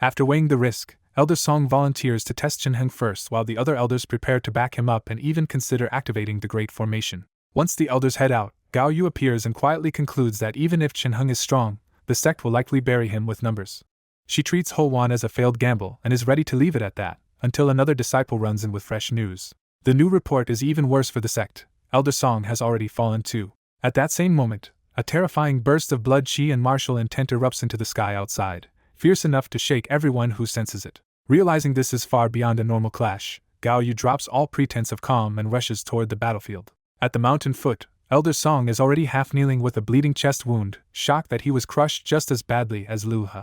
After weighing the risk, Elder Song volunteers to test Chin-hung first while the other elders prepare to back him up and even consider activating the Great Formation. Once the elders head out, Gao Yu appears and quietly concludes that even if Chin-hung is strong, the sect will likely bury him with numbers. She treats Ho Wan as a failed gamble and is ready to leave it at that, until another disciple runs in with fresh news. The new report is even worse for the sect. Elder Song has already fallen too. At that same moment, a terrifying burst of blood, chi and martial intent erupts into the sky outside, fierce enough to shake everyone who senses it. Realizing this is far beyond a normal clash, Gao Yu drops all pretense of calm and rushes toward the battlefield. At the mountain foot, Elder Song is already half kneeling with a bleeding chest wound, shocked that he was crushed just as badly as Lu He.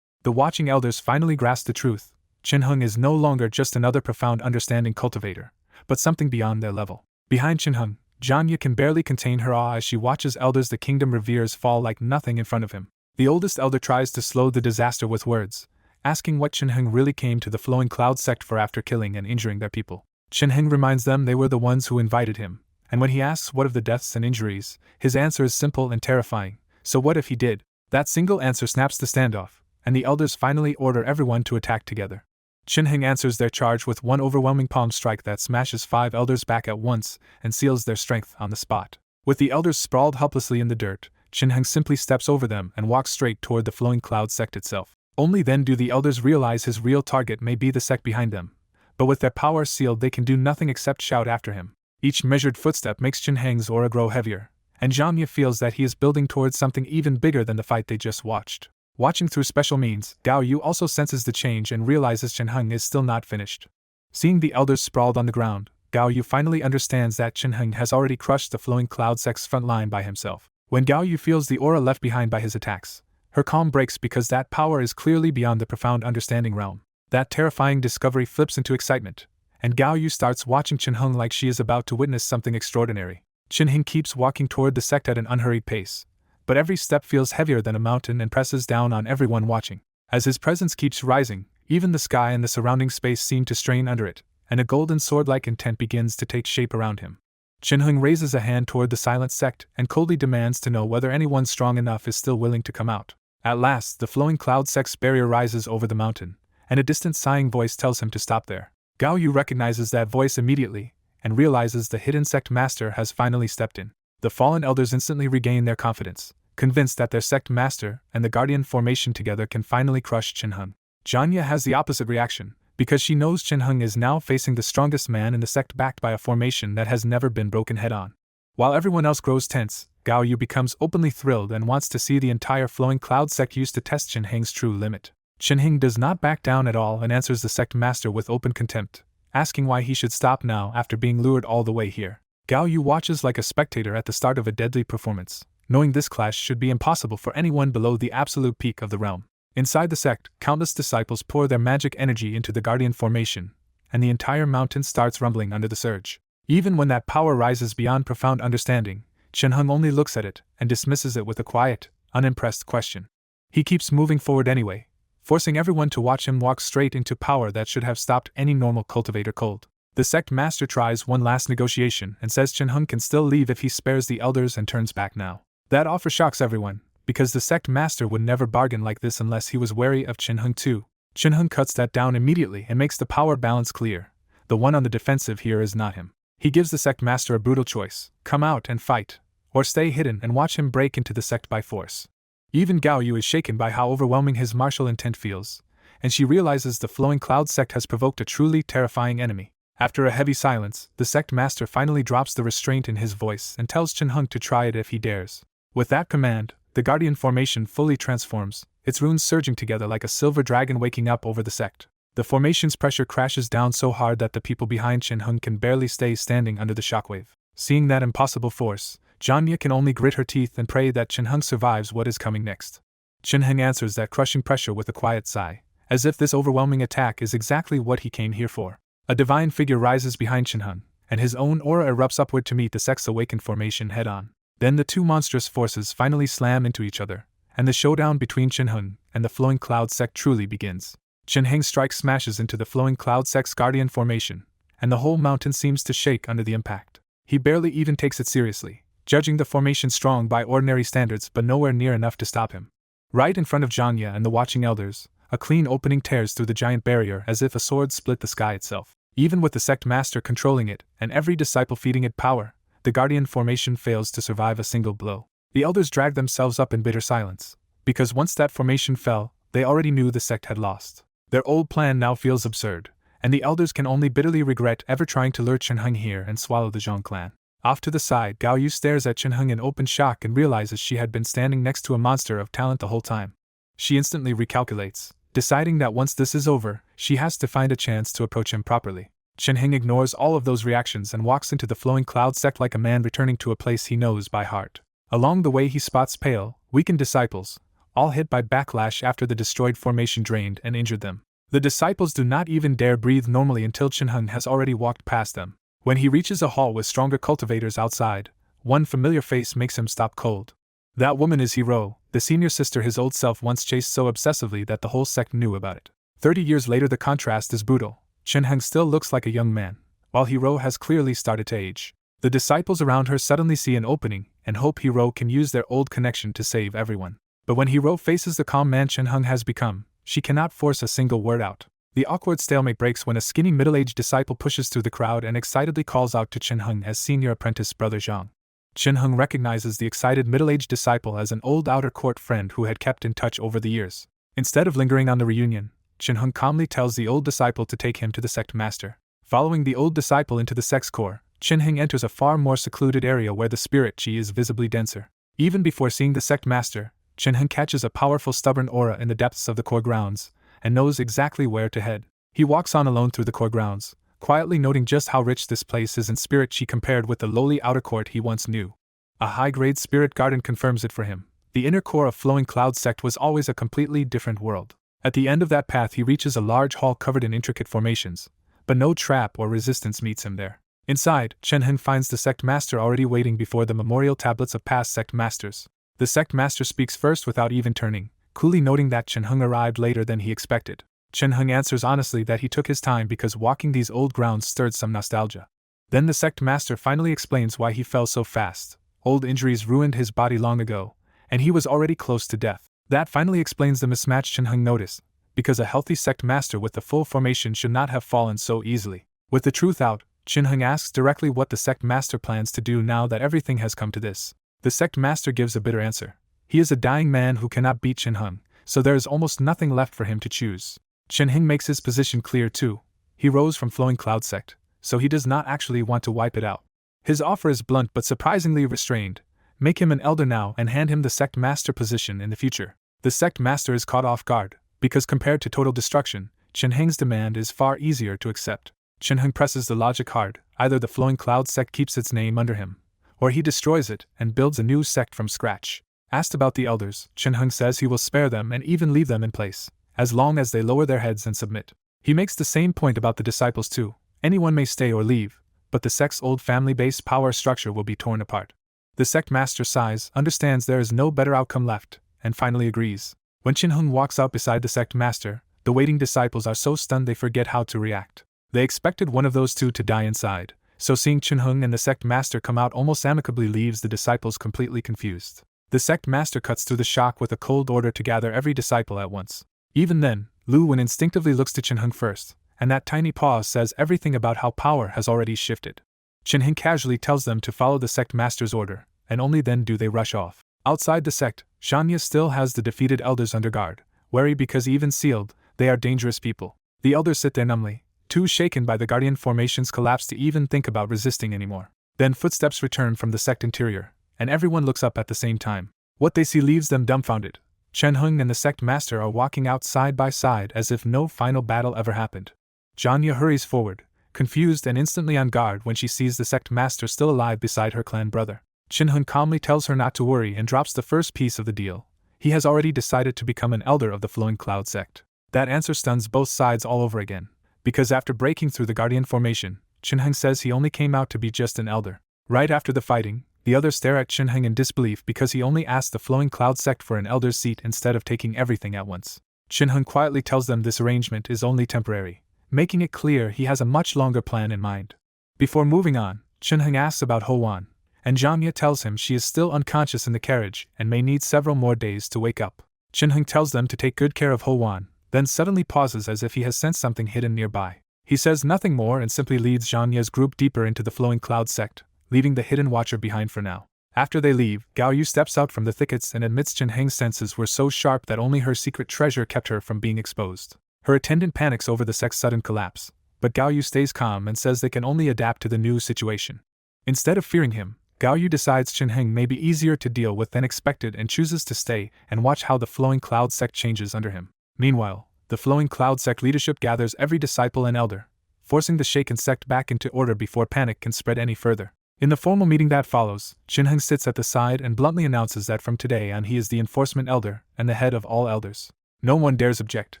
The watching elders finally grasp the truth. Chin-hung is no longer just another profound understanding cultivator, but something beyond their level. Behind Chin-hung, Janya can barely contain her awe as she watches elders the kingdom reveres fall like nothing in front of him. The oldest elder tries to slow the disaster with words, asking what Chin-hung really came to the Flowing Cloud sect for after killing and injuring their people. Chin-hung reminds them they were the ones who invited him, and when he asks what of the deaths and injuries, his answer is simple and terrifying. So what if he did? That single answer snaps the standoff, and the elders finally order everyone to attack together. Chin-hung answers their charge with one overwhelming palm strike that smashes 5 elders back at once and seals their strength on the spot. With the elders sprawled helplessly in the dirt, Chin-hung simply steps over them and walks straight toward the Flowing Cloud sect itself. Only then do the elders realize his real target may be the sect behind them, but with their power sealed they can do nothing except shout after him. Each measured footstep makes Chin-hung's aura grow heavier, and Janya feels that he is building towards something even bigger than the fight they just watched. Watching through special means, Gao Yu also senses the change and realizes Chin-hung is still not finished. Seeing the elders sprawled on the ground, Gao Yu finally understands that Chin-hung has already crushed the Flowing Cloud sect's front line by himself. When Gao Yu feels the aura left behind by his attacks, her calm breaks because that power is clearly beyond the profound understanding realm. That terrifying discovery flips into excitement, and Gao Yu starts watching Chin-hung like she is about to witness something extraordinary. Chin-hung keeps walking toward the sect at an unhurried pace, but every step feels heavier than a mountain and presses down on everyone watching. As his presence keeps rising, even the sky and the surrounding space seem to strain under it, and a golden sword-like intent begins to take shape around him. Chin-hung raises a hand toward the silent sect and coldly demands to know whether anyone strong enough is still willing to come out. At last, the Flowing Cloud sect's barrier rises over the mountain, and a distant sighing voice tells him to stop there. Gao Yu recognizes that voice immediately, and realizes the hidden sect master has finally stepped in. The fallen elders instantly regain their confidence, convinced that their sect master and the Guardian formation together can finally crush Chin-hung. Janya has the opposite reaction, because she knows Chin-hung is now facing the strongest man in the sect backed by a formation that has never been broken head-on. While everyone else grows tense, Gao Yu becomes openly thrilled and wants to see the entire Flowing Cloud sect used to test Chin-hung's true limit. Chin-hung does not back down at all and answers the sect master with open contempt, asking why he should stop now after being lured all the way here. Gao Yu watches like a spectator at the start of a deadly performance, knowing this clash should be impossible for anyone below the absolute peak of the realm. Inside the sect, countless disciples pour their magic energy into the Guardian formation, and the entire mountain starts rumbling under the surge. Even when that power rises beyond profound understanding, Chin-hung only looks at it and dismisses it with a quiet, unimpressed question. He keeps moving forward anyway, forcing everyone to watch him walk straight into power that should have stopped any normal cultivator cold. The sect master tries one last negotiation and says Chin-hung can still leave if he spares the elders and turns back now. That offer shocks everyone, because the sect master would never bargain like this unless he was wary of Chin-hung too. Chin-hung cuts that down immediately and makes the power balance clear. The one on the defensive here is not him. He gives the sect master a brutal choice: come out and fight, or stay hidden and watch him break into the sect by force. Even Gao Yu is shaken by how overwhelming his martial intent feels, and she realizes the Flowing Cloud sect has provoked a truly terrifying enemy. After a heavy silence, the sect master finally drops the restraint in his voice and tells Chin-hung to try it if he dares. With that command, the Guardian formation fully transforms, its runes surging together like a silver dragon waking up over the sect. The formation's pressure crashes down so hard that the people behind Chin-hung can barely stay standing under the shockwave. Seeing that impossible force, Janya can only grit her teeth and pray that Chin-hung survives what is coming next. Chin-hung answers that crushing pressure with a quiet sigh, as if this overwhelming attack is exactly what he came here for. A divine figure rises behind Chin-hung, and his own aura erupts upward to meet the sect's awakened formation head-on. Then the two monstrous forces finally slam into each other, and the showdown between Chin-hung and the Flowing Cloud sect truly begins. Chin-hung's strike smashes into the Flowing Cloud sect's Guardian formation, and the whole mountain seems to shake under the impact. He barely even takes it seriously, judging the formation strong by ordinary standards but nowhere near enough to stop him. Right in front of Janya and the watching elders, a clean opening tears through the giant barrier as if a sword split the sky itself. Even with the sect master controlling it, and every disciple feeding it power, the guardian formation fails to survive a single blow. The elders drag themselves up in bitter silence, because once that formation fell, they already knew the sect had lost. Their old plan now feels absurd, and the elders can only bitterly regret ever trying to lure Chenheng here and swallow the Zhang clan. Off to the side, Gao Yu stares at Chenheng in open shock and realizes she had been standing next to a monster of talent the whole time. She instantly recalculates, deciding that once this is over, she has to find a chance to approach him properly. Chenheng ignores all of those reactions and walks into the flowing cloud sect like a man returning to a place he knows by heart. Along the way he spots pale, weakened disciples, all hit by backlash after the destroyed formation drained and injured them. The disciples do not even dare breathe normally until Chenheng has already walked past them. When he reaches a hall with stronger cultivators outside, one familiar face makes him stop cold. That woman is Hiro, the senior sister his old self once chased so obsessively that the whole sect knew about it. 30 years later the contrast is brutal. Chenheng still looks like a young man, while Hiro has clearly started to age. The disciples around her suddenly see an opening and hope Hiro can use their old connection to save everyone. But when Hiro faces the calm man Chenheng has become, she cannot force a single word out. The awkward stalemate breaks when a skinny middle-aged disciple pushes through the crowd and excitedly calls out to Chenheng as senior apprentice brother Zhang. Chenheng recognizes the excited middle-aged disciple as an old outer court friend who had kept in touch over the years. Instead of lingering on the reunion, Chenheng calmly tells the old disciple to take him to the sect master. Following the old disciple into the sect's core, Chenheng enters a far more secluded area where the spirit chi is visibly denser. Even before seeing the sect master, Chenheng catches a powerful stubborn aura in the depths of the core grounds, and knows exactly where to head. He walks on alone through the core grounds, quietly noting just how rich this place is in spirit chi compared with the lowly outer court he once knew. A high-grade spirit garden confirms it for him. The inner core of Flowing Cloud sect was always a completely different world. At the end of that path he reaches a large hall covered in intricate formations, but no trap or resistance meets him there. Inside, Chenheng finds the sect master already waiting before the memorial tablets of past sect masters. The sect master speaks first without even turning, coolly noting that Chenheng arrived later than he expected. Chenheng answers honestly that he took his time because walking these old grounds stirred some nostalgia. Then the sect master finally explains why he fell so fast. Old injuries ruined his body long ago, and he was already close to death. That finally explains the mismatch Chenheng noticed, because a healthy sect master with the full formation should not have fallen so easily. With the truth out, Chenheng asks directly what the sect master plans to do now that everything has come to this. The sect master gives a bitter answer. He is a dying man who cannot beat Chenheng, so there is almost nothing left for him to choose. Chenheng makes his position clear too. He rose from Flowing Cloud sect, so he does not actually want to wipe it out. His offer is blunt but surprisingly restrained. Make him an elder now and hand him the sect master position in the future. The sect master is caught off guard, because compared to total destruction, Chenheng's demand is far easier to accept. Chenheng presses the logic hard. Either the Flowing Cloud sect keeps its name under him, or he destroys it and builds a new sect from scratch. Asked about the elders, Chenheng says he will spare them and even leave them in place, as long as they lower their heads and submit. He makes the same point about the disciples too. Anyone may stay or leave, but the sect's old family-based power structure will be torn apart. The sect master sighs, understands there is no better outcome left, and finally agrees. When Chenheng walks out beside the sect master, the waiting disciples are so stunned they forget how to react. They expected one of those two to die inside, so seeing Chenheng and the sect master come out almost amicably leaves the disciples completely confused. The sect master cuts through the shock with a cold order to gather every disciple at once. Even then, Lu Wen instinctively looks to Chenheng first, and that tiny pause says everything about how power has already shifted. Chenheng casually tells them to follow the sect master's order, and only then do they rush off. Outside the sect, Shanya still has the defeated elders under guard, wary because even sealed, they are dangerous people. The elders sit there numbly, too shaken by the guardian formation's collapse to even think about resisting anymore. Then footsteps return from the sect interior, and everyone looks up at the same time. What they see leaves them dumbfounded. Chenheng and the sect master are walking out side by side as if no final battle ever happened. Janya hurries forward, confused and instantly on guard when she sees the sect master still alive beside her clan brother. Chenheng calmly tells her not to worry and drops the first piece of the deal. He has already decided to become an elder of the Flowing Cloud sect. That answer stuns both sides all over again, because after breaking through the guardian formation, Chenheng says he only came out to be just an elder. Right after the fighting, the others stare at Chenheng in disbelief because he only asked the Flowing Cloud sect for an elder's seat instead of taking everything at once. Chenheng quietly tells them this arrangement is only temporary, making it clear he has a much longer plan in mind. Before moving on, Chenheng asks about Ho Wan, and Janya tells him she is still unconscious in the carriage and may need several more days to wake up. Chenheng tells them to take good care of Ho Wan, then suddenly pauses as if he has sensed something hidden nearby. He says nothing more and simply leads Zhanya's group deeper into the flowing cloud sect, leaving the hidden watcher behind for now. After they leave, Gao Yu steps out from the thickets and admits Chen Heng's senses were so sharp that only her secret treasure kept her from being exposed. Her attendant panics over the sect's sudden collapse, but Gao Yu stays calm and says they can only adapt to the new situation. Instead of fearing him, Gao Yu decides Chen Heng may be easier to deal with than expected and chooses to stay and watch how the flowing cloud sect changes under him. Meanwhile, the flowing cloud sect leadership gathers every disciple and elder, forcing the shaken sect back into order before panic can spread any further. In the formal meeting that follows, Chen Heng sits at the side and bluntly announces that from today on he is the enforcement elder and the head of all elders. No one dares object,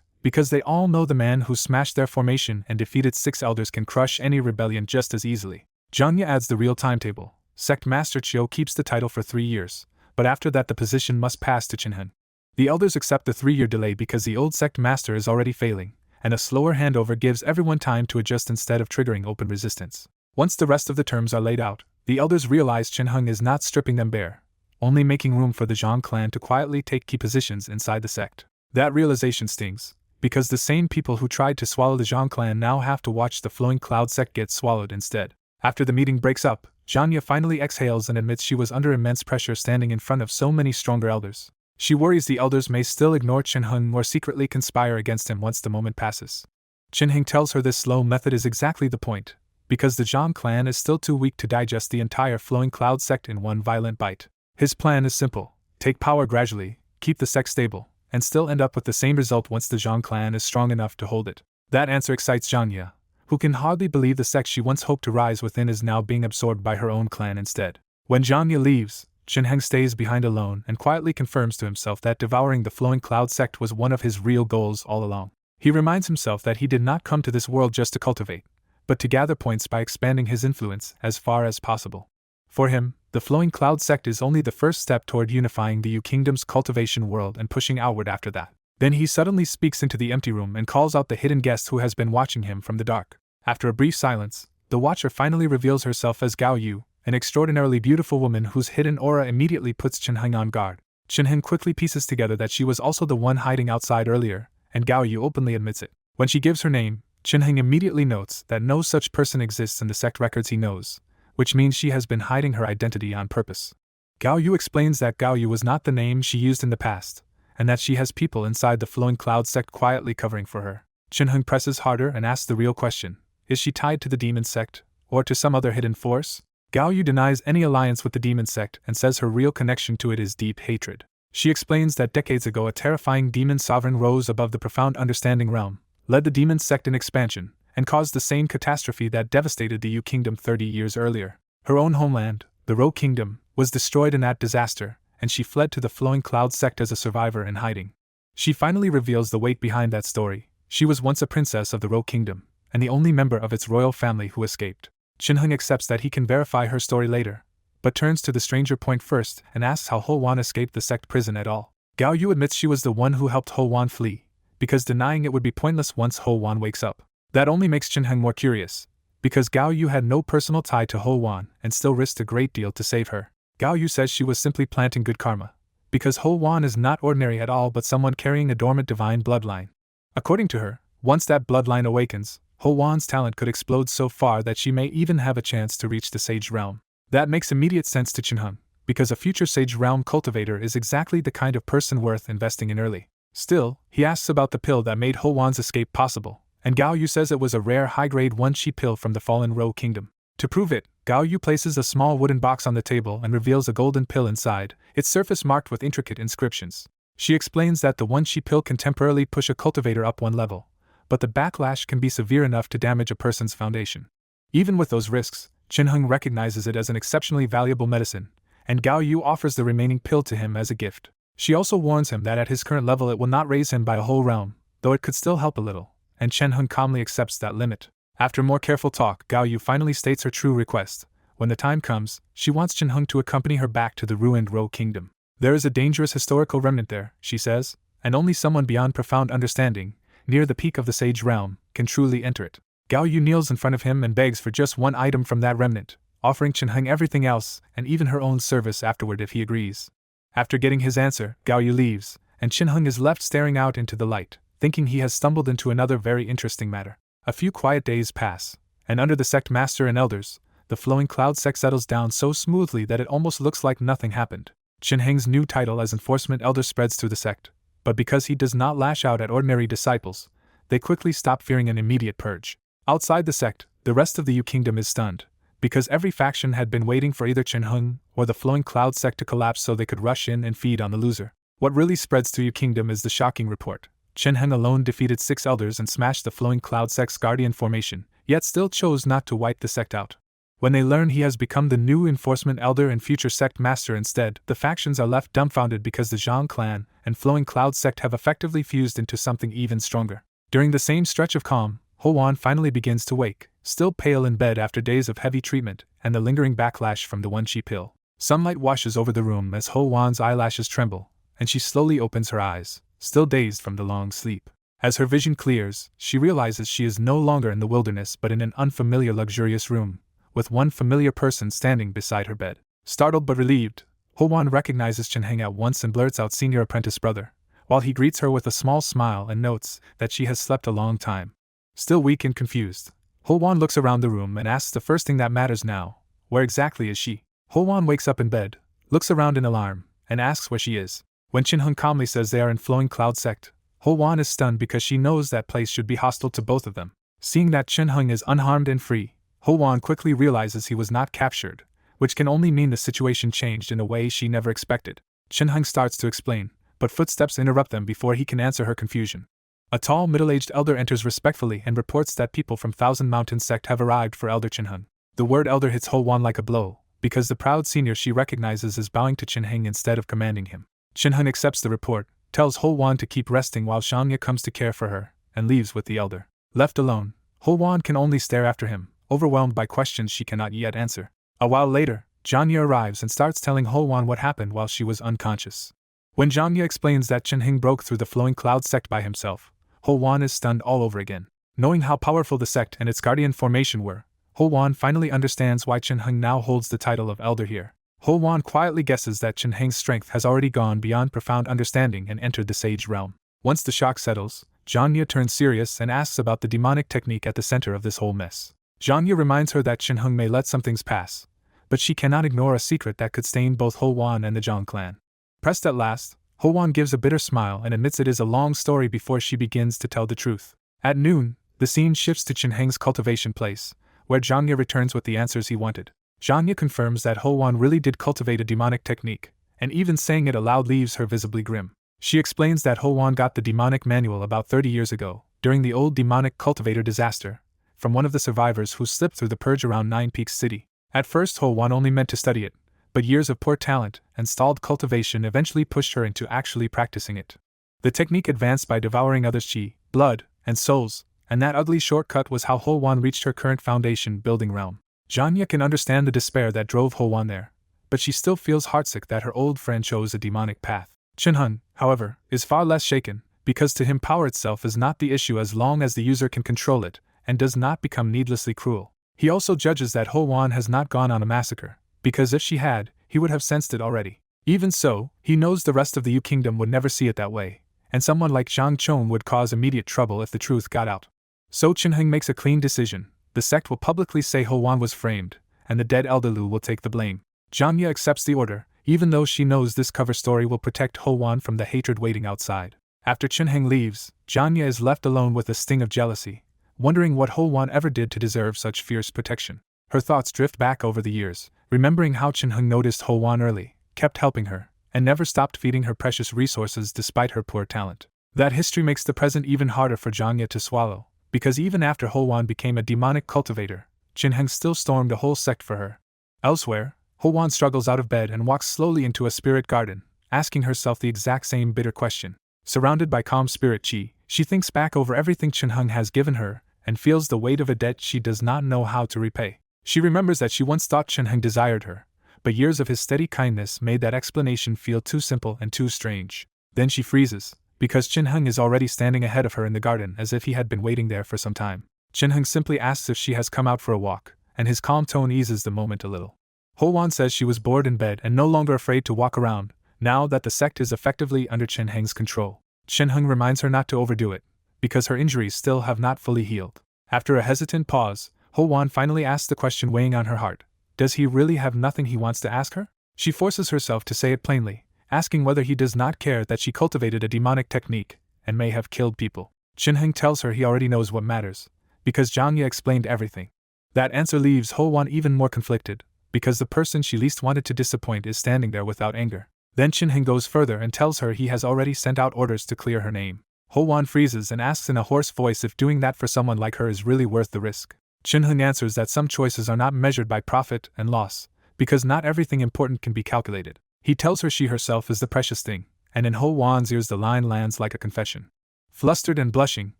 because they all know the man who smashed their formation and defeated 6 elders can crush any rebellion just as easily. Zhanya adds the real timetable. Sect Master Chiu keeps the title for 3 years, but after that the position must pass to Chen Heng. The elders accept the 3-year delay because the old sect master is already failing, and a slower handover gives everyone time to adjust instead of triggering open resistance. Once the rest of the terms are laid out, the elders realize Chen Heng is not stripping them bare, only making room for the Zhang clan to quietly take key positions inside the sect. That realization stings, because the same people who tried to swallow the Zhang clan now have to watch the flowing cloud sect get swallowed instead. After the meeting breaks up, Zhanya finally exhales and admits she was under immense pressure standing in front of so many stronger elders. She worries the elders may still ignore Chen Heng or secretly conspire against him once the moment passes. Chen Heng tells her this slow method is exactly the point, because the Zhang clan is still too weak to digest the entire flowing cloud sect in one violent bite. His plan is simple: take power gradually, keep the sect stable, and still end up with the same result once the Zhang clan is strong enough to hold it. That answer excites Zhanya, who can hardly believe the sect she once hoped to rise within is now being absorbed by her own clan instead. When Zhanya leaves, Chen Heng stays behind alone and quietly confirms to himself that devouring the flowing cloud sect was one of his real goals all along. He reminds himself that he did not come to this world just to cultivate, but to gather points by expanding his influence as far as possible. For him, the flowing cloud sect is only the first step toward unifying the Yu Kingdom's cultivation world and pushing outward after that. Then he suddenly speaks into the empty room and calls out the hidden guest who has been watching him from the dark. After a brief silence, the watcher finally reveals herself as Gao Yu, an extraordinarily beautiful woman whose hidden aura immediately puts Chen Heng on guard. Chen Heng quickly pieces together that she was also the one hiding outside earlier, and Gao Yu openly admits it. When she gives her name, Chen Heng immediately notes that no such person exists in the sect records he knows, which means she has been hiding her identity on purpose. Gao Yu explains that Gao Yu was not the name she used in the past, and that she has people inside the flowing cloud sect quietly covering for her. Chen Heng presses harder and asks the real question: is she tied to the demon sect, or to some other hidden force? Gao Yu denies any alliance with the demon sect and says her real connection to it is deep hatred. She explains that decades ago a terrifying demon sovereign rose above the profound understanding realm, led the demon sect in expansion, and caused the same catastrophe that devastated the Yu Kingdom 30 years earlier. Her own homeland, the Ro Kingdom, was destroyed in that disaster, and she fled to the flowing cloud sect as a survivor in hiding. She finally reveals the weight behind that story. She was once a princess of the Ro Kingdom, and the only member of its royal family who escaped. Chen Heng accepts that he can verify her story later, but turns to the stranger point first and asks how Ho Wan escaped the sect prison at all. Gao Yu admits she was the one who helped Ho Wan flee, because denying it would be pointless once Ho Wan wakes up. That only makes Chen Heng more curious, because Gao Yu had no personal tie to Ho Wan and still risked a great deal to save her. Gao Yu says she was simply planting good karma, because Ho Wan is not ordinary at all but someone carrying a dormant divine bloodline. According to her, once that bloodline awakens, Ho Wan's talent could explode so far that she may even have a chance to reach the Sage Realm. That makes immediate sense to Chen Heng, because a future Sage Realm cultivator is exactly the kind of person worth investing in early. Still, he asks about the pill that made Ho Wan's escape possible, and Gao Yu says it was a rare high-grade one-chi pill from the fallen Ro Kingdom. To prove it, Gao Yu places a small wooden box on the table and reveals a golden pill inside, its surface marked with intricate inscriptions. She explains that the one-chi pill can temporarily push a cultivator up one level, but the backlash can be severe enough to damage a person's foundation. Even with those risks, Chen Heng recognizes it as an exceptionally valuable medicine, and Gao Yu offers the remaining pill to him as a gift. She also warns him that at his current level it will not raise him by a whole realm, though it could still help a little, and Chen Heng calmly accepts that limit. After more careful talk, Gao Yu finally states her true request. When the time comes, she wants Chen Heng to accompany her back to the ruined Ro Kingdom. There is a dangerous historical remnant there, she says, and only someone beyond profound understanding, near the peak of the Sage Realm, can truly enter it. Gao Yu kneels in front of him and begs for just one item from that remnant, offering Chen Heng everything else and even her own service afterward if he agrees. After getting his answer, Gao Yu leaves, and Chen Heng is left staring out into the light, thinking he has stumbled into another very interesting matter. A few quiet days pass, and under the sect master and elders, the flowing cloud sect settles down so smoothly that it almost looks like nothing happened. Chen Heng's new title as enforcement elder spreads through the sect, but because he does not lash out at ordinary disciples, they quickly stop fearing an immediate purge. Outside the sect, the rest of the Yu Kingdom is stunned, because every faction had been waiting for either Chen Heng or the flowing cloud sect to collapse so they could rush in and feed on the loser. What really spreads through Yu Kingdom is the shocking report. Chen Heng alone defeated 6 elders and smashed the flowing cloud sect's guardian formation, yet still chose not to wipe the sect out. When they learn he has become the new enforcement elder and future sect master instead, the factions are left dumbfounded because the Zhang clan and flowing cloud sect have effectively fused into something even stronger. During the same stretch of calm, Ho Wan finally begins to wake, still pale in bed after days of heavy treatment and the lingering backlash from the one-chi pill. Sunlight washes over the room as Ho Wan's eyelashes tremble, and she slowly opens her eyes, still dazed from the long sleep. As her vision clears, she realizes she is no longer in the wilderness but in an unfamiliar luxurious room, with one familiar person standing beside her bed. Startled but relieved, Ho Wan recognizes Chen Heng at once and blurts out senior apprentice brother, while he greets her with a small smile and notes that she has slept a long time. Still weak and confused, Ho Wan looks around the room and asks the first thing that matters now, where exactly is she? Ho Wan wakes up in bed, looks around in alarm, and asks where she is. When Chen Heng calmly says they are in flowing cloud sect, Ho Wan is stunned because she knows that place should be hostile to both of them. Seeing that Chen Heng is unharmed and free, Ho Wan quickly realizes he was not captured, which can only mean the situation changed in a way she never expected. Chen Heng starts to explain, but footsteps interrupt them before he can answer her confusion. A tall, middle-aged elder enters respectfully and reports that people from Thousand Mountain sect have arrived for Elder Chen Heng. The word elder hits Ho Wan like a blow, because the proud senior she recognizes is bowing to Chen Heng instead of commanding him. Chen Heng accepts the report, tells Ho Wan to keep resting while Shangya comes to care for her, and leaves with the elder. Left alone, Ho Wan can only stare after him, overwhelmed by questions she cannot yet answer. A while later, Janya arrives and starts telling Ho Wan what happened while she was unconscious. When Janya explains that Chen Heng broke through the flowing cloud sect by himself, Ho Wan is stunned all over again. Knowing how powerful the sect and its guardian formation were, Ho Wan finally understands why Chen Heng now holds the title of elder here. Ho Wan quietly guesses that Chen Heng's strength has already gone beyond profound understanding and entered the sage realm. Once the shock settles, Janya turns serious and asks about the demonic technique at the center of this whole mess. Janya reminds her that Chen Heng may let some things pass, but she cannot ignore a secret that could stain both Ho Wan and the Zhang clan. Pressed at last, Ho Wan gives a bitter smile and admits it is a long story before she begins to tell the truth. At noon, the scene shifts to Chen Heng's cultivation place, where Janya returns with the answers he wanted. Janya confirms that Ho Wan really did cultivate a demonic technique, and even saying it aloud leaves her visibly grim. She explains that Ho Wan got the demonic manual about 30 years ago, during the old demonic cultivator disaster, from one of the survivors who slipped through the purge around Nine Peaks City. At first Ho Wan only meant to study it, but years of poor talent and stalled cultivation eventually pushed her into actually practicing it. The technique advanced by devouring others' chi, blood, and souls, and that ugly shortcut was how Ho Wan reached her current foundation building realm. Janya can understand the despair that drove Ho Wan there, but she still feels heartsick that her old friend chose a demonic path. Chen Heng, however, is far less shaken, because to him power itself is not the issue as long as the user can control it, and does not become needlessly cruel. He also judges that Ho Wan has not gone on a massacre, because if she had, he would have sensed it already. Even so, he knows the rest of the Yu Kingdom would never see it that way, and someone like Zhang Chong would cause immediate trouble if the truth got out. So Chen Heng makes a clean decision. The sect will publicly say Ho Wan was framed, and the dead Elder Lu will take the blame. Janya accepts the order, even though she knows this cover story will protect Ho Wan from the hatred waiting outside. After Chen Heng leaves, Janya is left alone with a sting of jealousy, wondering what Ho Wan ever did to deserve such fierce protection. Her thoughts drift back over the years, remembering how Chen Heng noticed Ho Wan early, kept helping her, and never stopped feeding her precious resources despite her poor talent. That history makes the present even harder for Janya to swallow, because even after Ho Wan became a demonic cultivator, Chen Heng still stormed a whole sect for her. Elsewhere, Ho Wan struggles out of bed and walks slowly into a spirit garden, asking herself the exact same bitter question. Surrounded by calm spirit chi, she thinks back over everything Chen Heng has given her, and feels the weight of a debt she does not know how to repay. She remembers that she once thought Chen Heng desired her, but years of his steady kindness made that explanation feel too simple and too strange. Then she freezes, because Chen Heng is already standing ahead of her in the garden as if he had been waiting there for some time. Chen Heng simply asks if she has come out for a walk, and his calm tone eases the moment a little. Ho Wan says she was bored in bed and no longer afraid to walk around, now that the sect is effectively under Chen Heng's control. Chen Heng reminds her not to overdo it, because her injuries still have not fully healed. After a hesitant pause, Ho-won finally asks the question weighing on her heart. Does he really have nothing he wants to ask her? She forces herself to say it plainly, asking whether he does not care that she cultivated a demonic technique and may have killed people. Shin-heng tells her he already knows what matters, because Jang-ye explained everything. That answer leaves Ho-won even more conflicted, because the person she least wanted to disappoint is standing there without anger. Then Shin-heng goes further and tells her he has already sent out orders to clear her name. Ho-won freezes and asks in a hoarse voice if doing that for someone like her is really worth the risk. Shin-heng answers that some choices are not measured by profit and loss, because not everything important can be calculated. He tells her she herself is the precious thing, and in Ho-won's ears the line lands like a confession. Flustered and blushing,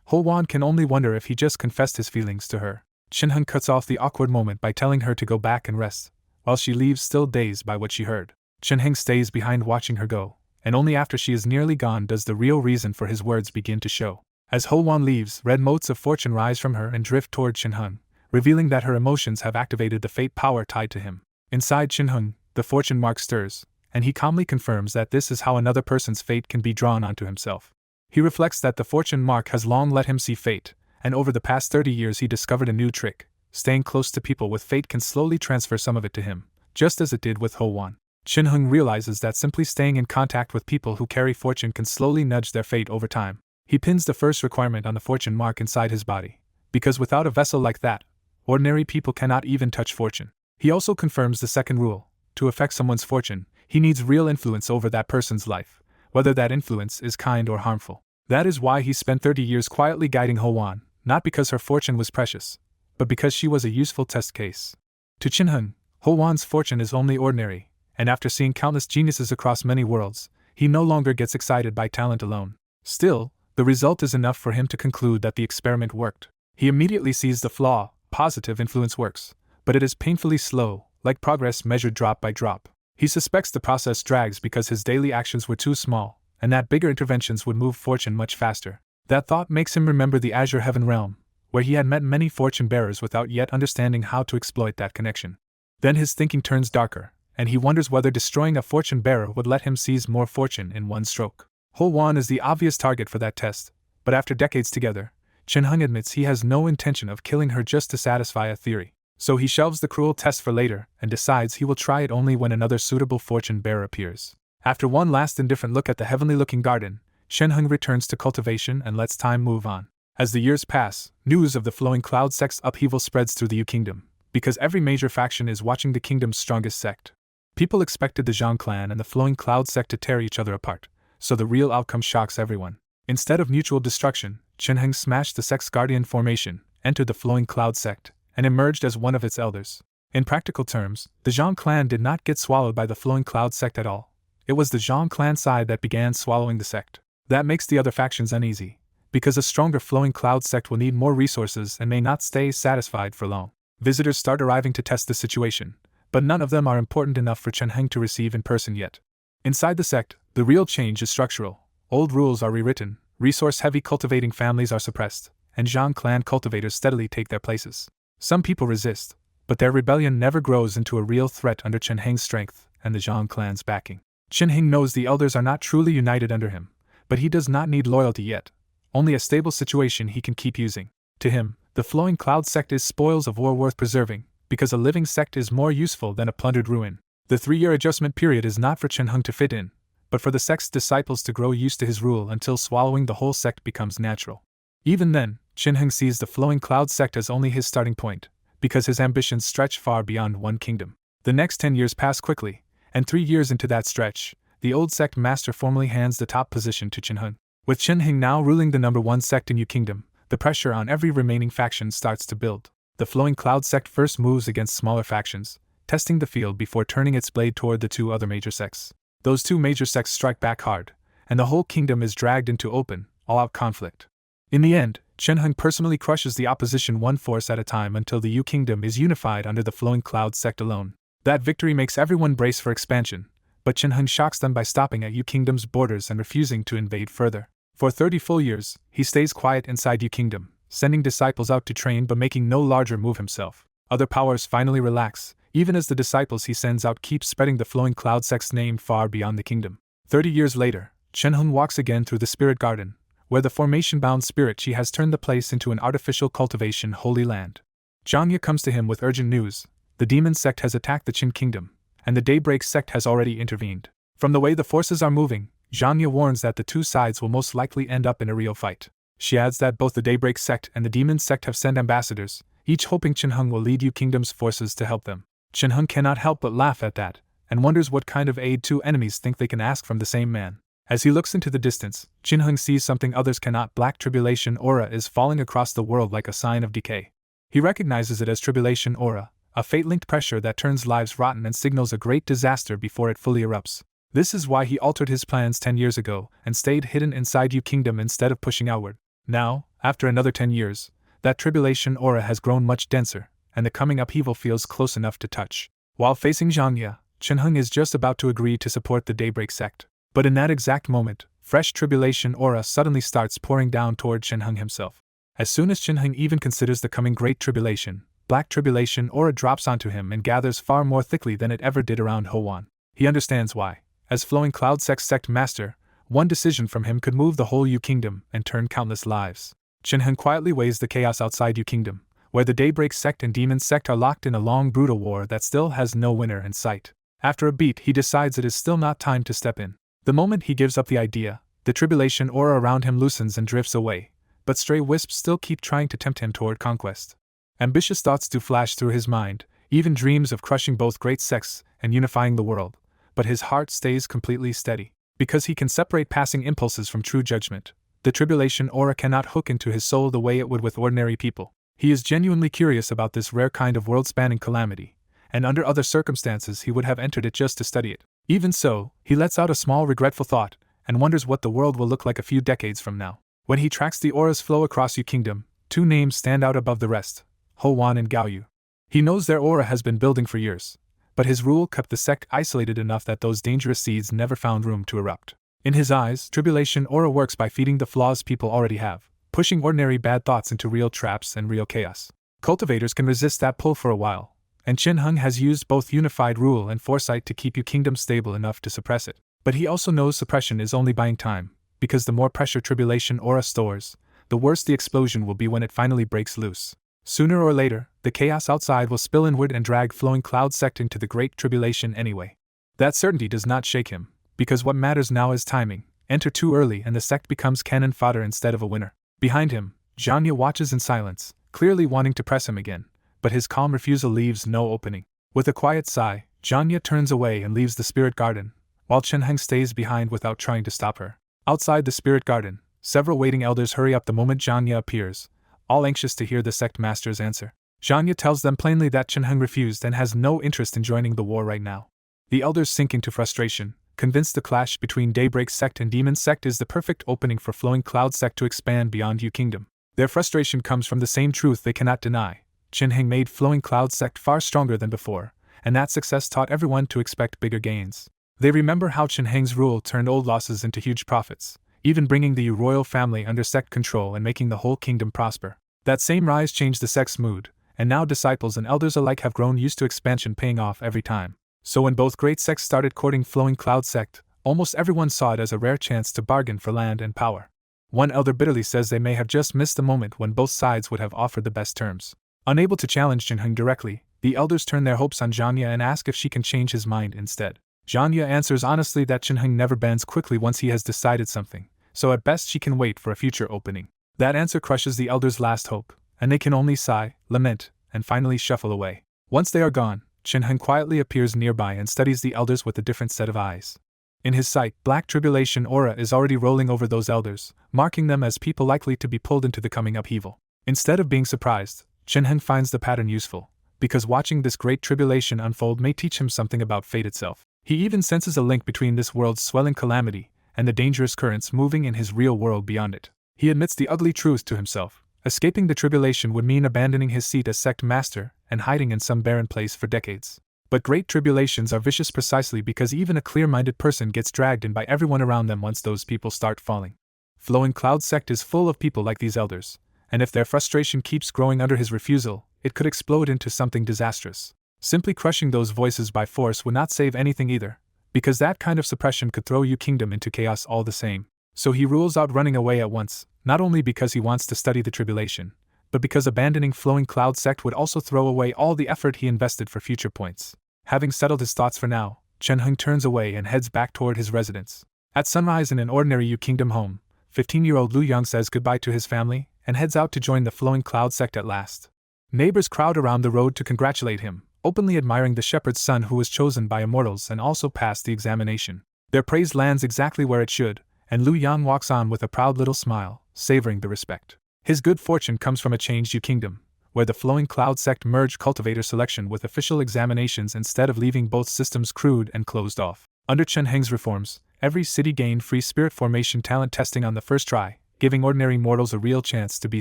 Ho-won can only wonder if he just confessed his feelings to her. Shin-heng cuts off the awkward moment by telling her to go back and rest, while she leaves still dazed by what she heard. Shin-heng stays behind watching her go, and only after she is nearly gone does the real reason for his words begin to show. As Ho-won leaves, red motes of fortune rise from her and drift toward Shin-heng, revealing that her emotions have activated the fate power tied to him. Inside Shin-heng, the fortune mark stirs, and he calmly confirms that this is how another person's fate can be drawn onto himself. He reflects that the fortune mark has long let him see fate, and over the past 30 years he discovered a new trick. Staying close to people with fate can slowly transfer some of it to him, just as it did with Ho-won. Shin-heng realizes that simply staying in contact with people who carry fortune can slowly nudge their fate over time. He pins the first requirement on the fortune mark inside his body, because without a vessel like that, ordinary people cannot even touch fortune. He also confirms the second rule: to affect someone's fortune, he needs real influence over that person's life, whether that influence is kind or harmful. That is why he spent 30 years quietly guiding Ho-won, not because her fortune was precious, but because she was a useful test case. To Shin-heng, Ho-won's fortune is only ordinary, and after seeing countless geniuses across many worlds, he no longer gets excited by talent alone. Still, the result is enough for him to conclude that the experiment worked. He immediately sees the flaw: positive influence works, but it is painfully slow, like progress measured drop by drop. He suspects the process drags because his daily actions were too small, and that bigger interventions would move fortune much faster. That thought makes him remember the Azure Heaven realm, where he had met many fortune bearers without yet understanding how to exploit that connection. Then his thinking turns darker, and he wonders whether destroying a fortune bearer would let him seize more fortune in one stroke. Ho-won is the obvious target for that test, but after decades together, Shin-heng admits he has no intention of killing her just to satisfy a theory. So he shelves the cruel test for later and decides he will try it only when another suitable fortune bearer appears. After one last indifferent look at the heavenly-looking garden, Shin-heng returns to cultivation and lets time move on. As the years pass, news of the Flowing Cloud sect's upheaval spreads through the Yu Kingdom, because every major faction is watching the kingdom's strongest sect. People expected the Zhang clan and the Flowing Cloud sect to tear each other apart, so the real outcome shocks everyone. Instead of mutual destruction, Shin-heng smashed the sect's guardian formation, entered the Flowing Cloud sect, and emerged as one of its elders. In practical terms, the Zhang clan did not get swallowed by the Flowing Cloud sect at all. It was the Zhang clan side that began swallowing the sect. That makes the other factions uneasy, because a stronger Flowing Cloud sect will need more resources and may not stay satisfied for long. Visitors start arriving to test the situation, but none of them are important enough for Shin-heng to receive in person yet. Inside the sect, the real change is structural. Old rules are rewritten, resource-heavy cultivating families are suppressed, and Zhang clan cultivators steadily take their places. Some people resist, but their rebellion never grows into a real threat under Shin-heng's strength and the Zhang clan's backing. Shin-heng knows the elders are not truly united under him, but he does not need loyalty yet, only a stable situation he can keep using. To him, the Flowing Cloud sect is spoils of war worth preserving, because a living sect is more useful than a plundered ruin. The 3-year adjustment period is not for Shin-heng to fit in, but for the sect's disciples to grow used to his rule until swallowing the whole sect becomes natural. Even then, Shin-heng sees the Flowing Cloud sect as only his starting point, because his ambitions stretch far beyond one kingdom. The next 10 years pass quickly, and 3 years into that stretch, the old sect master formally hands the top position to Shin-heng. With Shin-heng now ruling the #1 sect in Yu Kingdom, the pressure on every remaining faction starts to build. The Flowing Cloud sect first moves against smaller factions, testing the field before turning its blade toward the 2 other major sects. Those 2 major sects strike back hard, and the whole kingdom is dragged into open, all-out conflict. In the end, Shin-heng personally crushes the opposition one force at a time until the Yu Kingdom is unified under the Flowing Cloud sect alone. That victory makes everyone brace for expansion, but Shin-heng shocks them by stopping at Yu Kingdom's borders and refusing to invade further. For 30 full years, he stays quiet inside Yu Kingdom, sending disciples out to train but making no larger move himself. Other powers finally relax, even as the disciples he sends out keep spreading the Flowing Cloud sect's name far beyond the kingdom. 30 years later, Shin-heng walks again through the Spirit Garden, where the formation-bound spirit she has turned the place into an artificial cultivation holy land. Janya comes to him with urgent news. The demon sect has attacked the Qin kingdom, and the Daybreak sect has already intervened. From the way the forces are moving, Janya warns that the two sides will most likely end up in a real fight. She adds that both the Daybreak sect and the demon sect have sent ambassadors, each hoping Qinheng will lead Yu Kingdom's forces to help them. Qinheng cannot help but laugh at that, and wonders what kind of aid two enemies think they can ask from the same man. As he looks into the distance, Qinheng sees something others cannot. Black tribulation aura is falling across the world like a sign of decay. He recognizes it as tribulation aura, a fate-linked pressure that turns lives rotten and signals a great disaster before it fully erupts. This is why he altered his plans 10 years ago and stayed hidden inside Yu Kingdom instead of pushing outward. Now, after another 10 years, that tribulation aura has grown much denser, and the coming upheaval feels close enough to touch. While facing Zhangya, Qinheng is just about to agree to support the Daybreak sect. But in that exact moment, fresh tribulation aura suddenly starts pouring down toward Qinheng himself. As soon as Qinheng even considers the coming Great Tribulation, Black Tribulation aura drops onto him and gathers far more thickly than it ever did around Hoan. He understands why. As Flowing Cloud sect master, one decision from him could move the whole Yu Kingdom and turn countless lives. Qinheng quietly weighs the chaos outside Yu Kingdom, where the Daybreak sect and Demon sect are locked in a long brutal war that still has no winner in sight. After a beat, he decides it is still not time to step in. The moment he gives up the idea, the tribulation aura around him loosens and drifts away, but stray wisps still keep trying to tempt him toward conquest. Ambitious thoughts do flash through his mind, even dreams of crushing both great sects and unifying the world, but his heart stays completely steady. Because he can separate passing impulses from true judgment, the tribulation aura cannot hook into his soul the way it would with ordinary people. He is genuinely curious about this rare kind of world-spanning calamity, and under other circumstances he would have entered it just to study it. Even so, he lets out a small regretful thought, and wonders what the world will look like a few decades from now. When he tracks the aura's flow across Yu Kingdom, two names stand out above the rest, Hoan and Gaoyu. He knows their aura has been building for years, but his rule kept the sect isolated enough that those dangerous seeds never found room to erupt. In his eyes, tribulation aura works by feeding the flaws people already have, pushing ordinary bad thoughts into real traps and real chaos. Cultivators can resist that pull for a while, and Qinheng has used both unified rule and foresight to keep Yu Kingdom stable enough to suppress it. But he also knows suppression is only buying time, because the more pressure tribulation aura stores, the worse the explosion will be when it finally breaks loose. Sooner or later, the chaos outside will spill inward and drag Flowing Cloud sect into the Great Tribulation anyway. That certainty does not shake him, because what matters now is timing. Enter too early and the sect becomes cannon fodder instead of a winner. Behind him, Janya watches in silence, clearly wanting to press him again, but his calm refusal leaves no opening. With a quiet sigh, Janya turns away and leaves the spirit garden, while Qinheng stays behind without trying to stop her. Outside the spirit garden, several waiting elders hurry up the moment Janya appears, all anxious to hear the sect master's answer. Janya tells them plainly that Qinheng refused and has no interest in joining the war right now. The elders sink into frustration, convinced the clash between Daybreak sect and Demon sect is the perfect opening for Flowing Cloud sect to expand beyond Yu Kingdom. Their frustration comes from the same truth they cannot deny. Qinheng made Flowing Cloud sect far stronger than before, and that success taught everyone to expect bigger gains. They remember how Qinheng's rule turned old losses into huge profits, even bringing the Yu royal family under sect control and making the whole kingdom prosper. That same rise changed the sect's mood, and now disciples and elders alike have grown used to expansion paying off every time. So when both great sects started courting Flowing Cloud sect, almost everyone saw it as a rare chance to bargain for land and power. One elder bitterly says they may have just missed the moment when both sides would have offered the best terms. Unable to challenge Qinheng directly, the elders turn their hopes on Janya and ask if she can change his mind instead. Janya answers honestly that Qinheng never bends quickly once he has decided something, so at best she can wait for a future opening. That answer crushes the elders' last hope, and they can only sigh, lament, and finally shuffle away. Once they are gone, Qinheng quietly appears nearby and studies the elders with a different set of eyes. In his sight, Black Tribulation aura is already rolling over those elders, marking them as people likely to be pulled into the coming upheaval. Instead of being surprised, Qinheng finds the pattern useful, because watching this great tribulation unfold may teach him something about fate itself. He even senses a link between this world's swelling calamity and the dangerous currents moving in his real world beyond it. He admits the ugly truth to himself. Escaping the tribulation would mean abandoning his seat as sect master and hiding in some barren place for decades. But great tribulations are vicious precisely because even a clear-minded person gets dragged in by everyone around them once those people start falling. Flowing Cloud sect is full of people like these elders, and if their frustration keeps growing under his refusal, it could explode into something disastrous. Simply crushing those voices by force would not save anything either, because that kind of suppression could throw Yu Kingdom into chaos all the same. So he rules out running away at once, not only because he wants to study the tribulation, but because abandoning Flowing Cloud sect would also throw away all the effort he invested for future points. Having settled his thoughts for now, Chen Heng turns away and heads back toward his residence. At sunrise in an ordinary Yu Kingdom home, 15-year-old Lu Yang says goodbye to his family and heads out to join the Flowing Cloud sect at last. Neighbors crowd around the road to congratulate him, openly admiring the shepherd's son who was chosen by immortals and also passed the examination. Their praise lands exactly where it should, and Lu Yang walks on with a proud little smile, savoring the respect. His good fortune comes from a changed Yu Kingdom, where the Flowing Cloud sect merged cultivator selection with official examinations instead of leaving both systems crude and closed off. Under Chen Heng's reforms, every city gained free spirit formation talent testing on the first try, giving ordinary mortals a real chance to be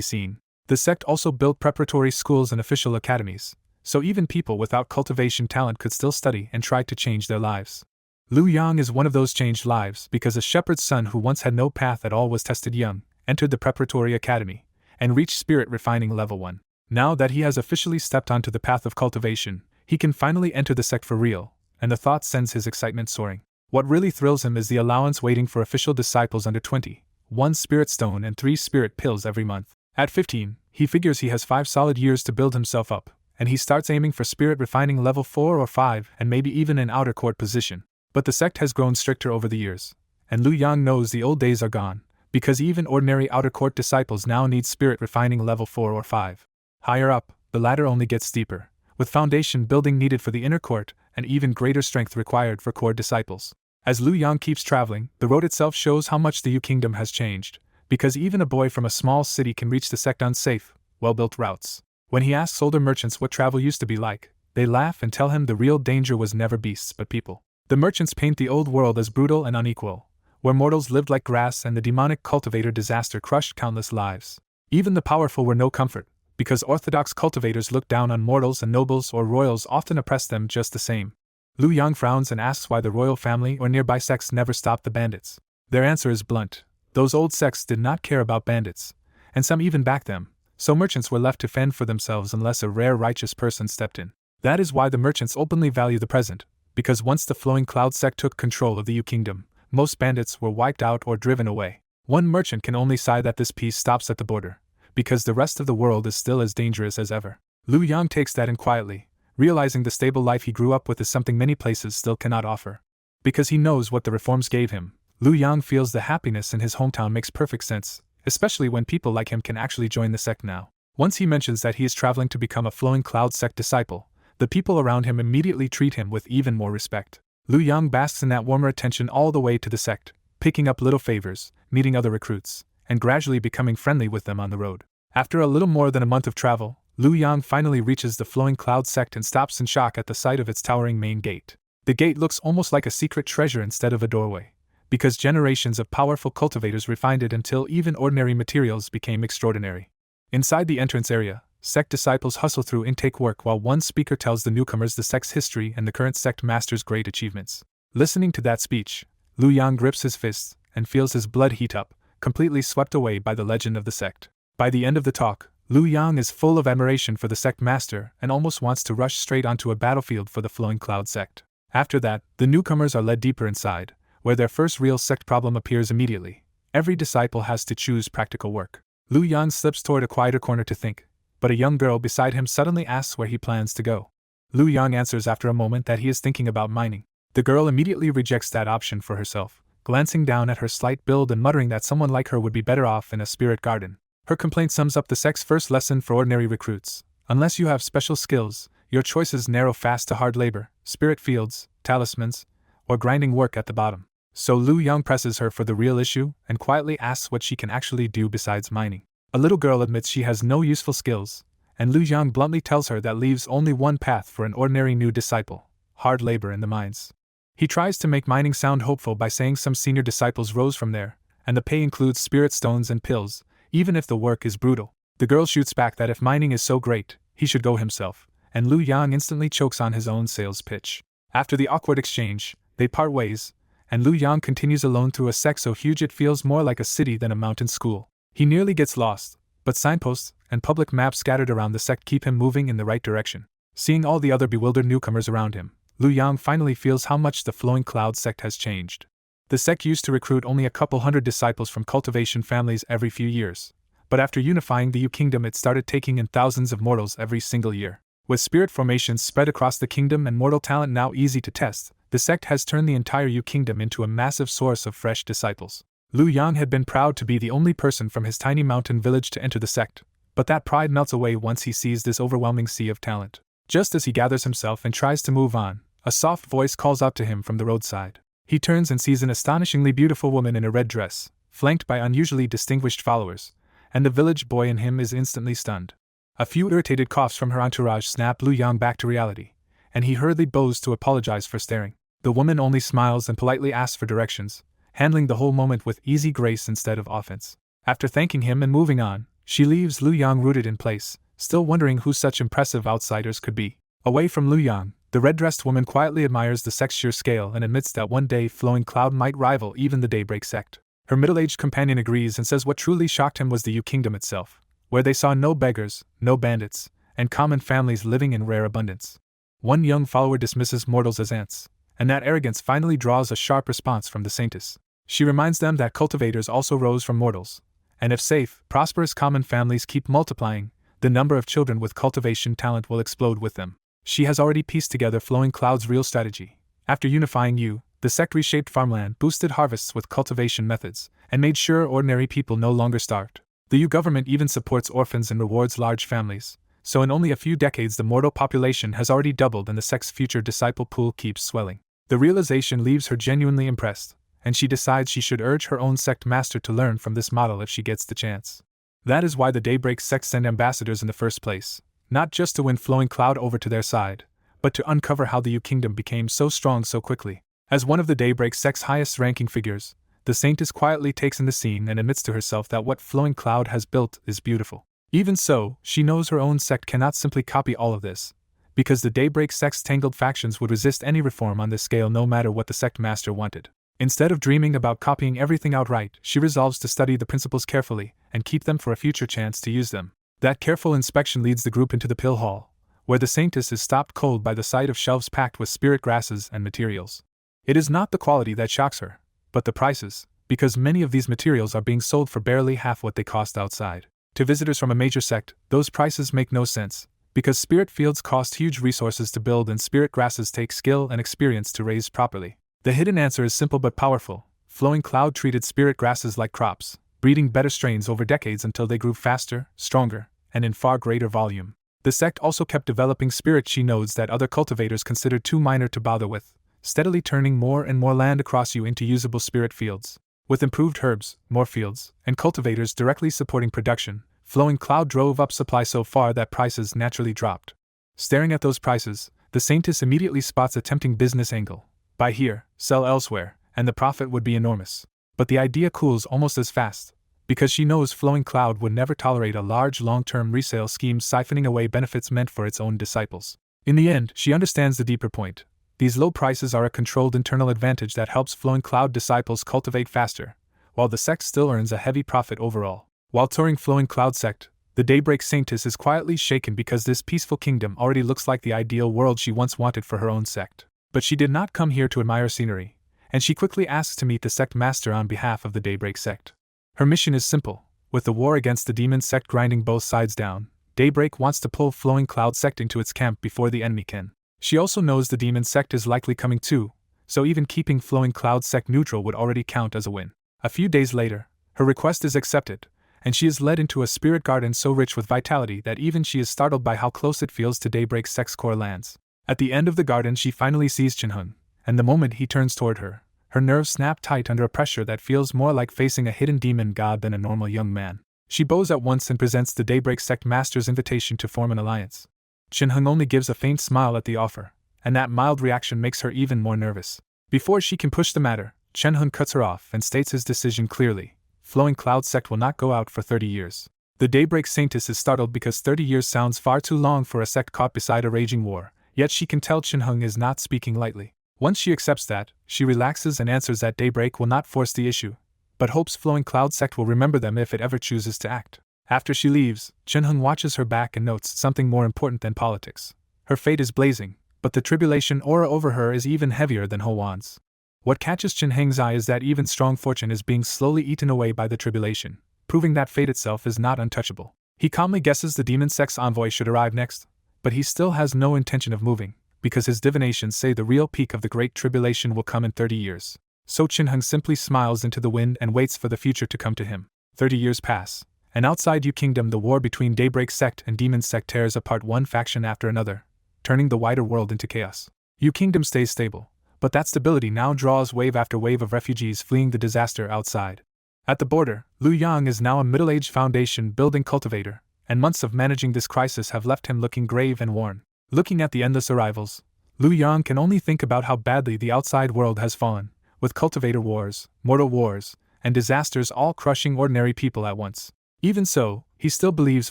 seen. The sect also built preparatory schools and official academies, so even people without cultivation talent could still study and try to change their lives. Lu Yang is one of those changed lives because a shepherd's son who once had no path at all was tested young, entered the preparatory academy, and reached spirit refining level 1. Now that he has officially stepped onto the path of cultivation, he can finally enter the sect for real, and the thought sends his excitement soaring. What really thrills him is the allowance waiting for official disciples under 20, 1 spirit stone and 3 spirit pills every month. At 15, he figures he has 5 solid years to build himself up, and he starts aiming for spirit refining level 4 or 5 and maybe even an outer court position. But the sect has grown stricter over the years, and Lu Yang knows the old days are gone, because even ordinary outer court disciples now need spirit refining level 4 or 5. Higher up, the ladder only gets steeper, with foundation building needed for the inner court and even greater strength required for core disciples. As Lu Yang keeps traveling, the road itself shows how much the Yu Kingdom has changed, because even a boy from a small city can reach the sect on safe, well-built routes. When he asks older merchants what travel used to be like, they laugh and tell him the real danger was never beasts but people. The merchants paint the old world as brutal and unequal, where mortals lived like grass and the demonic cultivator disaster crushed countless lives. Even the powerful were no comfort, because orthodox cultivators looked down on mortals and nobles or royals often oppressed them just the same. Lu Yang frowns and asks why the royal family or nearby sects never stopped the bandits. Their answer is blunt. Those old sects did not care about bandits, and some even backed them, so merchants were left to fend for themselves unless a rare righteous person stepped in. That is why the merchants openly value the present, because once the Flowing Cloud sect took control of the Yu Kingdom, most bandits were wiped out or driven away. One merchant can only sigh that this peace stops at the border, because the rest of the world is still as dangerous as ever. Lu Yang takes that in quietly, realizing the stable life he grew up with is something many places still cannot offer. Because he knows what the reforms gave him, Lu Yang feels the happiness in his hometown makes perfect sense, especially when people like him can actually join the sect now. Once he mentions that he is traveling to become a Flowing Cloud sect disciple, the people around him immediately treat him with even more respect. Lu Yang basks in that warmer attention all the way to the sect, picking up little favors, meeting other recruits, and gradually becoming friendly with them on the road. After a little more than a month of travel, Lu Yang finally reaches the Flowing Cloud sect and stops in shock at the sight of its towering main gate. The gate looks almost like a secret treasure instead of a doorway, because generations of powerful cultivators refined it until even ordinary materials became extraordinary. Inside the entrance area, sect disciples hustle through intake work while one speaker tells the newcomers the sect's history and the current sect master's great achievements. Listening to that speech, Lu Yang grips his fists and feels his blood heat up, completely swept away by the legend of the sect. By the end of the talk, Lu Yang is full of admiration for the sect master and almost wants to rush straight onto a battlefield for the Flowing Cloud sect. After that, the newcomers are led deeper inside, where their first real sect problem appears immediately. Every disciple has to choose practical work. Lu Yang slips toward a quieter corner to think, but a young girl beside him suddenly asks where he plans to go. Lu Yang answers after a moment that he is thinking about mining. The girl immediately rejects that option for herself, glancing down at her slight build and muttering that someone like her would be better off in a spirit garden. Her complaint sums up the sect's first lesson for ordinary recruits. Unless you have special skills, your choices narrow fast to hard labor, spirit fields, talismans, or grinding work at the bottom. So Lu Yang presses her for the real issue and quietly asks what she can actually do besides mining. A little girl admits she has no useful skills, and Lu Yang bluntly tells her that leaves only one path for an ordinary new disciple: hard labor in the mines. He tries to make mining sound hopeful by saying some senior disciples rose from there, and the pay includes spirit stones and pills, even if the work is brutal. The girl shoots back that if mining is so great, he should go himself, and Lu Yang instantly chokes on his own sales pitch. After the awkward exchange, they part ways, and Lu Yang continues alone through a sect so huge it feels more like a city than a mountain school. He nearly gets lost, but signposts and public maps scattered around the sect keep him moving in the right direction. Seeing all the other bewildered newcomers around him, Lu Yang finally feels how much the Flowing Cloud sect has changed. The sect used to recruit only a couple hundred disciples from cultivation families every few years, but after unifying the Yu Kingdom it started taking in thousands of mortals every single year. With spirit formations spread across the kingdom and mortal talent now easy to test, the sect has turned the entire Yu Kingdom into a massive source of fresh disciples. Lu Yang had been proud to be the only person from his tiny mountain village to enter the sect, but that pride melts away once he sees this overwhelming sea of talent. Just as he gathers himself and tries to move on, a soft voice calls out to him from the roadside. He turns and sees an astonishingly beautiful woman in a red dress, flanked by unusually distinguished followers, and the village boy in him is instantly stunned. A few irritated coughs from her entourage snap Lu Yang back to reality, and he hurriedly bows to apologize for staring. The woman only smiles and politely asks for directions, handling the whole moment with easy grace instead of offense. After thanking him and moving on, she leaves Lu Yang rooted in place, still wondering who such impressive outsiders could be. Away from Lu Yang, the red-dressed woman quietly admires the sect's sheer scale and admits that one day Flowing Cloud might rival even the Daybreak sect. Her middle-aged companion agrees and says what truly shocked him was the Yu Kingdom itself, where they saw no beggars, no bandits, and common families living in rare abundance. One young follower dismisses mortals as ants, and that arrogance finally draws a sharp response from the saintess. She reminds them that cultivators also rose from mortals, and if safe, prosperous common families keep multiplying, the number of children with cultivation talent will explode with them. She has already pieced together Flowing Cloud's real strategy. After unifying Yu, the sect reshaped farmland, boosted harvests with cultivation methods, and made sure ordinary people no longer starved. The Yu government even supports orphans and rewards large families, so in only a few decades the mortal population has already doubled and the sect's future disciple pool keeps swelling. The realization leaves her genuinely impressed, and she decides she should urge her own sect master to learn from this model if she gets the chance. That is why the Daybreak sect sent ambassadors in the first place, not just to win Flowing Cloud over to their side, but to uncover how the Yu Kingdom became so strong so quickly. As one of the Daybreak sect's highest-ranking figures, the saintess quietly takes in the scene and admits to herself that what Flowing Cloud has built is beautiful. Even so, she knows her own sect cannot simply copy all of this, because the Daybreak sect's tangled factions would resist any reform on this scale no matter what the sect master wanted. Instead of dreaming about copying everything outright, she resolves to study the principles carefully and keep them for a future chance to use them. That careful inspection leads the group into the pill hall, where the saintess is stopped cold by the sight of shelves packed with spirit grasses and materials. It is not the quality that shocks her, but the prices, because many of these materials are being sold for barely half what they cost outside. To visitors from a major sect, those prices make no sense, because spirit fields cost huge resources to build and spirit grasses take skill and experience to raise properly. The hidden answer is simple but powerful. Flowing Cloud treated spirit grasses like crops, breeding better strains over decades until they grew faster, stronger, and in far greater volume. The sect also kept developing spirit chi nodes that other cultivators considered too minor to bother with, steadily turning more and more land across Yu into usable spirit fields. With improved herbs, more fields, and cultivators directly supporting production, Flowing Cloud drove up supply so far that prices naturally dropped. Staring at those prices, the saintess immediately spots a tempting business angle. Buy here, sell elsewhere, and the profit would be enormous. But the idea cools almost as fast, because she knows Flowing Cloud would never tolerate a large long-term resale scheme siphoning away benefits meant for its own disciples. In the end, she understands the deeper point. These low prices are a controlled internal advantage that helps Flowing Cloud disciples cultivate faster, while the sect still earns a heavy profit overall. While touring Flowing Cloud sect, the Daybreak saintess is quietly shaken because this peaceful kingdom already looks like the ideal world she once wanted for her own sect. But she did not come here to admire scenery, and she quickly asks to meet the sect master on behalf of the Daybreak sect. Her mission is simple. With the war against the demon sect grinding both sides down, Daybreak wants to pull Flowing Cloud sect into its camp before the enemy can. She also knows the demon sect is likely coming too, so even keeping Flowing Cloud sect neutral would already count as a win. A few days later, her request is accepted, and she is led into a spirit garden so rich with vitality that even she is startled by how close it feels to Daybreak sect's core lands. At the end of the garden she finally sees Chinhung, and the moment he turns toward her, her nerves snap tight under a pressure that feels more like facing a hidden demon god than a normal young man. She bows at once and presents the Daybreak sect master's invitation to form an alliance. Chinhung only gives a faint smile at the offer, and that mild reaction makes her even more nervous. Before she can push the matter, Chinhung cuts her off and states his decision clearly. Flowing Cloud sect will not go out for 30 years. The Daybreak saintess is startled because 30 years sounds far too long for a sect caught beside a raging war. Yet she can tell Chinhung is not speaking lightly. Once she accepts that, she relaxes and answers that Daybreak will not force the issue, but hopes Flowing Cloud sect will remember them if it ever chooses to act. After she leaves, Chinhung watches her back and notes something more important than politics. Her fate is blazing, but the tribulation aura over her is even heavier than Howan's. What catches Chen Heng's eye is that even strong fortune is being slowly eaten away by the tribulation, proving that fate itself is not untouchable. He calmly guesses the demon sect's envoy should arrive next, but he still has no intention of moving, because his divinations say the real peak of the Great Tribulation will come in 30 years. So Chen Heng simply smiles into the wind and waits for the future to come to him. 30 years pass, and outside Yu Kingdom the war between Daybreak Sect and Demon Sect tears apart one faction after another, turning the wider world into chaos. Yu Kingdom stays stable, but that stability now draws wave after wave of refugees fleeing the disaster outside. At the border, Lu Yang is now a middle-aged foundation-building cultivator, and months of managing this crisis have left him looking grave and worn. Looking at the endless arrivals, Lu Yang can only think about how badly the outside world has fallen, with cultivator wars, mortal wars, and disasters all crushing ordinary people at once. Even so, he still believes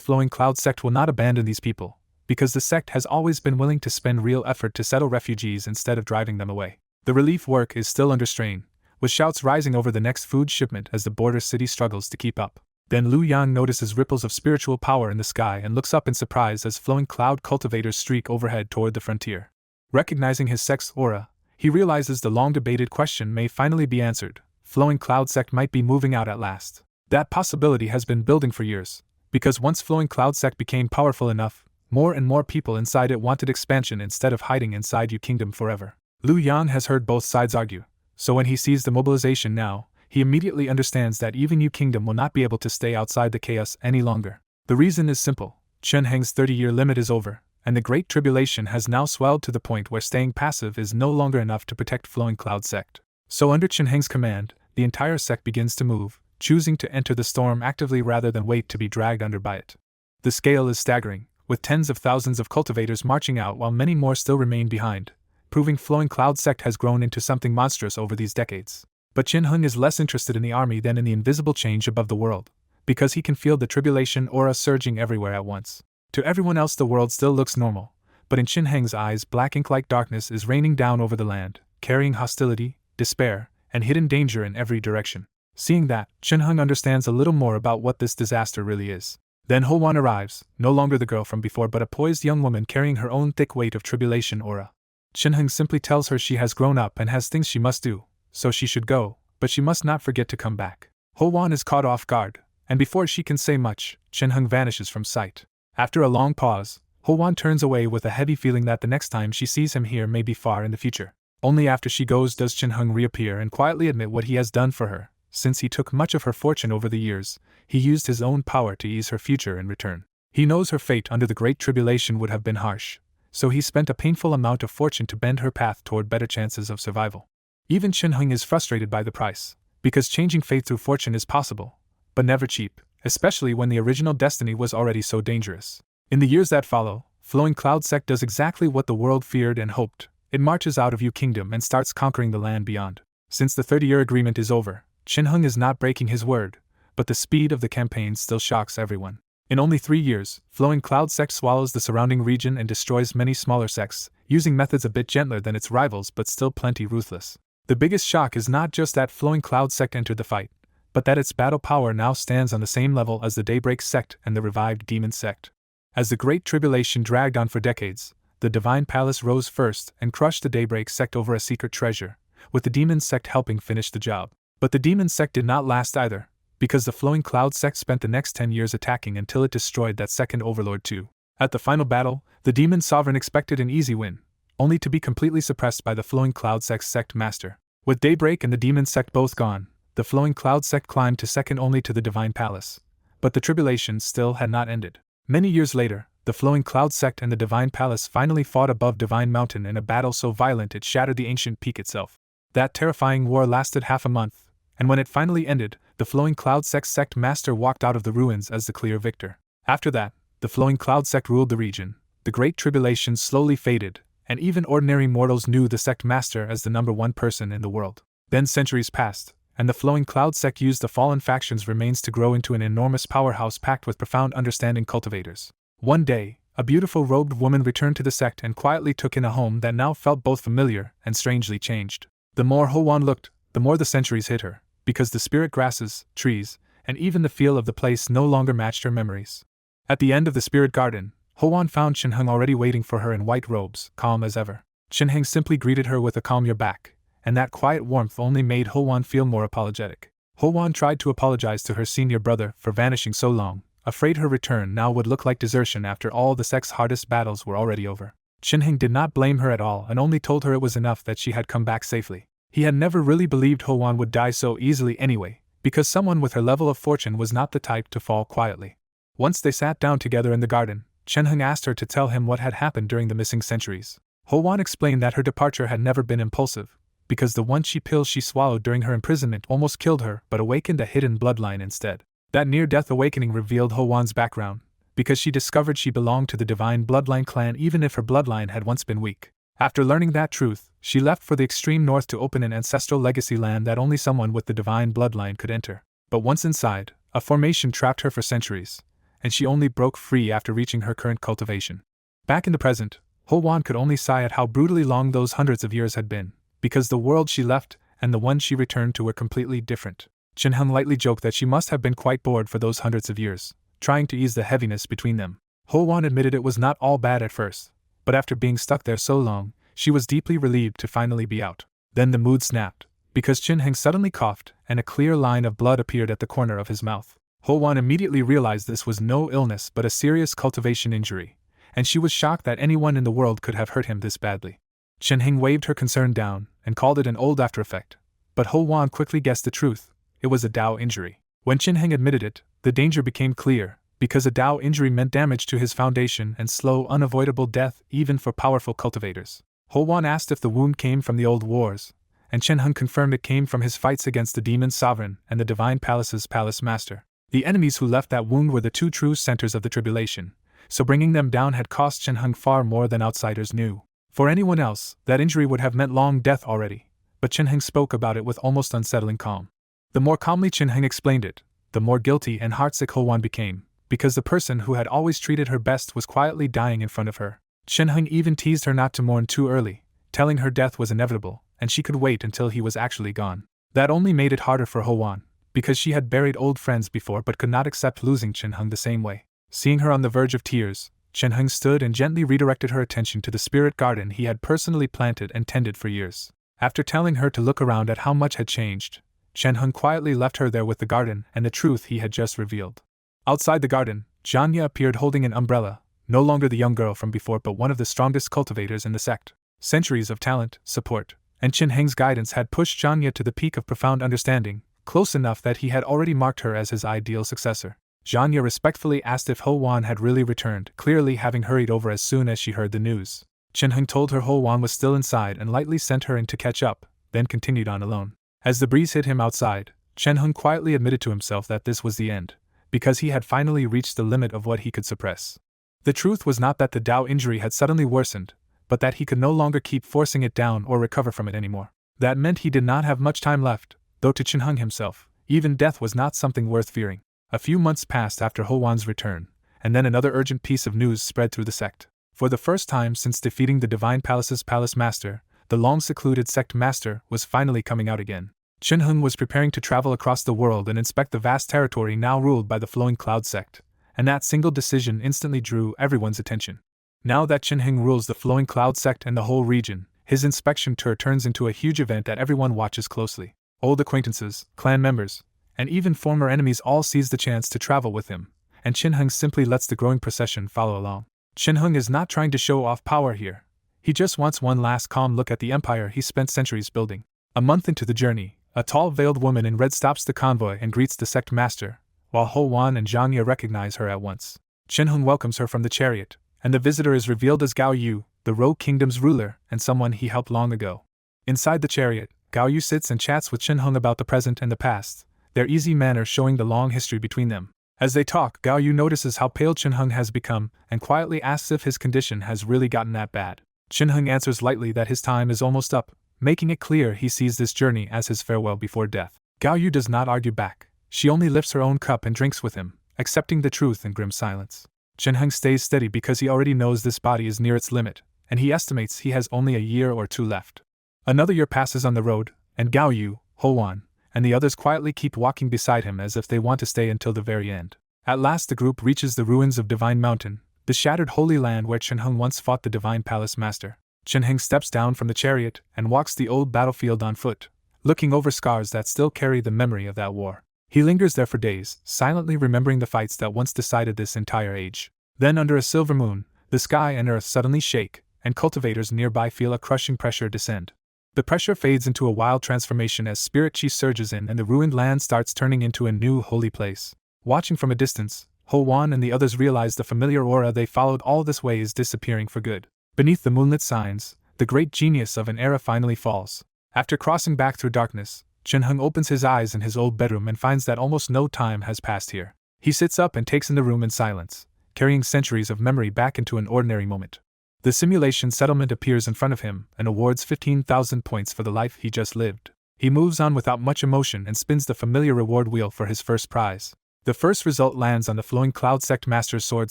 Flowing Cloud Sect will not abandon these people, because the sect has always been willing to spend real effort to settle refugees instead of driving them away. The relief work is still under strain, with shouts rising over the next food shipment as the border city struggles to keep up. Then Lu Yang notices ripples of spiritual power in the sky and looks up in surprise as flowing cloud cultivators streak overhead toward the frontier. Recognizing his sect's aura, he realizes the long-debated question may finally be answered. Flowing Cloud Sect might be moving out at last. That possibility has been building for years, because once Flowing Cloud Sect became powerful enough, more and more people inside it wanted expansion instead of hiding inside Yu Kingdom forever. Lu Yang has heard both sides argue, so when he sees the mobilization now, he immediately understands that even Yu Kingdom will not be able to stay outside the chaos any longer. The reason is simple: Chen Heng's 30-year limit is over, and the Great Tribulation has now swelled to the point where staying passive is no longer enough to protect Flowing Cloud Sect. So under Chen Heng's command, the entire sect begins to move, choosing to enter the storm actively rather than wait to be dragged under by it. The scale is staggering, with tens of thousands of cultivators marching out while many more still remain behind, proving Flowing Cloud Sect has grown into something monstrous over these decades. But Chen Heng is less interested in the army than in the invisible change above the world, because he can feel the tribulation aura surging everywhere at once. To everyone else the world still looks normal, but in Chen Heng's eyes black ink-like darkness is raining down over the land, carrying hostility, despair, and hidden danger in every direction. Seeing that, Chen Heng understands a little more about what this disaster really is. Then Ho Wan arrives, no longer the girl from before but a poised young woman carrying her own thick weight of tribulation aura. Chen Heng simply tells her she has grown up and has things she must do, so she should go, but she must not forget to come back. Ho Wan is caught off guard, and before she can say much, Chen Heng vanishes from sight. After a long pause, Ho Wan turns away with a heavy feeling that the next time she sees him here may be far in the future. Only after she goes does Chen Heng reappear and quietly admit what he has done for her. Since he took much of her fortune over the years, he used his own power to ease her future in return. He knows her fate under the Great Tribulation would have been harsh, so he spent a painful amount of fortune to bend her path toward better chances of survival. Even Chen Heng is frustrated by the price, because changing fate through fortune is possible, but never cheap, especially when the original destiny was already so dangerous. In the years that follow, Flowing Cloud Sect does exactly what the world feared and hoped. It marches out of Yu Kingdom and starts conquering the land beyond. Since the 30-year agreement is over, Chen Heng is not breaking his word, but the speed of the campaign still shocks everyone. In only 3 years, Flowing Cloud Sect swallows the surrounding region and destroys many smaller sects, using methods a bit gentler than its rivals but still plenty ruthless. The biggest shock is not just that Flowing Cloud Sect entered the fight, but that its battle power now stands on the same level as the Daybreak Sect and the revived Demon Sect. As the Great Tribulation dragged on for decades, the Divine Palace rose first and crushed the Daybreak Sect over a secret treasure, with the Demon Sect helping finish the job. But the Demon Sect did not last either, because the Flowing Cloud Sect spent the next 10 years attacking until it destroyed that second overlord too. At the final battle, the Demon Sovereign expected an easy win, only to be completely suppressed by the Flowing Cloud Sect's Sect Master. With Daybreak and the Demon Sect both gone, the Flowing Cloud Sect climbed to second only to the Divine Palace. But the tribulation still had not ended. Many years later, the Flowing Cloud Sect and the Divine Palace finally fought above Divine Mountain in a battle so violent it shattered the ancient peak itself. That terrifying war lasted half a month, and when it finally ended, the Flowing Cloud Sect's Sect Master walked out of the ruins as the clear victor. After that, the Flowing Cloud Sect ruled the region, the Great Tribulation slowly faded, and even ordinary mortals knew the Sect Master as the #1 person in the world. Then centuries passed, and the Flowing Cloud Sect used the fallen faction's remains to grow into an enormous powerhouse packed with profound understanding cultivators. One day, a beautiful robed woman returned to the sect and quietly took in a home that now felt both familiar and strangely changed. The more Ho Wan looked, the more the centuries hit her, because the spirit grasses, trees, and even the feel of the place no longer matched her memories. At the end of the spirit garden, Ho Wan found Chen Heng already waiting for her in white robes, calm as ever. Chen Heng simply greeted her with a calm "You're back," and that quiet warmth only made Ho-won feel more apologetic. Ho-won tried to apologize to her senior brother for vanishing so long, afraid her return now would look like desertion after all the sect's hardest battles were already over. Chin-heng did not blame her at all and only told her it was enough that she had come back safely. He had never really believed Ho-won would die so easily anyway, because someone with her level of fortune was not the type to fall quietly. Once they sat down together in the garden, Chin-heng asked her to tell him what had happened during the missing centuries. Ho-won explained that her departure had never been impulsive, because the one pill she swallowed during her imprisonment almost killed her but awakened a hidden bloodline instead. That near-death awakening revealed Ho-won's background, because she discovered she belonged to the divine bloodline clan even if her bloodline had once been weak. After learning that truth, she left for the extreme north to open an ancestral legacy land that only someone with the divine bloodline could enter. But once inside, a formation trapped her for centuries, and she only broke free after reaching her current cultivation. Back in the present, Ho-won could only sigh at how brutally long those hundreds of years had been, because the world she left and the one she returned to were completely different. Chin-heng lightly joked that she must have been quite bored for those hundreds of years, trying to ease the heaviness between them. Ho-won admitted it was not all bad at first, but after being stuck there so long, she was deeply relieved to finally be out. Then the mood snapped, because Chin-heng suddenly coughed and a clear line of blood appeared at the corner of his mouth. Ho-won immediately realized this was no illness but a serious cultivation injury, and she was shocked that anyone in the world could have hurt him this badly. Chin-heng waved her concern down and called it an old after-effect, but Ho-won quickly guessed the truth. It was a Dao injury. When Chin-heng admitted it, the danger became clear, because a Dao injury meant damage to his foundation and slow, unavoidable death even for powerful cultivators. Ho-won asked if the wound came from the old wars, and Chin-heng confirmed it came from his fights against the Demon Sovereign and the Divine Palace's Palace Master. The enemies who left that wound were the two true centers of the tribulation, so bringing them down had cost Chin-heng far more than outsiders knew. For anyone else, that injury would have meant long death already, but Chin-heng spoke about it with almost unsettling calm. The more calmly Chin-heng explained it, the more guilty and heartsick Ho-won became, because the person who had always treated her best was quietly dying in front of her. Chin-heng even teased her not to mourn too early, telling her death was inevitable, and she could wait until he was actually gone. That only made it harder for Ho-won, because she had buried old friends before but could not accept losing Chin-heng the same way. Seeing her on the verge of tears, Chin-heng stood and gently redirected her attention to the spirit garden he had personally planted and tended for years. After telling her to look around at how much had changed, Chin-heng quietly left her there with the garden and the truth he had just revealed. Outside the garden, Janya appeared holding an umbrella, no longer the young girl from before but one of the strongest cultivators in the sect. Centuries of talent, support, and Chin-heng's guidance had pushed Janya to the peak of profound understanding, close enough that he had already marked her as his ideal successor. Janya respectfully asked if Ho-won had really returned, clearly having hurried over as soon as she heard the news. Chin-heng told her Ho-won was still inside and lightly sent her in to catch up, then continued on alone. As the breeze hit him outside, Chin-heng quietly admitted to himself that this was the end, because he had finally reached the limit of what he could suppress. The truth was not that the Dao injury had suddenly worsened, but that he could no longer keep forcing it down or recover from it anymore. That meant he did not have much time left, though to Chin-heng himself, even death was not something worth fearing. A few months passed after Ho-won's return, and then another urgent piece of news spread through the sect. For the first time since defeating the Divine Palace's Palace Master, the long-secluded sect master was finally coming out again. Chin-heng was preparing to travel across the world and inspect the vast territory now ruled by the Flowing Cloud sect, and that single decision instantly drew everyone's attention. Now that Chin-heng rules the Flowing Cloud sect and the whole region, his inspection tour turns into a huge event that everyone watches closely. Old acquaintances, clan members, and even former enemies all seize the chance to travel with him, and Chin-heng simply lets the growing procession follow along. Chin-heng is not trying to show off power here. He just wants one last calm look at the empire he spent centuries building. A month into the journey, a tall veiled woman in red stops the convoy and greets the sect master, while Ho-won and Janya recognize her at once. Chin-heng welcomes her from the chariot, and the visitor is revealed as Gao Yu, the Rogue Kingdom's ruler and someone he helped long ago. Inside the chariot, Gao Yu sits and chats with Chin-heng about the present and the past, their easy manner showing the long history between them. As they talk, Gao Yu notices how pale Chin-heng has become and quietly asks if his condition has really gotten that bad. Chin-heng answers lightly that his time is almost up, making it clear he sees this journey as his farewell before death. Gao Yu does not argue back. She only lifts her own cup and drinks with him, accepting the truth in grim silence. Chin-heng stays steady because he already knows this body is near its limit, and he estimates he has only a year or two left. Another year passes on the road, and Gao Yu, Ho-won, and the others quietly keep walking beside him as if they want to stay until the very end. At last the group reaches the ruins of Divine Mountain, the shattered Holy Land where Chin-heng once fought the Divine Palace Master. Chen-Heng steps down from the chariot and walks the old battlefield on foot, looking over scars that still carry the memory of that war. He lingers there for days, silently remembering the fights that once decided this entire age. Then under a silver moon, the sky and earth suddenly shake, and cultivators nearby feel a crushing pressure descend. The pressure fades into a wild transformation as spirit chi surges in and the ruined land starts turning into a new holy place. Watching from a distance, Ho Wan and the others realize the familiar aura they followed all this way is disappearing for good. Beneath the moonlit signs, the great genius of an era finally falls. After crossing back through darkness, Chen-Heng opens his eyes in his old bedroom and finds that almost no time has passed here. He sits up and takes in the room in silence, carrying centuries of memory back into an ordinary moment. The simulation settlement appears in front of him and awards 15,000 points for the life he just lived. He moves on without much emotion and spins the familiar reward wheel for his first prize. The first result lands on the flowing Cloud Sect Master's sword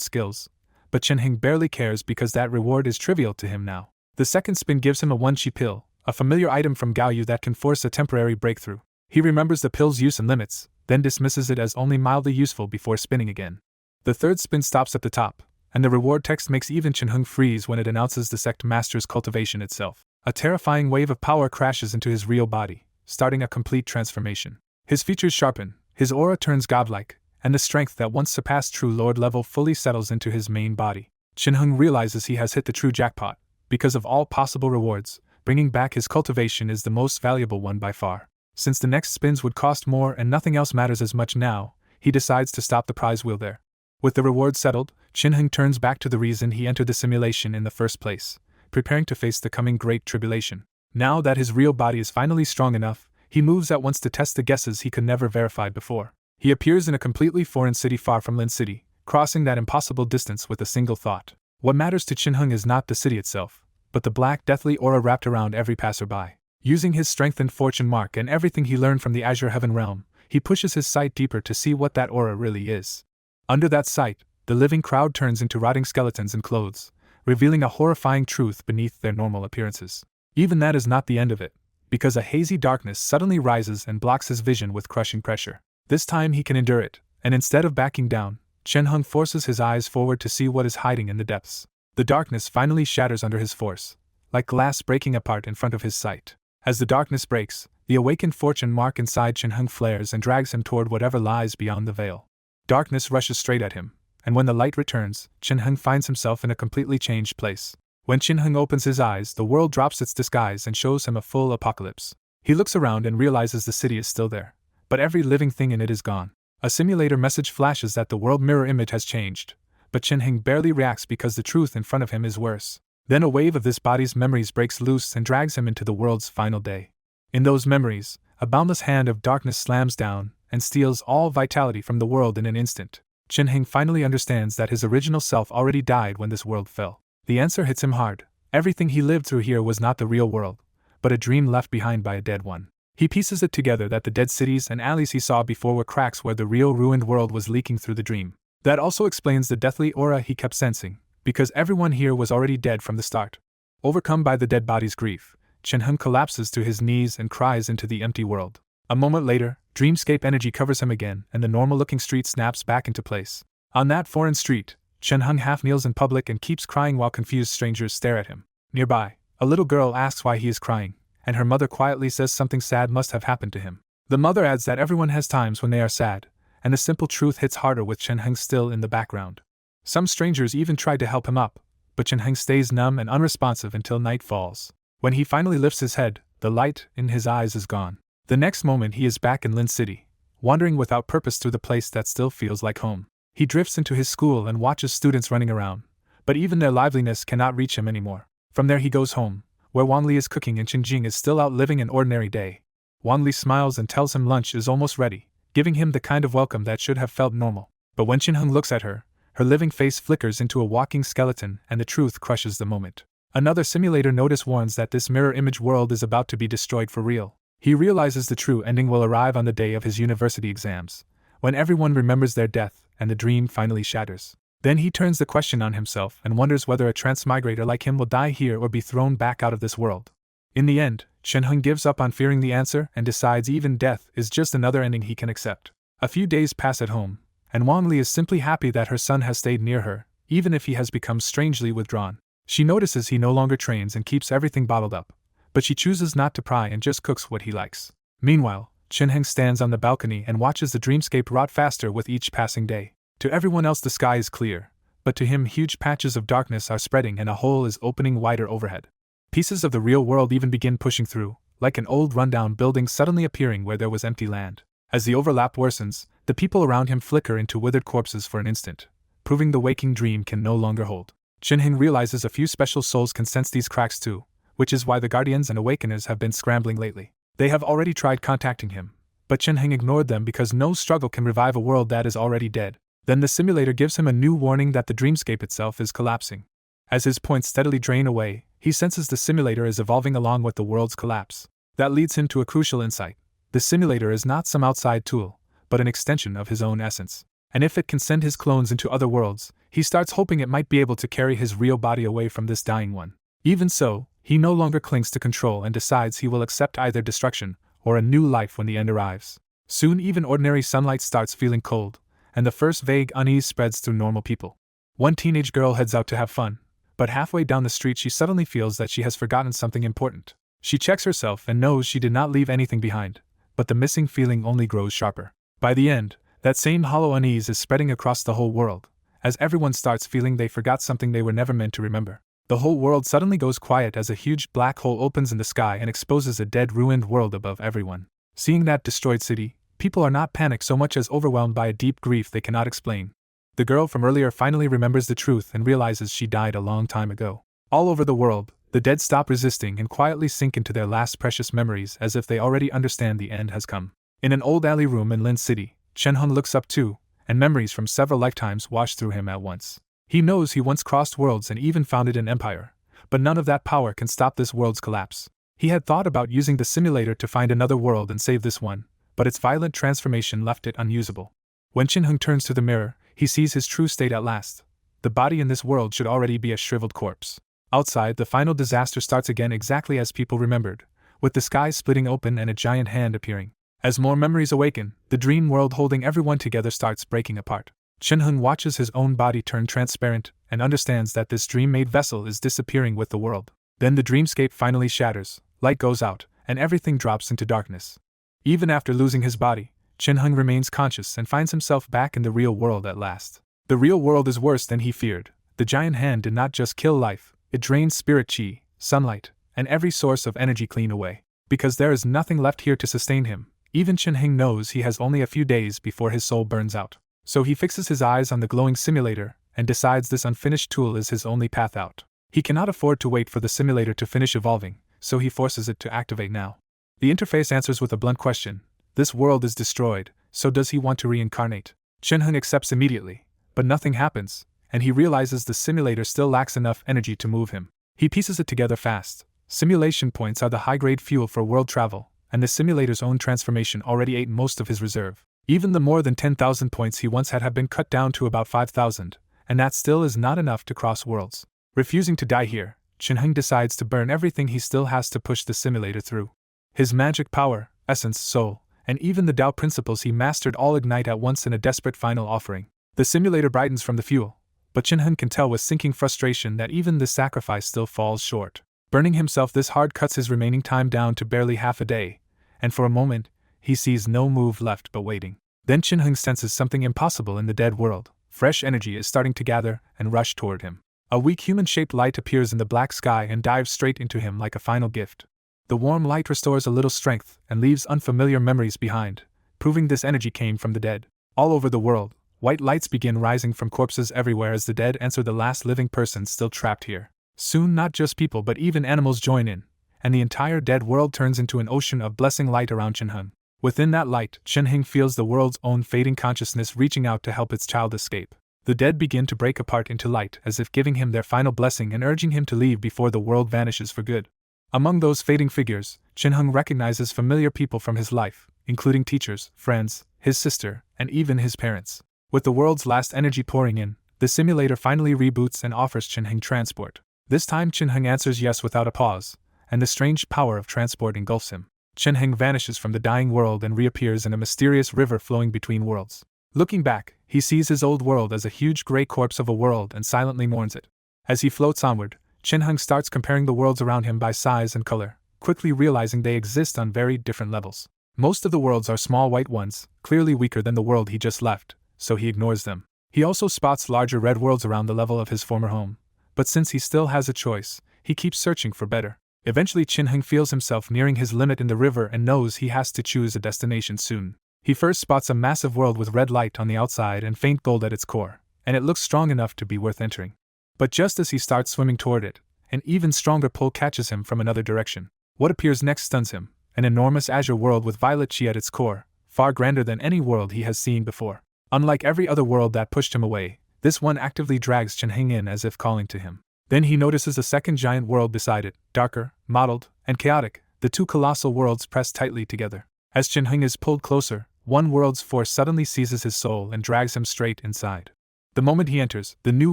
skills, but Chen-Heng barely cares because that reward is trivial to him now. The second spin gives him a one-chi pill, a familiar item from Gaoyu that can force a temporary breakthrough. He remembers the pill's use and limits, then dismisses it as only mildly useful before spinning again. The third spin stops at the top, and the reward text makes even Chen-Heng freeze when it announces the sect master's cultivation itself. A terrifying wave of power crashes into his real body, starting a complete transformation. His features sharpen, his aura turns godlike, and the strength that once surpassed true lord level fully settles into his main body. Chen-Heng realizes he has hit the true jackpot. Because of all possible rewards, bringing back his cultivation is the most valuable one by far. Since the next spins would cost more and nothing else matters as much now, he decides to stop the prize wheel there. With the reward settled, Chen-Heng turns back to the reason he entered the simulation in the first place, preparing to face the coming great tribulation. Now that his real body is finally strong enough, he moves at once to test the guesses he could never verify before. He appears in a completely foreign city far from Lin City, crossing that impossible distance with a single thought. What matters to Chen-Heng is not the city itself, but the black deathly aura wrapped around every passerby. Using his strengthened fortune mark and everything he learned from the Azure Heaven realm, he pushes his sight deeper to see what that aura really is. Under that sight, the living crowd turns into rotting skeletons in clothes, revealing a horrifying truth beneath their normal appearances. Even that is not the end of it, because a hazy darkness suddenly rises and blocks his vision with crushing pressure. This time he can endure it, and instead of backing down, Chen-Heng forces his eyes forward to see what is hiding in the depths. The darkness finally shatters under his force, like glass breaking apart in front of his sight. As the darkness breaks, the awakened fortune mark inside Chen-Heng flares and drags him toward whatever lies beyond the veil. Darkness rushes straight at him, and when the light returns, Chen-Heng finds himself in a completely changed place. When Chen-Heng opens his eyes, the world drops its disguise and shows him a full apocalypse. He looks around and realizes the city is still there, but every living thing in it is gone. A simulator message flashes that the world mirror image has changed, but Chen-Heng barely reacts because the truth in front of him is worse. Then a wave of this body's memories breaks loose and drags him into the world's final day. In those memories, a boundless hand of darkness slams down and steals all vitality from the world in an instant. Chen-Heng finally understands that his original self already died when this world fell. The answer hits him hard. Everything he lived through here was not the real world, but a dream left behind by a dead one. He pieces it together that the dead cities and alleys he saw before were cracks where the real ruined world was leaking through the dream. That also explains the deathly aura he kept sensing, because everyone here was already dead from the start. Overcome by the dead body's grief, Chen-Heng collapses to his knees and cries into the empty world. A moment later, dreamscape energy covers him again and the normal-looking street snaps back into place. On that foreign street, Chen-Heng half kneels in public and keeps crying while confused strangers stare at him. Nearby, a little girl asks why he is crying, and her mother quietly says something sad must have happened to him. The mother adds that everyone has times when they are sad, and the simple truth hits harder with Chen-Heng still in the background. Some strangers even try to help him up, but Chen-Heng stays numb and unresponsive until night falls. When he finally lifts his head, the light in his eyes is gone. The next moment he is back in Lin City, wandering without purpose through the place that still feels like home. He drifts into his school and watches students running around, but even their liveliness cannot reach him anymore. From there he goes home, where Wang Li is cooking and Qin Jing is still out living an ordinary day. Wang Li smiles and tells him lunch is almost ready, giving him the kind of welcome that should have felt normal. But when Chen-Heng looks at her, her living face flickers into a walking skeleton and the truth crushes the moment. Another simulator notice warns that this mirror image world is about to be destroyed for real. He realizes the true ending will arrive on the day of his university exams, when everyone remembers their death and the dream finally shatters. Then he turns the question on himself and wonders whether a transmigrator like him will die here or be thrown back out of this world. In the end, Chen-Heng gives up on fearing the answer and decides even death is just another ending he can accept. A few days pass at home, and Wang Li is simply happy that her son has stayed near her, even if he has become strangely withdrawn. She notices he no longer trains and keeps everything bottled up, but she chooses not to pry and just cooks what he likes. Meanwhile, Chin-heng stands on the balcony and watches the dreamscape rot faster with each passing day. To everyone else the sky is clear, but to him huge patches of darkness are spreading and a hole is opening wider overhead. Pieces of the real world even begin pushing through, like an old rundown building suddenly appearing where there was empty land. As the overlap worsens, the people around him flicker into withered corpses for an instant, proving the waking dream can no longer hold. Chin-heng realizes a few special souls can sense these cracks too, which is why the Guardians and Awakeners have been scrambling lately. They have already tried contacting him, but Chin-heng ignored them because no struggle can revive a world that is already dead. Then the simulator gives him a new warning that the dreamscape itself is collapsing. As his points steadily drain away, he senses the simulator is evolving along with the world's collapse. That leads him to a crucial insight. The simulator is not some outside tool, but an extension of his own essence. And if it can send his clones into other worlds, he starts hoping it might be able to carry his real body away from this dying one. Even so, he no longer clings to control and decides he will accept either destruction or a new life when the end arrives. Soon even ordinary sunlight starts feeling cold, and the first vague unease spreads through normal people. One teenage girl heads out to have fun, but halfway down the street she suddenly feels that she has forgotten something important. She checks herself and knows she did not leave anything behind, but the missing feeling only grows sharper. By the end, that same hollow unease is spreading across the whole world, as everyone starts feeling they forgot something they were never meant to remember. The whole world suddenly goes quiet as a huge black hole opens in the sky and exposes a dead, ruined world above everyone. Seeing that destroyed city, people are not panicked so much as overwhelmed by a deep grief they cannot explain. The girl from earlier finally remembers the truth and realizes she died a long time ago. All over the world, the dead stop resisting and quietly sink into their last precious memories as if they already understand the end has come. In an old alley room in Lin City, Chen-hung looks up too, and memories from several lifetimes wash through him at once. He knows he once crossed worlds and even founded an empire, but none of that power can stop this world's collapse. He had thought about using the simulator to find another world and save this one, but its violent transformation left it unusable. When Chen-hung turns to the mirror, he sees his true state at last. The body in this world should already be a shriveled corpse. Outside, the final disaster starts again exactly as people remembered, with the sky splitting open and a giant hand appearing. As more memories awaken, the dream world holding everyone together starts breaking apart. Chen-hung watches his own body turn transparent and understands that this dream-made vessel is disappearing with the world. Then the dreamscape finally shatters, light goes out, and everything drops into darkness. Even after losing his body, Chen-hung remains conscious and finds himself back in the real world at last. The real world is worse than he feared. The giant hand did not just kill life, it drained spirit chi, sunlight, and every source of energy clean away. Because there is nothing left here to sustain him, even Chen-hung knows he has only a few days before his soul burns out. So he fixes his eyes on the glowing simulator and decides this unfinished tool is his only path out. He cannot afford to wait for the simulator to finish evolving, so he forces it to activate now. The interface answers with a blunt question. This world is destroyed, so does he want to reincarnate? Chen-hung accepts immediately, but nothing happens, and he realizes the simulator still lacks enough energy to move him. He pieces it together fast. Simulation points are the high-grade fuel for world travel, and the simulator's own transformation already ate most of his reserve. Even the more than 10,000 points he once had have been cut down to about 5,000, and that still is not enough to cross worlds. Refusing to die here, Chen-hung decides to burn everything he still has to push the simulator through. His magic power, essence, soul, and even the Tao principles he mastered all ignite at once in a desperate final offering. The simulator brightens from the fuel, but Chen-hung can tell with sinking frustration that even this sacrifice still falls short. Burning himself this hard cuts his remaining time down to barely half a day, and for a moment, he sees no move left but waiting. Then Chen-hung senses something impossible in the dead world. Fresh energy is starting to gather and rush toward him. A weak human-shaped light appears in the black sky and dives straight into him like a final gift. The warm light restores a little strength and leaves unfamiliar memories behind, proving this energy came from the dead. All over the world, white lights begin rising from corpses everywhere as the dead answer the last living person still trapped here. Soon not just people but even animals join in, and the entire dead world turns into an ocean of blessing light around Chen-hung. Within that light, Chen-hung feels the world's own fading consciousness reaching out to help its child escape. The dead begin to break apart into light as if giving him their final blessing and urging him to leave before the world vanishes for good. Among those fading figures, Chen-hung recognizes familiar people from his life, including teachers, friends, his sister, and even his parents. With the world's last energy pouring in, the simulator finally reboots and offers Chen-hung transport. This time Chen-hung answers yes without a pause, and the strange power of transport engulfs him. Chen-hung vanishes from the dying world and reappears in a mysterious river flowing between worlds. Looking back, he sees his old world as a huge gray corpse of a world and silently mourns it. As he floats onward, Chin-hung starts comparing the worlds around him by size and color, quickly realizing they exist on very different levels. Most of the worlds are small white ones, clearly weaker than the world he just left, so he ignores them. He also spots larger red worlds around the level of his former home, but since he still has a choice, he keeps searching for better. Eventually Chin-hung feels himself nearing his limit in the river and knows he has to choose a destination soon. He first spots a massive world with red light on the outside and faint gold at its core, and it looks strong enough to be worth entering. But just as he starts swimming toward it, an even stronger pull catches him from another direction. What appears next stuns him, an enormous azure world with violet chi at its core, far grander than any world he has seen before. Unlike every other world that pushed him away, this one actively drags Chin-hung in as if calling to him. Then he notices a second giant world beside it, darker, mottled, and chaotic, the two colossal worlds pressed tightly together. As Chin-hung is pulled closer, one world's force suddenly seizes his soul and drags him straight inside. The moment he enters, the new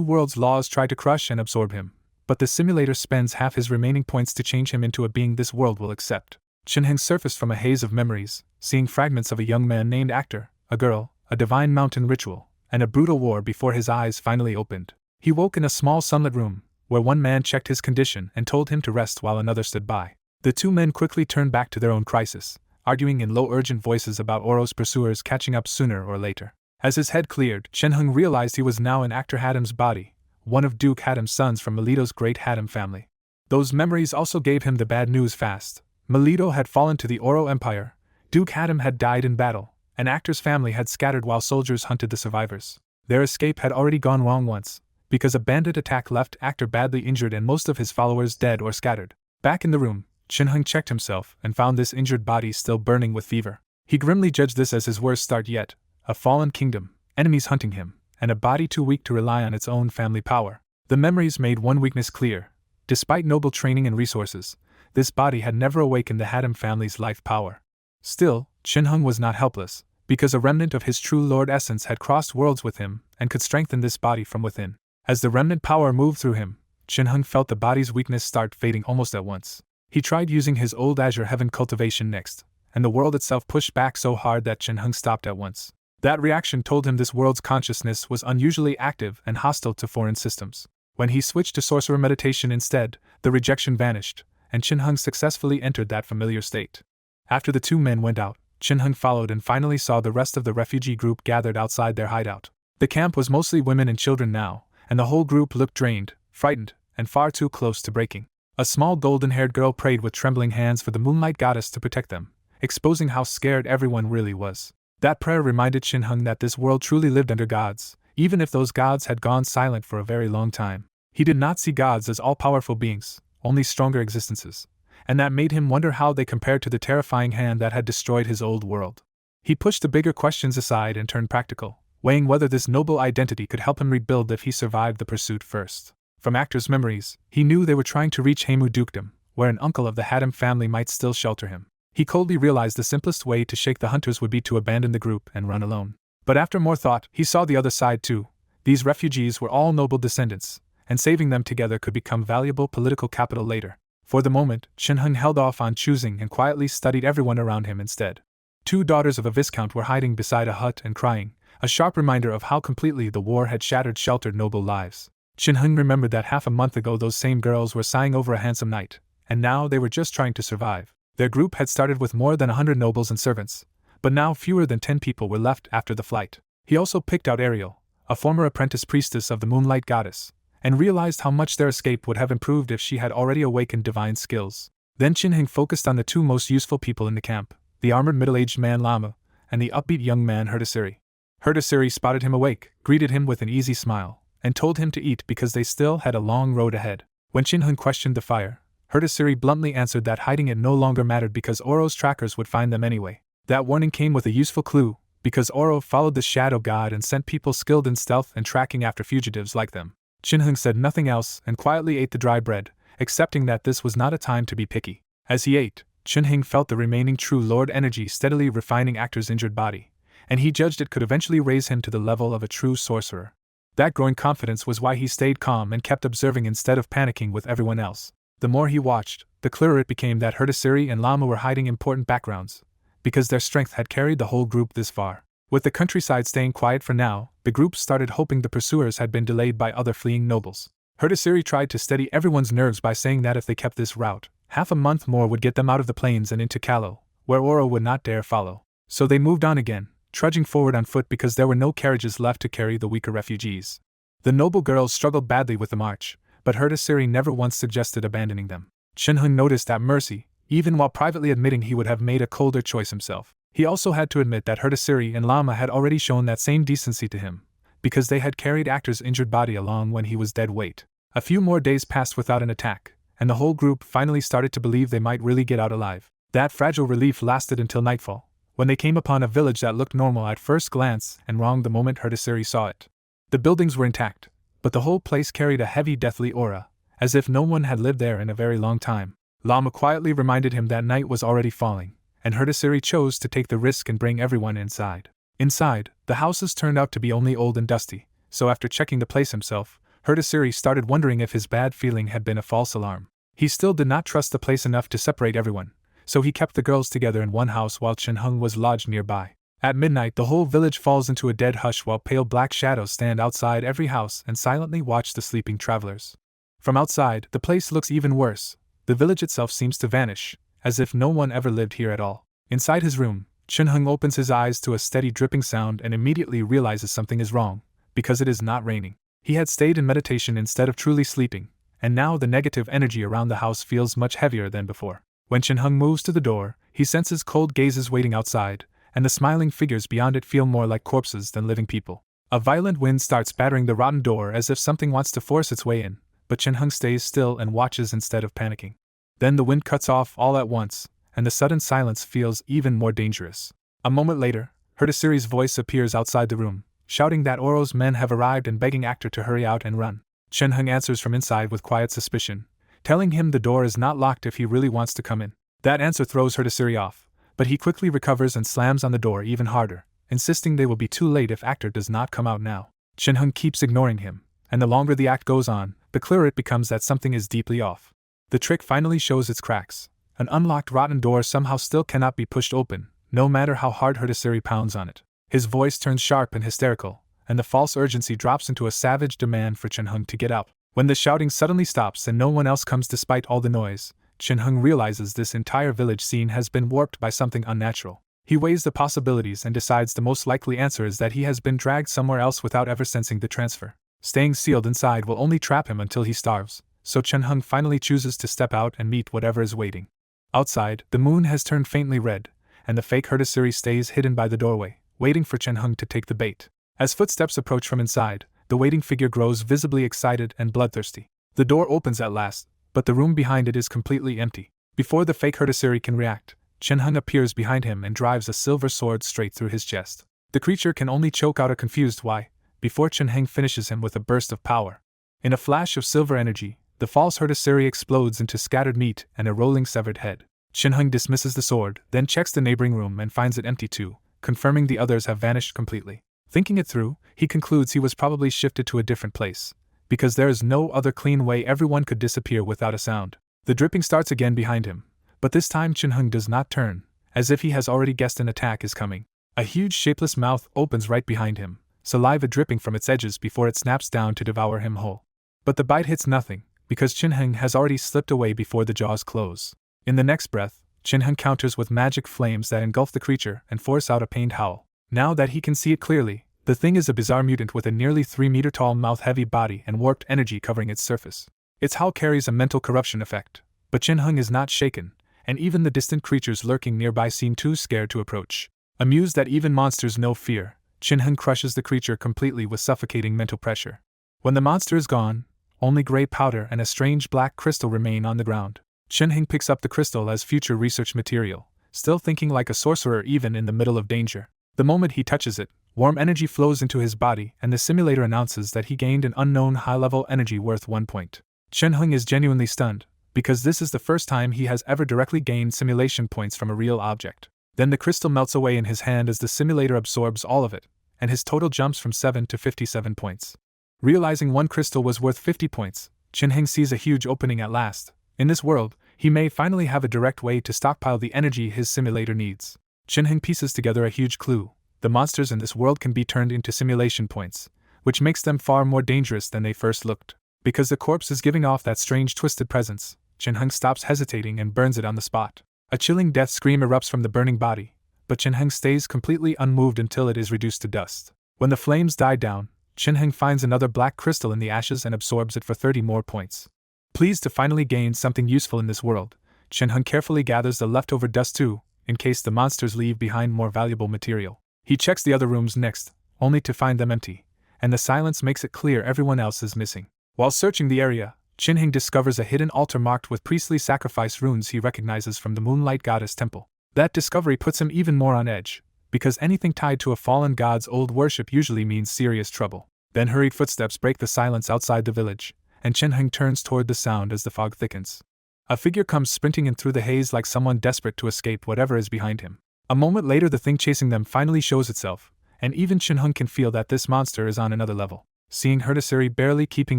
world's laws try to crush and absorb him, but the simulator spends half his remaining points to change him into a being this world will accept. Chin-hung surfaced from a haze of memories, seeing fragments of a young man named Actor, a girl, a divine mountain ritual, and a brutal war before his eyes finally opened. He woke in a small sunlit room, where one man checked his condition and told him to rest while another stood by. The two men quickly turned back to their own crisis, arguing in low urgent voices about Oro's pursuers catching up sooner or later. As his head cleared, Chin-hung realized he was now in Actor Haddam's body, one of Duke Haddam's sons from Melito's great Haddam family. Those memories also gave him the bad news fast. Melito had fallen to the Oro Empire, Duke Haddam had died in battle, and Actor's family had scattered while soldiers hunted the survivors. Their escape had already gone wrong once, because a bandit attack left Actor badly injured and most of his followers dead or scattered. Back in the room, Chin-hung checked himself and found this injured body still burning with fever. He grimly judged this as his worst start yet, a fallen kingdom, enemies hunting him, and a body too weak to rely on its own family power. The memories made one weakness clear. Despite noble training and resources, this body had never awakened the Haddam family's life power. Still, Chin-hung was not helpless, because a remnant of his true lord essence had crossed worlds with him and could strengthen this body from within. As the remnant power moved through him, Chin-hung felt the body's weakness start fading almost at once. He tried using his old Azure Heaven cultivation next, and the world itself pushed back so hard that Chin-hung stopped at once. That reaction told him this world's consciousness was unusually active and hostile to foreign systems. When he switched to sorcerer meditation instead, the rejection vanished, and Chin-hung successfully entered that familiar state. After the two men went out, Chin-hung followed and finally saw the rest of the refugee group gathered outside their hideout. The camp was mostly women and children now, and the whole group looked drained, frightened, and far too close to breaking. A small golden-haired girl prayed with trembling hands for the moonlight goddess to protect them, exposing how scared everyone really was. That prayer reminded Chin-hung that this world truly lived under gods, even if those gods had gone silent for a very long time. He did not see gods as all-powerful beings, only stronger existences, and that made him wonder how they compared to the terrifying hand that had destroyed his old world. He pushed the bigger questions aside and turned practical, weighing whether this noble identity could help him rebuild if he survived the pursuit first. From Actor's memories, he knew they were trying to reach Hamu Dukedom, where an uncle of the Haddam family might still shelter him. He coldly realized the simplest way to shake the hunters would be to abandon the group and run alone. But after more thought, he saw the other side too. These refugees were all noble descendants, and saving them together could become valuable political capital later. For the moment, Chin-hung held off on choosing and quietly studied everyone around him instead. Two daughters of a viscount were hiding beside a hut and crying, a sharp reminder of how completely the war had shattered sheltered noble lives. Chin-hung remembered that half a month ago those same girls were sighing over a handsome knight, and now they were just trying to survive. Their group had started with more than 100 nobles and servants, but now fewer than 10 people were left after the flight. He also picked out Ariel, a former apprentice priestess of the moonlight goddess, and realized how much their escape would have improved if she had already awakened divine skills. Then Chin-hung focused on the two most useful people in the camp, the armored middle-aged man Lama, and the upbeat young man Herdasiri. Herdasiri spotted him awake, greeted him with an easy smile, and told him to eat because they still had a long road ahead. When Chin-hung questioned the fire, Herdasiri bluntly answered that hiding it no longer mattered because Oro's trackers would find them anyway. That warning came with a useful clue, because Oro followed the shadow god and sent people skilled in stealth and tracking after fugitives like them. Chin-hung said nothing else and quietly ate the dry bread, accepting that this was not a time to be picky. As he ate, Chin-hung felt the remaining true lord energy steadily refining Actor's injured body, and he judged it could eventually raise him to the level of a true sorcerer. That growing confidence was why he stayed calm and kept observing instead of panicking with everyone else. The more he watched, the clearer it became that Herdasiri and Lama were hiding important backgrounds, because their strength had carried the whole group this far. With the countryside staying quiet for now, the group started hoping the pursuers had been delayed by other fleeing nobles. Herdasiri tried to steady everyone's nerves by saying that if they kept this route, half a month more would get them out of the plains and into Yahello, where Oro would not dare follow. So they moved on again, trudging forward on foot because there were no carriages left to carry the weaker refugees. The noble girls struggled badly with the march, but Herdasiri never once suggested abandoning them. Shinhung noticed that mercy, even while privately admitting he would have made a colder choice himself. He also had to admit that Herdasiri and Lama had already shown that same decency to him, because they had carried Actor's injured body along when he was dead weight. A few more days passed without an attack, and the whole group finally started to believe they might really get out alive. That fragile relief lasted until nightfall, when they came upon a village that looked normal at first glance and wrong the moment Herdasiri saw it. The buildings were intact, but the whole place carried a heavy deathly aura, as if no one had lived there in a very long time. Lama quietly reminded him that night was already falling, and Herdasiri chose to take the risk and bring everyone inside. Inside, the houses turned out to be only old and dusty, so after checking the place himself, Herdasiri started wondering if his bad feeling had been a false alarm. He still did not trust the place enough to separate everyone, so he kept the girls together in one house while Shinhung was lodged nearby. At midnight the whole village falls into a dead hush while pale black shadows stand outside every house and silently watch the sleeping travelers. From outside, the place looks even worse. The village itself seems to vanish, as if no one ever lived here at all. Inside his room, Shinhung opens his eyes to a steady dripping sound and immediately realizes something is wrong, because it is not raining. He had stayed in meditation instead of truly sleeping, and now the negative energy around the house feels much heavier than before. When Shinhung moves to the door, he senses cold gazes waiting outside, and the smiling figures beyond it feel more like corpses than living people. A violent wind starts battering the rotten door as if something wants to force its way in, but Shinhung stays still and watches instead of panicking. Then the wind cuts off all at once, and the sudden silence feels even more dangerous. A moment later, Herdasiri's voice appears outside the room, shouting that Oro's men have arrived and begging Actor to hurry out and run. Shinhung answers from inside with quiet suspicion, telling him the door is not locked if he really wants to come in. That answer throws Herdasiri off, but he quickly recovers and slams on the door even harder, insisting they will be too late if Actor does not come out now. Shinhung keeps ignoring him, and the longer the act goes on, the clearer it becomes that something is deeply off. The trick finally shows its cracks. An unlocked rotten door somehow still cannot be pushed open, no matter how hard Herdasiri pounds on it. His voice turns sharp and hysterical, and the false urgency drops into a savage demand for Shinhung to get out. When the shouting suddenly stops and no one else comes despite all the noise, Shinhung realizes this entire village scene has been warped by something unnatural. He weighs the possibilities and decides the most likely answer is that he has been dragged somewhere else without ever sensing the transfer. Staying sealed inside will only trap him until he starves, so Shinhung finally chooses to step out and meet whatever is waiting. Outside, the moon has turned faintly red, and the fake Herdasiri stays hidden by the doorway, waiting for Shinhung to take the bait. As footsteps approach from inside, the waiting figure grows visibly excited and bloodthirsty. The door opens at last, but the room behind it is completely empty. Before the fake Herdasiri can react, Shinhung appears behind him and drives a silver sword straight through his chest. The creature can only choke out a confused "why" before Shinhung finishes him with a burst of power. In a flash of silver energy, the false Herdasiri explodes into scattered meat and a rolling severed head. Shinhung dismisses the sword, then checks the neighboring room and finds it empty too, confirming the others have vanished completely. Thinking it through, he concludes he was probably shifted to a different place, because there is no other clean way everyone could disappear without a sound. The dripping starts again behind him, but this time Shinhung does not turn, as if he has already guessed an attack is coming. A huge shapeless mouth opens right behind him, saliva dripping from its edges before it snaps down to devour him whole. But the bite hits nothing, because Shinhung has already slipped away before the jaws close. In the next breath, Shinhung counters with magic flames that engulf the creature and force out a pained howl. Now that he can see it clearly, the thing is a bizarre mutant with a nearly 3-meter-tall mouth-heavy body and warped energy covering its surface. Its howl carries a mental corruption effect, but Shinhung is not shaken, and even the distant creatures lurking nearby seem too scared to approach. Amused that even monsters know fear, Shinhung crushes the creature completely with suffocating mental pressure. When the monster is gone, only gray powder and a strange black crystal remain on the ground. Shinhung picks up the crystal as future research material, still thinking like a sorcerer even in the middle of danger. The moment he touches it, warm energy flows into his body and the simulator announces that he gained an unknown high-level energy worth 1 point. Shinhung is genuinely stunned, because this is the first time he has ever directly gained simulation points from a real object. Then the crystal melts away in his hand as the simulator absorbs all of it, and his total jumps from 7 to 57 points. Realizing one crystal was worth 50 points, Shinhung sees a huge opening at last. In this world, he may finally have a direct way to stockpile the energy his simulator needs. Shinhung pieces together a huge clue. The monsters in this world can be turned into simulation points, which makes them far more dangerous than they first looked. Because the corpse is giving off that strange twisted presence, Chin-hung stops hesitating and burns it on the spot. A chilling death scream erupts from the burning body, but Chin-hung stays completely unmoved until it is reduced to dust. When the flames die down, Chin-hung finds another black crystal in the ashes and absorbs it for 30 more points. Pleased to finally gain something useful in this world, Chin-hung carefully gathers the leftover dust too, in case the monsters leave behind more valuable material. He checks the other rooms next, only to find them empty, and the silence makes it clear everyone else is missing. While searching the area, Chin-hung discovers a hidden altar marked with priestly sacrifice runes he recognizes from the Moonlight Goddess Temple. That discovery puts him even more on edge, because anything tied to a fallen god's old worship usually means serious trouble. Then hurried footsteps break the silence outside the village, and Chin-hung turns toward the sound as the fog thickens. A figure comes sprinting in through the haze like someone desperate to escape whatever is behind him. A moment later the thing chasing them finally shows itself, and even Chin-hung can feel that this monster is on another level. Seeing Herdasiri barely keeping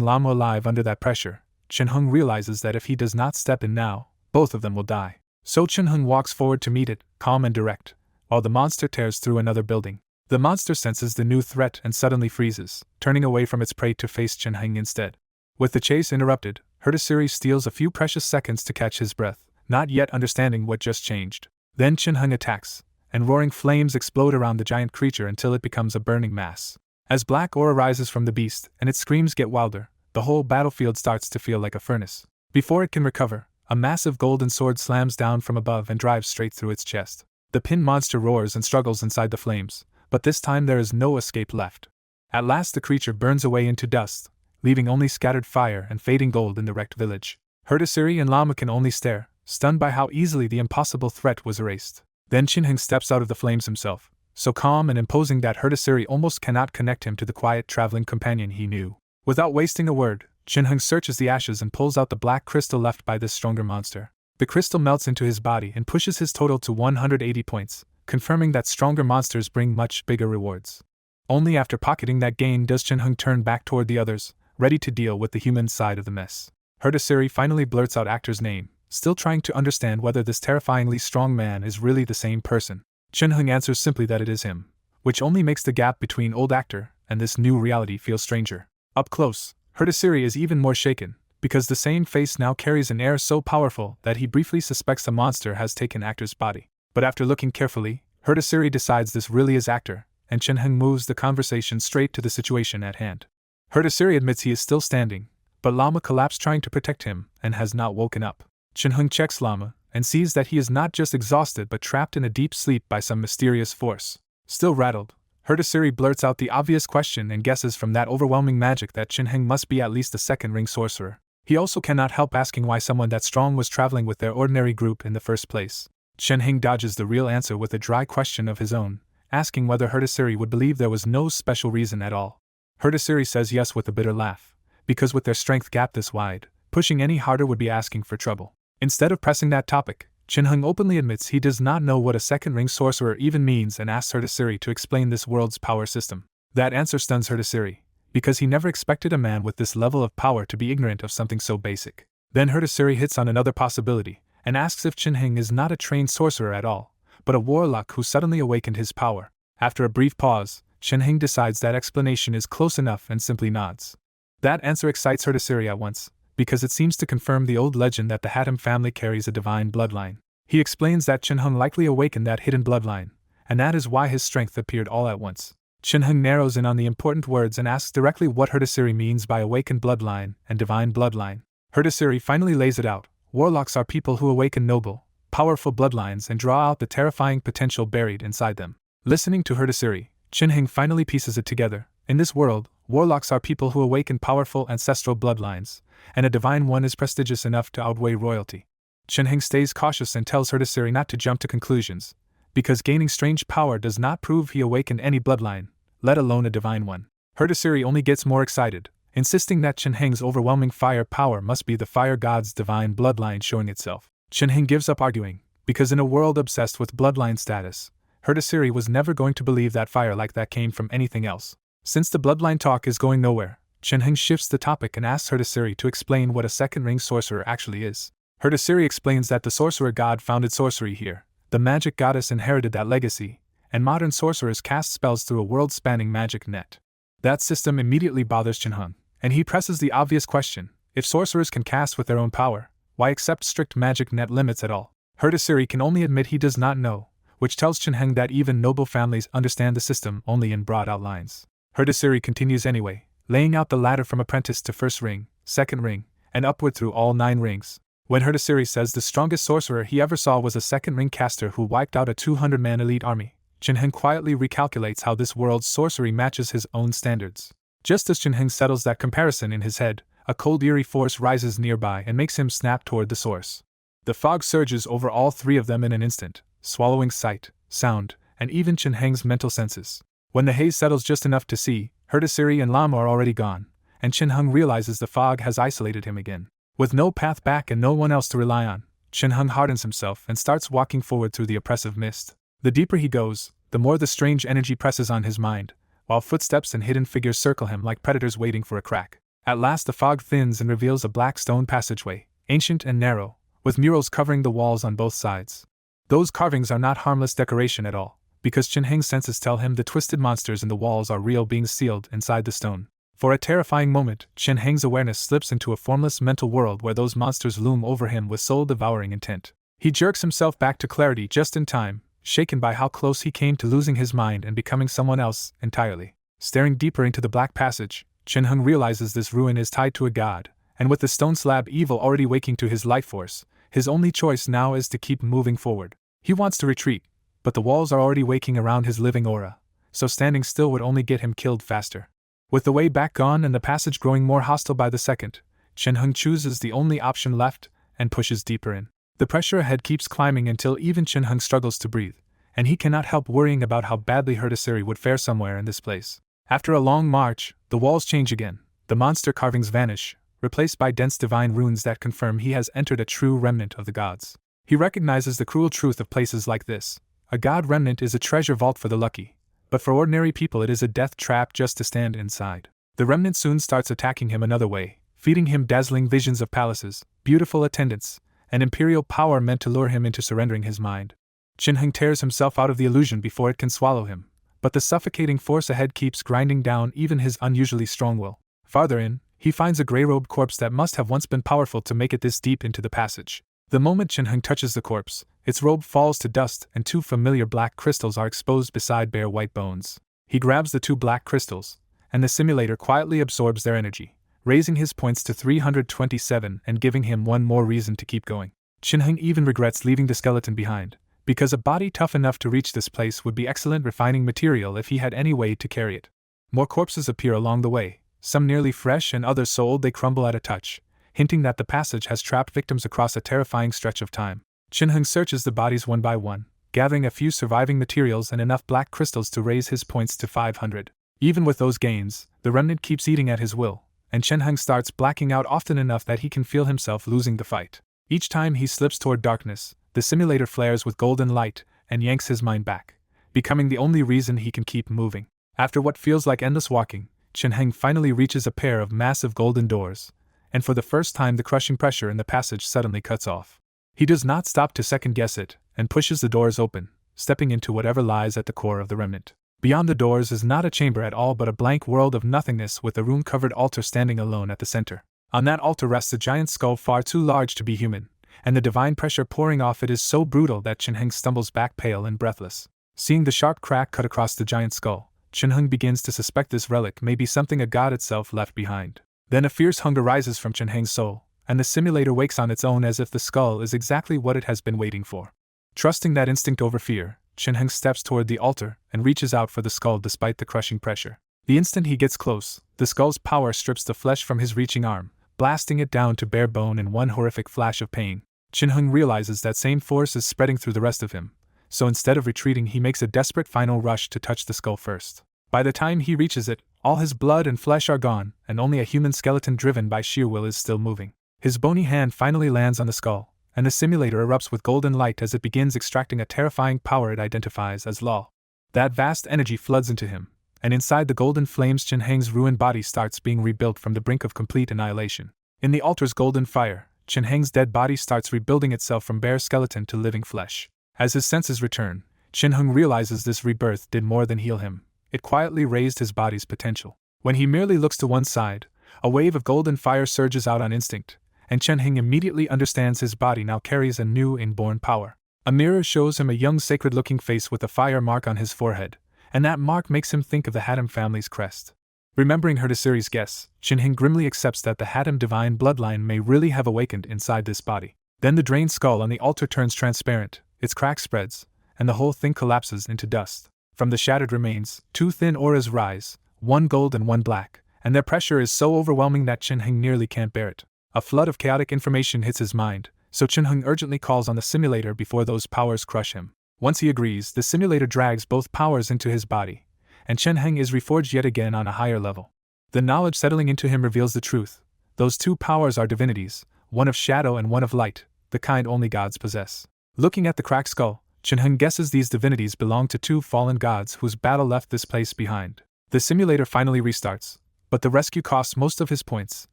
Lama alive under that pressure, Chin-hung realizes that if he does not step in now, both of them will die. So Chin-hung walks forward to meet it, calm and direct, while the monster tears through another building. The monster senses the new threat and suddenly freezes, turning away from its prey to face Chin-hung instead. With the chase interrupted, Herdasiri steals a few precious seconds to catch his breath, not yet understanding what just changed. Then Chin-hung attacks, and roaring flames explode around the giant creature until it becomes a burning mass. As black aura rises from the beast and its screams get wilder, the whole battlefield starts to feel like a furnace. Before it can recover, a massive golden sword slams down from above and drives straight through its chest. The pinned monster roars and struggles inside the flames, but this time there is no escape left. At last the creature burns away into dust, leaving only scattered fire and fading gold in the wrecked village. Herdasiri and Lama can only stare, stunned by how easily the impossible threat was erased. Then Chin-hung steps out of the flames himself, so calm and imposing that Herdasiri almost cannot connect him to the quiet traveling companion he knew. Without wasting a word, Chin-hung searches the ashes and pulls out the black crystal left by this stronger monster. The crystal melts into his body and pushes his total to 180 points, confirming that stronger monsters bring much bigger rewards. Only after pocketing that gain does Chin-hung turn back toward the others, ready to deal with the human side of the mess. Herdasiri finally blurts out actor's name, still trying to understand whether this terrifyingly strong man is really the same person. Chin-hung answers simply that it is him, which only makes the gap between old actor and this new reality feel stranger. Up close, Herdasiri is even more shaken, because the same face now carries an air so powerful that he briefly suspects a monster has taken actor's body. But after looking carefully, Herdasiri decides this really is actor, and Chin-hung moves the conversation straight to the situation at hand. Herdasiri admits he is still standing, but Lama collapsed trying to protect him and has not woken up. Chin-hung checks Lama and sees that he is not just exhausted but trapped in a deep sleep by some mysterious force. Still rattled, Herdasiri blurts out the obvious question and guesses from that overwhelming magic that Chin-hung must be at least a second-ring sorcerer. He also cannot help asking why someone that strong was traveling with their ordinary group in the first place. Chin-hung dodges the real answer with a dry question of his own, asking whether Herdasiri would believe there was no special reason at all. Herdasiri says yes with a bitter laugh, because with their strength gap this wide, pushing any harder would be asking for trouble. Instead of pressing that topic, Chin-hung openly admits he does not know what a second-ring sorcerer even means and asks Herdasiri to explain this world's power system. That answer stuns Herdasiri, because he never expected a man with this level of power to be ignorant of something so basic. Then Herdasiri hits on another possibility, and asks if Chin-hung is not a trained sorcerer at all, but a warlock who suddenly awakened his power. After a brief pause, Chin-hung decides that explanation is close enough and simply nods. That answer excites Herdasiri at once, because it seems to confirm the old legend that the Hatem family carries a divine bloodline. He explains that Chin-hung likely awakened that hidden bloodline, and that is why his strength appeared all at once. Chin-hung narrows in on the important words and asks directly what Herdasiri means by awakened bloodline and divine bloodline. Herdasiri finally lays it out. Warlocks are people who awaken noble, powerful bloodlines and draw out the terrifying potential buried inside them. Listening to Herdasiri, Chin-hung finally pieces it together. In this world, warlocks are people who awaken powerful ancestral bloodlines, and a divine one is prestigious enough to outweigh royalty. Chin-hung stays cautious and tells Herdasiri not to jump to conclusions, because gaining strange power does not prove he awakened any bloodline, let alone a divine one. Herdasiri only gets more excited, insisting that Chin-hung's overwhelming fire power must be the fire god's divine bloodline showing itself. Chin-hung gives up arguing, because in a world obsessed with bloodline status, Herdasiri was never going to believe that fire like that came from anything else. Since the bloodline talk is going nowhere, Chin-hung shifts the topic and asks Herdasiri to explain what a second-ring sorcerer actually is. Herdasiri explains that the sorcerer god founded sorcery here, the magic goddess inherited that legacy, and modern sorcerers cast spells through a world-spanning magic net. That system immediately bothers Chin-hung, And he presses the obvious question: if sorcerers can cast with their own power, why accept strict magic net limits at all? Herdasiri can only admit he does not know, which tells Chinheng that even noble families understand the system only in broad outlines. Herdasiri continues anyway, laying out the ladder from apprentice to first ring, second ring, and upward through all 9 rings. When Herdasiri says the strongest sorcerer he ever saw was a second ring caster who wiped out a 200-man elite army, Chinheng quietly recalculates how this world's sorcery matches his own standards. Just as Chinheng settles that comparison in his head, a cold eerie force rises nearby and makes him snap toward the source. The fog surges over all 3 of them in an instant, swallowing sight, sound, and even Chinheng's mental senses. When the haze settles just enough to see, Herdasiri and Lam are already gone, and Chinheng realizes the fog has isolated him again. With no path back and no one else to rely on, Chinheng hardens himself and starts walking forward through the oppressive mist. The deeper he goes, the more the strange energy presses on his mind, while footsteps and hidden figures circle him like predators waiting for a crack. At last the fog thins and reveals a black stone passageway, ancient and narrow, with murals covering the walls on both sides. Those carvings are not harmless decoration at all, because Chinheng's senses tell him the twisted monsters in the walls are real beings sealed inside the stone. For a terrifying moment, Chinheng's awareness slips into a formless mental world where those monsters loom over him with soul-devouring intent. He jerks himself back to clarity just in time, shaken by how close he came to losing his mind and becoming someone else entirely. Staring deeper into the black passage, Chinheng realizes this ruin is tied to a god, and with the stone slab evil already waking to his life force, his only choice now is to keep moving forward. He wants to retreat, but the walls are already waking around his living aura, so standing still would only get him killed faster. With the way back gone and the passage growing more hostile by the second, Chinheng chooses the only option left and pushes deeper in. The pressure ahead keeps climbing until even Chinheng struggles to breathe, and he cannot help worrying about how badly Herdasiri would fare somewhere in this place. After a long march, the walls change again, the monster carvings vanish, replaced by dense divine runes that confirm he has entered a true remnant of the gods. He recognizes the cruel truth of places like this. A god remnant is a treasure vault for the lucky, but for ordinary people it is a death trap just to stand inside. The remnant soon starts attacking him another way, feeding him dazzling visions of palaces, beautiful attendants, and imperial power meant to lure him into surrendering his mind. Chinheng tears himself out of the illusion before it can swallow him, but the suffocating force ahead keeps grinding down even his unusually strong will. Farther in, he finds a grey-robed corpse that must have once been powerful to make it this deep into the passage. The moment Chinheng touches the corpse, its robe falls to dust and 2 familiar black crystals are exposed beside bare white bones. He grabs the 2 black crystals, and the simulator quietly absorbs their energy, raising his points to 327 and giving him one more reason to keep going. Chinheng even regrets leaving the skeleton behind, because a body tough enough to reach this place would be excellent refining material if he had any way to carry it. More corpses appear along the way, some nearly fresh and others so old they crumble at a touch, hinting that the passage has trapped victims across a terrifying stretch of time. Chinheng searches the bodies one by one, gathering a few surviving materials and enough black crystals to raise his points to 500. Even with those gains, the remnant keeps eating at his will, and Chinheng starts blacking out often enough that he can feel himself losing the fight. Each time he slips toward darkness, the simulator flares with golden light and yanks his mind back, becoming the only reason he can keep moving. After what feels like endless walking, Chinheng finally reaches a pair of massive golden doors, and for the first time the crushing pressure in the passage suddenly cuts off. He does not stop to second-guess it, and pushes the doors open, stepping into whatever lies at the core of the remnant. Beyond the doors is not a chamber at all but a blank world of nothingness with a rune-covered altar standing alone at the center. On that altar rests a giant skull far too large to be human, and the divine pressure pouring off it is so brutal that Chinheng stumbles back pale and breathless. Seeing the sharp crack cut across the giant skull, Chinheng begins to suspect this relic may be something a god itself left behind. Then a fierce hunger rises from Chinheng's soul, and the simulator wakes on its own as if the skull is exactly what it has been waiting for. Trusting that instinct over fear, Chinheng steps toward the altar and reaches out for the skull despite the crushing pressure. The instant he gets close, the skull's power strips the flesh from his reaching arm, blasting it down to bare bone in one horrific flash of pain. Chinheng realizes that same force is spreading through the rest of him, so instead of retreating he makes a desperate final rush to touch the skull first. By the time he reaches it, all his blood and flesh are gone, and only a human skeleton driven by sheer will is still moving. His bony hand finally lands on the skull, and the simulator erupts with golden light as it begins extracting a terrifying power it identifies as law. That vast energy floods into him, and inside the golden flames Chinheng's ruined body starts being rebuilt from the brink of complete annihilation. In the altar's golden fire, Chinheng's dead body starts rebuilding itself from bare skeleton to living flesh. As his senses return, Chinheng realizes this rebirth did more than heal him. It quietly raised his body's potential. When he merely looks to one side, A wave of golden fire surges out on instinct, and Chen Heng immediately understands his body now carries a new inborn power. A mirror shows him a young sacred-looking face with a fire mark on his forehead, and that mark makes him think of the Hatem family's crest. Remembering Herdasiri's guess, Chen Heng grimly accepts that the Hatem divine bloodline may really have awakened inside this body. Then the drained skull on the altar turns transparent, its crack spreads, and the whole thing collapses into dust. From the shattered remains, 2 thin auras rise, one gold and one black, and their pressure is so overwhelming that Chen Heng nearly can't bear it. A flood of chaotic information hits his mind, so Chen Heng urgently calls on the simulator before those powers crush him. Once he agrees, the simulator drags both powers into his body, and Chen Heng is reforged yet again on a higher level. The knowledge settling into him reveals the truth. Those 2 powers are divinities, one of shadow and one of light, the kind only gods possess. Looking at the cracked skull, Chen Heng guesses these divinities belong to 2 fallen gods whose battle left this place behind. The simulator finally restarts, but the rescue costs most of his points,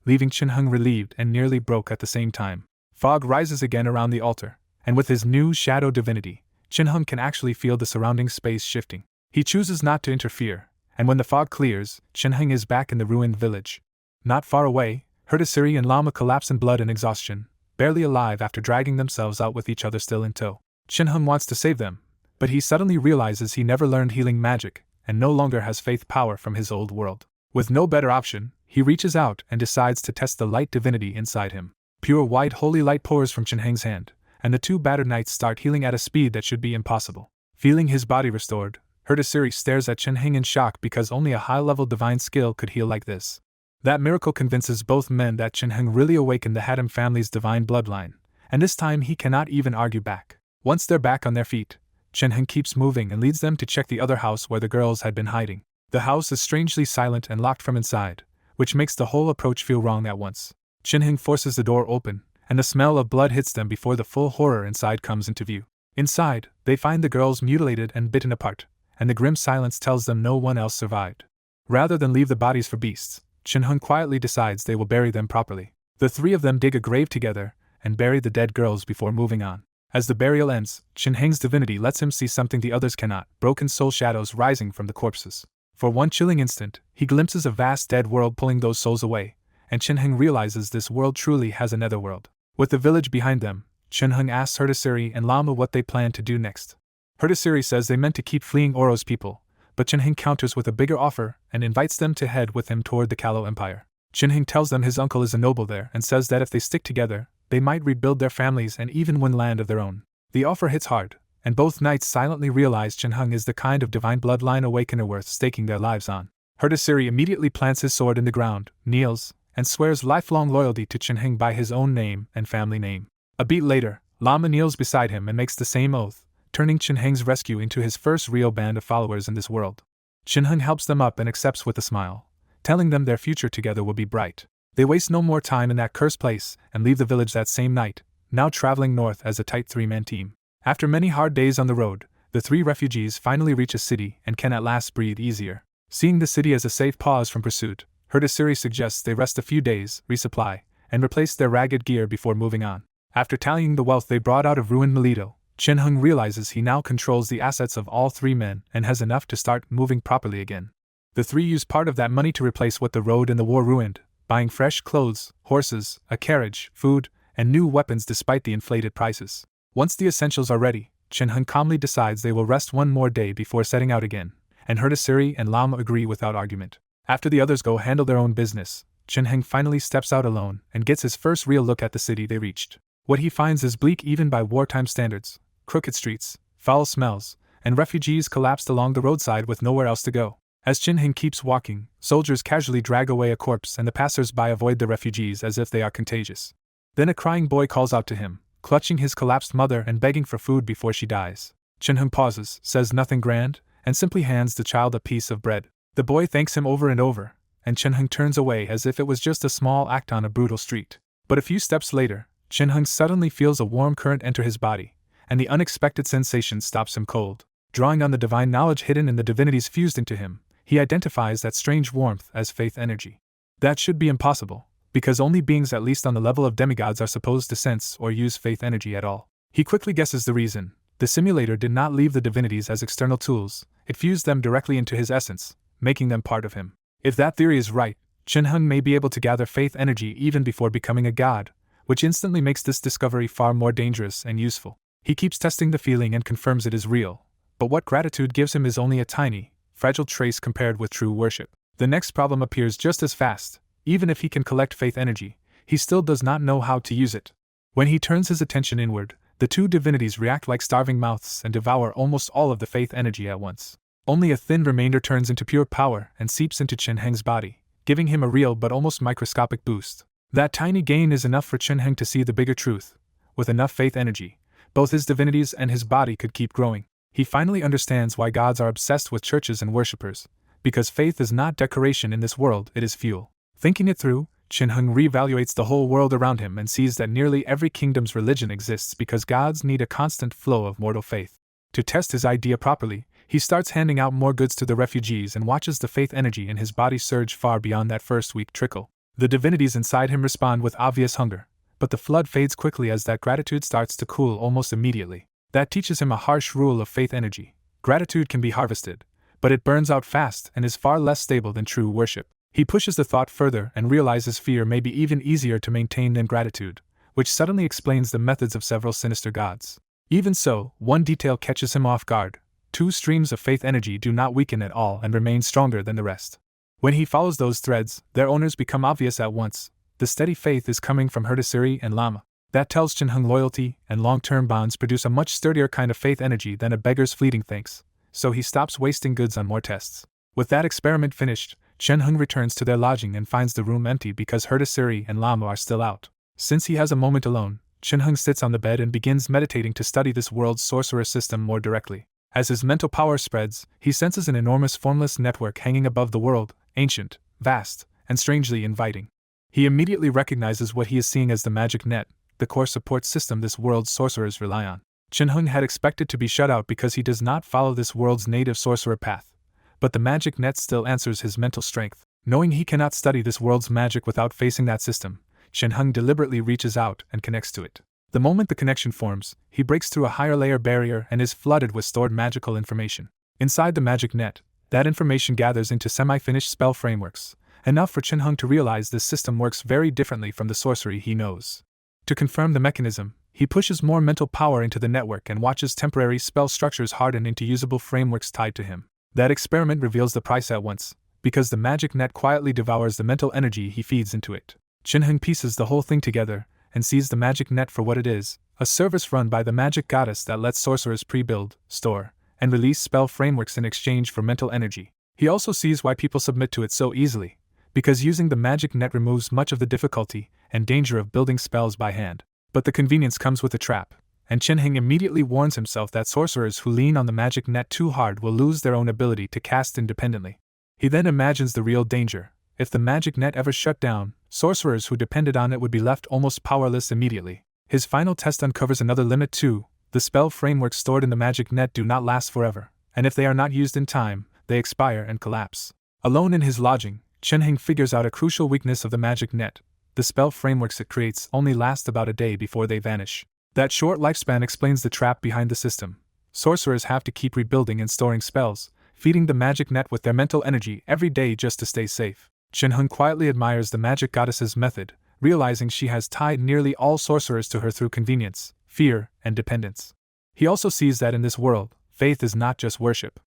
leaving Chen Heng relieved and nearly broke at the same time. Fog rises again around the altar, and with his new shadow divinity, Chen Heng can actually feel the surrounding space shifting. He chooses not to interfere, and when the fog clears, Chen Heng is back in the ruined village. Not far away, Herdasiri and Lama collapse in blood and exhaustion, barely alive after dragging themselves out with each other still in tow. Chen Heng wants to save them, but he suddenly realizes he never learned healing magic, and no longer has faith power from his old world. With no better option, he reaches out and decides to test the light divinity inside him. Pure white holy light pours from Chen Heng's hand, and the 2 battered knights start healing at a speed that should be impossible. Feeling his body restored, Herdasiri stares at Chen Heng in shock because only a high-level divine skill could heal like this. That miracle convinces both men that Chen Heng really awakened the Hatem family's divine bloodline, and this time he cannot even argue back. Once they're back on their feet, Chen Heng keeps moving and leads them to check the other house where the girls had been hiding. The house is strangely silent and locked from inside, which makes the whole approach feel wrong at once. Chen Heng forces the door open, and the smell of blood hits them before the full horror inside comes into view. Inside, they find the girls mutilated and bitten apart, and the grim silence tells them no one else survived. Rather than leave the bodies for beasts, Chen Heng quietly decides they will bury them properly. The 3 of them dig a grave together and bury the dead girls before moving on. As the burial ends, Chen Heng's divinity lets him see something the others cannot: broken soul shadows rising from the corpses. For one chilling instant, he glimpses a vast dead world pulling those souls away, and Chen Heng realizes this world truly has a netherworld. With the village behind them, Chen Heng asks Herdasiri and Lama what they plan to do next. Herdasiri says they meant to keep fleeing Oro's people, but Chen Heng counters with a bigger offer and invites them to head with him toward the Kalo Empire. Chen Heng tells them his uncle is a noble there and says that if they stick together, they might rebuild their families and even win land of their own. The offer hits hard, and both knights silently realize Chen Heng is the kind of divine bloodline awakener worth staking their lives on. Herdasiri immediately plants his sword in the ground, kneels, and swears lifelong loyalty to Chen Heng by his own name and family name. A beat later, Lama kneels beside him and makes the same oath, turning Chen Heng's rescue into his first real band of followers in this world. Chen Heng helps them up and accepts with a smile, telling them their future together will be bright. They waste no more time in that cursed place and leave the village that same night, now traveling north as a tight 3-man team. After many hard days on the road, the 3 refugees finally reach a city and can at last breathe easier. Seeing the city as a safe pause from pursuit, Herdasiri suggests they rest a few days, resupply, and replace their ragged gear before moving on. After tallying the wealth they brought out of ruined Melito, Chen Heng realizes he now controls the assets of all 3 men and has enough to start moving properly again. The 3 use part of that money to replace what the road and the war ruined, buying fresh clothes, horses, a carriage, food, and new weapons despite the inflated prices. Once the essentials are ready, Chen Heng calmly decides they will rest one more day before setting out again, and Herdasiri and Lama agree without argument. After the others go handle their own business, Chen Heng finally steps out alone and gets his first real look at the city they reached. What he finds is bleak even by wartime standards: crooked streets, foul smells, and refugees collapsed along the roadside with nowhere else to go. As Chen Heng keeps walking, soldiers casually drag away a corpse and the passers-by avoid the refugees as if they are contagious. Then a crying boy calls out to him, clutching his collapsed mother and begging for food before she dies. Chen Heng pauses, says nothing grand, and simply hands the child a piece of bread. The boy thanks him over and over, and Chen Heng turns away as if it was just a small act on a brutal street. But a few steps later, Chen Heng suddenly feels a warm current enter his body, and the unexpected sensation stops him cold. Drawing on the divine knowledge hidden in the divinities fused into him, he identifies that strange warmth as faith energy. That should be impossible, because only beings at least on the level of demigods are supposed to sense or use faith energy at all. He quickly guesses the reason. The simulator did not leave the divinities as external tools, it fused them directly into his essence, making them part of him. If that theory is right, Chen-hung may be able to gather faith energy even before becoming a god, which instantly makes this discovery far more dangerous and useful. He keeps testing the feeling and confirms it is real, but what gratitude gives him is only a tiny, fragile trace compared with true worship. The next problem appears just as fast. Even if he can collect faith energy, he still does not know how to use it. When he turns his attention inward, the two divinities react like starving mouths and devour almost all of the faith energy at once. Only a thin remainder turns into pure power and seeps into Chen-heng's body, giving him a real but almost microscopic boost. That tiny gain is enough for Chen-heng to see the bigger truth. With enough faith energy, both his divinities and his body could keep growing. He finally understands why gods are obsessed with churches and worshippers, because faith is not decoration in this world, it is fuel. Thinking it through, Chen-heng reevaluates the whole world around him and sees that nearly every kingdom's religion exists because gods need a constant flow of mortal faith. To test his idea properly, he starts handing out more goods to the refugees and watches the faith energy in his body surge far beyond that first weak trickle. The divinities inside him respond with obvious hunger, but the flood fades quickly as that gratitude starts to cool almost immediately. That teaches him a harsh rule of faith energy. Gratitude can be harvested, but it burns out fast and is far less stable than true worship. He pushes the thought further and realizes fear may be even easier to maintain than gratitude, which suddenly explains the methods of several sinister gods. Even so, one detail catches him off guard. Two streams of faith energy do not weaken at all and remain stronger than the rest. When he follows those threads, their owners become obvious at once. The steady faith is coming from Herdasiri and Lama. That tells Chen-heng loyalty and long-term bonds produce a much sturdier kind of faith energy than a beggar's fleeting thanks, so he stops wasting goods on more tests. With that experiment finished, Chen-heng returns to their lodging and finds the room empty because Herdasiri and Lama are still out. Since he has a moment alone, Chen-heng sits on the bed and begins meditating to study this world's sorcerer system more directly. As his mental power spreads, he senses an enormous formless network hanging above the world, ancient, vast, and strangely inviting. He immediately recognizes what he is seeing as the magic net, the core support system this world's sorcerers rely on. Chen-heng had expected to be shut out because he does not follow this world's native sorcerer path, but the magic net still answers his mental strength. Knowing he cannot study this world's magic without facing that system, Chen-heng deliberately reaches out and connects to it. The moment the connection forms, he breaks through a higher layer barrier and is flooded with stored magical information. Inside the magic net, that information gathers into semi-finished spell frameworks, enough for Chen-heng to realize this system works very differently from the sorcery he knows. To confirm the mechanism, he pushes more mental power into the network and watches temporary spell structures harden into usable frameworks tied to him. That experiment reveals the price at once, because the magic net quietly devours the mental energy he feeds into it. Chen-heng pieces the whole thing together and sees the magic net for what it is, a service run by the magic goddess that lets sorcerers pre-build, store, and release spell frameworks in exchange for mental energy. He also sees why people submit to it so easily, because using the magic net removes much of the difficulty and danger of building spells by hand. But the convenience comes with a trap, and Chen-heng immediately warns himself that sorcerers who lean on the magic net too hard will lose their own ability to cast independently. He then imagines the real danger. If the magic net ever shut down, sorcerers who depended on it would be left almost powerless immediately. His final test uncovers another limit too. The spell frameworks stored in the magic net do not last forever, and if they are not used in time, they expire and collapse. Alone in his lodging, Chen-heng figures out a crucial weakness of the magic net. The spell frameworks it creates only last about a day before they vanish. That short lifespan explains the trap behind the system. Sorcerers have to keep rebuilding and storing spells, feeding the magic net with their mental energy every day just to stay safe. Chen-heng quietly admires the magic goddess's method, realizing she has tied nearly all sorcerers to her through convenience, fear, and dependence. He also sees that in this world, faith is not just worship.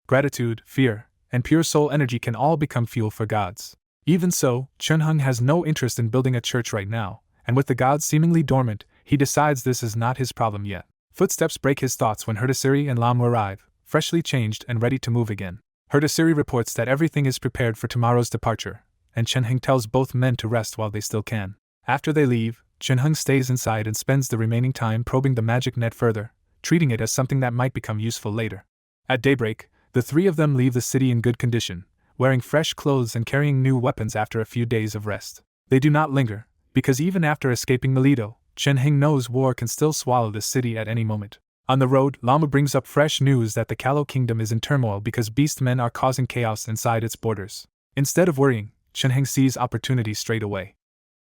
Gratitude, fear, and pure soul energy can all become fuel for gods. Even so, Chen-heng has no interest in building a church right now, and with the gods seemingly dormant, he decides this is not his problem yet. Footsteps break his thoughts when Herdasiri and Lama arrive, freshly changed and ready to move again. Herdasiri reports that everything is prepared for tomorrow's departure, and Chen-heng tells both men to rest while they still can. After they leave, Chen-heng stays inside and spends the remaining time probing the magic net further, treating it as something that might become useful later. At daybreak, the three of them leave the city in good condition, wearing fresh clothes and carrying new weapons after a few days of rest. They do not linger, because even after escaping Melito, Chen-heng knows war can still swallow the city at any moment. On the road, Lama brings up fresh news that the Callow Kingdom is in turmoil because beast men are causing chaos inside its borders. Instead of worrying, Chen-heng sees opportunity straight away.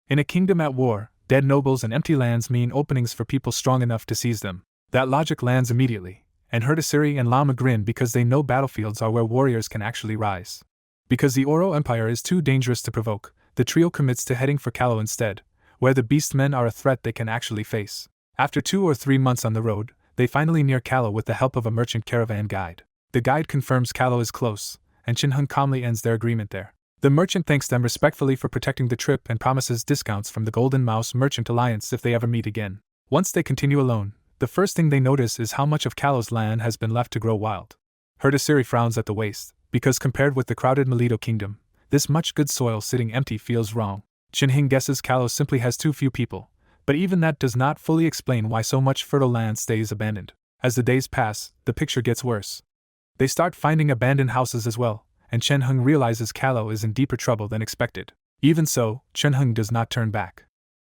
In a kingdom at war, dead nobles and empty lands mean openings for people strong enough to seize them. That logic lands immediately, and Herdasiri and Lama grin because they know battlefields are where warriors can actually rise. Because the Oro Empire is too dangerous to provoke, the trio commits to heading for Kallo instead, where the beastmen are a threat they can actually face. After 2 or 3 months on the road, they finally near Kallo with the help of a merchant caravan guide. The guide confirms Kallo is close, and Chin-hung calmly ends their agreement there. The merchant thanks them respectfully for protecting the trip and promises discounts from the Golden Mouse Merchant Alliance if they ever meet again. Once they continue alone, the first thing they notice is how much of Kallo's land has been left to grow wild. Herdasiri frowns at the waste, because compared with the crowded Melito kingdom, this much good soil sitting empty feels wrong. Chin-hing guesses Kallo simply has too few people, but even that does not fully explain why so much fertile land stays abandoned. As the days pass, the picture gets worse. They start finding abandoned houses as well, and Chen-hung realizes Kallo is in deeper trouble than expected. Even so, Chen-hung does not turn back.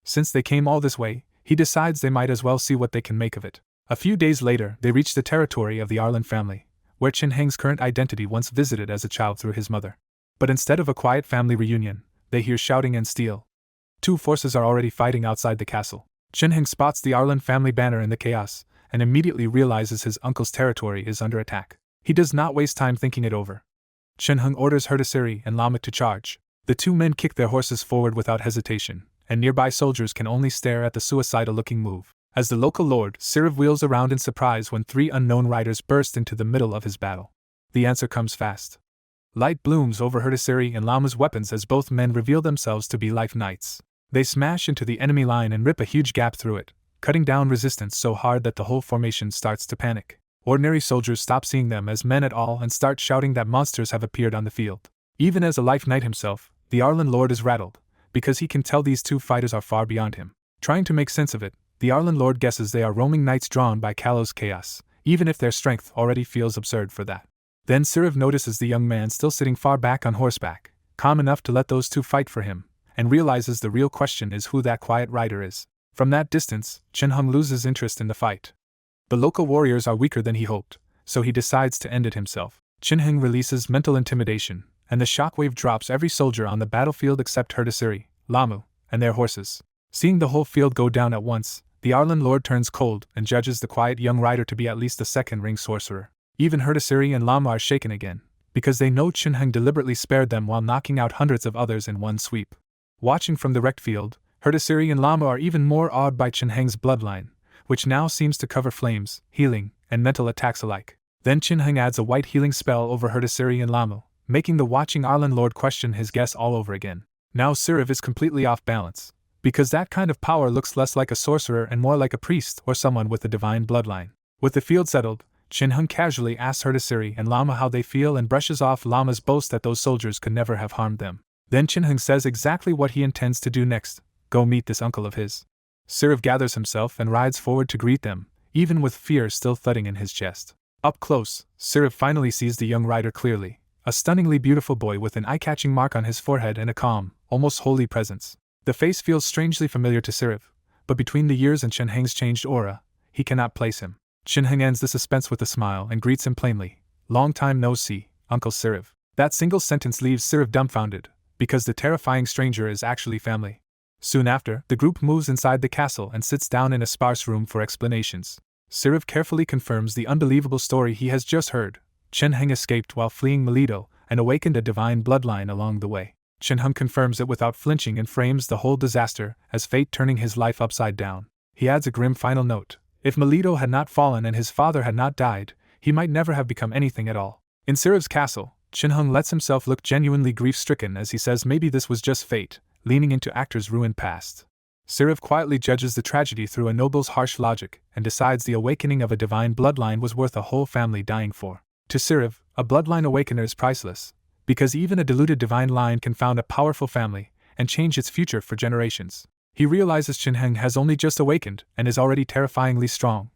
Since they came all this way, he decides they might as well see what they can make of it. A few days later, they reach the territory of the Arlan family, where Chen-heng's current identity once visited as a child through his mother. But instead of a quiet family reunion, they hear shouting and steel. 2 forces are already fighting outside the castle. Chen-heng spots the Arlan family banner in the chaos, and immediately realizes his uncle's territory is under attack. He does not waste time thinking it over. Chen-hung orders Herdasiri and Lamek to charge. The 2 men kick their horses forward without hesitation, and nearby soldiers can only stare at the suicidal-looking move. As the local lord, Siriv wheels around in surprise when 3 unknown riders burst into the middle of his battle. The answer comes fast. Light blooms over Herdasiri and Lama's weapons as both men reveal themselves to be life knights. They smash into the enemy line and rip a huge gap through it, cutting down resistance so hard that the whole formation starts to panic. Ordinary soldiers stop seeing them as men at all and start shouting that monsters have appeared on the field. Even as a life knight himself, the Arlan lord is rattled, because he can tell these 2 fighters are far beyond him. Trying to make sense of it, the Arlan lord guesses they are roaming knights drawn by Kallo's chaos, even if their strength already feels absurd for that. Then Siriv notices the young man still sitting far back on horseback, calm enough to let those 2 fight for him, and realizes the real question is who that quiet rider is. From that distance, Chen-hung loses interest in the fight. The local warriors are weaker than he hoped, so he decides to end it himself. Chen-hung releases mental intimidation, and the shockwave drops every soldier on the battlefield except Herdasiri, Lamu, and their horses. Seeing the whole field go down at once, the Arlan lord turns cold and judges the quiet young rider to be at least a second-ring sorcerer. Even Herdasiri and Lamu are shaken again, because they know Chen-hung deliberately spared them while knocking out hundreds of others in one sweep. Watching from the wrecked field, Herdasiri and Lamu are even more awed by Chen-hung's bloodline, which now seems to cover flames, healing, and mental attacks alike. Then Chen-hung adds a white healing spell over Herdasiri and Lamu, making the watching Arlan lord question his guess all over again. Now Siriv is completely off balance, because that kind of power looks less like a sorcerer and more like a priest or someone with a divine bloodline. With the field settled, Chen-hung casually asks Herdasiri and Lamu how they feel and brushes off Lama's boast that those soldiers could never have harmed them. Then Chen-hung says exactly what he intends to do next: go meet this uncle of his. Siriv gathers himself and rides forward to greet them, even with fear still thudding in his chest. Up close, Siriv finally sees the young rider clearly, a stunningly beautiful boy with an eye-catching mark on his forehead and a calm, almost holy presence. The face feels strangely familiar to Siriv, but between the years and Chen-hung's changed aura, he cannot place him. Chen-hung ends the suspense with a smile and greets him plainly. Long time no see, Uncle Siriv. That single sentence leaves Siriv dumbfounded, because the terrifying stranger is actually family. Soon after, the group moves inside the castle and sits down in a sparse room for explanations. Siriv carefully confirms the unbelievable story he has just heard. Chen-hung escaped while fleeing Melito and awakened a divine bloodline along the way. Chen-hung confirms it without flinching and frames the whole disaster as fate turning his life upside down. He adds a grim final note: if Melito had not fallen and his father had not died, he might never have become anything at all. In Siriv's castle, Chen-hung lets himself look genuinely grief-stricken as he says maybe this was just fate, leaning into actor's ruined past. Siriv quietly judges the tragedy through a noble's harsh logic and decides the awakening of a divine bloodline was worth a whole family dying for. To Siriv, a bloodline awakener is priceless, because even a diluted divine line can found a powerful family and change its future for generations. He realizes Chen-hung has only just awakened and is already terrifyingly strong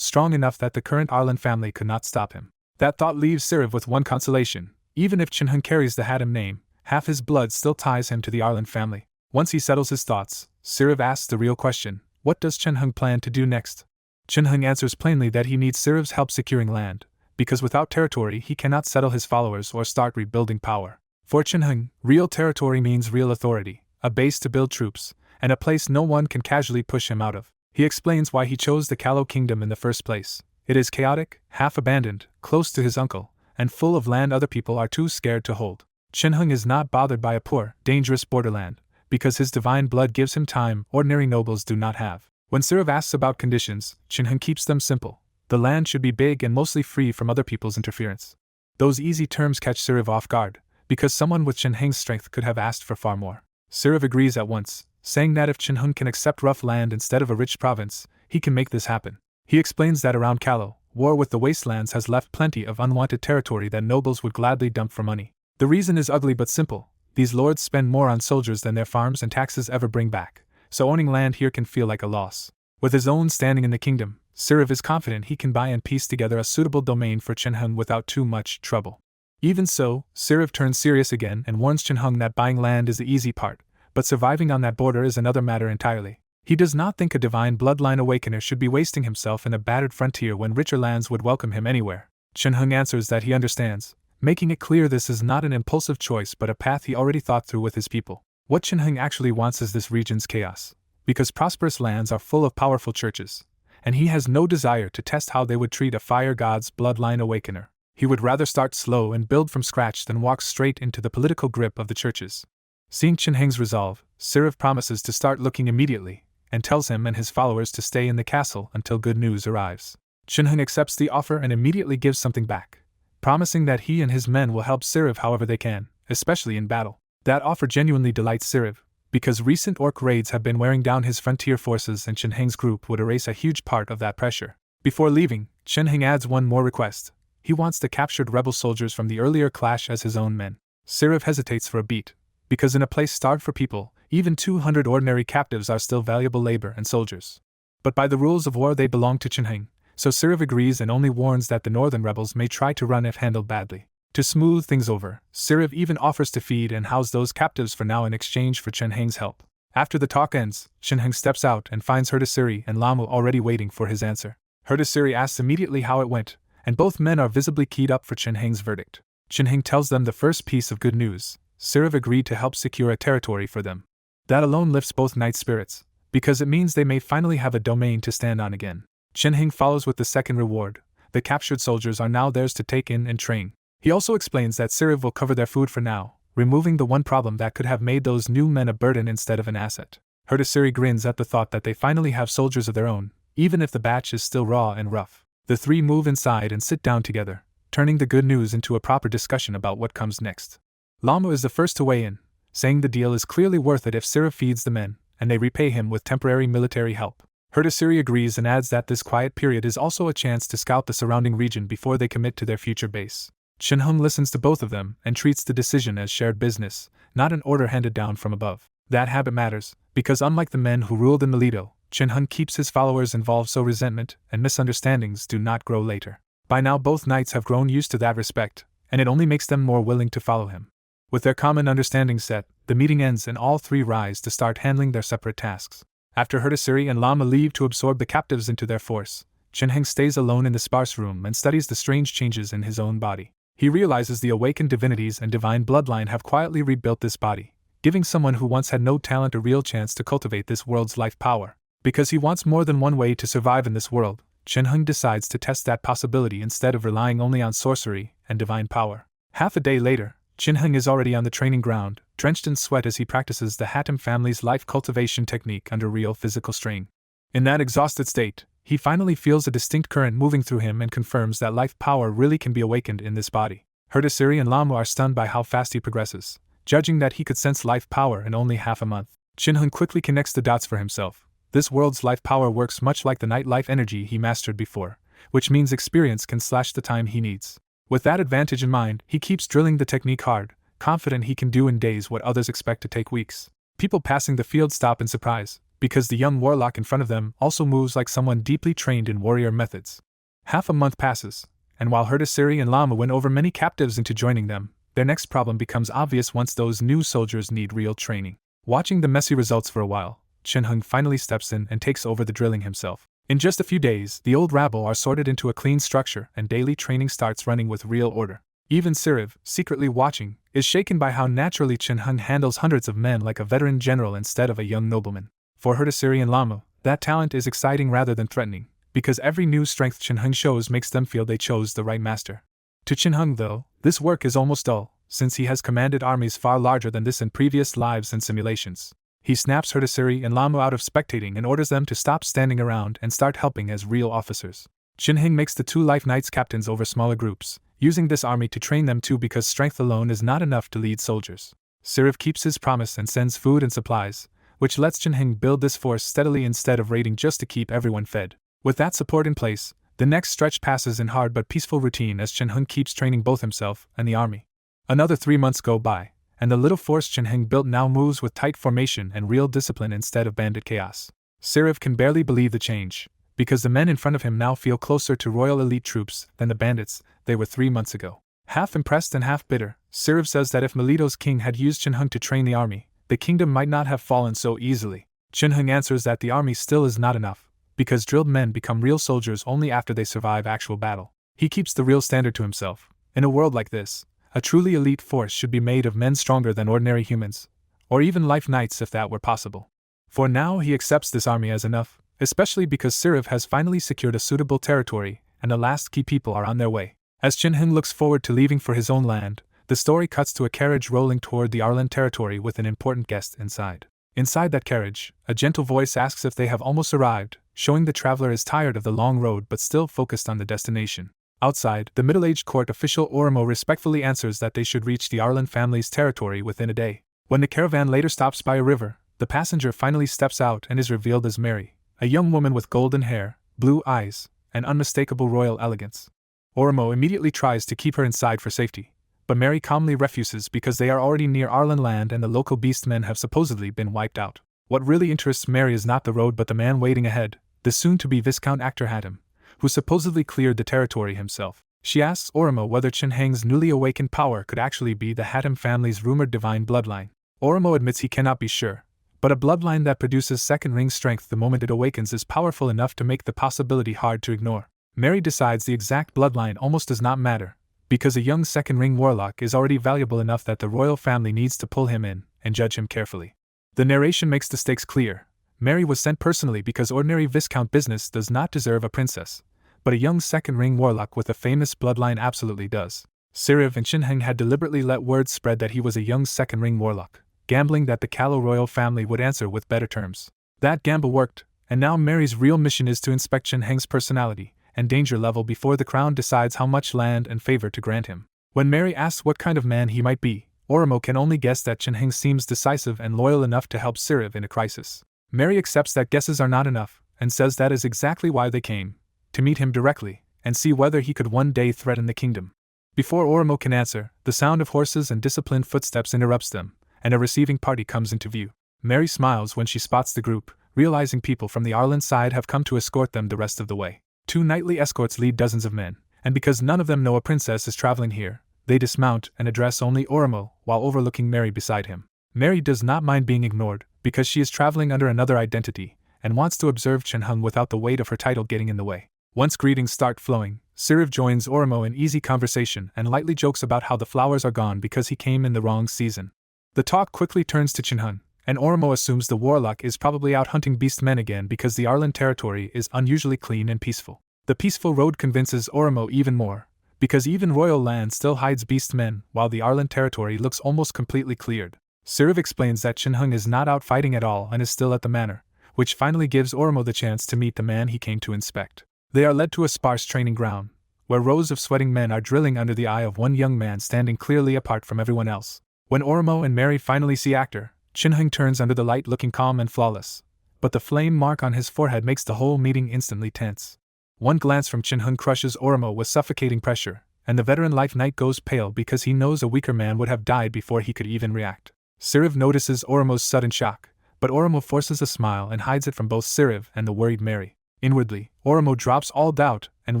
enough that the current Arlan family could not stop him. That thought leaves Siriv with one consolation: even if Chen-hung carries the Hadim name, half his blood still ties him to the Arlan family. Once he settles his thoughts, Siriv asks the real question: what does Chen-hung plan to do next? Chen-hung answers plainly that he needs Siriv's help securing land, because without territory he cannot settle his followers or start rebuilding power. For Chen-hung, real territory means real authority, a base to build troops, and a place no one can casually push him out of. He explains why he chose the Kallo kingdom in the first place. It is chaotic, half-abandoned, close to his uncle, and full of land other people are too scared to hold. Chen-hung is not bothered by a poor, dangerous borderland, because his divine blood gives him time ordinary nobles do not have. When Sirav asks about conditions, Chen-hung keeps them simple. The land should be big and mostly free from other people's interference. Those easy terms catch Sirav off guard, because someone with Chen-hung's strength could have asked for far more. Sirav agrees at once, saying that if Chen-hung can accept rough land instead of a rich province, he can make this happen. He explains that around Yahello, war with the wastelands has left plenty of unwanted territory that nobles would gladly dump for money. The reason is ugly but simple. These lords spend more on soldiers than their farms and taxes ever bring back, so owning land here can feel like a loss. With his own standing in the kingdom, Sirav is confident he can buy and piece together a suitable domain for Chen-hung without too much trouble. Even so, Sirav turns serious again and warns Chen-hung that buying land is the easy part, but surviving on that border is another matter entirely. He does not think a divine bloodline awakener should be wasting himself in a battered frontier when richer lands would welcome him anywhere. Chen-hung answers that he understands, making it clear this is not an impulsive choice but a path he already thought through with his people. What Chen-hung actually wants is this region's chaos, because prosperous lands are full of powerful churches, and he has no desire to test how they would treat a fire god's bloodline awakener. He would rather start slow and build from scratch than walk straight into the political grip of the churches. Seeing Chen-hung's resolve, Sirav promises to start looking immediately, and tells him and his followers to stay in the castle until good news arrives. Chen-hung accepts the offer and immediately gives something back, promising that he and his men will help Sirav however they can, especially in battle. That offer genuinely delights Sirav, because recent orc raids have been wearing down his frontier forces and Chen-hung's group would erase a huge part of that pressure. Before leaving, Chen-hung adds one more request. He wants the captured rebel soldiers from the earlier clash as his own men. Sirav hesitates for a beat, because in a place starved for people, even 200 ordinary captives are still valuable labor and soldiers. But by the rules of war they belong to Chen-hung, so Sirav agrees and only warns that the northern rebels may try to run if handled badly. To smooth things over, Sirav even offers to feed and house those captives for now in exchange for Chen-hung's help. After the talk ends, Chen-hung steps out and finds Herdasiri and Lamu already waiting for his answer. Herdasiri asks immediately how it went, and both men are visibly keyed up for Chen-hung's verdict. Chen-hung tells them the first piece of good news. Sirav agreed to help secure a territory for them. That alone lifts both knights' spirits, because it means they may finally have a domain to stand on again. Chen-hung follows with the second reward. The captured soldiers are now theirs to take in and train. He also explains that Sirav will cover their food for now, removing the one problem that could have made those new men a burden instead of an asset. Herdasiri grins at the thought that they finally have soldiers of their own, even if the batch is still raw and rough. The three move inside and sit down together, turning the good news into a proper discussion about what comes next. Lamu is the first to weigh in, saying the deal is clearly worth it if Sirav feeds the men, and they repay him with temporary military help. Herdasiri agrees and adds that this quiet period is also a chance to scout the surrounding region before they commit to their future base. Chen-hung listens to both of them and treats the decision as shared business, not an order handed down from above. That habit matters, because unlike the men who ruled in Melito, Chen-hung keeps his followers involved so resentment and misunderstandings do not grow later. By now both knights have grown used to that respect, and it only makes them more willing to follow him. With their common understanding set, the meeting ends and all three rise to start handling their separate tasks. After Herdasiri and Lama leave to absorb the captives into their force, Chen-hung stays alone in the sparse room and studies the strange changes in his own body. He realizes the awakened divinities and divine bloodline have quietly rebuilt this body, giving someone who once had no talent a real chance to cultivate this world's life power. Because he wants more than one way to survive in this world, Chen-hung decides to test that possibility instead of relying only on sorcery and divine power. Half a day later, Chen-hung is already on the training ground, drenched in sweat as he practices the Hatem family's life cultivation technique under real physical strain. In that exhausted state, he finally feels a distinct current moving through him and confirms that life power really can be awakened in this body. Herdasiri and Lamu are stunned by how fast he progresses, judging that he could sense life power in only half a month. Chen-hung quickly connects the dots for himself. This world's life power works much like the night life energy he mastered before, which means experience can slash the time he needs. With that advantage in mind, he keeps drilling the technique hard, confident he can do in days what others expect to take weeks. People passing the field stop in surprise, because the young warlock in front of them also moves like someone deeply trained in warrior methods. Half a month passes, and while Herdasiri and Lama win over many captives into joining them, their next problem becomes obvious once those new soldiers need real training. Watching the messy results for a while, Chen-hung finally steps in and takes over the drilling himself. In just a few days, the old rabble are sorted into a clean structure and daily training starts running with real order. Even Sirav, secretly watching, is shaken by how naturally Chen-hung handles hundreds of men like a veteran general instead of a young nobleman. For Herdasiri and Lama, that talent is exciting rather than threatening, because every new strength Chen-hung shows makes them feel they chose the right master. To Chen-hung though, this work is almost dull, since he has commanded armies far larger than this in previous lives and simulations. He snaps her to Siri and Lamu out of spectating and orders them to stop standing around and start helping as real officers. Chinheng makes the 2 Life Knights captains over smaller groups, using this army to train them too because strength alone is not enough to lead soldiers. Siriv keeps his promise and sends food and supplies, which lets Chinheng build this force steadily instead of raiding just to keep everyone fed. With that support in place, the next stretch passes in hard but peaceful routine as Chinheng keeps training both himself and the army. Another 3 months go by, and the little force Chinheng built now moves with tight formation and real discipline instead of bandit chaos. Siriv can barely believe the change, because the men in front of him now feel closer to royal elite troops than the bandits they were 3 months ago. Half impressed and half bitter, Siriv says that if Melito's king had used Chinheng to train the army, the kingdom might not have fallen so easily. Chinheng answers that the army still is not enough, because drilled men become real soldiers only after they survive actual battle. He keeps the real standard to himself. In a world like this, a truly elite force should be made of men stronger than ordinary humans, or even Life Knights if that were possible. For now he accepts this army as enough, especially because Siriv has finally secured a suitable territory and the last key people are on their way. As Chinheng looks forward to leaving for his own land, the story cuts to a carriage rolling toward the Arlan territory with an important guest inside. Inside that carriage, a gentle voice asks if they have almost arrived, showing the traveler is tired of the long road but still focused on the destination. Outside, the middle-aged court official Oromo respectfully answers that they should reach the Arlan family's territory within a day. When the caravan later stops by a river, the passenger finally steps out and is revealed as Mary, a young woman with golden hair, blue eyes, and unmistakable royal elegance. Oromo immediately tries to keep her inside for safety, but Mary calmly refuses because they are already near Arlan land and the local beastmen have supposedly been wiped out. What really interests Mary is not the road but the man waiting ahead, the soon-to-be Viscount actor Hatem, who supposedly cleared the territory himself. She asks Oromo whether Chinheng's newly awakened power could actually be the Hatem family's rumored divine bloodline. Oromo admits he cannot be sure, but a bloodline that produces second ring strength the moment it awakens is powerful enough to make the possibility hard to ignore. Mary decides the exact bloodline almost does not matter, because a young second ring warlock is already valuable enough that the royal family needs to pull him in and judge him carefully. The narration makes the stakes clear. Mary was sent personally because ordinary Viscount business does not deserve a princess, but a young second-ring warlock with a famous bloodline absolutely does. Siriv and Chinheng had deliberately let word spread that he was a young second-ring warlock, gambling that the Callow royal family would answer with better terms. That gamble worked, and now Mary's real mission is to inspect Chinheng's personality and danger level before the crown decides how much land and favor to grant him. When Mary asks what kind of man he might be, Oromo can only guess that Chinheng seems decisive and loyal enough to help Siriv in a crisis. Mary accepts that guesses are not enough, and says that is exactly why they came, to meet him directly, and see whether he could one day threaten the kingdom. Before Oromo can answer, the sound of horses and disciplined footsteps interrupts them, and a receiving party comes into view. Mary smiles when she spots the group, realizing people from the Arlan side have come to escort them the rest of the way. 2 knightly escorts lead dozens of men, and because none of them know a princess is traveling here, they dismount and address only Oromo while overlooking Mary beside him. Mary does not mind being ignored, because she is traveling under another identity, and wants to observe Chinheng without the weight of her title getting in the way. Once greetings start flowing, Siriv joins Oromo in easy conversation and lightly jokes about how the flowers are gone because he came in the wrong season. The talk quickly turns to Chinheng, and Oromo assumes the warlock is probably out hunting beastmen again because the Arlan territory is unusually clean and peaceful. The peaceful road convinces Oromo even more, because even royal land still hides beastmen while the Arlan territory looks almost completely cleared. Siriv explains that Chinheng is not out fighting at all and is still at the manor, which finally gives Oromo the chance to meet the man he came to inspect. They are led to a sparse training ground, where rows of sweating men are drilling under the eye of one young man standing clearly apart from everyone else. When Oromo and Mary finally see actor, Chinheng turns under the light looking calm and flawless, but the flame mark on his forehead makes the whole meeting instantly tense. One glance from Chinheng crushes Oromo with suffocating pressure, and the veteran Life Knight goes pale because he knows a weaker man would have died before he could even react. Siriv notices Oromo's sudden shock, but Oromo forces a smile and hides it from both Siriv and the worried Mary. Inwardly, Oromo drops all doubt and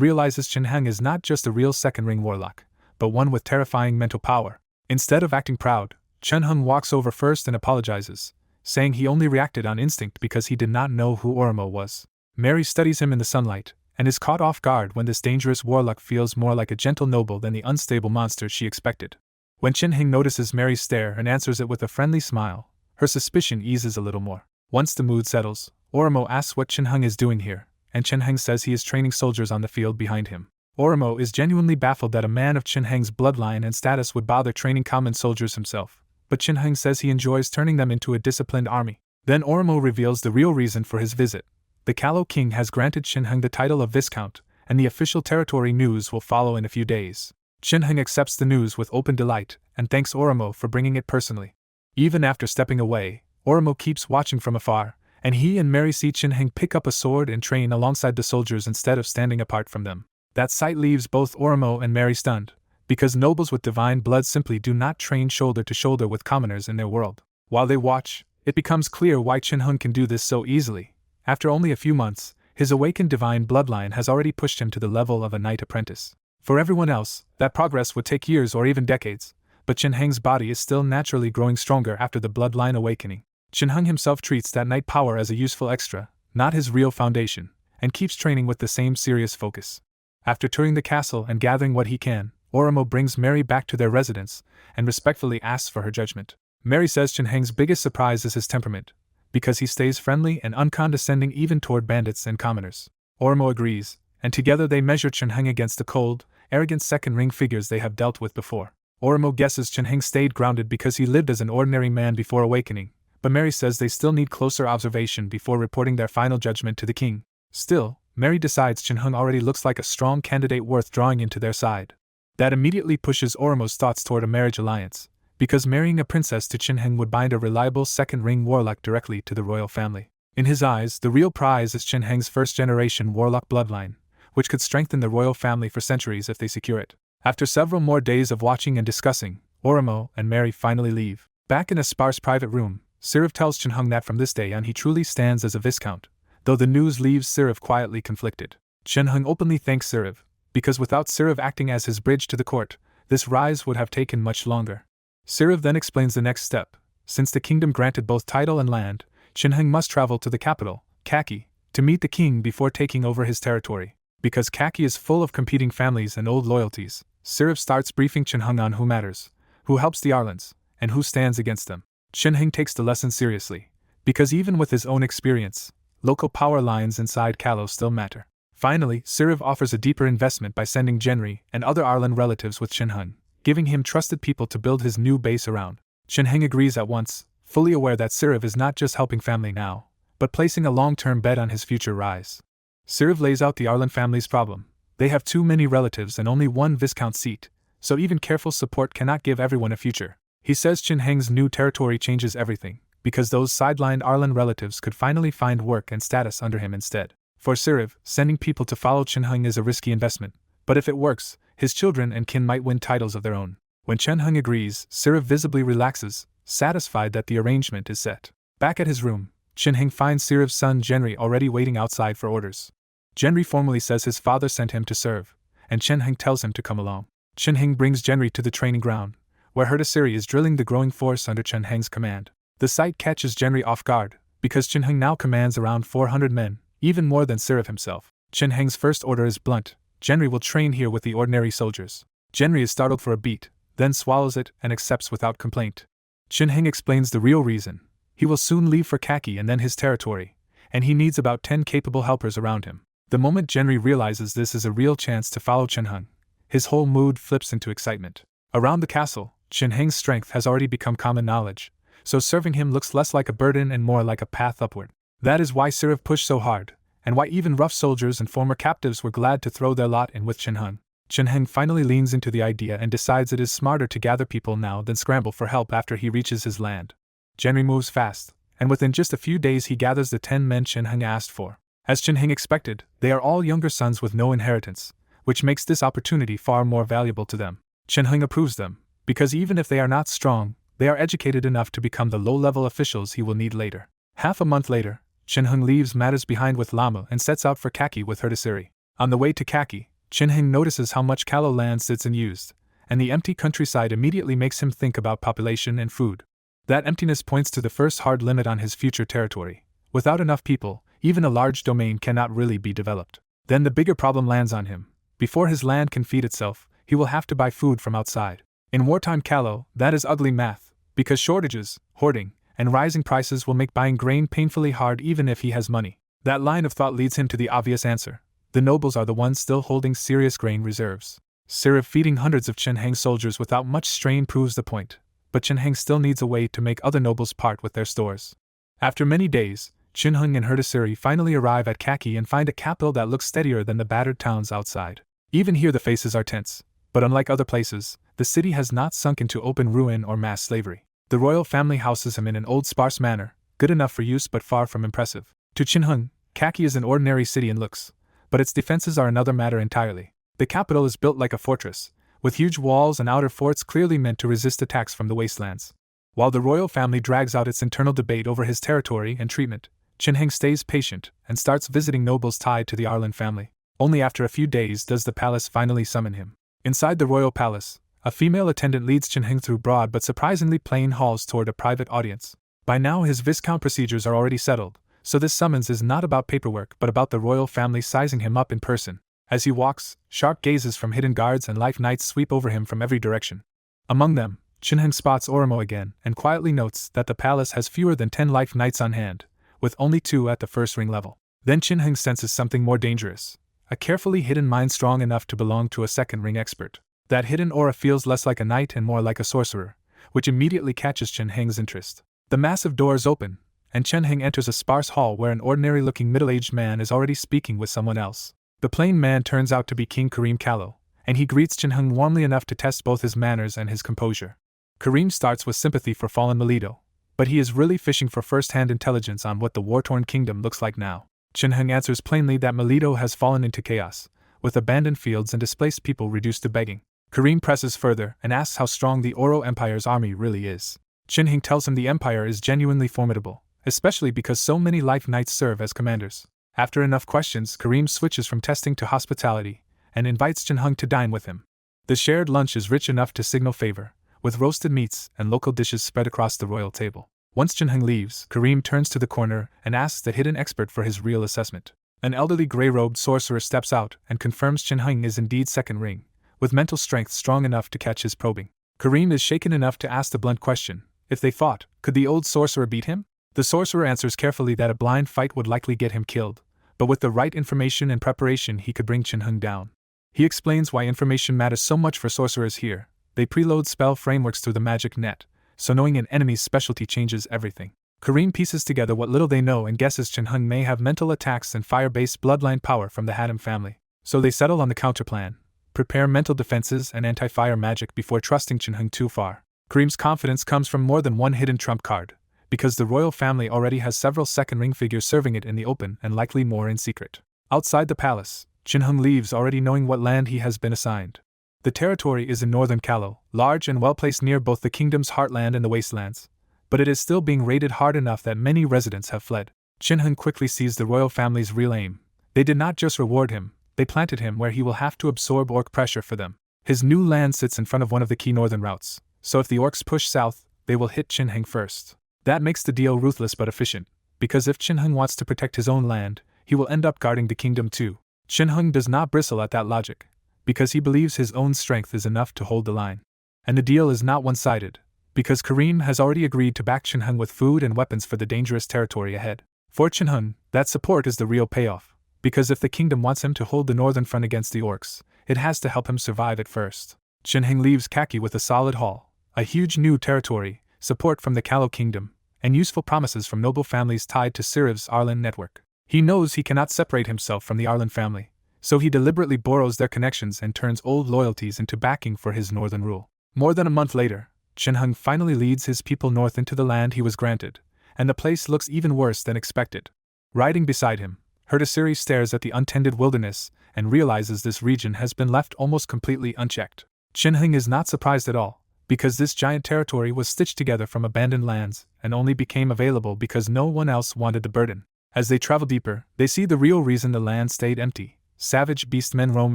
realizes Chinheng is not just a real second-ring warlock, but one with terrifying mental power. Instead of acting proud, Chinheng walks over first and apologizes, saying he only reacted on instinct because he did not know who Oromo was. Mary studies him in the sunlight, and is caught off guard when this dangerous warlock feels more like a gentle noble than the unstable monster she expected. When Chinheng notices Mary's stare and answers it with a friendly smile, her suspicion eases a little more. Once the mood settles, Oromo asks what Chinheng is doing here, and Chinheng says he is training soldiers on the field behind him. Oromo is genuinely baffled that a man of Qin Heng's bloodline and status would bother training common soldiers himself, but Qin Heng says he enjoys turning them into a disciplined army. Then Oromo reveals the real reason for his visit. The Callow King has granted Qin Heng the title of Viscount, and the official territory news will follow in a few days. Qin Heng accepts the news with open delight and thanks Oromo for bringing it personally. Even after stepping away, Oromo keeps watching from afar, and he and Mary see Qin Heng pick up a sword and train alongside the soldiers instead of standing apart from them. That sight leaves both Oromo and Mary stunned, because nobles with divine blood simply do not train shoulder to shoulder with commoners in their world. While they watch, it becomes clear why Qin Heng can do this so easily. After only a few months, his awakened divine bloodline has already pushed him to the level of a knight apprentice. For everyone else, that progress would take years or even decades, but Qin Heng's body is still naturally growing stronger after the bloodline awakening. Qin Heng himself treats that knight power as a useful extra, not his real foundation, and keeps training with the same serious focus. After touring the castle and gathering what he can, Oromo brings Mary back to their residence and respectfully asks for her judgment. Mary says Qin Heng's biggest surprise is his temperament, because he stays friendly and uncondescending even toward bandits and commoners. Oromo agrees, and together they measure Qin Heng against the cold, arrogant second-ring figures they have dealt with before. Oromo guesses Qin Heng stayed grounded because he lived as an ordinary man before awakening, but Mary says they still need closer observation before reporting their final judgment to the king. Still, Mary decides Qin Heng already looks like a strong candidate worth drawing into their side. That immediately pushes Oromo's thoughts toward a marriage alliance, because marrying a princess to Qin Heng would bind a reliable second-ring warlock directly to the royal family. In his eyes, the real prize is Qin Heng's first-generation warlock bloodline, which could strengthen the royal family for centuries if they secure it. After several more days of watching and discussing, Oromo and Mary finally leave. Back in a sparse private room, Sirif tells Qin Heng that from this day on he truly stands as a viscount, though the news leaves Sirif quietly conflicted. Qin Heng openly thanks Sirif, because without Sirif acting as his bridge to the court, this rise would have taken much longer. Sirif then explains the next step. Since the kingdom granted both title and land, Qin Heng must travel to the capital, Kaki, to meet the king before taking over his territory. Because Kaki is full of competing families and old loyalties, Sirif starts briefing Qin Heng on who matters, who helps the Arlans, and who stands against them. Qin Heng takes the lesson seriously, because even with his own experience, local power lines inside Callow still matter. Finally, Sirif offers a deeper investment by sending Genri and other Arlan relatives with Qin Heng, giving him trusted people to build his new base around. Qin Heng agrees at once, fully aware that Sirif is not just helping family now, but placing a long-term bet on his future rise. Sirif lays out the Arlan family's problem. They have too many relatives and only one viscount seat, so even careful support cannot give everyone a future. He says Qin Heng's new territory changes everything, because those sidelined Arlan relatives could finally find work and status under him instead. For Sirif, sending people to follow Qin Heng is a risky investment, but if it works, his children and kin might win titles of their own. When Qin Heng agrees, Sirif visibly relaxes, satisfied that the arrangement is set. Back at his room, Qin Heng finds Sirif's son Genri already waiting outside for orders. Genri formally says his father sent him to serve, and Qin Heng tells him to come along. Qin Heng brings Genri to the training ground, where Herdasiri is drilling the growing force under Qin Heng's command. The sight catches Genri off guard, because Qin Heng now commands around 400 men, even more than Sirif himself. Qin Heng's first order is blunt: Genri will train here with the ordinary soldiers. Genri is startled for a beat, then swallows it and accepts without complaint. Qin Heng explains the real reason. He will soon leave for Kaki and then his territory, and he needs about 10 capable helpers around him. The moment Genri realizes this is a real chance to follow Qin Heng, his whole mood flips into excitement. Around the castle, Qin Heng's strength has already become common knowledge, so serving him looks less like a burden and more like a path upward. That is why Sirif pushed so hard, and why even rough soldiers and former captives were glad to throw their lot in with Qin Heng. Qin Heng finally leans into the idea and decides it is smarter to gather people now than scramble for help after he reaches his land. Genri moves fast, and within just a few days he gathers the 10 men Qin Heng asked for. As Qin Heng expected, they are all younger sons with no inheritance, which makes this opportunity far more valuable to them. Qin Heng approves them, because even if they are not strong, they are educated enough to become the low-level officials he will need later. Half a month later, Qin Heng leaves matters behind with Lama and sets out for Kaki with Herdasiri. On the way to Kaki, Qin Heng notices how much Callow land sits unused, and the empty countryside immediately makes him think about population and food. That emptiness points to the first hard limit on his future territory. Without enough people, even a large domain cannot really be developed. Then the bigger problem lands on him. Before his land can feed itself, he will have to buy food from outside. In wartime Callow, that is ugly math, because shortages, hoarding, and rising prices will make buying grain painfully hard even if he has money. That line of thought leads him to the obvious answer: The nobles are the ones still holding serious grain reserves. Sirif feeding hundreds of Chen-Heng soldiers without much strain proves the point, but Chen-Heng still needs a way to make other nobles part with their stores. After many days, Chen-Heng and Herdasiri finally arrive at Kaki and find a capital that looks steadier than the battered towns outside. Even here the faces are tense, but unlike other places, the city has not sunk into open ruin or mass slavery. The royal family houses him in an old sparse manner, good enough for use but far from impressive. To Chen-Heng, Kaki is an ordinary city in looks, but its defenses are another matter entirely. The capital is built like a fortress, with huge walls and outer forts clearly meant to resist attacks from the wastelands. While the royal family drags out its internal debate over his territory and treatment, Chen-Heng stays patient and starts visiting nobles tied to the Arlan family. Only after a few days does the palace finally summon him. Inside the royal palace, a female attendant leads Chen-Heng through broad but surprisingly plain halls toward a private audience. By now his Viscount procedures are already settled, so this summons is not about paperwork but about the royal family sizing him up in person. As he walks, sharp gazes from hidden guards and life knights sweep over him from every direction. Among them, Chen-Heng spots Oromo again and quietly notes that the palace has fewer than 10 life knights on hand, with only 2 at the first ring level. Then Chen-Heng senses something more dangerous, a carefully hidden mind strong enough to belong to a second ring expert. That hidden aura feels less like a knight and more like a sorcerer, which immediately catches Chen-Heng's interest. The massive doors open, and Chen-Heng enters a sparse hall where an ordinary-looking middle-aged man is already speaking with someone else. The plain man turns out to be King Karim Kallo, and he greets Chen-Heng warmly enough to test both his manners and his composure. Karim starts with sympathy for fallen Melito, but he is really fishing for first-hand intelligence on what the war-torn kingdom looks like now. Chen-Heng answers plainly that Melito has fallen into chaos, with abandoned fields and displaced people reduced to begging. Karim presses further and asks how strong the Oro Empire's army really is. Chen-Heng tells him the empire is genuinely formidable, especially because so many life knights serve as commanders. After enough questions, Karim switches from testing to hospitality and invites Chen-Heng to dine with him. The shared lunch is rich enough to signal favor, with roasted meats and local dishes spread across the royal table. Once Chen-Heng leaves, Karim turns to the corner and asks the hidden expert for his real assessment. An elderly grey-robed sorcerer steps out and confirms Chen-Heng is indeed second ring, with mental strength strong enough to catch his probing. Karim is shaken enough to ask the blunt question: if they fought, could the old sorcerer beat him? The sorcerer answers carefully that a blind fight would likely get him killed, but with the right information and preparation he could bring Chen-Heng down. He explains why information matters so much for sorcerers here. They preload spell frameworks through the magic net, so knowing an enemy's specialty changes everything. Karim pieces together what little they know and guesses Chen-Heng may have mental attacks and fire-based bloodline power from the Haddam family. So they settle on the counterplan, prepare mental defenses and anti-fire magic before trusting Chen-Heng too far. Karim's confidence comes from more than one hidden trump card, because the royal family already has several second-ring figures serving it in the open and likely more in secret. Outside the palace, Chen-Heng leaves already knowing what land he has been assigned. The territory is in northern Kallo, large and well placed near both the kingdom's heartland and the wastelands, but it is still being raided hard enough that many residents have fled. Chen-Heng quickly sees the royal family's real aim. They did not just reward him, they planted him where he will have to absorb orc pressure for them. His new land sits in front of one of the key northern routes, so if the orcs push south, they will hit Chen-Heng first. That makes the deal ruthless but efficient, because if Chen-Heng wants to protect his own land, he will end up guarding the kingdom too. Chen-Heng does not bristle at that logic, because he believes his own strength is enough to hold the line. And the deal is not one-sided, because Karim has already agreed to back Chen-Heng with food and weapons for the dangerous territory ahead. For Chen-Heng, that support is the real payoff, because if the kingdom wants him to hold the northern front against the orcs, it has to help him survive at first. Chen-Heng leaves Kaki with a solid haul, a huge new territory, support from the Kallo kingdom, and useful promises from noble families tied to Siriv's Arlan network. He knows he cannot separate himself from the Arlan family, so he deliberately borrows their connections and turns old loyalties into backing for his northern rule. More than a month later, Chen-Heng finally leads his people north into the land he was granted, and the place looks even worse than expected. Riding beside him, Herdasiri stares at the untended wilderness and realizes this region has been left almost completely unchecked. Chen-Heng is not surprised at all, because this giant territory was stitched together from abandoned lands and only became available because no one else wanted the burden. As they travel deeper, they see the real reason the land stayed empty. Savage beastmen roam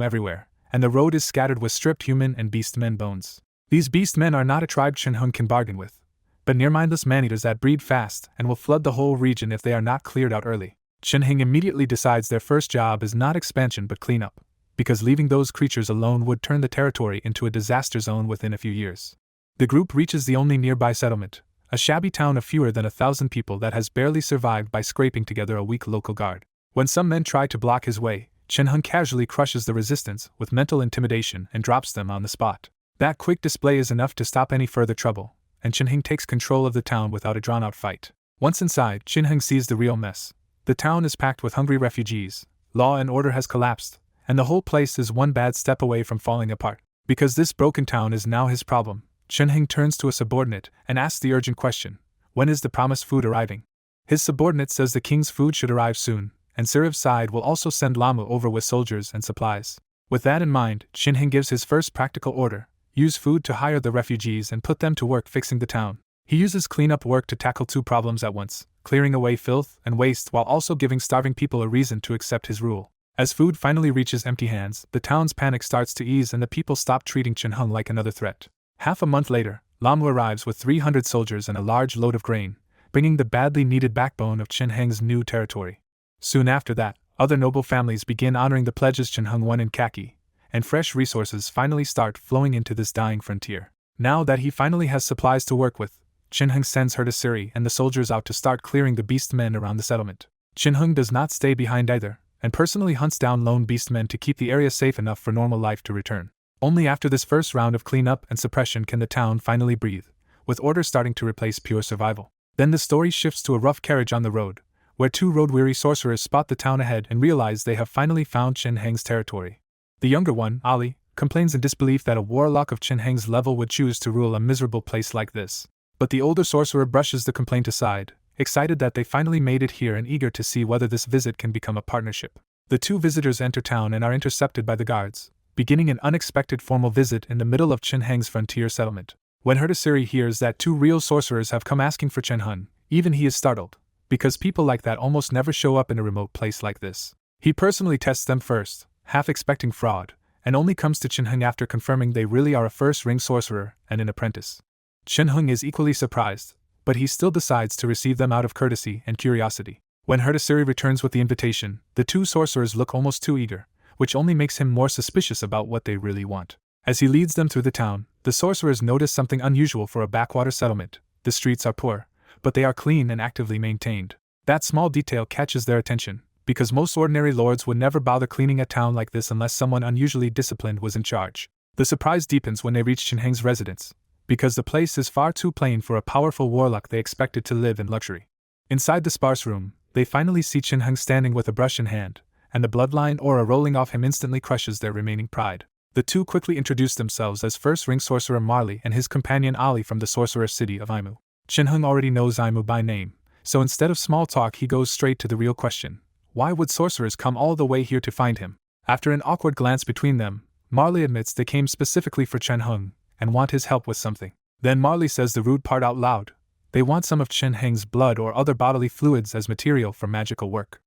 everywhere, and the road is scattered with stripped human and beastmen bones. These beastmen are not a tribe Chen-Heng can bargain with, but near-mindless man-eaters that breed fast and will flood the whole region if they are not cleared out early. Chen-Heng immediately decides their first job is not expansion but cleanup, because leaving those creatures alone would turn the territory into a disaster zone within a few years. The group reaches the only nearby settlement, a shabby town of fewer than 1,000 people that has barely survived by scraping together a weak local guard. When some men try to block his way, Chen-hung casually crushes the resistance with mental intimidation and drops them on the spot. That quick display is enough to stop any further trouble, and Chen-hung takes control of the town without a drawn-out fight. Once inside, Chen-hung sees the real mess. The town is packed with hungry refugees, law and order has collapsed, and the whole place is one bad step away from falling apart. Because this broken town is now his problem, Chen-hung turns to a subordinate and asks the urgent question, when is the promised food arriving? His subordinate says the king's food should arrive soon, and Siriv's side will also send Lamu over with soldiers and supplies. With that in mind, Chen-hung gives his first practical order, use food to hire the refugees and put them to work fixing the town. He uses cleanup work to tackle two problems at once, clearing away filth and waste while also giving starving people a reason to accept his rule. As food finally reaches empty hands, the town's panic starts to ease and the people stop treating Chen-hung like another threat. Half a month later, Lamu arrives with 300 soldiers and a large load of grain, bringing the badly needed backbone of Chen-hung's new territory. Soon after that, other noble families begin honoring the pledges Chen-hung won in khaki, and fresh resources finally start flowing into this dying frontier. Now that he finally has supplies to work with, Chen-hung sends her to Siri and the soldiers out to start clearing the beast men around the settlement. Chen-hung does not stay behind either, and personally hunts down lone beast men to keep the area safe enough for normal life to return. Only after this first round of cleanup and suppression can the town finally breathe, with order starting to replace pure survival. Then the story shifts to a rough carriage on the road, where two road-weary sorcerers spot the town ahead and realize they have finally found Chen-hung's territory. The younger one, Ali, complains in disbelief that a warlock of Chen-hung's level would choose to rule a miserable place like this. But the older sorcerer brushes the complaint aside, excited that they finally made it here and eager to see whether this visit can become a partnership. The two visitors enter town and are intercepted by the guards, beginning an unexpected formal visit in the middle of Chen-hung's frontier settlement. When Siri hears that two real sorcerers have come asking for Chen-hung, even he is startled, because people like that almost never show up in a remote place like this. He personally tests them first, half expecting fraud, and only comes to Chen-hung after confirming they really are a first-ring sorcerer and an apprentice. Chen-hung is equally surprised, but he still decides to receive them out of courtesy and curiosity. When Siri returns with the invitation, the two sorcerers look almost too eager, which only makes him more suspicious about what they really want. As he leads them through the town, the sorcerers notice something unusual for a backwater settlement. The streets are poor, but they are clean and actively maintained. That small detail catches their attention, because most ordinary lords would never bother cleaning a town like this unless someone unusually disciplined was in charge. The surprise deepens when they reach Chen-hung's residence, because the place is far too plain for a powerful warlock they expected to live in luxury. Inside the sparse room, they finally see Chen-hung standing with a brush in hand, and the bloodline aura rolling off him instantly crushes their remaining pride. The two quickly introduce themselves as first-ring sorcerer Marley and his companion Ali from the sorcerer city of Imu. Chen-hung already knows Imu by name, so instead of small talk he goes straight to the real question. Why would sorcerers come all the way here to find him? After an awkward glance between them, Marley admits they came specifically for Chen-hung and want his help with something. Then Marley says the rude part out loud. They want some of Chen-hung's blood or other bodily fluids as material for magical work.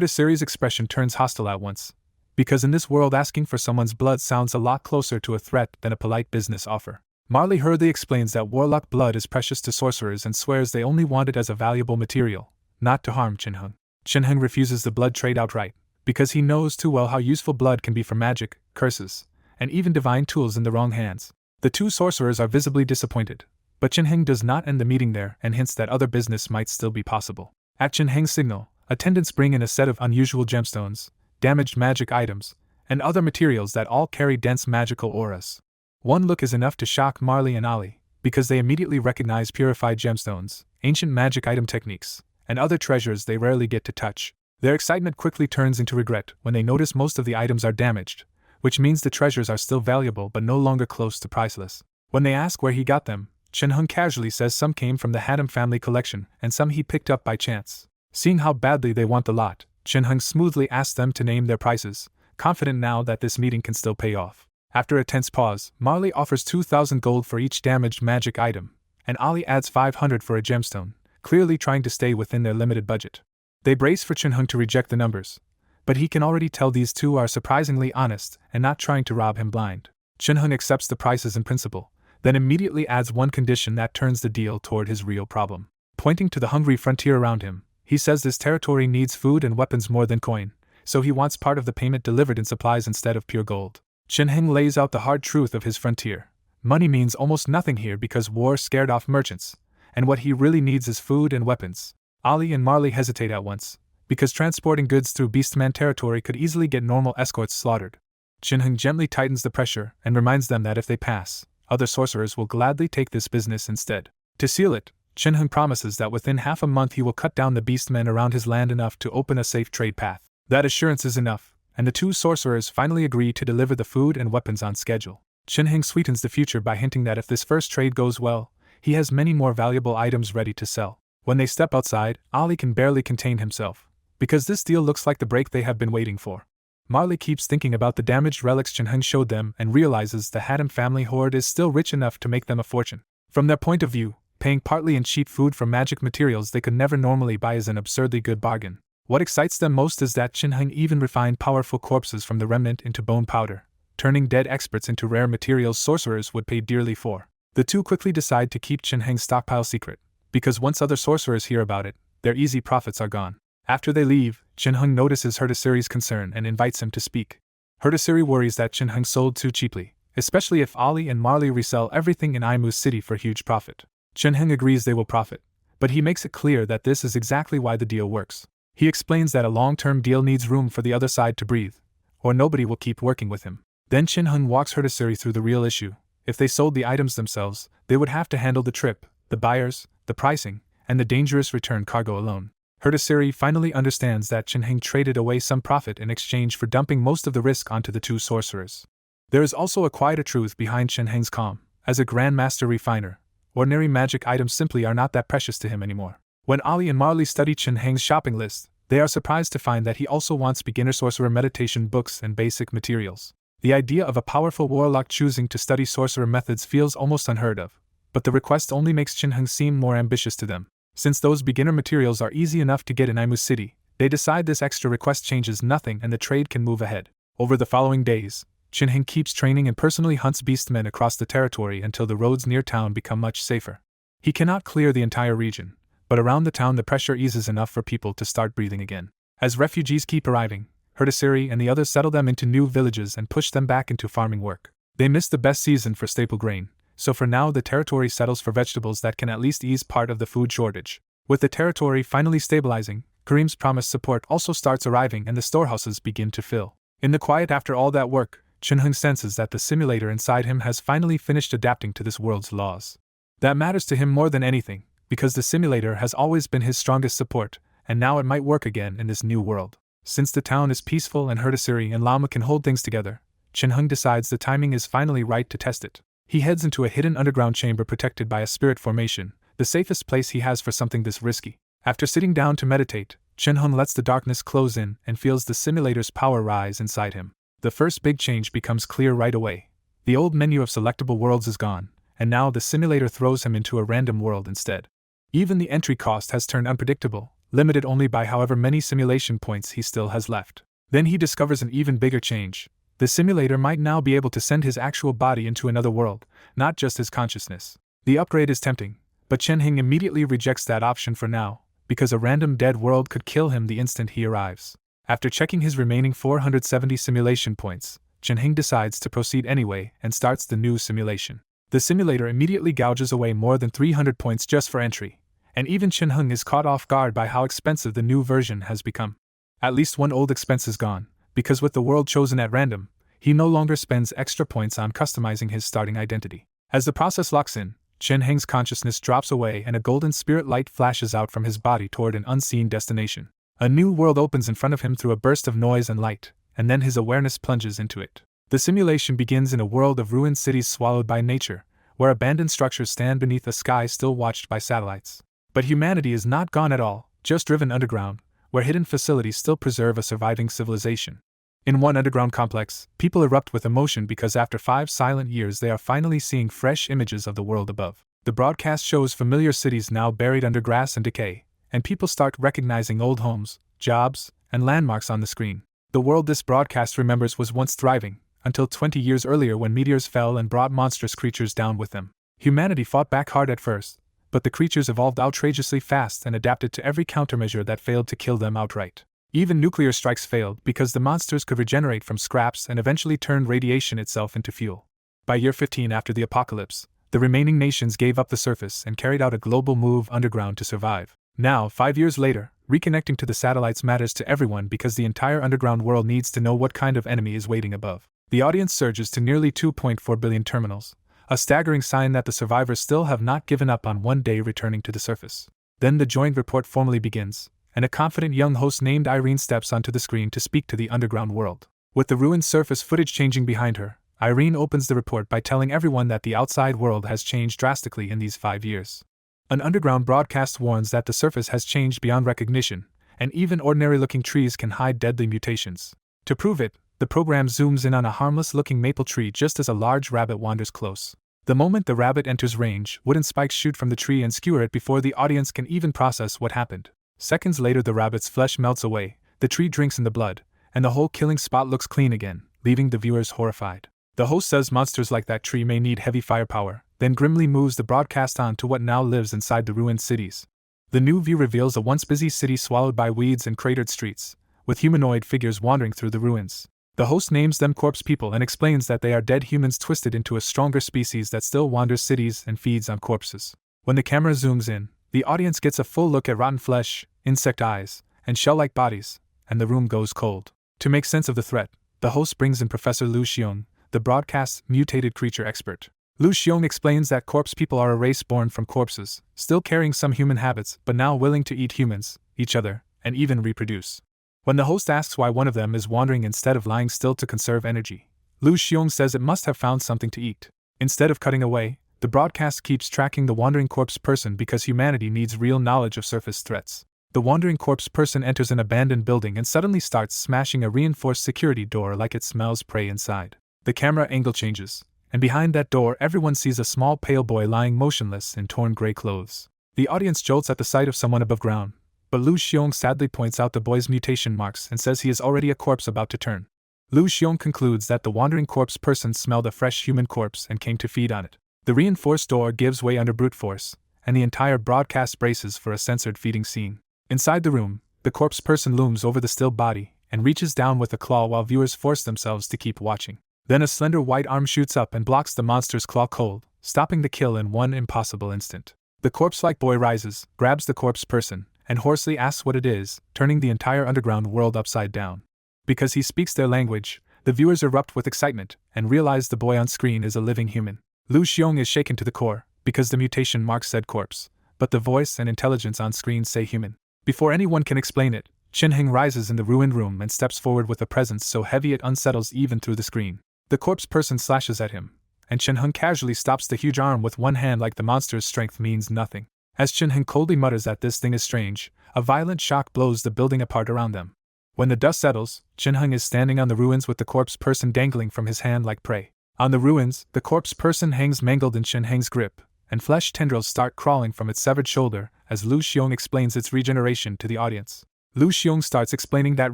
Siri's expression turns hostile at once, because in this world asking for someone's blood sounds a lot closer to a threat than a polite business offer. Marley hurriedly explains that warlock blood is precious to sorcerers and swears they only want it as a valuable material, not to harm Chen-hung. Chen-hung refuses the blood trade outright, because he knows too well how useful blood can be for magic, curses, and even divine tools in the wrong hands. The two sorcerers are visibly disappointed, but Chen-hung does not end the meeting there and hints that other business might still be possible. At Chen-hung's signal, attendants bring in a set of unusual gemstones, damaged magic items, and other materials that all carry dense magical auras. One look is enough to shock Marley and Ali, because they immediately recognize purified gemstones, ancient magic item techniques, and other treasures they rarely get to touch. Their excitement quickly turns into regret when they notice most of the items are damaged, which means the treasures are still valuable but no longer close to priceless. When they ask where he got them, Chen-hung casually says some came from the Haddam family collection and some he picked up by chance. Seeing how badly they want the lot, Chen-hung smoothly asks them to name their prices, confident now that this meeting can still pay off. After a tense pause, Marley offers 2,000 gold for each damaged magic item, and Ali adds 500 for a gemstone, clearly trying to stay within their limited budget. They brace for Chen-hung to reject the numbers, but he can already tell these two are surprisingly honest and not trying to rob him blind. Chen-hung accepts the prices in principle, then immediately adds one condition that turns the deal toward his real problem. Pointing to the hungry frontier around him, he says this territory needs food and weapons more than coin, so he wants part of the payment delivered in supplies instead of pure gold. Chen-hung lays out the hard truth of his frontier. Money means almost nothing here because war scared off merchants, and what he really needs is food and weapons. Ali and Marley hesitate at once, because transporting goods through Beastman territory could easily get normal escorts slaughtered. Chin-hung gently tightens the pressure and reminds them that if they pass, other sorcerers will gladly take this business instead. To seal it, Chin-hung promises that within half a month he will cut down the beastmen around his land enough to open a safe trade path. That assurance is enough, and the two sorcerers finally agree to deliver the food and weapons on schedule. Chin-hung sweetens the future by hinting that if this first trade goes well, he has many more valuable items ready to sell. When they step outside, Ali can barely contain himself, because this deal looks like the break they have been waiting for. Marley keeps thinking about the damaged relics Chin-hung showed them and realizes the Haddam family hoard is still rich enough to make them a fortune. From their point of view, paying partly in cheap food for magic materials they could never normally buy is an absurdly good bargain. What excites them most is that Chin-hung even refined powerful corpses from the remnant into bone powder, turning dead experts into rare materials sorcerers would pay dearly for. The two quickly decide to keep Chin-hung's stockpile secret, because once other sorcerers hear about it, their easy profits are gone. After they leave, Chin-hung notices Herdasiri's concern and invites him to speak. Herdasiri worries that Chin-hung sold too cheaply, especially if Ali and Marley resell everything in Aimu's city for huge profit. Chin-hung agrees they will profit, but he makes it clear that this is exactly why the deal works. He explains that a long-term deal needs room for the other side to breathe, or nobody will keep working with him. Then Chin-hung walks Herdasiri through the real issue. If they sold the items themselves, they would have to handle the trip, the buyers, the pricing, and the dangerous return cargo alone. Herdasiri finally understands that Chin-hung traded away some profit in exchange for dumping most of the risk onto the two sorcerers. There is also a quieter truth behind Chin-hung's calm. As a Grandmaster refiner, ordinary magic items simply are not that precious to him anymore. When Ali and Marley study Chin-hung's shopping list, they are surprised to find that he also wants beginner sorcerer meditation books and basic materials. The idea of a powerful warlock choosing to study sorcerer methods feels almost unheard of, but the request only makes Chin-hung seem more ambitious to them. Since those beginner materials are easy enough to get in Aimu City, they decide this extra request changes nothing and the trade can move ahead. Over the following days, Chin-hung keeps training and personally hunts beastmen across the territory until the roads near town become much safer. He cannot clear the entire region, but around the town the pressure eases enough for people to start breathing again. As refugees keep arriving, Herdasiri and the others settle them into new villages and push them back into farming work. They missed the best season for staple grain, so for now the territory settles for vegetables that can at least ease part of the food shortage. With the territory finally stabilizing, Kareem's promised support also starts arriving and the storehouses begin to fill. In the quiet after all that work, Chin-hung senses that the simulator inside him has finally finished adapting to this world's laws. That matters to him more than anything, because the simulator has always been his strongest support, and now it might work again in this new world. Since the town is peaceful and Herdasiri and Lama can hold things together, Chin-hung decides the timing is finally right to test it. He heads into a hidden underground chamber protected by a spirit formation, the safest place he has for something this risky. After sitting down to meditate, Chin-hung lets the darkness close in and feels the simulator's power rise inside him. The first big change becomes clear right away. The old menu of selectable worlds is gone, and now the simulator throws him into a random world instead. Even the entry cost has turned unpredictable, limited only by however many simulation points he still has left. Then he discovers an even bigger change. The simulator might now be able to send his actual body into another world, not just his consciousness. The upgrade is tempting, but Chin-hung immediately rejects that option for now, because a random dead world could kill him the instant he arrives. After checking his remaining 470 simulation points, Chin-hung decides to proceed anyway and starts the new simulation. The simulator immediately gouges away more than 300 points just for entry, and even Chin-hung is caught off guard by how expensive the new version has become. At least one old expense is gone, because with the world chosen at random, he no longer spends extra points on customizing his starting identity. As the process locks in, Chin-hung's consciousness drops away and a golden spirit light flashes out from his body toward an unseen destination. A new world opens in front of him through a burst of noise and light, and then his awareness plunges into it. The simulation begins in a world of ruined cities swallowed by nature, where abandoned structures stand beneath a sky still watched by satellites. But humanity is not gone at all, just driven underground, where hidden facilities still preserve a surviving civilization. In one underground complex, people erupt with emotion because after 5 silent years they are finally seeing fresh images of the world above. The broadcast shows familiar cities now buried under grass and decay, and people start recognizing old homes, jobs, and landmarks on the screen. The world this broadcast remembers was once thriving, until 20 years earlier when meteors fell and brought monstrous creatures down with them. Humanity fought back hard at first, but the creatures evolved outrageously fast and adapted to every countermeasure that failed to kill them outright. Even nuclear strikes failed because the monsters could regenerate from scraps and eventually turned radiation itself into fuel. By year 15 after the apocalypse, the remaining nations gave up the surface and carried out a global move underground to survive. Now, 5 years later, reconnecting to the satellites matters to everyone because the entire underground world needs to know what kind of enemy is waiting above. The audience surges to nearly 2.4 billion terminals, a staggering sign that the survivors still have not given up on one day returning to the surface. Then the joint report formally begins, and a confident young host named Irene steps onto the screen to speak to the underground world. With the ruined surface footage changing behind her, Irene opens the report by telling everyone that the outside world has changed drastically in these 5 years. An underground broadcast warns that the surface has changed beyond recognition, and even ordinary-looking trees can hide deadly mutations. To prove it, the program zooms in on a harmless-looking maple tree just as a large rabbit wanders close. The moment the rabbit enters range, wooden spikes shoot from the tree and skewer it before the audience can even process what happened. Seconds later, the rabbit's flesh melts away, the tree drinks in the blood, and the whole killing spot looks clean again, leaving the viewers horrified. The host says monsters like that tree may need heavy firepower, then grimly moves the broadcast on to what now lives inside the ruined cities. The new view reveals a once busy city swallowed by weeds and cratered streets, with humanoid figures wandering through the ruins. The host names them corpse people and explains that they are dead humans twisted into a stronger species that still wanders cities and feeds on corpses. When the camera zooms in, the audience gets a full look at rotten flesh, insect eyes, and shell-like bodies, and the room goes cold. To make sense of the threat, the host brings in Professor Lu Xiong, the broadcast's mutated creature expert. Lu Xiong explains that corpse people are a race born from corpses, still carrying some human habits but now willing to eat humans, each other, and even reproduce. When the host asks why one of them is wandering instead of lying still to conserve energy, Lu Xiong says it must have found something to eat. Instead of cutting away, the broadcast keeps tracking the wandering corpse person because humanity needs real knowledge of surface threats. The wandering corpse person enters an abandoned building and suddenly starts smashing a reinforced security door like it smells prey inside. The camera angle changes, and behind that door everyone sees a small pale boy lying motionless in torn gray clothes. The audience jolts at the sight of someone above ground, but Lu Xiong sadly points out the boy's mutation marks and says he is already a corpse about to turn. Lu Xiong concludes that the wandering corpse person smelled a fresh human corpse and came to feed on it. The reinforced door gives way under brute force, and the entire broadcast braces for a censored feeding scene. Inside the room, the corpse person looms over the still body and reaches down with a claw while viewers force themselves to keep watching. Then a slender white arm shoots up and blocks the monster's claw cold, stopping the kill in one impossible instant. The corpse-like boy rises, grabs the corpse person, and hoarsely asks what it is, turning the entire underground world upside down. Because he speaks their language, the viewers erupt with excitement and realize the boy on screen is a living human. Lu Xiong is shaken to the core, because the mutation mark said corpse, but the voice and intelligence on screen say human. Before anyone can explain it, Chen Heng rises in the ruined room and steps forward with a presence so heavy it unsettles even through the screen. The corpse person slashes at him, and Chen Heng casually stops the huge arm with one hand like the monster's strength means nothing. As Chen Heng coldly mutters that this thing is strange, a violent shock blows the building apart around them. When the dust settles, Chen Heng is standing on the ruins with the corpse person dangling from his hand like prey. On the ruins, the corpse person hangs mangled in Chen Heng's grip, and flesh tendrils start crawling from its severed shoulder as Lu Xiong explains its regeneration to the audience. Lu Xiong starts explaining that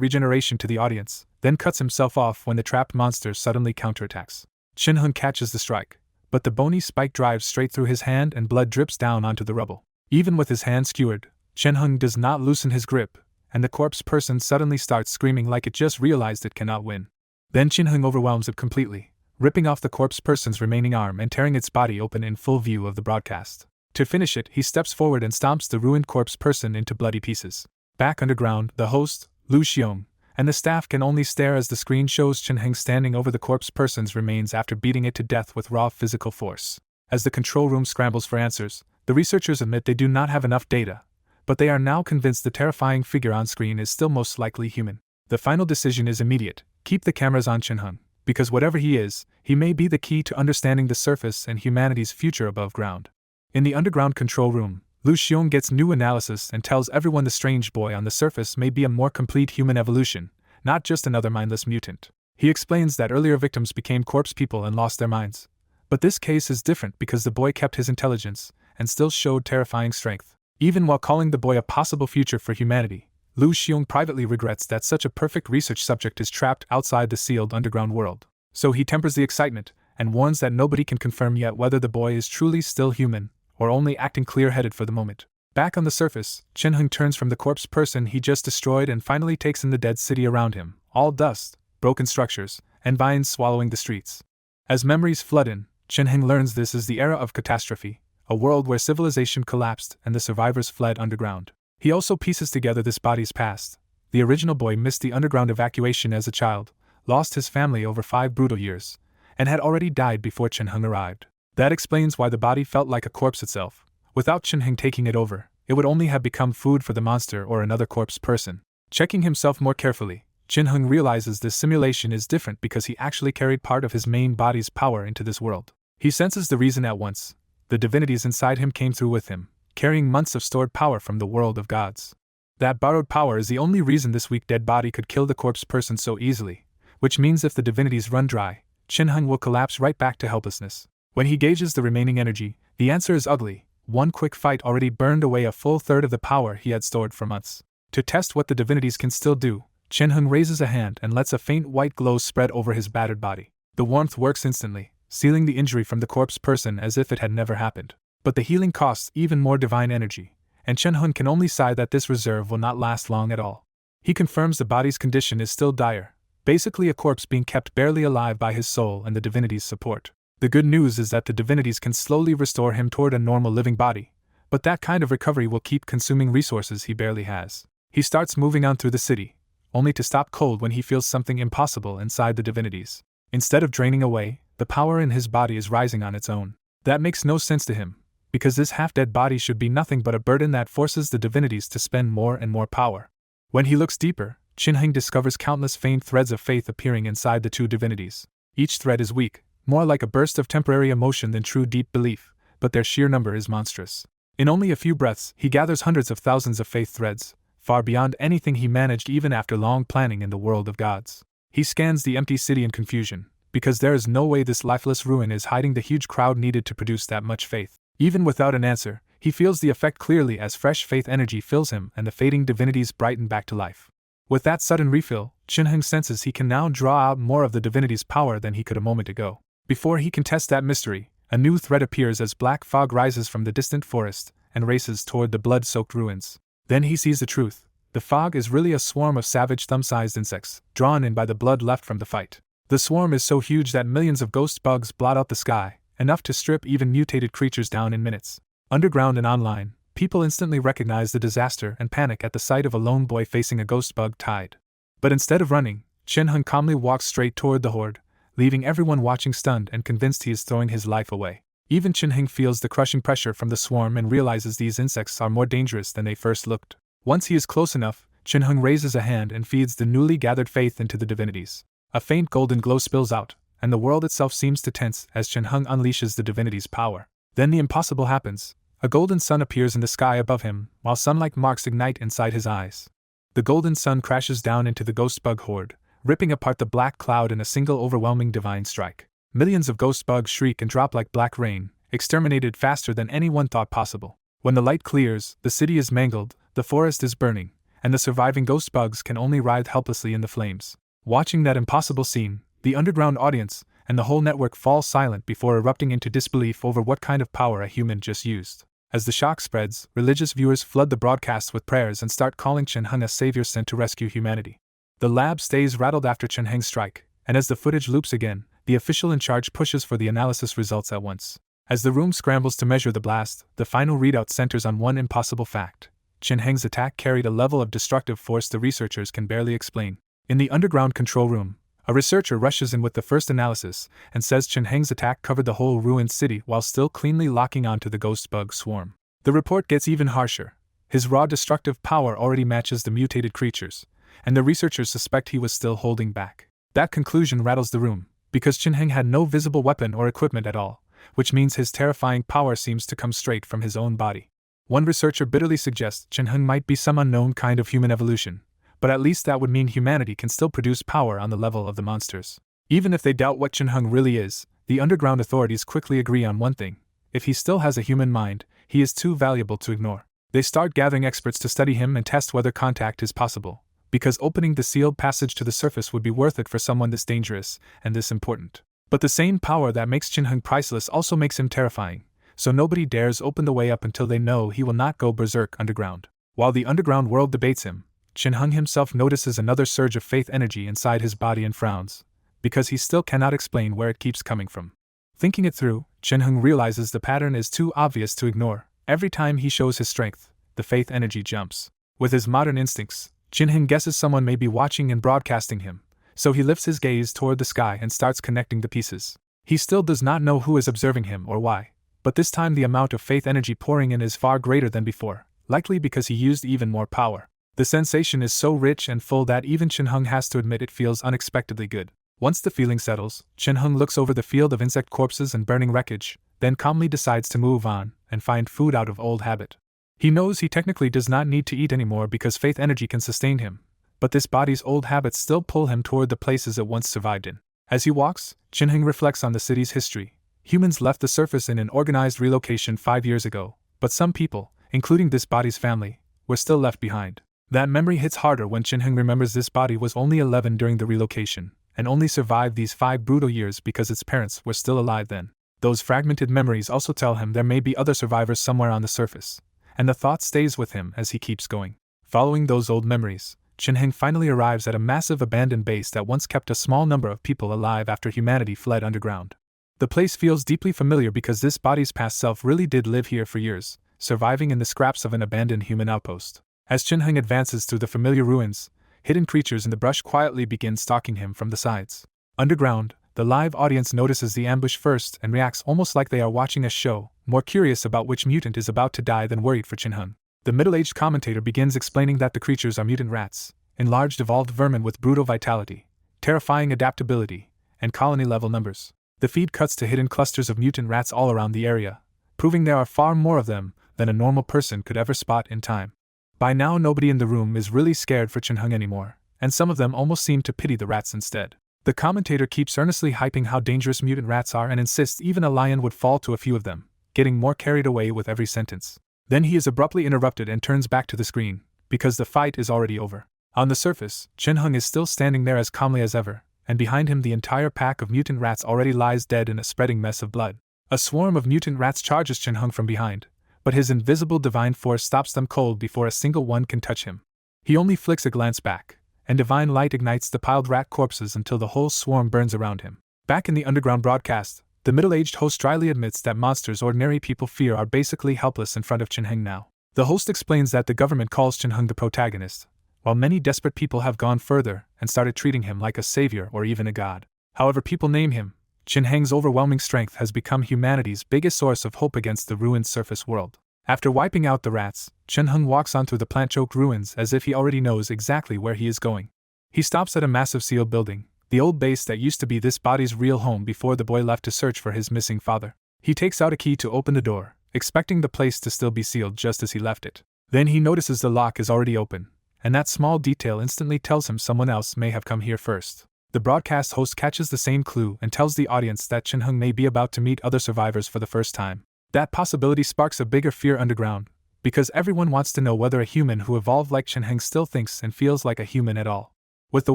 regeneration to the audience, then cuts himself off when the trapped monster suddenly counterattacks. Chen Heng catches the strike, but the bony spike drives straight through his hand and blood drips down onto the rubble. Even with his hand skewered, Chen Heng does not loosen his grip, and the corpse person suddenly starts screaming like it just realized it cannot win. Then Chen Heng overwhelms it completely, ripping off the corpse person's remaining arm and tearing its body open in full view of the broadcast. To finish it, he steps forward and stomps the ruined corpse person into bloody pieces. Back underground, the host, Lu Xiong, and the staff can only stare as the screen shows Chen Heng standing over the corpse person's remains after beating it to death with raw physical force. As the control room scrambles for answers, the researchers admit they do not have enough data, but they are now convinced the terrifying figure on screen is still most likely human. The final decision is immediate: keep the cameras on Chen Heng, because whatever he is, he may be the key to understanding the surface and humanity's future above ground. In the underground control room, Lu Xiong gets new analysis and tells everyone the strange boy on the surface may be a more complete human evolution, not just another mindless mutant. He explains that earlier victims became corpse people and lost their minds. But this case is different because the boy kept his intelligence and still showed terrifying strength. Even while calling the boy a possible future for humanity, Lu Xiong privately regrets that such a perfect research subject is trapped outside the sealed underground world. So he tempers the excitement and warns that nobody can confirm yet whether the boy is truly still human or only acting clear-headed for the moment. Back on the surface, Chen Heng turns from the corpse person he just destroyed and finally takes in the dead city around him, all dust, broken structures, and vines swallowing the streets. As memories flood in, Chen Heng learns this is the era of catastrophe, a world where civilization collapsed and the survivors fled underground. He also pieces together this body's past. The original boy missed the underground evacuation as a child, lost his family over 5 brutal years, and had already died before Chen-hung arrived. That explains why the body felt like a corpse itself. Without Chen-hung taking it over, it would only have become food for the monster or another corpse person. Checking himself more carefully, Chen-hung realizes this simulation is different because he actually carried part of his main body's power into this world. He senses the reason at once. The divinities inside him came through with him, carrying months of stored power from the world of gods. That borrowed power is the only reason this weak dead body could kill the corpse person so easily, which means if the divinities run dry, Chen-hung will collapse right back to helplessness. When he gauges the remaining energy, the answer is ugly. One quick fight already burned away a full third of the power he had stored for months. To test what the divinities can still do, Chen-hung raises a hand and lets a faint white glow spread over his battered body. The warmth works instantly, sealing the injury from the corpse person as if it had never happened. But the healing costs even more divine energy, and Chen-hung can only sigh that this reserve will not last long at all. He confirms the body's condition is still dire, basically a corpse being kept barely alive by his soul and the divinities' support. The good news is that the divinities can slowly restore him toward a normal living body, but that kind of recovery will keep consuming resources he barely has. He starts moving on through the city, only to stop cold when he feels something impossible inside the divinities. Instead of draining away, the power in his body is rising on its own. That makes no sense to him, because this half-dead body should be nothing but a burden that forces the divinities to spend more and more power. When he looks deeper, Chen-hung discovers countless faint threads of faith appearing inside the two divinities. Each thread is weak, more like a burst of temporary emotion than true deep belief, but their sheer number is monstrous. In only a few breaths, he gathers hundreds of thousands of faith threads, far beyond anything he managed even after long planning in the world of gods. He scans the empty city in confusion, because there is no way this lifeless ruin is hiding the huge crowd needed to produce that much faith. Even without an answer, he feels the effect clearly as fresh faith energy fills him and the fading divinities brighten back to life. With that sudden refill, Chen-hung senses he can now draw out more of the divinity's power than he could a moment ago. Before he can test that mystery, a new thread appears as black fog rises from the distant forest and races toward the blood-soaked ruins. Then he sees the truth. The fog is really a swarm of savage thumb-sized insects, drawn in by the blood left from the fight. The swarm is so huge that millions of ghost bugs blot out the sky, enough to strip even mutated creatures down in minutes. Underground and online, people instantly recognize the disaster and panic at the sight of a lone boy facing a ghost bug tide. But instead of running, Chen-hung calmly walks straight toward the horde, leaving everyone watching stunned and convinced he is throwing his life away. Even Chen-hung feels the crushing pressure from the swarm and realizes these insects are more dangerous than they first looked. Once he is close enough, Chen-hung raises a hand and feeds the newly gathered faith into the divinities. A faint golden glow spills out, and the world itself seems to tense as Chen-hung unleashes the divinity's power. Then the impossible happens. A golden sun appears in the sky above him, while sun-like marks ignite inside his eyes. The golden sun crashes down into the ghost bug horde, ripping apart the black cloud in a single overwhelming divine strike. Millions of ghost bugs shriek and drop like black rain, exterminated faster than anyone thought possible. When the light clears, the city is mangled, the forest is burning, and the surviving ghost bugs can only writhe helplessly in the flames. Watching that impossible scene, the underground audience and the whole network fall silent before erupting into disbelief over what kind of power a human just used. As the shock spreads, religious viewers flood the broadcasts with prayers and start calling Chen-hung a savior sent to rescue humanity. The lab stays rattled after Chen-hung's strike, and as the footage loops again, the official in charge pushes for the analysis results at once. As the room scrambles to measure the blast, the final readout centers on one impossible fact. Chen-hung's attack carried a level of destructive force the researchers can barely explain. In the underground control room, a researcher rushes in with the first analysis and says Chen-hung's attack covered the whole ruined city while still cleanly locking onto the ghost bug swarm. The report gets even harsher. His raw destructive power already matches the mutated creatures, and the researchers suspect he was still holding back. That conclusion rattles the room, because Chen-hung had no visible weapon or equipment at all, which means his terrifying power seems to come straight from his own body. One researcher bitterly suggests Chen-hung might be some unknown kind of human evolution, but at least that would mean humanity can still produce power on the level of the monsters. Even if they doubt what Chen-hung really is, the underground authorities quickly agree on one thing: if he still has a human mind, he is too valuable to ignore. They start gathering experts to study him and test whether contact is possible, because opening the sealed passage to the surface would be worth it for someone this dangerous and this important. But the same power that makes Chen-hung priceless also makes him terrifying, so nobody dares open the way up until they know he will not go berserk underground. While the underground world debates him, Chen-hung himself notices another surge of faith energy inside his body and frowns, because he still cannot explain where it keeps coming from. Thinking it through, Chen-hung realizes the pattern is too obvious to ignore. Every time he shows his strength, the faith energy jumps. With his modern instincts, Jinheng guesses someone may be watching and broadcasting him, so he lifts his gaze toward the sky and starts connecting the pieces. He still does not know who is observing him or why, but this time the amount of faith energy pouring in is far greater than before, likely because he used even more power. The sensation is so rich and full that even Jinheng has to admit it feels unexpectedly good. Once the feeling settles, Jinheng looks over the field of insect corpses and burning wreckage, then calmly decides to move on and find food out of old habit. He knows he technically does not need to eat anymore because faith energy can sustain him, but this body's old habits still pull him toward the places it once survived in. As he walks, Jinheng reflects on the city's history. Humans left the surface in an organized relocation 5 years ago, but some people, including this body's family, were still left behind. That memory hits harder when Jinheng remembers this body was only 11 during the relocation, and only survived these 5 brutal years because its parents were still alive then. Those fragmented memories also tell him there may be other survivors somewhere on the surface, and the thought stays with him as he keeps going. Following those old memories, Jinheng finally arrives at a massive abandoned base that once kept a small number of people alive after humanity fled underground. The place feels deeply familiar because this body's past self really did live here for years, surviving in the scraps of an abandoned human outpost. As Jinheng advances through the familiar ruins, hidden creatures in the brush quietly begin stalking him from the sides. Underground, the live audience notices the ambush first and reacts almost like they are watching a show, more curious about which mutant is about to die than worried for Jinheng. The middle-aged commentator begins explaining that the creatures are mutant rats, enlarged evolved vermin with brutal vitality, terrifying adaptability, and colony-level numbers. The feed cuts to hidden clusters of mutant rats all around the area, proving there are far more of them than a normal person could ever spot in time. By now nobody in the room is really scared for Jinheng anymore, and some of them almost seem to pity the rats instead. The commentator keeps earnestly hyping how dangerous mutant rats are and insists even a lion would fall to a few of them, getting more carried away with every sentence. Then he is abruptly interrupted and turns back to the screen, because the fight is already over. On the surface, Jinheng is still standing there as calmly as ever, and behind him the entire pack of mutant rats already lies dead in a spreading mess of blood. A swarm of mutant rats charges Jinheng from behind, but his invisible divine force stops them cold before a single one can touch him. He only flicks a glance back, and divine light ignites the piled rat corpses until the whole swarm burns around him. Back in the underground broadcast, the middle-aged host dryly admits that monsters ordinary people fear are basically helpless in front of Jinheng now. The host explains that the government calls Jinheng the protagonist, while many desperate people have gone further and started treating him like a savior or even a god. However people name him, Jinheng's overwhelming strength has become humanity's biggest source of hope against the ruined surface world. After wiping out the rats, Jinheng walks on through the plant-choked ruins as if he already knows exactly where he is going. He stops at a massive sealed building, the old base that used to be this body's real home before the boy left to search for his missing father. He takes out a key to open the door, expecting the place to still be sealed just as he left it. Then he notices the lock is already open, and that small detail instantly tells him someone else may have come here first. The broadcast host catches the same clue and tells the audience that Jinheng may be about to meet other survivors for the first time. That possibility sparks a bigger fear underground, because everyone wants to know whether a human who evolved like Jinheng still thinks and feels like a human at all. With the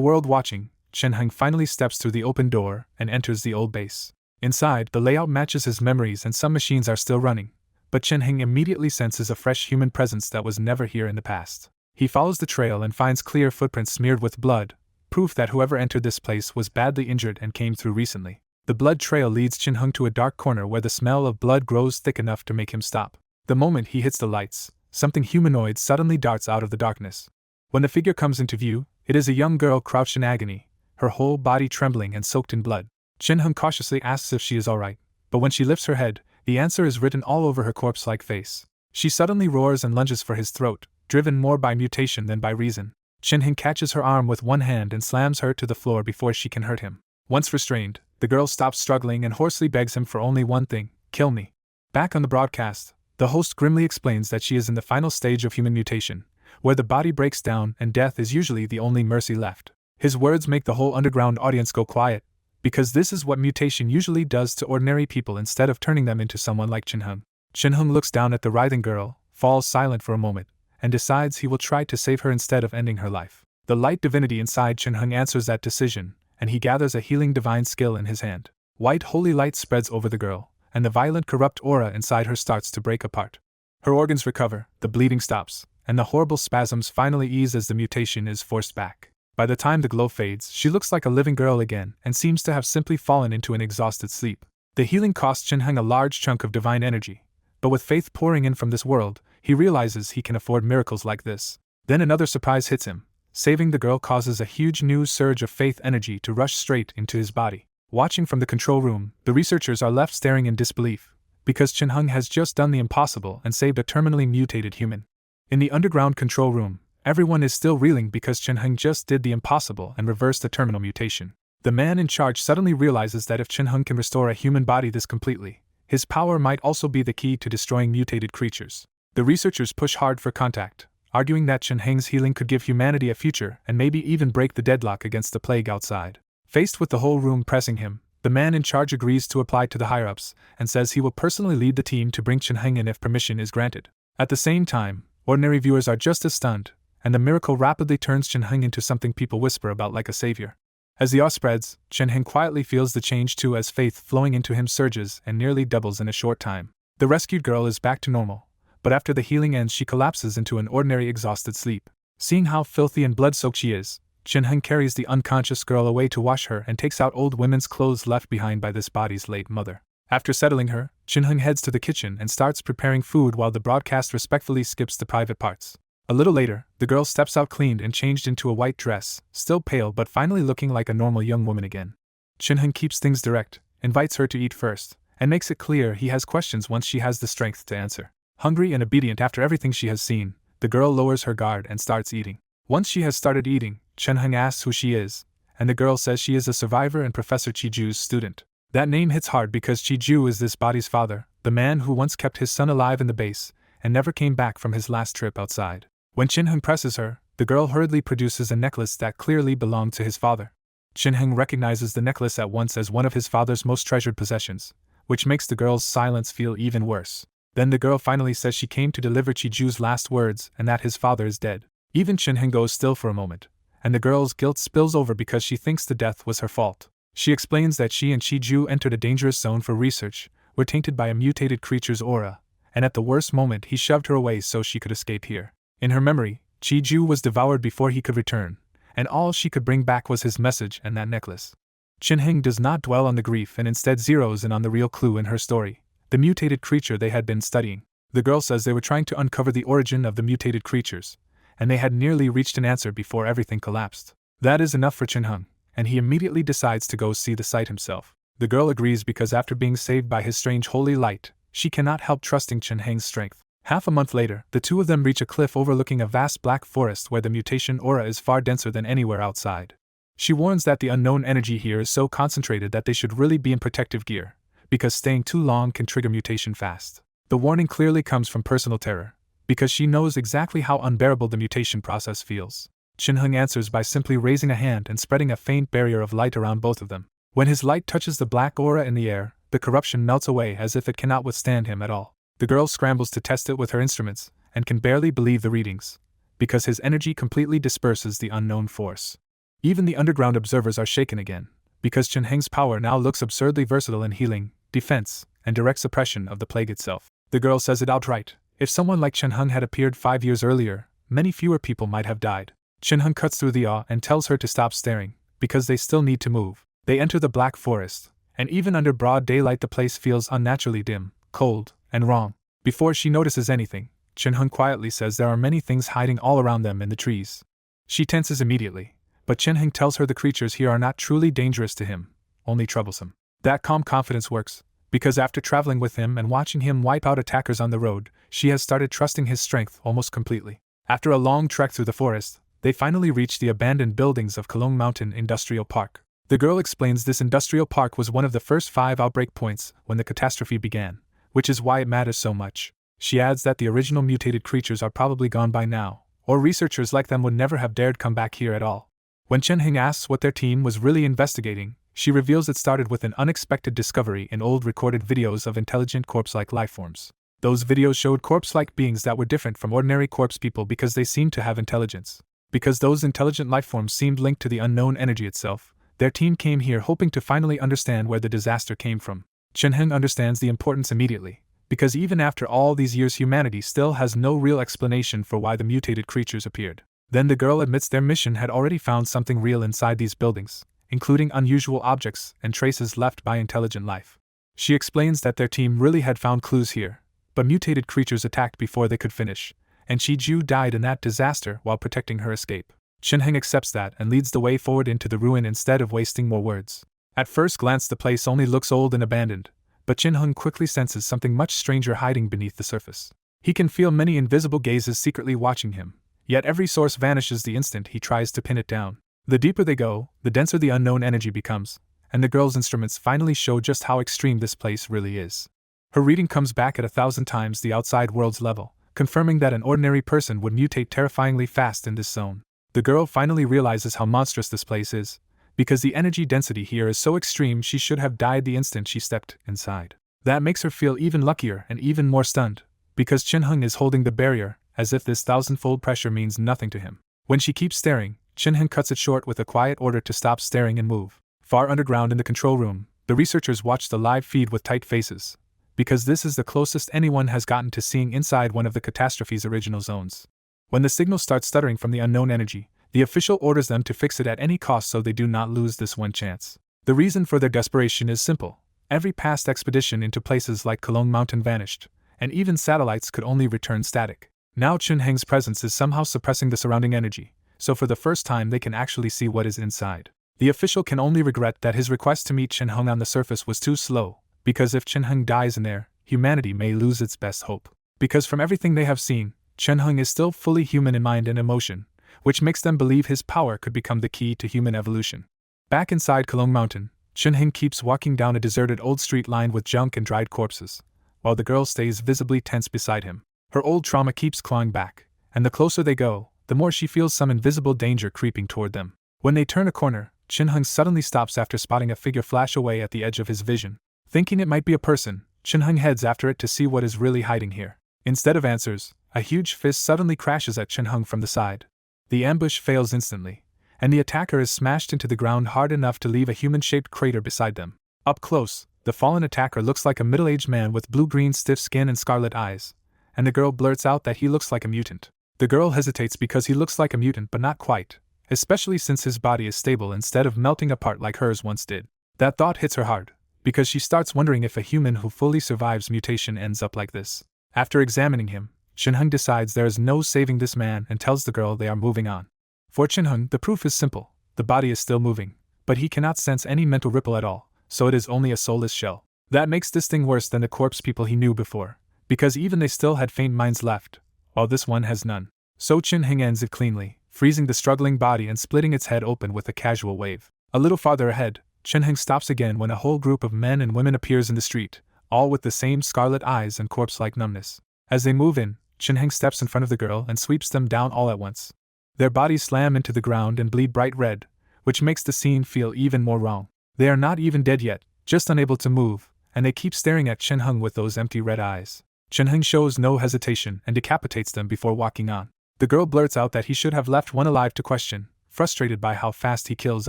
world watching, Jinheng finally steps through the open door and enters the old base. Inside, the layout matches his memories and some machines are still running, but Jinheng immediately senses a fresh human presence that was never here in the past. He follows the trail and finds clear footprints smeared with blood, proof that whoever entered this place was badly injured and came through recently. The blood trail leads Jinheng to a dark corner where the smell of blood grows thick enough to make him stop. The moment he hits the lights, something humanoid suddenly darts out of the darkness. When the figure comes into view, it is a young girl crouched in agony, her whole body trembling and soaked in blood. Jinheng cautiously asks if she is alright, but when she lifts her head, the answer is written all over her corpse-like face. She suddenly roars and lunges for his throat, driven more by mutation than by reason. Jinheng catches her arm with one hand and slams her to the floor before she can hurt him. Once restrained, the girl stops struggling and hoarsely begs him for only one thing: kill me. Back on the broadcast, the host grimly explains that she is in the final stage of human mutation, where the body breaks down and death is usually the only mercy left. His words make the whole underground audience go quiet, because this is what mutation usually does to ordinary people instead of turning them into someone like Jinheng. Jinheng looks down at the writhing girl, falls silent for a moment, and decides he will try to save her instead of ending her life. The light divinity inside Jinheng answers that decision, and he gathers a healing divine skill in his hand. White holy light spreads over the girl, and the violent corrupt aura inside her starts to break apart. Her organs recover, the bleeding stops, and the horrible spasms finally ease as the mutation is forced back. By the time the glow fades, she looks like a living girl again and seems to have simply fallen into an exhausted sleep. The healing cost Jinheng a large chunk of divine energy, but with faith pouring in from this world, He realizes he can afford miracles like this. Then another surprise hits him. Saving the girl causes a huge new surge of faith energy to rush straight into his body. Watching from the control room, the researchers are left staring in disbelief, because Chen Heng has just done the impossible and saved a terminally mutated human. In the underground control room, everyone is still reeling because Chen Heng just did the impossible and reversed the terminal mutation. The man in charge suddenly realizes that if Chen Heng can restore a human body this completely, his power might also be the key to destroying mutated creatures. The researchers push hard for contact, arguing that Chen Heng's healing could give humanity a future and maybe even break the deadlock against the plague outside. Faced with the whole room pressing him, the man in charge agrees to apply to the higher-ups and says he will personally lead the team to bring Chen Heng in if permission is granted. At the same time, ordinary viewers are just as stunned, and the miracle rapidly turns Chen Heng into something people whisper about like a savior. As the awe spreads, Chen Heng quietly feels the change too as faith flowing into him surges and nearly doubles in a short time. The rescued girl is back to normal, but after the healing ends she collapses into an ordinary exhausted sleep. Seeing how filthy and blood-soaked she is, Chen Heng carries the unconscious girl away to wash her and takes out old women's clothes left behind by this body's late mother. After settling her, Chen Heng heads to the kitchen and starts preparing food while the broadcast respectfully skips the private parts. A little later, the girl steps out cleaned and changed into a white dress, still pale but finally looking like a normal young woman again. Chen Heng keeps things direct, invites her to eat first, and makes it clear he has questions once she has the strength to answer. Hungry and obedient after everything she has seen, the girl lowers her guard and starts eating. Once she has started eating, Chen Heng asks who she is, and the girl says she is a survivor and Professor Chiju's student. That name hits hard because Chiju is this body's father, the man who once kept his son alive in the base, and never came back from his last trip outside. When Chen Heng presses her, the girl hurriedly produces a necklace that clearly belonged to his father. Chen Heng recognizes the necklace at once as one of his father's most treasured possessions, which makes the girl's silence feel even worse. Then the girl finally says she came to deliver Chiju's last words and that his father is dead. Even Chen Heng goes still for a moment, and the girl's guilt spills over because she thinks the death was her fault. She explains that she and Chiju entered a dangerous zone for research, were tainted by a mutated creature's aura, and at the worst moment he shoved her away so she could escape here. In her memory, Chiju was devoured before he could return, and all she could bring back was his message and that necklace. Chen Heng does not dwell on the grief and instead zeroes in on the real clue in her story, the mutated creature they had been studying. The girl says they were trying to uncover the origin of the mutated creatures, and they had nearly reached an answer before everything collapsed. That is enough for Chen Heng, and he immediately decides to go see the site himself. The girl agrees because after being saved by his strange holy light, she cannot help trusting Chen Heng's strength. Half a month later, the two of them reach a cliff overlooking a vast black forest where the mutation aura is far denser than anywhere outside. She warns that the unknown energy here is so concentrated that they should really be in protective gear, because staying too long can trigger mutation fast. The warning clearly comes from personal terror, because she knows exactly how unbearable the mutation process feels. Chen Heng answers by simply raising a hand and spreading a faint barrier of light around both of them. When his light touches the black aura in the air, the corruption melts away as if it cannot withstand him at all. The girl scrambles to test it with her instruments, and can barely believe the readings, because his energy completely disperses the unknown force. Even the underground observers are shaken again, because Chen Heng's power now looks absurdly versatile in healing, defense, and direct suppression of the plague itself. The girl says it outright: if someone like Chen Heng had appeared 5 years earlier, many fewer people might have died. Chen Heng cuts through the awe and tells her to stop staring, because they still need to move. They enter the black forest, and even under broad daylight the place feels unnaturally dim, cold, and wrong. Before she notices anything, Chen Heng quietly says there are many things hiding all around them in the trees. She tenses immediately, but Chen Heng tells her the creatures here are not truly dangerous to him, only troublesome. That calm confidence works, because after traveling with him and watching him wipe out attackers on the road, she has started trusting his strength almost completely. After a long trek through the forest, they finally reach the abandoned buildings of Kelong Mountain Industrial Park. The girl explains this industrial park was one of the first 5 outbreak points when the catastrophe began, which is why it matters so much. She adds that the original mutated creatures are probably gone by now, or researchers like them would never have dared come back here at all. When Chen Heng asks what their team was really investigating, she reveals it started with an unexpected discovery in old recorded videos of intelligent corpse-like lifeforms. Those videos showed corpse-like beings that were different from ordinary corpse people because they seemed to have intelligence. Because those intelligent lifeforms seemed linked to the unknown energy itself, their team came here hoping to finally understand where the disaster came from. Chen Heng understands the importance immediately, because even after all these years humanity still has no real explanation for why the mutated creatures appeared. Then the girl admits their mission had already found something real inside these buildings, including unusual objects and traces left by intelligent life. She explains that their team really had found clues here, but mutated creatures attacked before they could finish, and Chi-Ju died in that disaster while protecting her escape. Chin-Heng accepts that and leads the way forward into the ruin instead of wasting more words. At first glance the place only looks old and abandoned, but Chin-Heng quickly senses something much stranger hiding beneath the surface. He can feel many invisible gazes secretly watching him, yet every source vanishes the instant he tries to pin it down. The deeper they go, the denser the unknown energy becomes, and the girl's instruments finally show just how extreme this place really is. Her reading comes back at 1,000 times the outside world's level, confirming that an ordinary person would mutate terrifyingly fast in this zone. The girl finally realizes how monstrous this place is, because the energy density here is so extreme she should have died the instant she stepped inside. That makes her feel even luckier and even more stunned, because Chin-Heng is holding the barrier, as if this thousandfold pressure means nothing to him. When she keeps staring, Chin-Heng cuts it short with a quiet order to stop staring and move. Far underground in the control room, the researchers watch the live feed with tight faces, because this is the closest anyone has gotten to seeing inside one of the catastrophe's original zones. When the signal starts stuttering from the unknown energy, the official orders them to fix it at any cost so they do not lose this one chance. The reason for their desperation is simple. Every past expedition into places like Kelong Mountain vanished, and even satellites could only return static. Now Chin-Heng's presence is somehow suppressing the surrounding energy, so for the first time they can actually see what is inside. The official can only regret that his request to meet Chin-Heng on the surface was too slow, because if Chin-Heng dies in there, humanity may lose its best hope. Because from everything they have seen, Chin-Heng is still fully human in mind and emotion, which makes them believe his power could become the key to human evolution. Back inside Kelong Mountain, Chin-Heng keeps walking down a deserted old street lined with junk and dried corpses, while the girl stays visibly tense beside him. Her old trauma keeps clawing back, and the closer they go, the more she feels some invisible danger creeping toward them. When they turn a corner, Chin-Heng suddenly stops after spotting a figure flash away at the edge of his vision. Thinking it might be a person, Chin-Heng heads after it to see what is really hiding here. Instead of answers, a huge fist suddenly crashes at Chin-Heng from the side. The ambush fails instantly, and the attacker is smashed into the ground hard enough to leave a human-shaped crater beside them. Up close, the fallen attacker looks like a middle-aged man with blue-green stiff skin and scarlet eyes, and the girl blurts out that he looks like a mutant. The girl hesitates because he looks like a mutant but not quite, especially since his body is stable instead of melting apart like hers once did. That thought hits her hard, because she starts wondering if a human who fully survives mutation ends up like this. After examining him, Chin-Heng decides there is no saving this man and tells the girl they are moving on. For Chin-Heng, the proof is simple. The body is still moving, but he cannot sense any mental ripple at all, so it is only a soulless shell. That makes this thing worse than the corpse people he knew before, because even they still had faint minds left, while this one has none. So Chin-Heng ends it cleanly, freezing the struggling body and splitting its head open with a casual wave. A little farther ahead, Chin-Heng stops again when a whole group of men and women appears in the street, all with the same scarlet eyes and corpse-like numbness. As they move in, Chin-Heng steps in front of the girl and sweeps them down all at once. Their bodies slam into the ground and bleed bright red, which makes the scene feel even more wrong. They are not even dead yet, just unable to move, and they keep staring at Chin-Heng with those empty red eyes. Chin-Heng shows no hesitation and decapitates them before walking on. The girl blurts out that he should have left one alive to question, frustrated by how fast he kills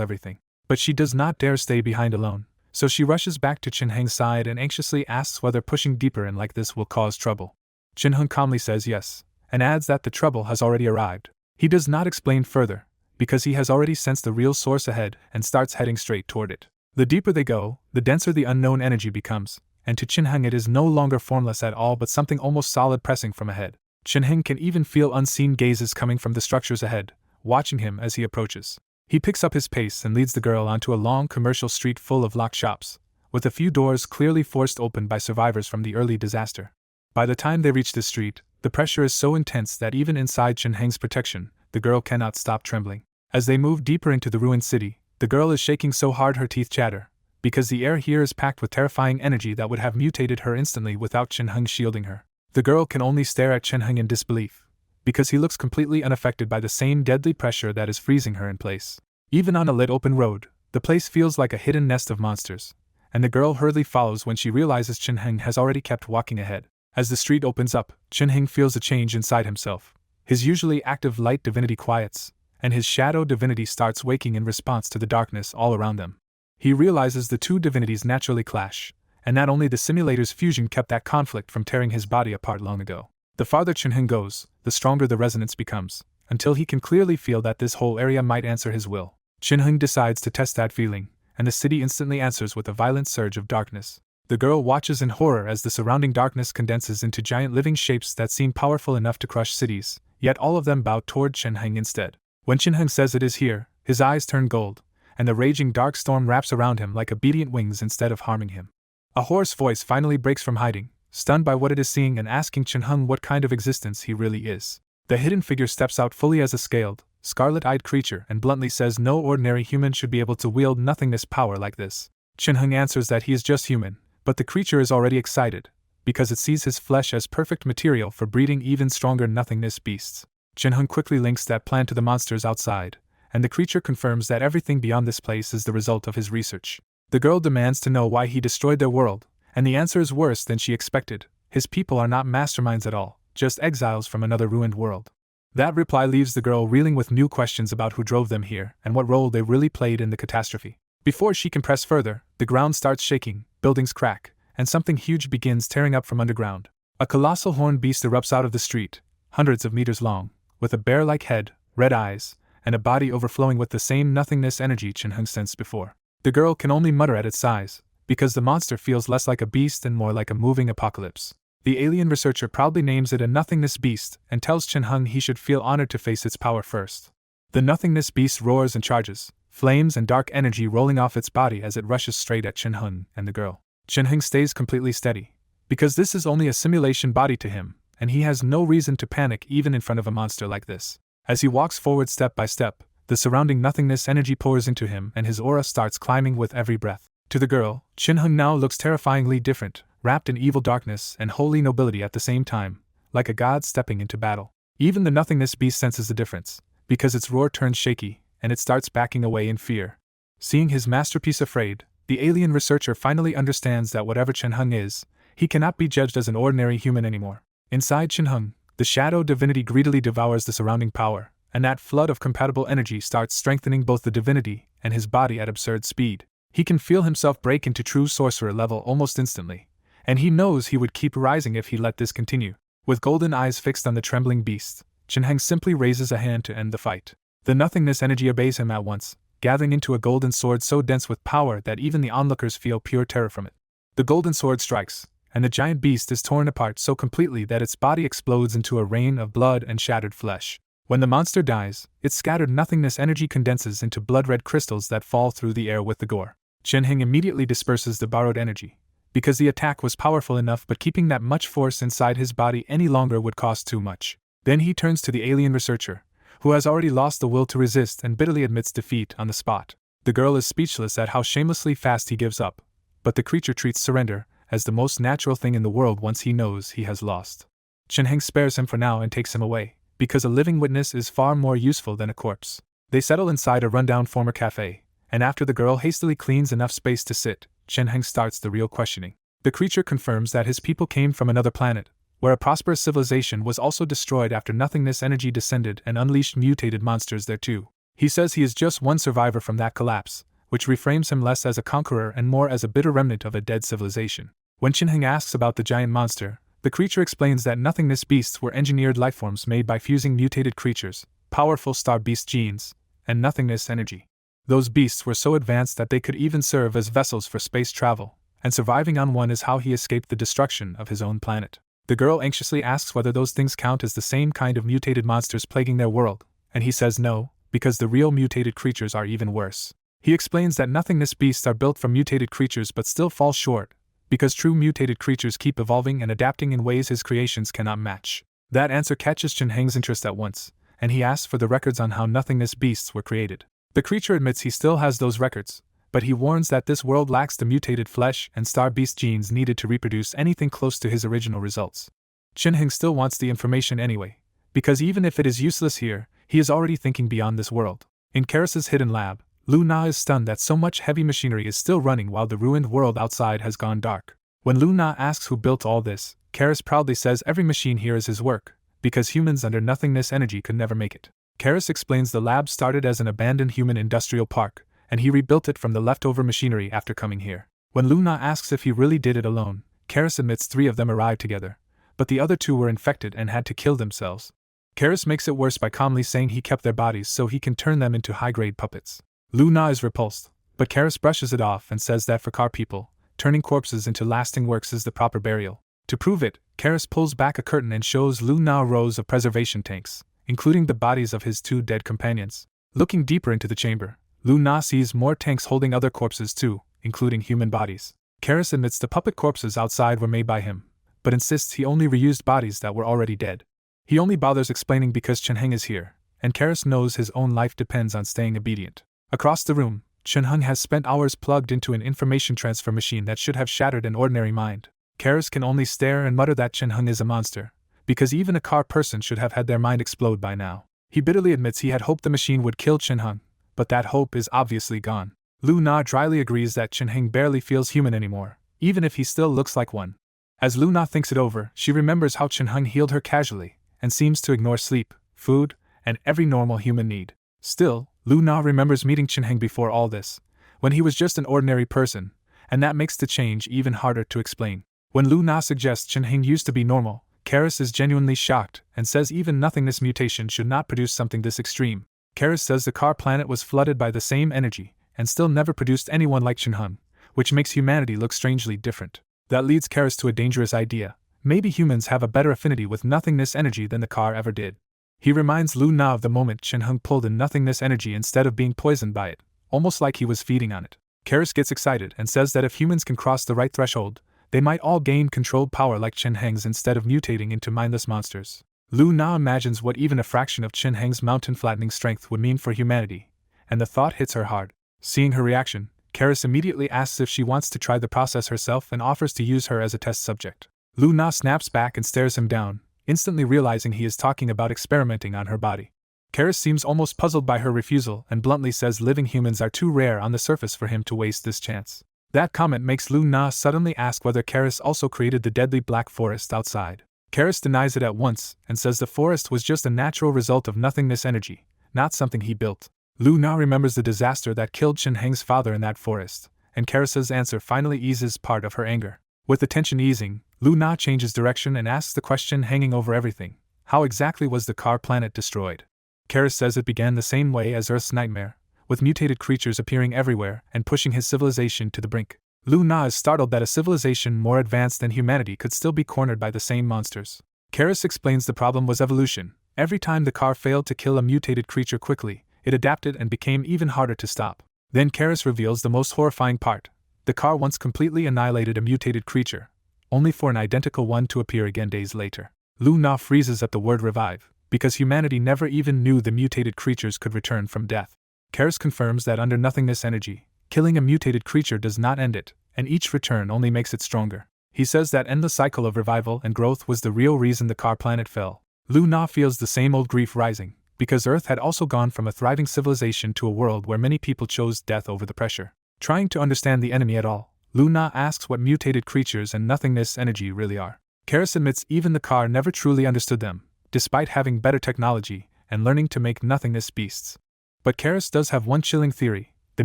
everything. But she does not dare stay behind alone, so she rushes back to Chin-Heng's side and anxiously asks whether pushing deeper in like this will cause trouble. Chin-Heng calmly says yes, and adds that the trouble has already arrived. He does not explain further, because he has already sensed the real source ahead and starts heading straight toward it. The deeper they go, the denser the unknown energy becomes, and to Chin-Heng it is no longer formless at all but something almost solid pressing from ahead. Chin-Heng can even feel unseen gazes coming from the structures ahead, watching him as he approaches. He picks up his pace and leads the girl onto a long commercial street full of locked shops, with a few doors clearly forced open by survivors from the early disaster. By the time they reach the street, the pressure is so intense that even inside Chin-Heng's protection, the girl cannot stop trembling. As they move deeper into the ruined city, the girl is shaking so hard her teeth chatter, because the air here is packed with terrifying energy that would have mutated her instantly without Chin-Heng shielding her. The girl can only stare at Chin-Heng in disbelief, because he looks completely unaffected by the same deadly pressure that is freezing her in place. Even on a lit open road, the place feels like a hidden nest of monsters, and the girl hurriedly follows when she realizes Chin-Heng has already kept walking ahead. As the street opens up, Chin-Heng feels a change inside himself. His usually active light divinity quiets, and his shadow divinity starts waking in response to the darkness all around them. He realizes the two divinities naturally clash, and that only the simulator's fusion kept that conflict from tearing his body apart long ago. The farther Chin-Heng goes, the stronger the resonance becomes, until he can clearly feel that this whole area might answer his will. Chin-Heng decides to test that feeling, and the city instantly answers with a violent surge of darkness. The girl watches in horror as the surrounding darkness condenses into giant living shapes that seem powerful enough to crush cities, yet all of them bow toward Chen-Heng instead. When Chen-Heng says it is here, his eyes turn gold, and the raging dark storm wraps around him like obedient wings instead of harming him. A hoarse voice finally breaks from hiding, stunned by what it is seeing and asking Chen-Heng what kind of existence he really is. The hidden figure steps out fully as a scaled, scarlet-eyed creature and bluntly says no ordinary human should be able to wield nothingness power like this. Chen-Heng answers that he is just human, but the creature is already excited, because it sees his flesh as perfect material for breeding even stronger nothingness beasts. Chen-Heng quickly links that plan to the monsters outside, and the creature confirms that everything beyond this place is the result of his research. The girl demands to know why he destroyed their world, and the answer is worse than she expected. His people are not masterminds at all, just exiles from another ruined world. That reply leaves the girl reeling with new questions about who drove them here and what role they really played in the catastrophe. Before she can press further, the ground starts shaking, buildings crack, and something huge begins tearing up from underground. A colossal horned beast erupts out of the street, hundreds of meters long, with a bear-like head, red eyes, and a body overflowing with the same nothingness energy Chen-Heng sensed before. The girl can only mutter at its size, because the monster feels less like a beast and more like a moving apocalypse. The alien researcher proudly names it a nothingness beast and tells Chen-Heng he should feel honored to face its power first. The nothingness beast roars and charges, flames and dark energy rolling off its body as it rushes straight at Chen-Heng and the girl. Chen-Heng stays completely steady, because this is only a simulation body to him, and he has no reason to panic even in front of a monster like this. As he walks forward step by step, the surrounding nothingness energy pours into him and his aura starts climbing with every breath. To the girl, Chen-Heng now looks terrifyingly different, wrapped in evil darkness and holy nobility at the same time, like a god stepping into battle. Even the nothingness beast senses the difference, because its roar turns shaky, and it starts backing away in fear. Seeing his masterpiece afraid, the alien researcher finally understands that whatever Chen-Heng is, he cannot be judged as an ordinary human anymore. Inside Chen-Heng, the shadow divinity greedily devours the surrounding power, and that flood of compatible energy starts strengthening both the divinity and his body at absurd speed. He can feel himself break into true sorcerer level almost instantly, and he knows he would keep rising if he let this continue. With golden eyes fixed on the trembling beast, Chen-Heng simply raises a hand to end the fight. The nothingness energy obeys him at once, gathering into a golden sword so dense with power that even the onlookers feel pure terror from it. The golden sword strikes, and the giant beast is torn apart so completely that its body explodes into a rain of blood and shattered flesh. When the monster dies, its scattered nothingness energy condenses into blood-red crystals that fall through the air with the gore. Chen-Heng immediately disperses the borrowed energy, because the attack was powerful enough, but keeping that much force inside his body any longer would cost too much. Then he turns to the alien researcher, who has already lost the will to resist and bitterly admits defeat on the spot. The girl is speechless at how shamelessly fast he gives up, but the creature treats surrender as the most natural thing in the world once he knows he has lost. Chen-Heng spares him for now and takes him away, because a living witness is far more useful than a corpse. They settle inside a rundown former cafe, and after the girl hastily cleans enough space to sit, Chen-Heng starts the real questioning. The creature confirms that his people came from another planet, where a prosperous civilization was also destroyed after nothingness energy descended and unleashed mutated monsters there too. He says he is just one survivor from that collapse, which reframes him less as a conqueror and more as a bitter remnant of a dead civilization. When Chen-Heng asks about the giant monster, the creature explains that nothingness beasts were engineered lifeforms made by fusing mutated creatures, powerful star beast genes, and nothingness energy. Those beasts were so advanced that they could even serve as vessels for space travel, and surviving on one is how he escaped the destruction of his own planet. The girl anxiously asks whether those things count as the same kind of mutated monsters plaguing their world, and he says no, because the real mutated creatures are even worse. He explains that nothingness beasts are built from mutated creatures but still fall short, because true mutated creatures keep evolving and adapting in ways his creations cannot match. That answer catches Chen-Heng's interest at once, and he asks for the records on how nothingness beasts were created. The creature admits he still has those records, but he warns that this world lacks the mutated flesh and star beast genes needed to reproduce anything close to his original results. Chen-Heng still wants the information anyway, because even if it is useless here, he is already thinking beyond this world. In Karis's hidden lab, Lu Na is stunned that so much heavy machinery is still running while the ruined world outside has gone dark. When Lu Na asks who built all this, Karis proudly says every machine here is his work, because humans under nothingness energy could never make it. Karis explains the lab started as an abandoned human industrial park, and he rebuilt it from the leftover machinery after coming here. When Lu Na asks if he really did it alone, Karis admits 3 of them arrived together, but the other 2 were infected and had to kill themselves. Karis makes it worse by calmly saying he kept their bodies so he can turn them into high-grade puppets. Lu Na is repulsed, but Karis brushes it off and says that for car people, turning corpses into lasting works is the proper burial. To prove it, Karis pulls back a curtain and shows Lu Na rows of preservation tanks, including the bodies of his 2 dead companions. Looking deeper into the chamber, Lu Na sees more tanks holding other corpses too, including human bodies. Karis admits the puppet corpses outside were made by him, but insists he only reused bodies that were already dead. He only bothers explaining because Chen Heng is here, and Karis knows his own life depends on staying obedient. Across the room, Chen Heng has spent hours plugged into an information transfer machine that should have shattered an ordinary mind. Karis can only stare and mutter that Chen Heng is a monster, because even a car person should have had their mind explode by now. He bitterly admits he had hoped the machine would kill Chen Heng, but that hope is obviously gone. Lu Na dryly agrees that Chen Heng barely feels human anymore, even if he still looks like one. As Lu Na thinks it over, she remembers how Chen Heng healed her casually, and seems to ignore sleep, food, and every normal human need. Still, Lu Na remembers meeting Chen Heng before all this, when he was just an ordinary person, and that makes the change even harder to explain. When Lu Na suggests Chen Heng used to be normal, Karis is genuinely shocked and says even nothingness mutation should not produce something this extreme. Karis says the car planet was flooded by the same energy and still never produced anyone like Chen Heng, which makes humanity look strangely different. That leads Karis to a dangerous idea. Maybe humans have a better affinity with nothingness energy than the car ever did. He reminds Lu Na of the moment Chen Heng pulled in nothingness energy instead of being poisoned by it, almost like he was feeding on it. Karis gets excited and says that if humans can cross the right threshold, they might all gain controlled power like Chen Heng's instead of mutating into mindless monsters. Lu Na imagines what even a fraction of Chen Heng's mountain-flattening strength would mean for humanity, and the thought hits her hard. Seeing her reaction, Karis immediately asks if she wants to try the process herself and offers to use her as a test subject. Lu Na snaps back and stares him down, instantly realizing he is talking about experimenting on her body. Karis seems almost puzzled by her refusal and bluntly says living humans are too rare on the surface for him to waste this chance. That comment makes Lu Na suddenly ask whether Karis also created the deadly black forest outside. Karis denies it at once and says the forest was just a natural result of nothingness energy, not something he built. Lu Na remembers the disaster that killed Chen Heng's father in that forest, and Karis's answer finally eases part of her anger. With the tension easing, Lu Na changes direction and asks the question hanging over everything: how exactly was the car planet destroyed? Karis says it began the same way as Earth's nightmare, with mutated creatures appearing everywhere and pushing his civilization to the brink. Lu Na is startled that a civilization more advanced than humanity could still be cornered by the same monsters. Karis explains the problem was evolution. Every time the car failed to kill a mutated creature quickly, it adapted and became even harder to stop. Then Karis reveals the most horrifying part. The car once completely annihilated a mutated creature, only for an identical one to appear again days later. Lu Na freezes at the word revive, because humanity never even knew the mutated creatures could return from death. Karis confirms that under nothingness energy, killing a mutated creature does not end it, and each return only makes it stronger. He says that endless cycle of revival and growth was the real reason the car planet fell. Lu Na feels the same old grief rising, because Earth had also gone from a thriving civilization to a world where many people chose death over the pressure. Trying to understand the enemy at all, Lu Na asks what mutated creatures and nothingness energy really are. Karis admits even the car never truly understood them, despite having better technology and learning to make nothingness beasts. But Karis does have one chilling theory: the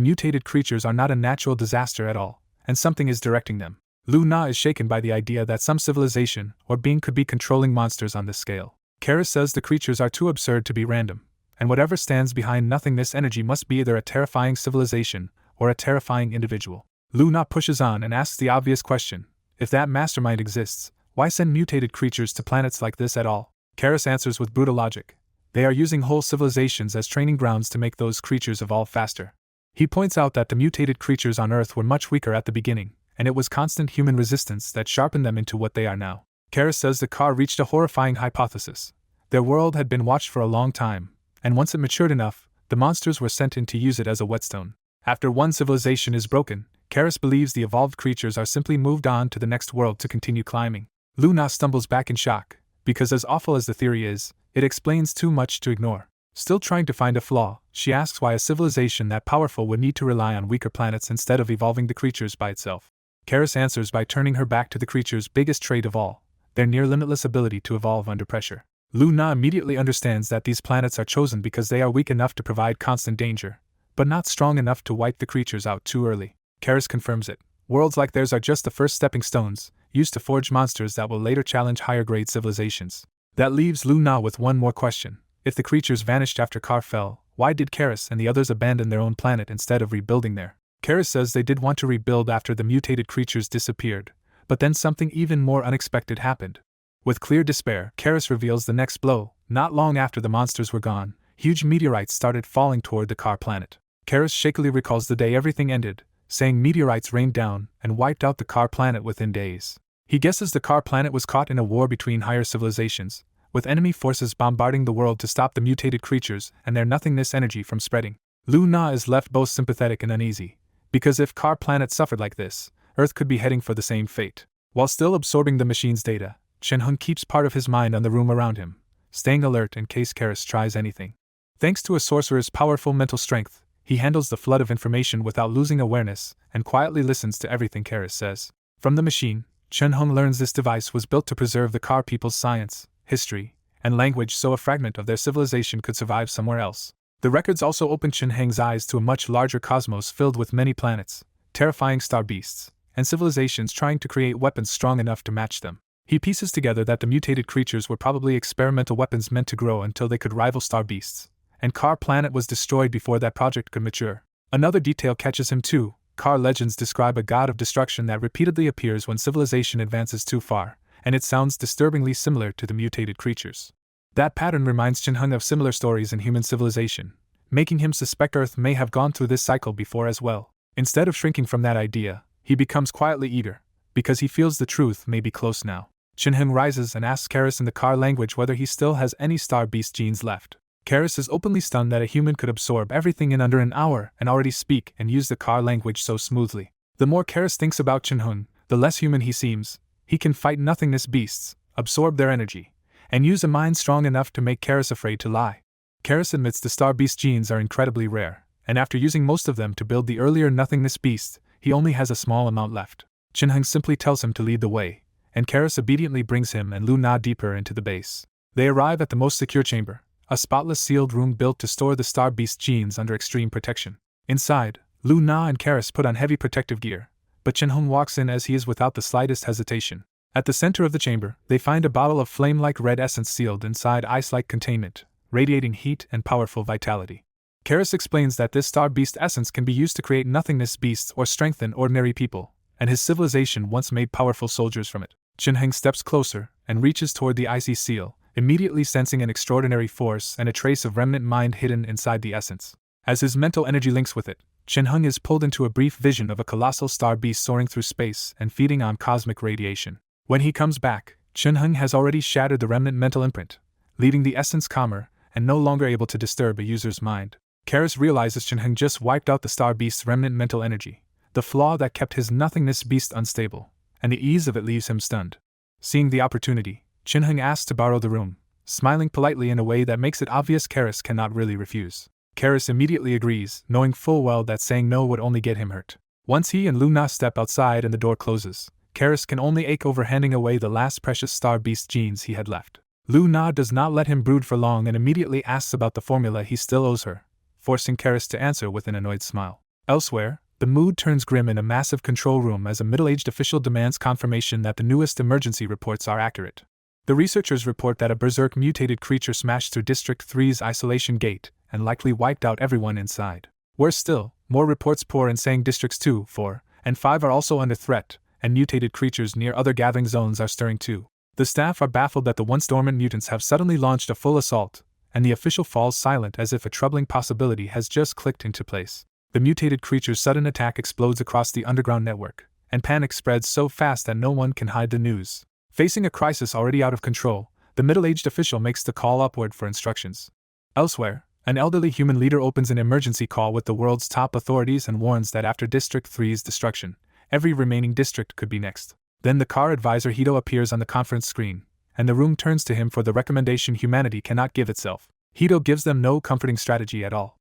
mutated creatures are not a natural disaster at all, and something is directing them. Lu Na is shaken by the idea that some civilization or being could be controlling monsters on this scale. Karis says the creatures are too absurd to be random, and whatever stands behind nothingness energy must be either a terrifying civilization or a terrifying individual. Lu Na pushes on and asks the obvious question: if that mastermind exists, why send mutated creatures to planets like this at all? Karis answers with brutal logic: they are using whole civilizations as training grounds to make those creatures evolve faster. He points out that the mutated creatures on Earth were much weaker at the beginning, and it was constant human resistance that sharpened them into what they are now. Karis says the car reached a horrifying hypothesis. Their world had been watched for a long time, and once it matured enough, the monsters were sent in to use it as a whetstone. After one civilization is broken, Karis believes the evolved creatures are simply moved on to the next world to continue climbing. Lu Na stumbles back in shock, because as awful as the theory is, it explains too much to ignore. Still trying to find a flaw, she asks why a civilization that powerful would need to rely on weaker planets instead of evolving the creatures by itself. Karis answers by turning her back to the creatures' biggest trait of all: their near-limitless ability to evolve under pressure. Lu Na immediately understands that these planets are chosen because they are weak enough to provide constant danger, but not strong enough to wipe the creatures out too early. Karis confirms it. Worlds like theirs are just the first stepping stones, used to forge monsters that will later challenge higher-grade civilizations. That leaves Lu Na with one more question. If the creatures vanished after Kar fell, why did Karis and the others abandon their own planet instead of rebuilding there? Karis says they did want to rebuild after the mutated creatures disappeared, but then something even more unexpected happened. With clear despair, Karis reveals the next blow. Not long after the monsters were gone, huge meteorites started falling toward the Car planet. Karis shakily recalls the day everything ended, saying meteorites rained down and wiped out the Car planet within days. He guesses the Car planet was caught in a war between higher civilizations, with enemy forces bombarding the world to stop the mutated creatures and their nothingness energy from spreading. Lu Na is left both sympathetic and uneasy, because if Car planet suffered like this, Earth could be heading for the same fate. While still absorbing the machine's data, Chen-hung keeps part of his mind on the room around him, staying alert in case Karis tries anything. Thanks to a sorcerer's powerful mental strength, he handles the flood of information without losing awareness and quietly listens to everything Karis says. From the machine, Chen-hung learns this device was built to preserve the Car people's science, history, and language so a fragment of their civilization could survive somewhere else. The records also opened Chen-hung's eyes to a much larger cosmos filled with many planets, terrifying star beasts, and civilizations trying to create weapons strong enough to match them. He pieces together that the mutated creatures were probably experimental weapons meant to grow until they could rival star beasts, and Car planet was destroyed before that project could mature. Another detail catches him too. Car legends describe a god of destruction that repeatedly appears when civilization advances too far, and it sounds disturbingly similar to the mutated creatures. That pattern reminds Chen-hung of similar stories in human civilization, making him suspect Earth may have gone through this cycle before as well. Instead of shrinking from that idea, he becomes quietly eager, because he feels the truth may be close now. Chen-hung rises and asks Karis in the Car language whether he still has any star beast genes left. Karis is openly stunned that a human could absorb everything in under an hour and already speak and use the Car language so smoothly. The more Karis thinks about Chen-hung, the less human he seems. He can fight nothingness beasts, absorb their energy, and use a mind strong enough to make Karis afraid to lie. Karis admits the star beast genes are incredibly rare, and after using most of them to build the earlier nothingness beast, he only has a small amount left. Chen-hung simply tells him to lead the way, and Karis obediently brings him and Lu Na deeper into the base. They arrive at the most secure chamber, a spotless sealed room built to store the star beast genes under extreme protection. Inside, Lu Na and Karis put on heavy protective gear, but Chen-hung walks in as he is without the slightest hesitation. At the center of the chamber, they find a bottle of flame-like red essence sealed inside ice-like containment, radiating heat and powerful vitality. Karis explains that this star beast essence can be used to create nothingness beasts or strengthen ordinary people, and his civilization once made powerful soldiers from it. Chen-hung steps closer and reaches toward the icy seal, immediately sensing an extraordinary force and a trace of remnant mind hidden inside the essence. As his mental energy links with it, Chen-hung is pulled into a brief vision of a colossal star beast soaring through space and feeding on cosmic radiation. When he comes back, Chen-hung has already shattered the remnant mental imprint, leaving the essence calmer and no longer able to disturb a user's mind. Karis realizes Chen-hung just wiped out the star beast's remnant mental energy, the flaw that kept his nothingness beast unstable, and the ease of it leaves him stunned. Seeing the opportunity, Chen-hung asks to borrow the room, smiling politely in a way that makes it obvious Karis cannot really refuse. Karis immediately agrees, knowing full well that saying no would only get him hurt. Once he and Lu Na step outside and the door closes, Karis can only ache over handing away the last precious star beast genes he had left. Lu Na does not let him brood for long and immediately asks about the formula he still owes her, forcing Karis to answer with an annoyed smile. Elsewhere, the mood turns grim in a massive control room as a middle-aged official demands confirmation that the newest emergency reports are accurate. The researchers report that a berserk mutated creature smashed through District 3's isolation gate and likely wiped out everyone inside. Worse still, more reports pour in saying Districts 2, 4, and 5 are also under threat, and mutated creatures near other gathering zones are stirring too. The staff are baffled that the once dormant mutants have suddenly launched a full assault, and the official falls silent as if a troubling possibility has just clicked into place. The mutated creature's sudden attack explodes across the underground network, and panic spreads so fast that no one can hide the news. Facing a crisis already out of control, the middle-aged official makes the call upward for instructions. Elsewhere, an elderly human leader opens an emergency call with the world's top authorities and warns that after District 3's destruction, every remaining district could be next. Then the Car advisor Hito appears on the conference screen, and the room turns to him for the recommendation humanity cannot give itself. Hito gives them no comforting strategy at all.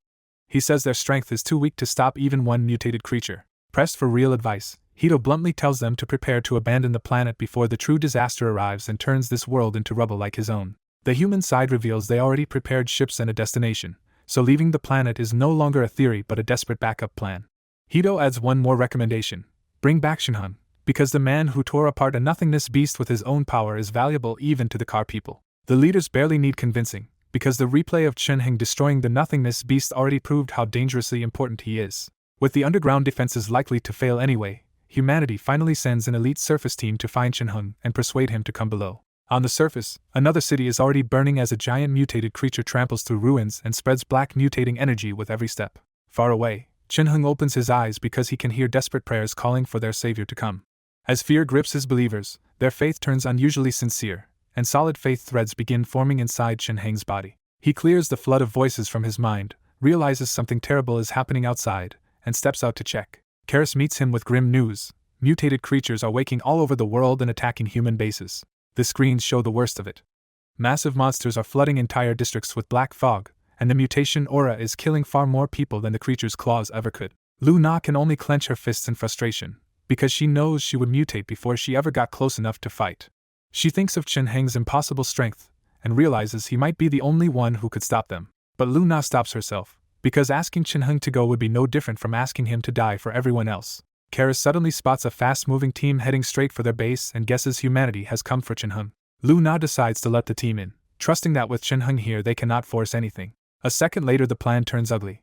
He says their strength is too weak to stop even one mutated creature. Pressed for real advice, Hito bluntly tells them to prepare to abandon the planet before the true disaster arrives and turns this world into rubble like his own. The human side reveals they already prepared ships and a destination, so leaving the planet is no longer a theory but a desperate backup plan. Hito adds one more recommendation: bring back Chen-hung, because the man who tore apart a nothingness beast with his own power is valuable even to the Car people. The leaders barely need convincing, because the replay of Chen-hung destroying the nothingness beast already proved how dangerously important he is. With the underground defenses likely to fail anyway, humanity finally sends an elite surface team to find Chin-hung and persuade him to come below. On the surface, another city is already burning as a giant mutated creature tramples through ruins and spreads black mutating energy with every step. Far away, Chin-hung opens his eyes because he can hear desperate prayers calling for their savior to come. As fear grips his believers, their faith turns unusually sincere, and solid faith threads begin forming inside Chin-hung's body. He clears the flood of voices from his mind, realizes something terrible is happening outside, and steps out to check. Karis meets him with grim news. Mutated creatures are waking all over the world and attacking human bases. The screens show the worst of it. Massive monsters are flooding entire districts with black fog, and the mutation aura is killing far more people than the creature's claws ever could. Lu Na can only clench her fists in frustration, because she knows she would mutate before she ever got close enough to fight. She thinks of Chin-hung's impossible strength, and realizes he might be the only one who could stop them. But Lu Na stops herself, because asking Chin-hung to go would be no different from asking him to die for everyone else. Karis suddenly spots a fast-moving team heading straight for their base and guesses humanity has come for Chin-hung. Lu Na decides to let the team in, trusting that with Chin-hung here they cannot force anything. A second later the plan turns ugly.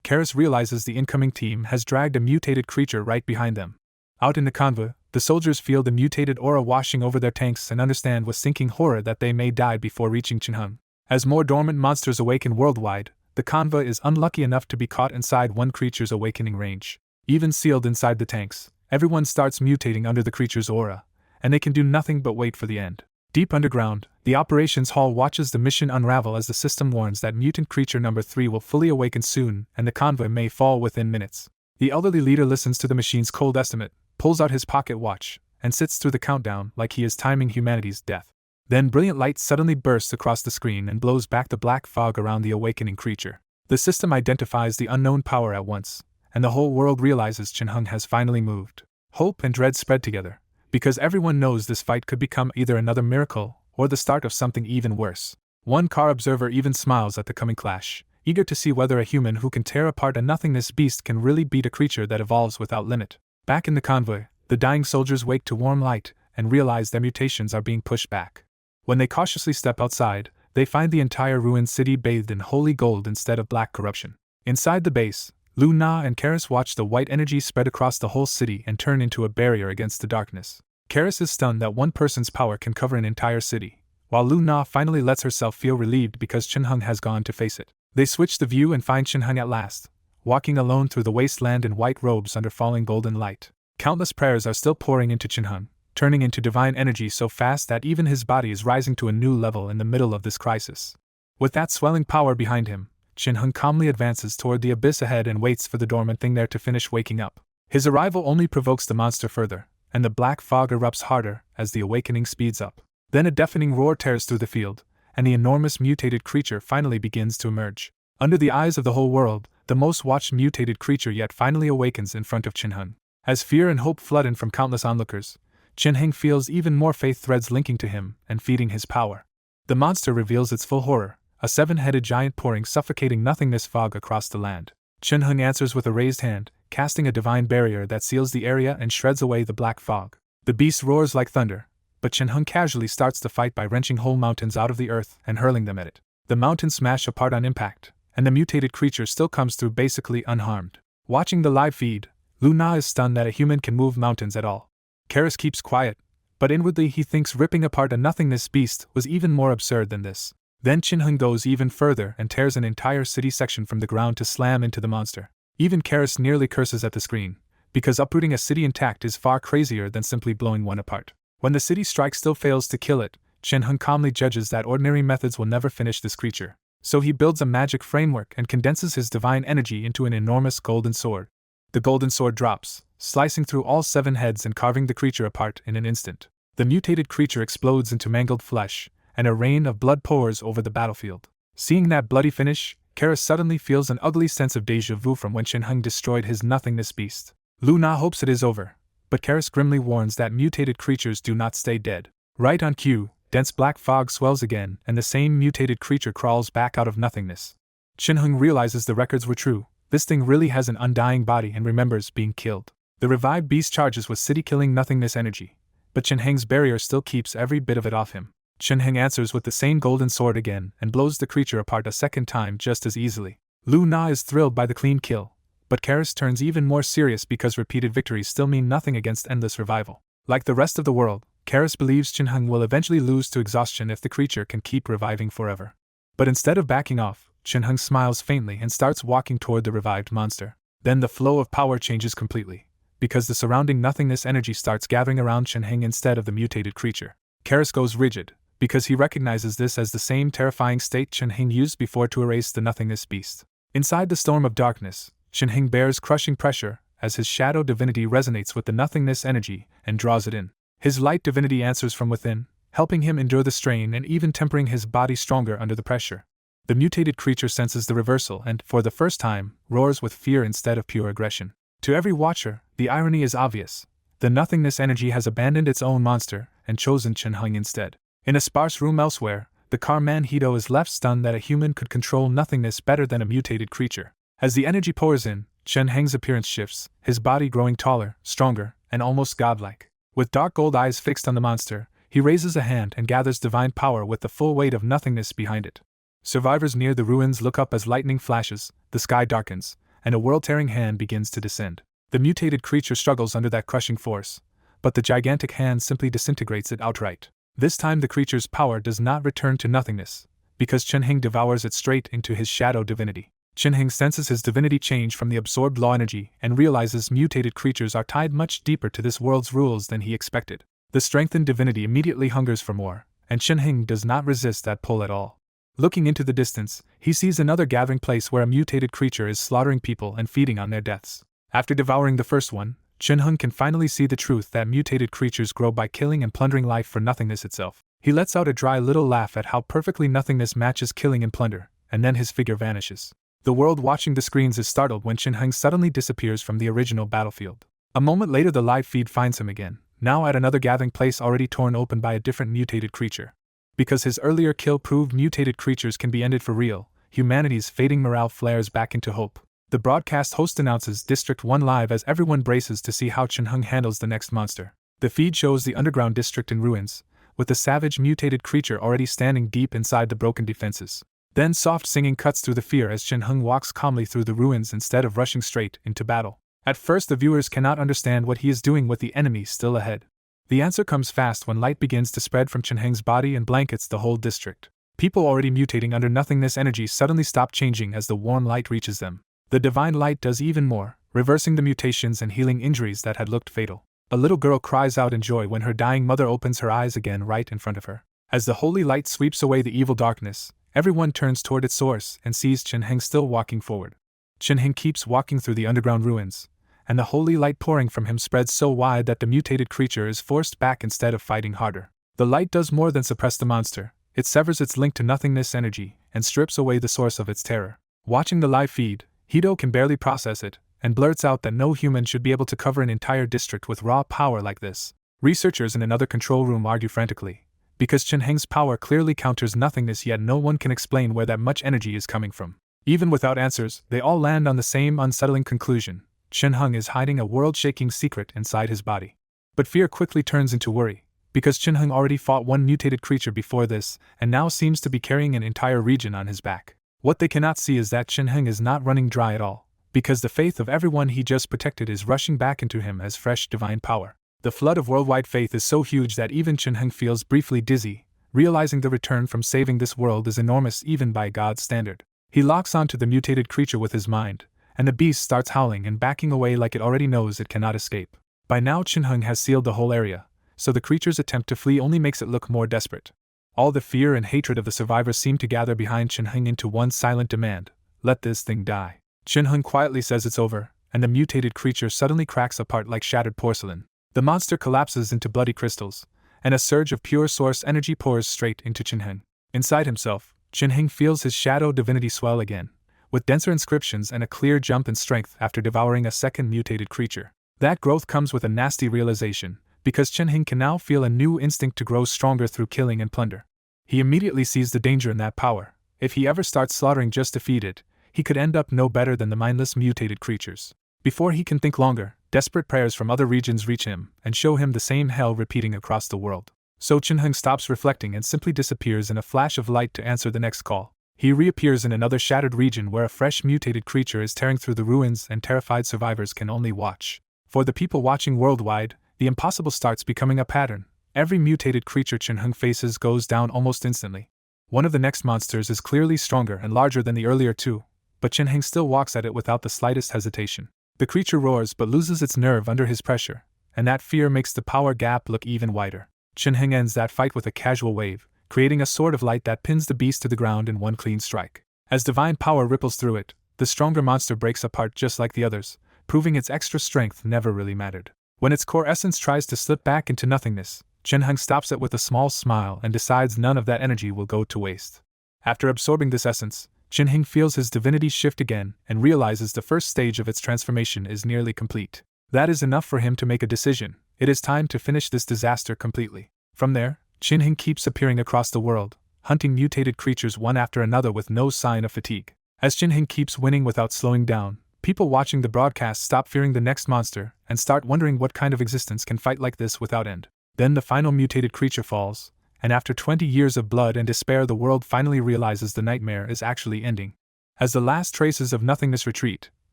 Karis realizes the incoming team has dragged a mutated creature right behind them. Out in the convoy, the soldiers feel the mutated aura washing over their tanks and understand with sinking horror that they may die before reaching Chin-hung. As more dormant monsters awaken worldwide, the convoy is unlucky enough to be caught inside one creature's awakening range. Even sealed inside the tanks, everyone starts mutating under the creature's aura, and they can do nothing but wait for the end. Deep underground, the operations hall watches the mission unravel as the system warns that mutant creature number 3 will fully awaken soon and the convoy may fall within minutes. The elderly leader listens to the machine's cold estimate, pulls out his pocket watch, and sits through the countdown like he is timing humanity's death. Then brilliant light suddenly bursts across the screen and blows back the black fog around the awakening creature. The system identifies the unknown power at once, and the whole world realizes Chin-hung has finally moved. Hope and dread spread together, because everyone knows this fight could become either another miracle or the start of something even worse. One car observer even smiles at the coming clash, eager to see whether a human who can tear apart a nothingness beast can really beat a creature that evolves without limit. Back in the convoy, the dying soldiers wake to warm light and realize their mutations are being pushed back. When they cautiously step outside, they find the entire ruined city bathed in holy gold instead of black corruption. Inside the base, Lu Na and Karis watch the white energy spread across the whole city and turn into a barrier against the darkness. Karis is stunned that one person's power can cover an entire city, while Lu Na finally lets herself feel relieved because Chin-hung has gone to face it. They switch the view and find Chin-hung at last, walking alone through the wasteland in white robes under falling golden light. Countless prayers are still pouring into Chin-hung, turning into divine energy so fast that even his body is rising to a new level in the middle of this crisis. With that swelling power behind him, Chin-hung calmly advances toward the abyss ahead and waits for the dormant thing there to finish waking up. His arrival only provokes the monster further, and the black fog erupts harder as the awakening speeds up. Then a deafening roar tears through the field, and the enormous mutated creature finally begins to emerge. Under the eyes of the whole world, the most watched mutated creature yet finally awakens in front of Chin-hung. As fear and hope flood in from countless onlookers, Chin-hung feels even more faith threads linking to him and feeding his power. The monster reveals its full horror, a seven-headed giant pouring suffocating nothingness fog across the land. Chin-hung answers with a raised hand, casting a divine barrier that seals the area and shreds away the black fog. The beast roars like thunder, but Chin-hung casually starts the fight by wrenching whole mountains out of the earth and hurling them at it. The mountains smash apart on impact, and the mutated creature still comes through basically unharmed. Watching the live feed, Lu Na is stunned that a human can move mountains at all. Karis keeps quiet, but inwardly he thinks ripping apart a nothingness beast was even more absurd than this. Then Chin-hung goes even further and tears an entire city section from the ground to slam into the monster. Even Karis nearly curses at the screen, because uprooting a city intact is far crazier than simply blowing one apart. When the city strike still fails to kill it, Chin-hung calmly judges that ordinary methods will never finish this creature. So he builds a magic framework and condenses his divine energy into an enormous golden sword. The golden sword drops, slicing through all 7 heads and carving the creature apart in an instant. The mutated creature explodes into mangled flesh, and a rain of blood pours over the battlefield. Seeing that bloody finish, Karis suddenly feels an ugly sense of déjà vu from when Chin-hung destroyed his nothingness beast. Lu Na hopes it is over, but Karis grimly warns that mutated creatures do not stay dead. Right on cue, dense black fog swells again and the same mutated creature crawls back out of nothingness. Chin-hung realizes the records were true. This thing really has an undying body and remembers being killed. The revived beast charges with city-killing nothingness energy, but Chin-hung's barrier still keeps every bit of it off him. Chin-hung answers with the same golden sword again and blows the creature apart a second time just as easily. Lu Na is thrilled by the clean kill, But Karis turns even more serious because repeated victories still mean nothing against endless revival. Like the rest of the world, Karis believes Chinheng will eventually lose to exhaustion if the creature can keep reviving forever. But instead of backing off, Chinheng smiles faintly and starts walking toward the revived monster. Then the flow of power changes completely, because the surrounding nothingness energy starts gathering around Chinheng instead of the mutated creature. Karis goes rigid, because he recognizes this as the same terrifying state Chinheng used before to erase the nothingness beast. Inside the storm of darkness, Chinheng bears crushing pressure as his shadow divinity resonates with the nothingness energy and draws it in. His light divinity answers from within, helping him endure the strain and even tempering his body stronger under the pressure. The mutated creature senses the reversal and, for the first time, roars with fear instead of pure aggression. To every watcher, the irony is obvious. The nothingness energy has abandoned its own monster and chosen Chinheng instead. In a sparse room elsewhere, the car man Hito is left stunned that a human could control nothingness better than a mutated creature. As the energy pours in, Chinheng's appearance shifts, his body growing taller, stronger, and almost godlike. With dark gold eyes fixed on the monster, he raises a hand and gathers divine power with the full weight of nothingness behind it. Survivors near the ruins look up as lightning flashes, the sky darkens, and a world-tearing hand begins to descend. The mutated creature struggles under that crushing force, but the gigantic hand simply disintegrates it outright. This time the creature's power does not return to nothingness, because Chinheng devours it straight into his shadow divinity. Chinheng senses his divinity change from the absorbed law energy and realizes mutated creatures are tied much deeper to this world's rules than he expected. The strengthened divinity immediately hungers for more, and Chinheng does not resist that pull at all. Looking into the distance, he sees another gathering place where a mutated creature is slaughtering people and feeding on their deaths. After devouring the first one, Chinheng can finally see the truth that mutated creatures grow by killing and plundering life for nothingness itself. He lets out a dry little laugh at how perfectly nothingness matches killing and plunder, and then his figure vanishes. The world watching the screens is startled when Chinheng suddenly disappears from the original battlefield. A moment later the live feed finds him again, now at another gathering place already torn open by a different mutated creature. Because his earlier kill proved mutated creatures can be ended for real, humanity's fading morale flares back into hope. The broadcast host announces District 1 live as everyone braces to see how Chinheng handles the next monster. The feed shows the underground district in ruins, with the savage mutated creature already standing deep inside the broken defenses. Then soft singing cuts through the fear as Chinheng walks calmly through the ruins instead of rushing straight into battle. At first the viewers cannot understand what he is doing with the enemy still ahead. The answer comes fast when light begins to spread from Chinheng's body and blankets the whole district. People already mutating under nothingness energy suddenly stop changing as the warm light reaches them. The divine light does even more, reversing the mutations and healing injuries that had looked fatal. A little girl cries out in joy when her dying mother opens her eyes again right in front of her. As the holy light sweeps away the evil darkness, everyone turns toward its source and sees Chinheng still walking forward. Chinheng keeps walking through the underground ruins, and the holy light pouring from him spreads so wide that the mutated creature is forced back instead of fighting harder. The light does more than suppress the monster, it severs its link to nothingness energy and strips away the source of its terror. Watching the live feed, Hito can barely process it, and blurts out that no human should be able to cover an entire district with raw power like this. Researchers in another control room argue frantically, because Chinheng's power clearly counters nothingness, yet no one can explain where that much energy is coming from. Even without answers, they all land on the same unsettling conclusion: Chinheng is hiding a world-shaking secret inside his body. But fear quickly turns into worry, because Chinheng already fought one mutated creature before this, and now seems to be carrying an entire region on his back. What they cannot see is that Chinheng is not running dry at all, because the faith of everyone he just protected is rushing back into him as fresh divine power. The flood of worldwide faith is so huge that even Chinheng feels briefly dizzy, realizing the return from saving this world is enormous even by God's standard. He locks onto the mutated creature with his mind, and the beast starts howling and backing away like it already knows it cannot escape. By now Chinheng has sealed the whole area, so the creature's attempt to flee only makes it look more desperate. All the fear and hatred of the survivors seem to gather behind Chinheng into one silent demand: let this thing die. Chinheng quietly says it's over, and the mutated creature suddenly cracks apart like shattered porcelain. The monster collapses into bloody crystals, and a surge of pure source energy pours straight into Chinheng. Inside himself, Chinheng feels his shadow divinity swell again, with denser inscriptions and a clear jump in strength after devouring a second mutated creature. That growth comes with a nasty realization, because Chinheng can now feel a new instinct to grow stronger through killing and plunder. He immediately sees the danger in that power. If he ever starts slaughtering just to feed it, he could end up no better than the mindless mutated creatures. Before he can think longer, desperate prayers from other regions reach him and show him the same hell repeating across the world. So Chinheng stops reflecting and simply disappears in a flash of light to answer the next call. He reappears in another shattered region where a fresh mutated creature is tearing through the ruins and terrified survivors can only watch. For the people watching worldwide, the impossible starts becoming a pattern. Every mutated creature Chin-hung faces goes down almost instantly. One of the next monsters is clearly stronger and larger than the earlier two, but Chin-hung still walks at it without the slightest hesitation. The creature roars but loses its nerve under his pressure, and that fear makes the power gap look even wider. Chin-hung ends that fight with a casual wave, creating a sword of light that pins the beast to the ground in one clean strike. As divine power ripples through it, the stronger monster breaks apart just like the others, proving its extra strength never really mattered. When its core essence tries to slip back into nothingness, Chin-hung stops it with a small smile and decides none of that energy will go to waste. After absorbing this essence, Chin-hung feels his divinity shift again and realizes the first stage of its transformation is nearly complete. That is enough for him to make a decision. It is time to finish this disaster completely. From there, Chin-hung keeps appearing across the world, hunting mutated creatures one after another with no sign of fatigue. As Chin-hung keeps winning without slowing down, people watching the broadcast stop fearing the next monster and start wondering what kind of existence can fight like this without end. Then the final mutated creature falls, and after 20 years of blood and despair the world finally realizes the nightmare is actually ending. As the last traces of nothingness retreat,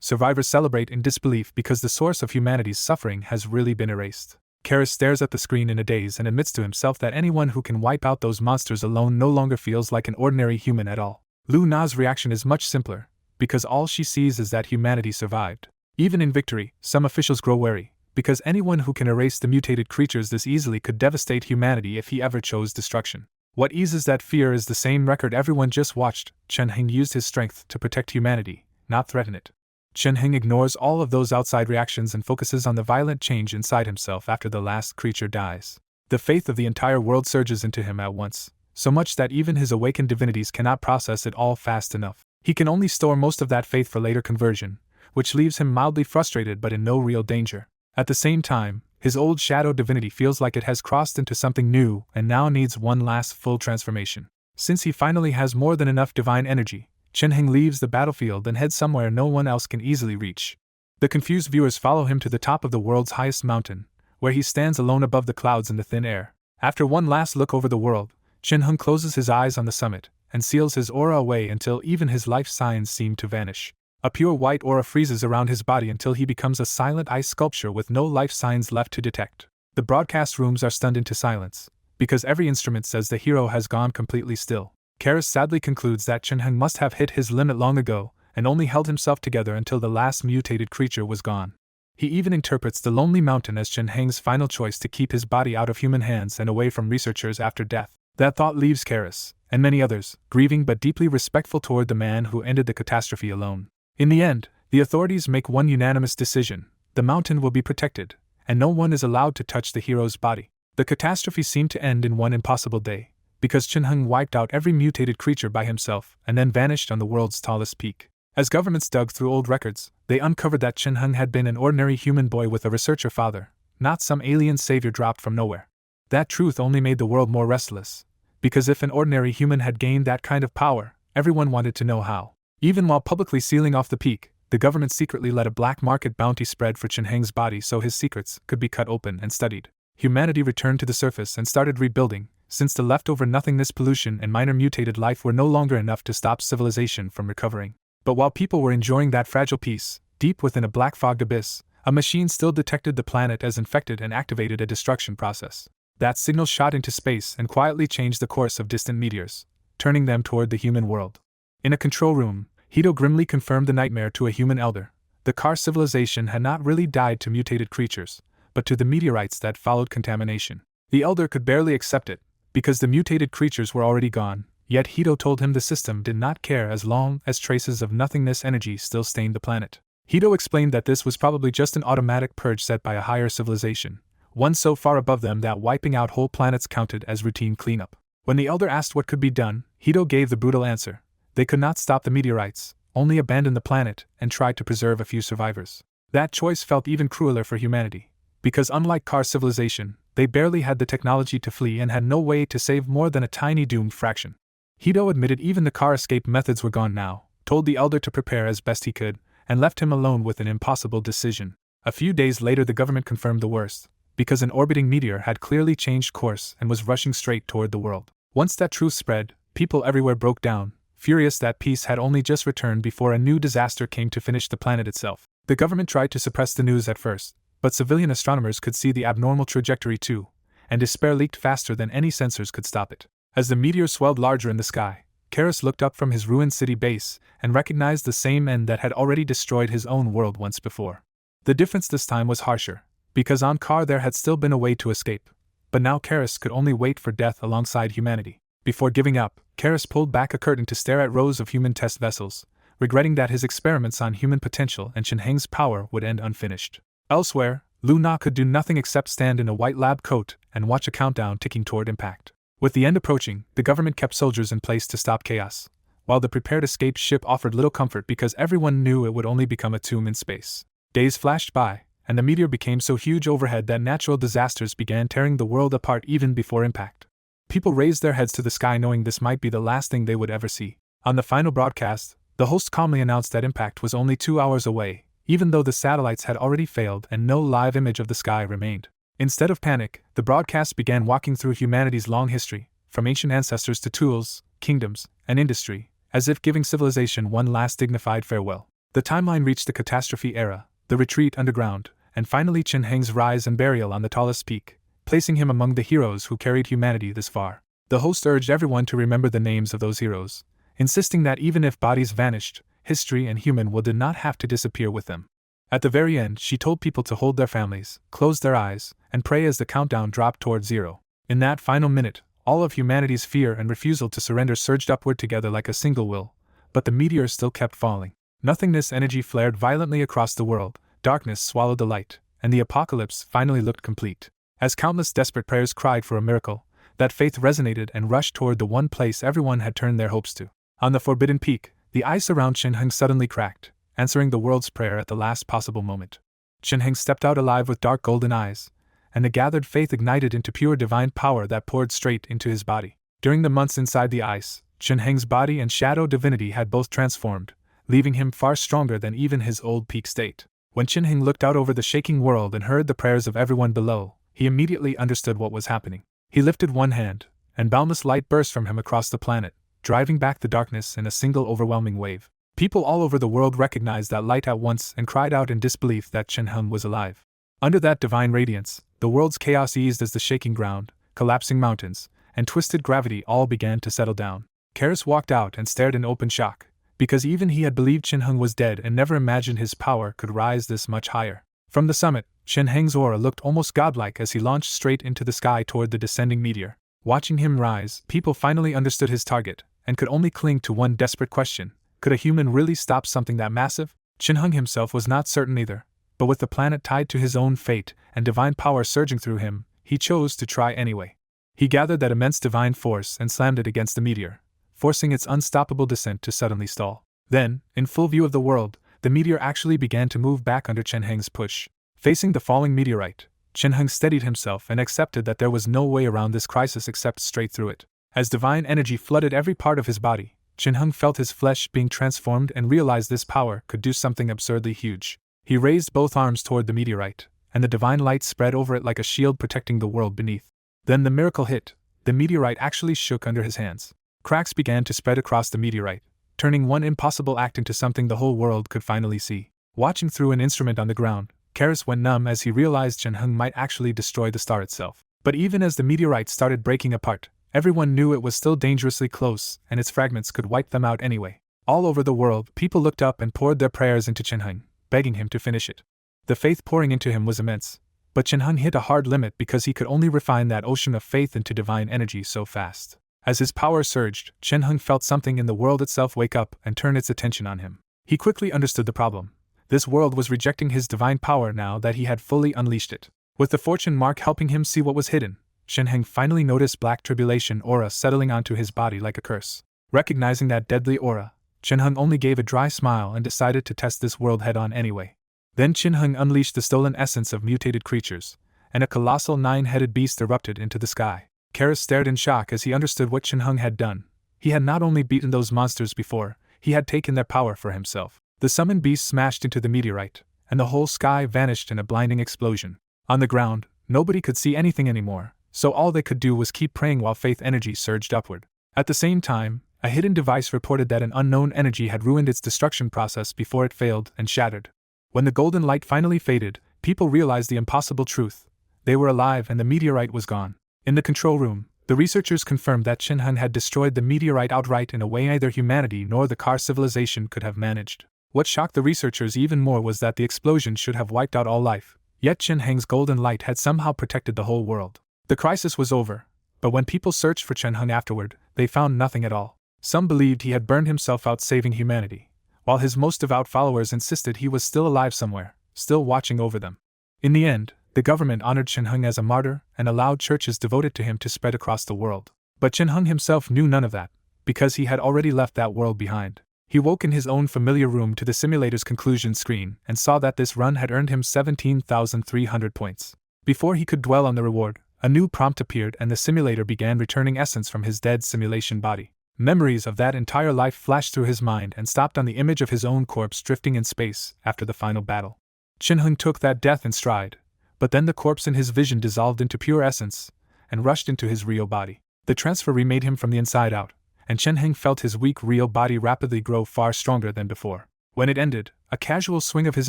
survivors celebrate in disbelief because the source of humanity's suffering has really been erased. Karis stares at the screen in a daze and admits to himself that anyone who can wipe out those monsters alone no longer feels like an ordinary human at all. Lu Na's reaction is much simpler, because all she sees is that humanity survived. Even in victory, some officials grow wary, because anyone who can erase the mutated creatures this easily could devastate humanity if he ever chose destruction. What eases that fear is the same record everyone just watched. Chin-hung used his strength to protect humanity, not threaten it. Chin-hung ignores all of those outside reactions and focuses on the violent change inside himself after the last creature dies. The faith of the entire world surges into him at once, so much that even his awakened divinities cannot process it all fast enough. He can only store most of that faith for later conversion, which leaves him mildly frustrated but in no real danger. At the same time, his old shadow divinity feels like it has crossed into something new and now needs one last full transformation. Since he finally has more than enough divine energy, Chin-hung leaves the battlefield and heads somewhere no one else can easily reach. The confused viewers follow him to the top of the world's highest mountain, where he stands alone above the clouds in the thin air. After one last look over the world, Chin-hung closes his eyes on the summit and seals his aura away until even his life signs seem to vanish. A pure white aura freezes around his body until he becomes a silent ice sculpture with no life signs left to detect. The broadcast rooms are stunned into silence, because every instrument says the hero has gone completely still. Karis sadly concludes that Chin-hung must have hit his limit long ago, and only held himself together until the last mutated creature was gone. He even interprets the lonely mountain as Chin-hung's final choice to keep his body out of human hands and away from researchers after death. That thought leaves Karis, and many others, grieving but deeply respectful toward the man who ended the catastrophe alone. In the end, the authorities make one unanimous decision: the mountain will be protected, and no one is allowed to touch the hero's body. The catastrophe seemed to end in one impossible day, because Chin-hung wiped out every mutated creature by himself and then vanished on the world's tallest peak. As governments dug through old records, they uncovered that Chin-hung had been an ordinary human boy with a researcher father, not some alien savior dropped from nowhere. That truth only made the world more restless, because if an ordinary human had gained that kind of power, everyone wanted to know how. Even while publicly sealing off the peak, the government secretly let a black market bounty spread for Chin-hung's body so his secrets could be cut open and studied. Humanity returned to the surface and started rebuilding, since the leftover nothingness, pollution, and minor mutated life were no longer enough to stop civilization from recovering. But while people were enjoying that fragile peace, deep within a black-fogged abyss, a machine still detected the planet as infected and activated a destruction process. That signal shot into space and quietly changed the course of distant meteors, turning them toward the human world. In a control room, Hito grimly confirmed the nightmare to a human elder. The Kar civilization had not really died to mutated creatures, but to the meteorites that followed contamination. The elder could barely accept it, because the mutated creatures were already gone, yet Hito told him the system did not care as long as traces of nothingness energy still stained the planet. Hito explained that this was probably just an automatic purge set by a higher civilization, one so far above them that wiping out whole planets counted as routine cleanup. When the elder asked what could be done, Hito gave the brutal answer: they could not stop the meteorites, only abandon the planet and try to preserve a few survivors. That choice felt even crueler for humanity, because unlike Kar civilization, they barely had the technology to flee and had no way to save more than a tiny doomed fraction. Hito admitted even the Kar escape methods were gone now, told the elder to prepare as best he could, and left him alone with an impossible decision. A few days later the government confirmed the worst, because an orbiting meteor had clearly changed course and was rushing straight toward the world. Once that truth spread, people everywhere broke down, furious that peace had only just returned before a new disaster came to finish the planet itself. The government tried to suppress the news at first, but civilian astronomers could see the abnormal trajectory too, and despair leaked faster than any sensors could stop it. As the meteor swelled larger in the sky, Karis looked up from his ruined city base and recognized the same end that had already destroyed his own world once before. The difference this time was harsher, because on Kar there had still been a way to escape, but now Karis could only wait for death alongside humanity. Before giving up, Karis pulled back a curtain to stare at rows of human test vessels, regretting that his experiments on human potential and Chen Heng's power would end unfinished. Elsewhere, Lu Na could do nothing except stand in a white lab coat and watch a countdown ticking toward impact. With the end approaching, the government kept soldiers in place to stop chaos, while the prepared escape ship offered little comfort because everyone knew it would only become a tomb in space. Days flashed by, and the meteor became so huge overhead that natural disasters began tearing the world apart even before impact. People raised their heads to the sky knowing this might be the last thing they would ever see. On the final broadcast, the host calmly announced that impact was only 2 hours away, even though the satellites had already failed and no live image of the sky remained. Instead of panic, the broadcast began walking through humanity's long history, from ancient ancestors to tools, kingdoms, and industry, as if giving civilization one last dignified farewell. The timeline reached the catastrophe era, the retreat underground, and finally Chen Heng's rise and burial on the tallest peak, placing him among the heroes who carried humanity this far. The host urged everyone to remember the names of those heroes, insisting that even if bodies vanished, history and human will did not have to disappear with them. At the very end, she told people to hold their families, close their eyes, and pray as the countdown dropped toward zero. In that final minute, all of humanity's fear and refusal to surrender surged upward together like a single will, but the meteor still kept falling. Nothingness energy flared violently across the world, darkness swallowed the light, and the apocalypse finally looked complete. As countless desperate prayers cried for a miracle, that faith resonated and rushed toward the one place everyone had turned their hopes to. On the forbidden peak, the ice around Chen Heng suddenly cracked, answering the world's prayer at the last possible moment. Chen Heng stepped out alive with dark golden eyes, and the gathered faith ignited into pure divine power that poured straight into his body. During the months inside the ice, Chen Heng's body and shadow divinity had both transformed, leaving him far stronger than even his old peak state. When Chen Heng looked out over the shaking world and heard the prayers of everyone below, he immediately understood what was happening. He lifted one hand, and boundless light burst from him across the planet, driving back the darkness in a single overwhelming wave. People all over the world recognized that light at once and cried out in disbelief that Chen Heng was alive. Under that divine radiance, the world's chaos eased as the shaking ground, collapsing mountains, and twisted gravity all began to settle down. Karis walked out and stared in open shock, because even he had believed Chen Heng was dead and never imagined his power could rise this much higher. From the summit, Chen Heng's aura looked almost godlike as he launched straight into the sky toward the descending meteor. Watching him rise, people finally understood his target, and could only cling to one desperate question: could a human really stop something that massive? Chen Heng himself was not certain either, but with the planet tied to his own fate and divine power surging through him, he chose to try anyway. He gathered that immense divine force and slammed it against the meteor, forcing its unstoppable descent to suddenly stall. Then, in full view of the world, the meteor actually began to move back under Chen Heng's push. Facing the falling meteorite, Chen Heng steadied himself and accepted that there was no way around this crisis except straight through it. As divine energy flooded every part of his body, Chen Heng felt his flesh being transformed and realized this power could do something absurdly huge. He raised both arms toward the meteorite, and the divine light spread over it like a shield protecting the world beneath. Then the miracle hit. The meteorite actually shook under his hands. Cracks began to spread across the meteorite, turning one impossible act into something the whole world could finally see. Watching through an instrument on the ground, Karis went numb as he realized Chen Heng might actually destroy the star itself. But even as the meteorite started breaking apart, everyone knew it was still dangerously close and its fragments could wipe them out anyway. All over the world, people looked up and poured their prayers into Chen Heng, begging him to finish it. The faith pouring into him was immense, but Chen Heng hit a hard limit because he could only refine that ocean of faith into divine energy so fast. As his power surged, Chen Heng felt something in the world itself wake up and turn its attention on him. He quickly understood the problem. This world was rejecting his divine power now that he had fully unleashed it. With the fortune mark helping him see what was hidden, Chen Heng finally noticed black tribulation aura settling onto his body like a curse. Recognizing that deadly aura, Chen Heng only gave a dry smile and decided to test this world head-on anyway. Then Chen Heng unleashed the stolen essence of mutated creatures, and a colossal 9-headed beast erupted into the sky. Karis stared in shock as he understood what Chen Heng had done. He had not only beaten those monsters before, he had taken their power for himself. The summoned beast smashed into the meteorite, and the whole sky vanished in a blinding explosion. On the ground, nobody could see anything anymore, so all they could do was keep praying while faith energy surged upward. At the same time, A hidden device reported that an unknown energy had ruined its destruction process before it failed and shattered. When the golden light finally faded, people realized the impossible truth. They were alive and the meteorite was gone. In the control room, the researchers confirmed that Shinhan had destroyed the meteorite outright in a way neither humanity nor the Car civilization could have managed. What shocked the researchers even more was that the explosion should have wiped out all life, yet Shinhan's golden light had somehow protected the whole world. The crisis was over, but when people searched for Shinhan afterward, they found nothing at all. Some believed he had burned himself out saving humanity, while his most devout followers insisted he was still alive somewhere, still watching over them. In the end, the government honored Shinhan as a martyr and allowed churches devoted to him to spread across the world. But Shinhan himself knew none of that, because he had already left that world behind. He woke in his own familiar room to the simulator's conclusion screen and saw that this run had earned him 17,300 points. Before he could dwell on the reward, a new prompt appeared and the simulator began returning essence from his dead simulation body. Memories of that entire life flashed through his mind and stopped on the image of his own corpse drifting in space after the final battle. Shinhan took that death in stride, but then the corpse in his vision dissolved into pure essence and rushed into his real body. The transfer remade him from the inside out, and Shinhan felt his weak real body rapidly grow far stronger than before. When it ended, a casual swing of his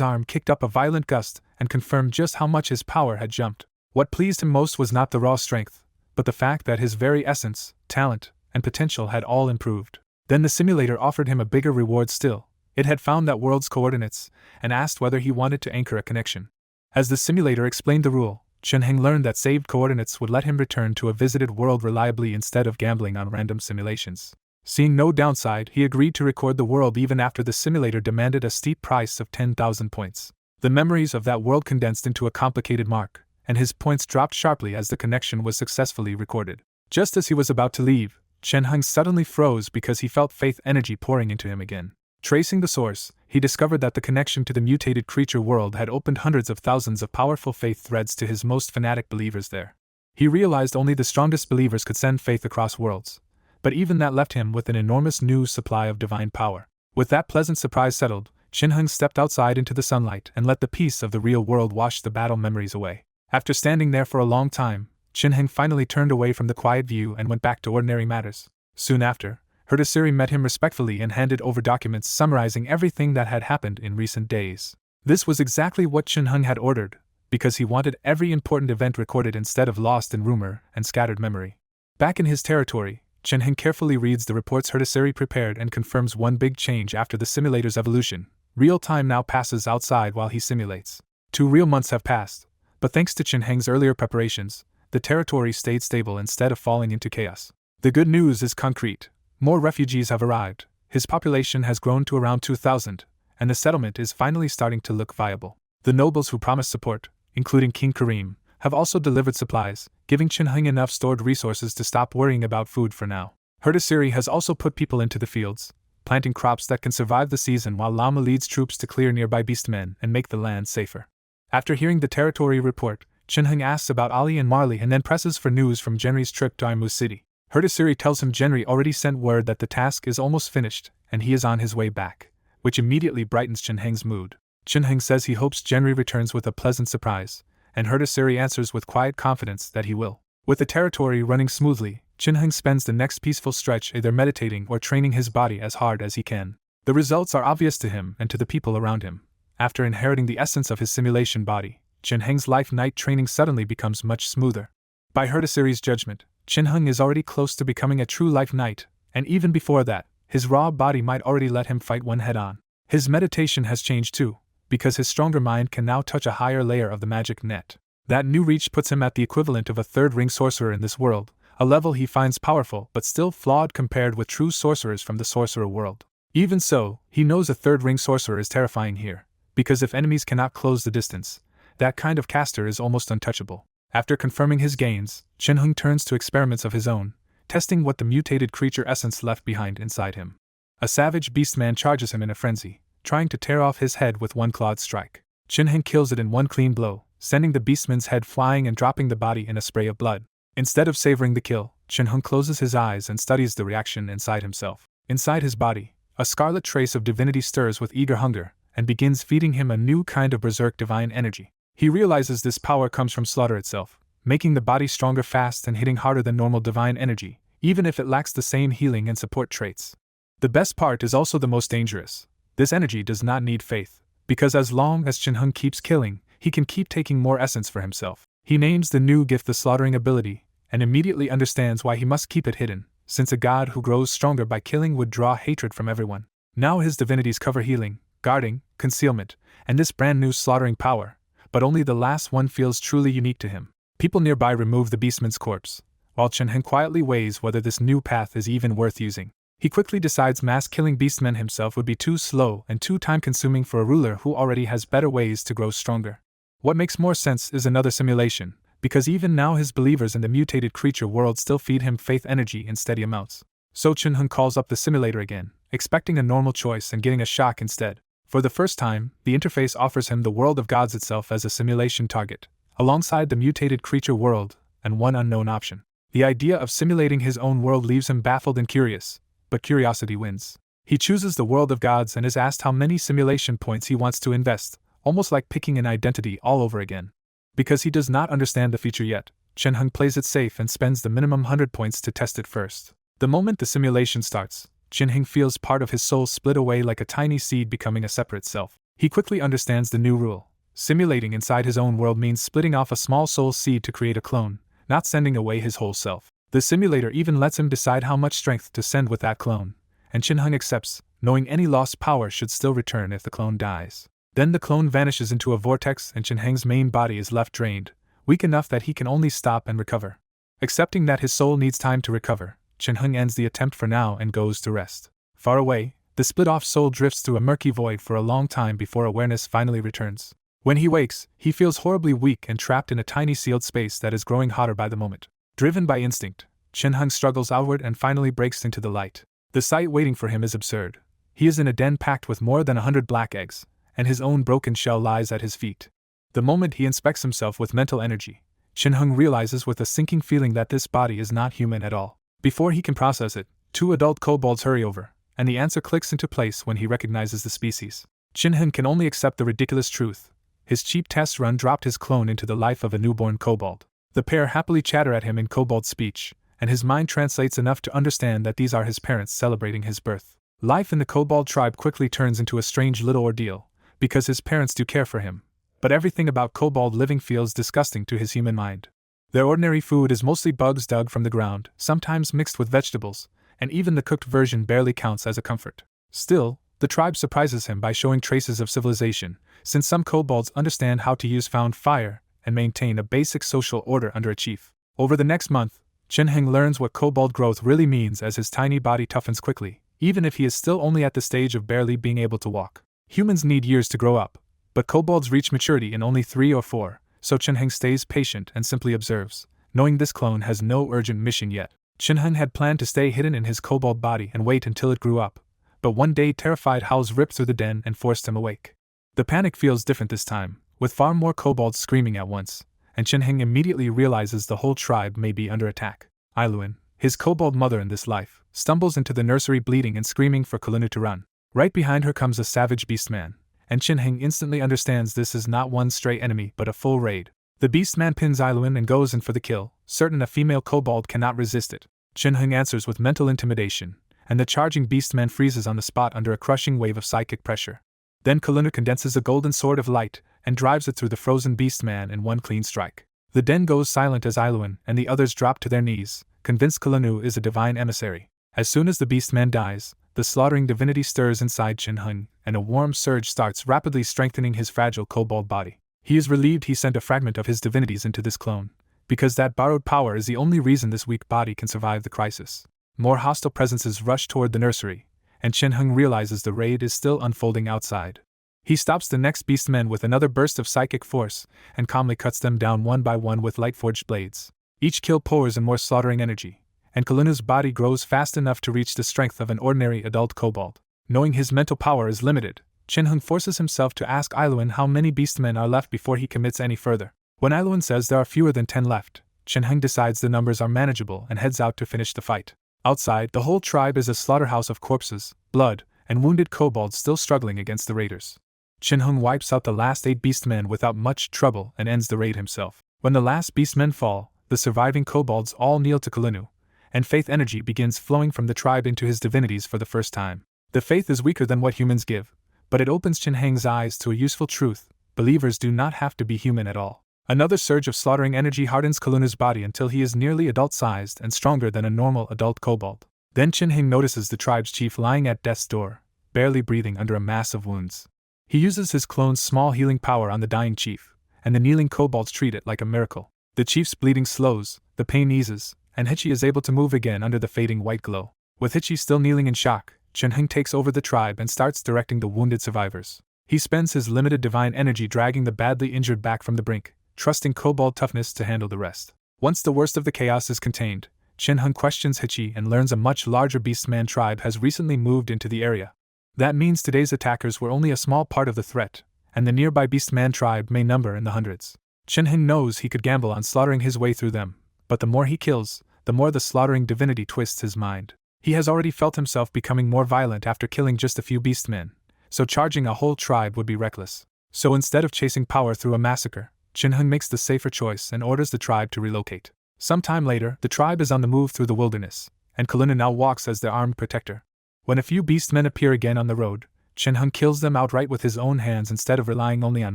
arm kicked up a violent gust and confirmed just how much his power had jumped. What pleased him most was not the raw strength, but the fact that his very essence, talent, and potential had all improved. Then the simulator offered him a bigger reward still. It had found that world's coordinates and asked whether he wanted to anchor a connection. As the simulator explained the rule, Shinhan learned that saved coordinates would let him return to a visited world reliably instead of gambling on random simulations. Seeing no downside, he agreed to record the world even after the simulator demanded a steep price of 10,000 points. The memories of that world condensed into a complicated mark, and his points dropped sharply as the connection was successfully recorded. Just as he was about to leave, Shinhan suddenly froze because he felt faith energy pouring into him again. Tracing the source, he discovered that the connection to the mutated creature world had opened hundreds of thousands of powerful faith threads to his most fanatic believers there. He realized only the strongest believers could send faith across worlds, but even that left him with an enormous new supply of divine power. With that pleasant surprise settled, Shinhan stepped outside into the sunlight and let the peace of the real world wash the battle memories away. After standing there for a long time, Shinhan finally turned away from the quiet view and went back to ordinary matters. Soon after, Herdasiri met him respectfully and handed over documents summarizing everything that had happened in recent days. This was exactly what Shinhan had ordered, because he wanted every important event recorded instead of lost in rumor and scattered memory. Back in his territory, Shinhan carefully reads the reports Herdasiri prepared and confirms one big change after the simulator's evolution. Real time now passes outside while he simulates. 2 real months have passed, but thanks to Shinhan's earlier preparations, the territory stayed stable instead of falling into chaos. The good news is concrete. More refugees have arrived, his population has grown to around 2,000, and the settlement is finally starting to look viable. The nobles who promised support, including King Kareem, have also delivered supplies, giving Shinhan enough stored resources to stop worrying about food for now. Herdasiri has also put people into the fields, planting crops that can survive the season while Lama leads troops to clear nearby beastmen and make the land safer. After hearing the territory report, Shinhan asks about Ali and Marley and then presses for news from Genri's trip to Imu City. Herdasiri tells him Genri already sent word that the task is almost finished and he is on his way back, which immediately brightens Shinhan's mood. Shinhan says he hopes Genri returns with a pleasant surprise, and Herdasiri answers with quiet confidence that he will. With the territory running smoothly, Shinhan spends the next peaceful stretch either meditating or training his body as hard as he can. The results are obvious to him and to the people around him. After inheriting the essence of his simulation body, Shinhan's life night training suddenly becomes much smoother. By Herdasiri's judgment, Shinhan is already close to becoming a true life knight, and even before that, his raw body might already let him fight one head-on. His meditation has changed too, because his stronger mind can now touch a higher layer of the magic net. That new reach puts him at the equivalent of a third-ring sorcerer in this world, a level he finds powerful but still flawed compared with true sorcerers from the sorcerer world. Even so, he knows a third-ring sorcerer is terrifying here, because if enemies cannot close the distance, that kind of caster is almost untouchable. After confirming his gains, Shinhan turns to experiments of his own, testing what the mutated creature essence left behind inside him. A savage beastman charges him in a frenzy, trying to tear off his head with one clawed strike. Shinhan kills it in one clean blow, sending the beastman's head flying and dropping the body in a spray of blood. Instead of savoring the kill, Shinhan closes his eyes and studies the reaction inside himself. Inside his body, a scarlet trace of divinity stirs with eager hunger, and begins feeding him a new kind of berserk divine energy. He realizes this power comes from slaughter itself, making the body stronger fast and hitting harder than normal divine energy, even if it lacks the same healing and support traits. The best part is also the most dangerous. This energy does not need faith, because as long as Chin Hung keeps killing, he can keep taking more essence for himself. He names the new gift the slaughtering ability, and immediately understands why he must keep it hidden, since a god who grows stronger by killing would draw hatred from everyone. Now his divinities cover healing, guarding, concealment, and this brand new slaughtering power, but only the last one feels truly unique to him. People nearby remove the beastman's corpse, while Chin Hung quietly weighs whether this new path is even worth using. He quickly decides mass-killing beastmen himself would be too slow and too time-consuming for a ruler who already has better ways to grow stronger. What makes more sense is another simulation, because even now his believers in the mutated creature world still feed him faith energy in steady amounts. So Chin Hung calls up the simulator again, expecting a normal choice and getting a shock instead. For the first time, the interface offers him the world of gods itself as a simulation target, alongside the mutated creature world, and one unknown option. The idea of simulating his own world leaves him baffled and curious, but curiosity wins. He chooses the world of gods and is asked how many simulation points he wants to invest, almost like picking an identity all over again. Because he does not understand the feature yet, Chin Hung plays it safe and spends the minimum 100 points to test it first. The moment the simulation starts, Chin Hung feels part of his soul split away like a tiny seed becoming a separate self. He quickly understands the new rule. Simulating inside his own world means splitting off a small soul seed to create a clone, not sending away his whole self. The simulator even lets him decide how much strength to send with that clone, and Chin Hung accepts, knowing any lost power should still return if the clone dies. Then the clone vanishes into a vortex and Chin Hung's main body is left drained, weak enough that he can only stop and recover. Accepting that his soul needs time to recover, Chin Hung ends the attempt for now and goes to rest. Far away, the split-off soul drifts through a murky void for a long time before awareness finally returns. When he wakes, he feels horribly weak and trapped in a tiny sealed space that is growing hotter by the moment. Driven by instinct, Chin Hung struggles outward and finally breaks into the light. The sight waiting for him is absurd. He is in a den packed with more than 100 black eggs, and his own broken shell lies at his feet. The moment he inspects himself with mental energy, Chin Hung realizes with a sinking feeling that this body is not human at all. Before he can process it, 2 adult kobolds hurry over, and the answer clicks into place when he recognizes the species. Chin Hung can only accept the ridiculous truth. His cheap test run dropped his clone into the life of a newborn kobold. The pair happily chatter at him in kobold speech, and his mind translates enough to understand that these are his parents celebrating his birth. Life in the kobold tribe quickly turns into a strange little ordeal, because his parents do care for him, but everything about kobold living feels disgusting to his human mind. Their ordinary food is mostly bugs dug from the ground, sometimes mixed with vegetables, and even the cooked version barely counts as a comfort. Still, the tribe surprises him by showing traces of civilization, since some kobolds understand how to use found fire and maintain a basic social order under a chief. Over the next month, Chin Hung learns what kobold growth really means as his tiny body toughens quickly, even if he is still only at the stage of barely being able to walk. Humans need years to grow up, but kobolds reach maturity in only 3 or 4, so Chin Hung stays patient and simply observes, knowing this clone has no urgent mission yet. Chin Hung had planned to stay hidden in his kobold body and wait until it grew up, but one day terrified howls ripped through the den and forced him awake. The panic feels different this time, with far more kobolds screaming at once, and Chin Hung immediately realizes the whole tribe may be under attack. Ailuan, his kobold mother in this life, stumbles into the nursery bleeding and screaming for Kalunu to run. Right behind her comes a savage beastman, and Chin Hung instantly understands this is not one stray enemy but a full raid. The beastman pins Ailuan and goes in for the kill, certain a female kobold cannot resist it. Chin Hung answers with mental intimidation, and the charging beastman freezes on the spot under a crushing wave of psychic pressure. Then Kalunu condenses a golden sword of light and drives it through the frozen beastman in one clean strike. The den goes silent as Ailuan and the others drop to their knees, convinced Kalunu is a divine emissary. As soon as the beastman dies, the slaughtering divinity stirs inside Chin Hung, and a warm surge starts rapidly strengthening his fragile kobold body. He is relieved he sent a fragment of his divinities into this clone, because that borrowed power is the only reason this weak body can survive the crisis. More hostile presences rush toward the nursery, and Chin Hung realizes the raid is still unfolding outside. He stops the next beastmen with another burst of psychic force, and calmly cuts them down one by one with light-forged blades. Each kill pours in more slaughtering energy, and Kalunu's body grows fast enough to reach the strength of an ordinary adult kobold. Knowing his mental power is limited, Chin Hung forces himself to ask Ailuan how many beastmen are left before he commits any further. When Ailuan says there are fewer than 10 left, Chin Hung decides the numbers are manageable and heads out to finish the fight. Outside, the whole tribe is a slaughterhouse of corpses, blood, and wounded kobolds still struggling against the raiders. Chin Hung wipes out the last 8 beastmen without much trouble and ends the raid himself. When the last beastmen fall, the surviving kobolds all kneel to Kalunu, and faith energy begins flowing from the tribe into his divinities for the first time. The faith is weaker than what humans give, but it opens Chin Heng's eyes to a useful truth: believers do not have to be human at all. Another surge of slaughtering energy hardens Kaluna's body until he is nearly adult-sized and stronger than a normal adult kobold. Then Chin Heng notices the tribe's chief lying at death's door, barely breathing under a mass of wounds. He uses his clone's small healing power on the dying chief, and the kneeling kobolds treat it like a miracle. The chief's bleeding slows, the pain eases, and Hichi is able to move again under the fading white glow. With Hichi still kneeling in shock, Chin Heng takes over the tribe and starts directing the wounded survivors. He spends his limited divine energy dragging the badly injured back from the brink, trusting kobold toughness to handle the rest. Once the worst of the chaos is contained, Chin Heng questions Hichi and learns a much larger beastman tribe has recently moved into the area. That means today's attackers were only a small part of the threat, and the nearby beastman tribe may number in the hundreds. Chin Heng knows he could gamble on slaughtering his way through them, but the more he kills, the more the slaughtering divinity twists his mind. He has already felt himself becoming more violent after killing just a few beastmen, so charging a whole tribe would be reckless. So instead of chasing power through a massacre, Chin Heng makes the safer choice and orders the tribe to relocate. Sometime later, the tribe is on the move through the wilderness, and Kaluna now walks as their armed protector. When a few beastmen appear again on the road, Chin Heng kills them outright with his own hands instead of relying only on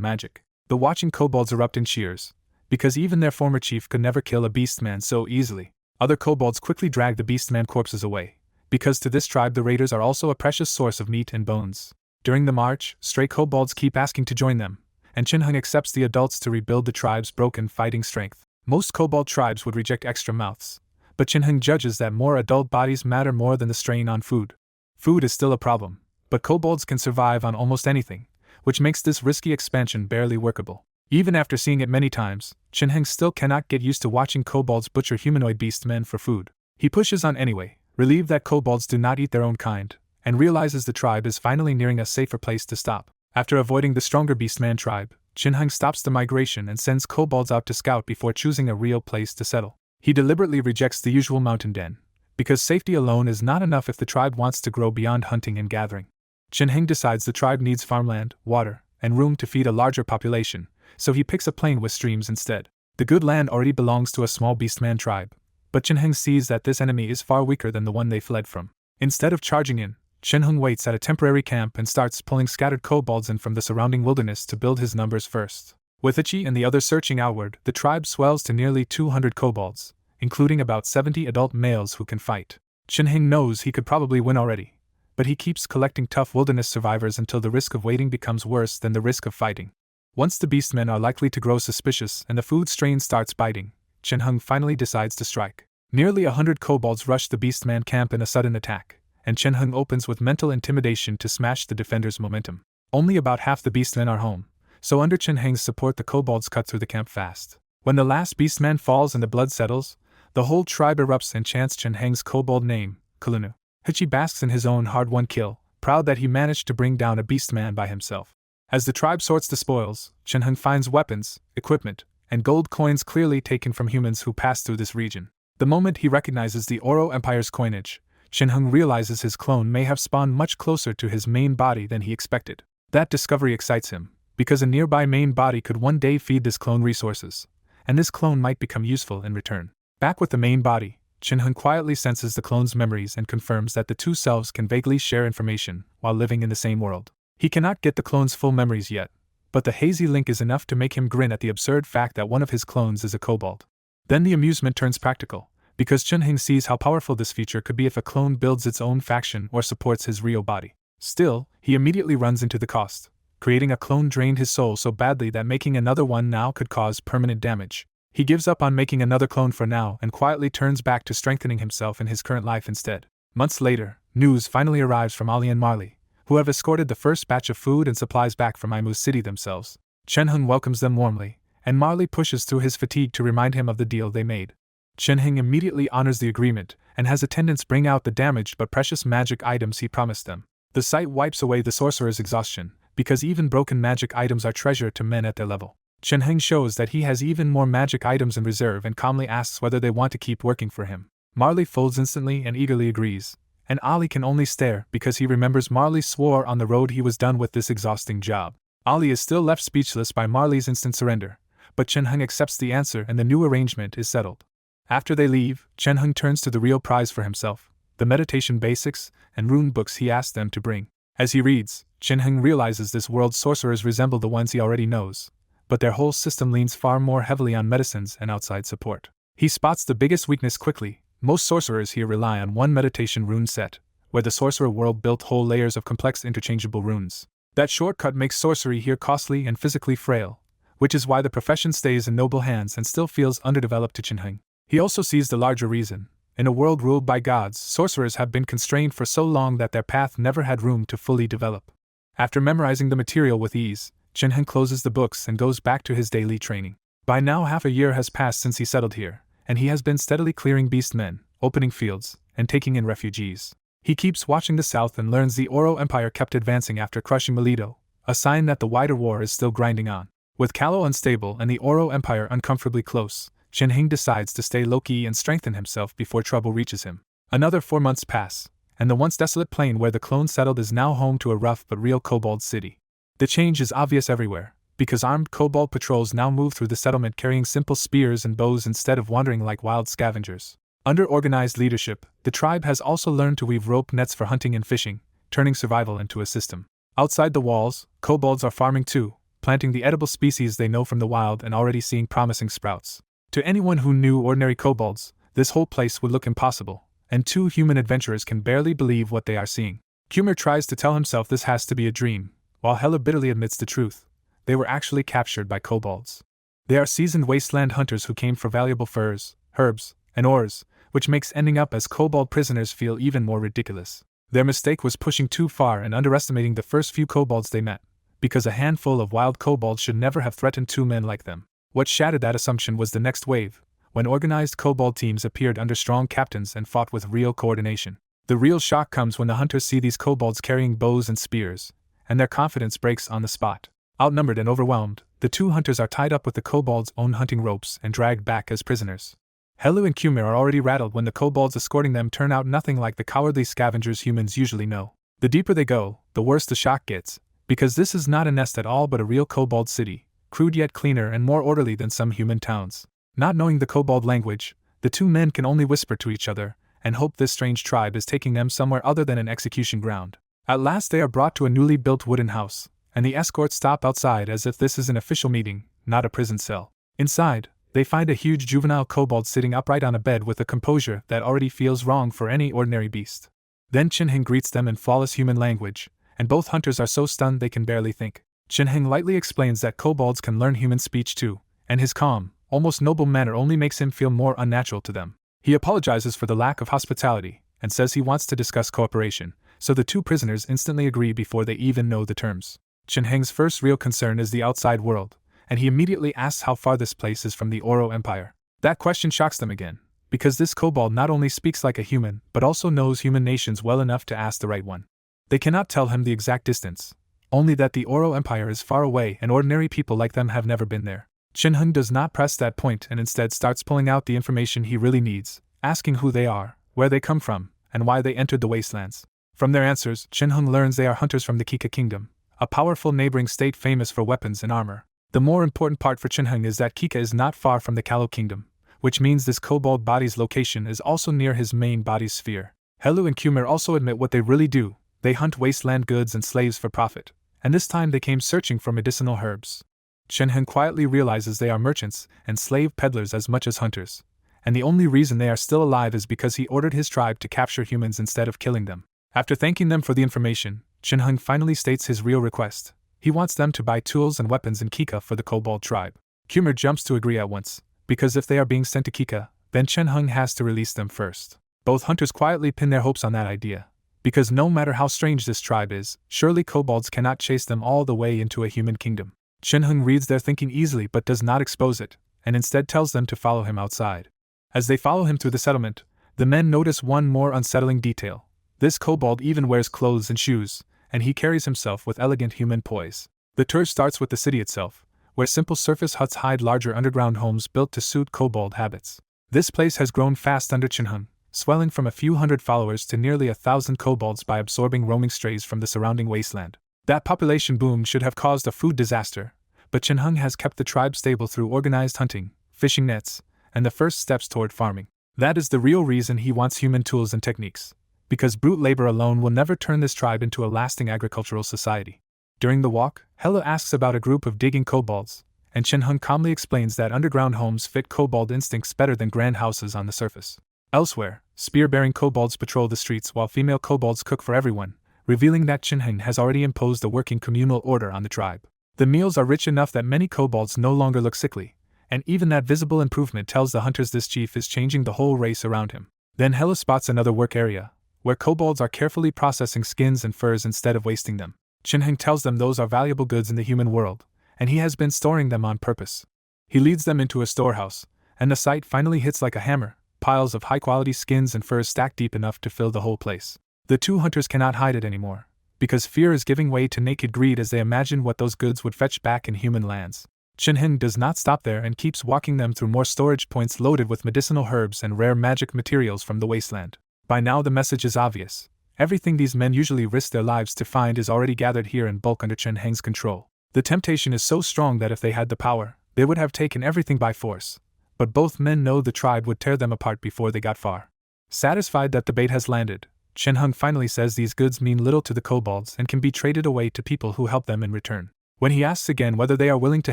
magic. The watching kobolds erupt in cheers, because even their former chief could never kill a beastman so easily. Other kobolds quickly drag the beastman corpses away, because to this tribe the raiders are also a precious source of meat and bones. During the march, stray kobolds keep asking to join them, and Chin Heng accepts the adults to rebuild the tribe's broken fighting strength. Most kobold tribes would reject extra mouths, but Chin Heng judges that more adult bodies matter more than the strain on food. Food is still a problem, but kobolds can survive on almost anything, which makes this risky expansion barely workable. Even after seeing it many times, Chin Heng still cannot get used to watching kobolds butcher humanoid beastmen for food. He pushes on anyway, relieved that kobolds do not eat their own kind, and realizes the tribe is finally nearing a safer place to stop. After avoiding the stronger beastman tribe, Chin Heng stops the migration and sends kobolds out to scout before choosing a real place to settle. He deliberately rejects the usual mountain den, because safety alone is not enough if the tribe wants to grow beyond hunting and gathering. Chin Heng decides the tribe needs farmland, water, and room to feed a larger population, so he picks a plain with streams instead. The good land already belongs to a small beastman tribe, but Chin Heng sees that this enemy is far weaker than the one they fled from. Instead of charging in, Chin Heng waits at a temporary camp and starts pulling scattered kobolds in from the surrounding wilderness to build his numbers first. With Ichi and the others searching outward, the tribe swells to nearly 200 kobolds, including about 70 adult males who can fight. Chin Heng knows he could probably win already, but he keeps collecting tough wilderness survivors until the risk of waiting becomes worse than the risk of fighting. Once the beastmen are likely to grow suspicious and the food strain starts biting, Chin Heng finally decides to strike. Nearly 100 kobolds rush the beastman camp in a sudden attack, and Chin Heng opens with mental intimidation to smash the defenders' momentum. Only about half the beastmen are home, so under Chin Heng's support the kobolds cut through the camp fast. When the last beastman falls and the blood settles, the whole tribe erupts and chants Chin Heng's kobold name, Kalunu. Hichi basks in his own hard-won kill, proud that he managed to bring down a beastman by himself. As the tribe sorts the spoils, Chin Heng finds weapons, equipment, and gold coins clearly taken from humans who pass through this region. The moment he recognizes the Oro Empire's coinage, Chin Heng realizes his clone may have spawned much closer to his main body than he expected. That discovery excites him, because a nearby main body could one day feed this clone resources, and this clone might become useful in return. Back with the main body, Chin Heng quietly senses the clone's memories and confirms that the two selves can vaguely share information while living in the same world. He cannot get the clone's full memories yet, but the hazy link is enough to make him grin at the absurd fact that one of his clones is a kobold. Then the amusement turns practical, because Chin Heng sees how powerful this feature could be if a clone builds its own faction or supports his real body. Still, he immediately runs into the cost. Creating a clone drained his soul so badly that making another one now could cause permanent damage. He gives up on making another clone for now and quietly turns back to strengthening himself in his current life instead. Months later, news finally arrives from Ali and Marley, who have escorted the first batch of food and supplies back from Imu's city themselves. Chin Heng welcomes them warmly, and Marley pushes through his fatigue to remind him of the deal they made. Chin Heng immediately honors the agreement and has attendants bring out the damaged but precious magic items he promised them. The sight wipes away the sorcerer's exhaustion, because even broken magic items are treasure to men at their level. Chin Heng shows that he has even more magic items in reserve and calmly asks whether they want to keep working for him. Marley folds instantly and eagerly agrees, and Ali can only stare because he remembers Marley swore on the road he was done with this exhausting job. Ali is still left speechless by Marley's instant surrender, but Chin Heng accepts the answer and the new arrangement is settled. After they leave, Chen-hung turns to the real prize for himself, the meditation basics and rune books he asked them to bring. As he reads, Chen-hung realizes this world's sorcerers resemble the ones he already knows, but their whole system leans far more heavily on medicines and outside support. He spots the biggest weakness quickly. Most sorcerers here rely on one meditation rune set, where the sorcerer world built whole layers of complex interchangeable runes. That shortcut makes sorcery here costly and physically frail, which is why the profession stays in noble hands and still feels underdeveloped to Chen-hung. He also sees the larger reason. In a world ruled by gods, sorcerers have been constrained for so long that their path never had room to fully develop. After memorizing the material with ease, Chen-hung closes the books and goes back to his daily training. By now half a year has passed since he settled here, and he has been steadily clearing beastmen, opening fields, and taking in refugees. He keeps watching the south and learns the Oro Empire kept advancing after crushing Melito, a sign that the wider war is still grinding on. With Callo unstable and the Oro Empire uncomfortably close, Chen-hung decides to stay low-key and strengthen himself before trouble reaches him. Another 4 months pass, and the once desolate plain where the clones settled is now home to a rough but real kobold city. The change is obvious everywhere, because armed kobold patrols now move through the settlement carrying simple spears and bows instead of wandering like wild scavengers. Under organized leadership, the tribe has also learned to weave rope nets for hunting and fishing, turning survival into a system. Outside the walls, kobolds are farming too, planting the edible species they know from the wild and already seeing promising sprouts. To anyone who knew ordinary kobolds, this whole place would look impossible, and 2 human adventurers can barely believe what they are seeing. Kumar tries to tell himself this has to be a dream, while Yahello bitterly admits the truth. They were actually captured by kobolds. They are seasoned wasteland hunters who came for valuable furs, herbs, and ores, which makes ending up as kobold prisoners feel even more ridiculous. Their mistake was pushing too far and underestimating the first few kobolds they met, because a handful of wild kobolds should never have threatened 2 men like them. What shattered that assumption was the next wave, when organized kobold teams appeared under strong captains and fought with real coordination. The real shock comes when the hunters see these kobolds carrying bows and spears, and their confidence breaks on the spot. Outnumbered and overwhelmed, the 2 hunters are tied up with the kobolds' own hunting ropes and dragged back as prisoners. Yahello and Kumar are already rattled when the kobolds escorting them turn out nothing like the cowardly scavengers humans usually know. The deeper they go, the worse the shock gets, because this is not a nest at all but a real kobold city, crude yet cleaner and more orderly than some human towns. Not knowing the kobold language, the 2 men can only whisper to each other and hope this strange tribe is taking them somewhere other than an execution ground. At last they are brought to a newly built wooden house, and the escorts stop outside as if this is an official meeting, not a prison cell. Inside, they find a huge juvenile kobold sitting upright on a bed with a composure that already feels wrong for any ordinary beast. Then Chen-hung greets them in flawless human language, and both hunters are so stunned they can barely think. Chen-hung lightly explains that kobolds can learn human speech too, and his calm, almost noble manner only makes him feel more unnatural to them. He apologizes for the lack of hospitality, and says he wants to discuss cooperation, so the 2 prisoners instantly agree before they even know the terms. Chen-hung's first real concern is the outside world, and he immediately asks how far this place is from the Oro Empire. That question shocks them again, because this kobold not only speaks like a human, but also knows human nations well enough to ask the right one. They cannot tell him the exact distance, only that the Oro Empire is far away and ordinary people like them have never been there. Chen-hung does not press that point and instead starts pulling out the information he really needs, asking who they are, where they come from, and why they entered the wastelands. From their answers, Chen-hung learns they are hunters from the Kika Kingdom, a powerful neighboring state famous for weapons and armor. The more important part for Chen-hung is that Kika is not far from the Callo Kingdom, which means this kobold body's location is also near his main body's sphere. Yahello and Kumar also admit what they really do: they hunt wasteland goods and slaves for profit, and this time they came searching for medicinal herbs. Chen-hung quietly realizes they are merchants and slave peddlers as much as hunters, and the only reason they are still alive is because he ordered his tribe to capture humans instead of killing them. After thanking them for the information, Chen-hung finally states his real request. He wants them to buy tools and weapons in Kika for the kobold tribe. Kumar jumps to agree at once, because if they are being sent to Kika, then Chen-hung has to release them first. Both hunters quietly pin their hopes on that idea, because no matter how strange this tribe is, surely kobolds cannot chase them all the way into a human kingdom. Chen-hung reads their thinking easily but does not expose it, and instead tells them to follow him outside. As they follow him through the settlement, the men notice one more unsettling detail. This kobold even wears clothes and shoes, and he carries himself with elegant human poise. The tour starts with the city itself, where simple surface huts hide larger underground homes built to suit kobold habits. This place has grown fast under Chen-hung, swelling from a few hundred followers to nearly 1,000 kobolds by absorbing roaming strays from the surrounding wasteland. That population boom should have caused a food disaster, but Chen-hung has kept the tribe stable through organized hunting, fishing nets, and the first steps toward farming. That is the real reason he wants human tools and techniques, because brute labor alone will never turn this tribe into a lasting agricultural society. During the walk, Yahello asks about a group of digging kobolds, and Shinhung calmly explains that underground homes fit kobold instincts better than grand houses on the surface. Elsewhere, spear-bearing kobolds patrol the streets while female kobolds cook for everyone, revealing that Shinhung has already imposed a working communal order on the tribe. The meals are rich enough that many kobolds no longer look sickly, and even that visible improvement tells the hunters this chief is changing the whole race around him. Then Yahello spots another work area, where kobolds are carefully processing skins and furs instead of wasting them. Shinhung tells them those are valuable goods in the human world, and he has been storing them on purpose. He leads them into a storehouse, and the sight finally hits like a hammer, piles of high-quality skins and furs stacked deep enough to fill the whole place. The two hunters cannot hide it anymore, because fear is giving way to naked greed as they imagine what those goods would fetch back in human lands. Shinhung does not stop there and keeps walking them through more storage points loaded with medicinal herbs and rare magic materials from the wasteland. By now the message is obvious. Everything these men usually risk their lives to find is already gathered here in bulk under Shinhung's control. The temptation is so strong that if they had the power, they would have taken everything by force. But both men know the tribe would tear them apart before they got far. Satisfied that the bait has landed, Shinhung finally says these goods mean little to the kobolds and can be traded away to people who help them in return. When he asks again whether they are willing to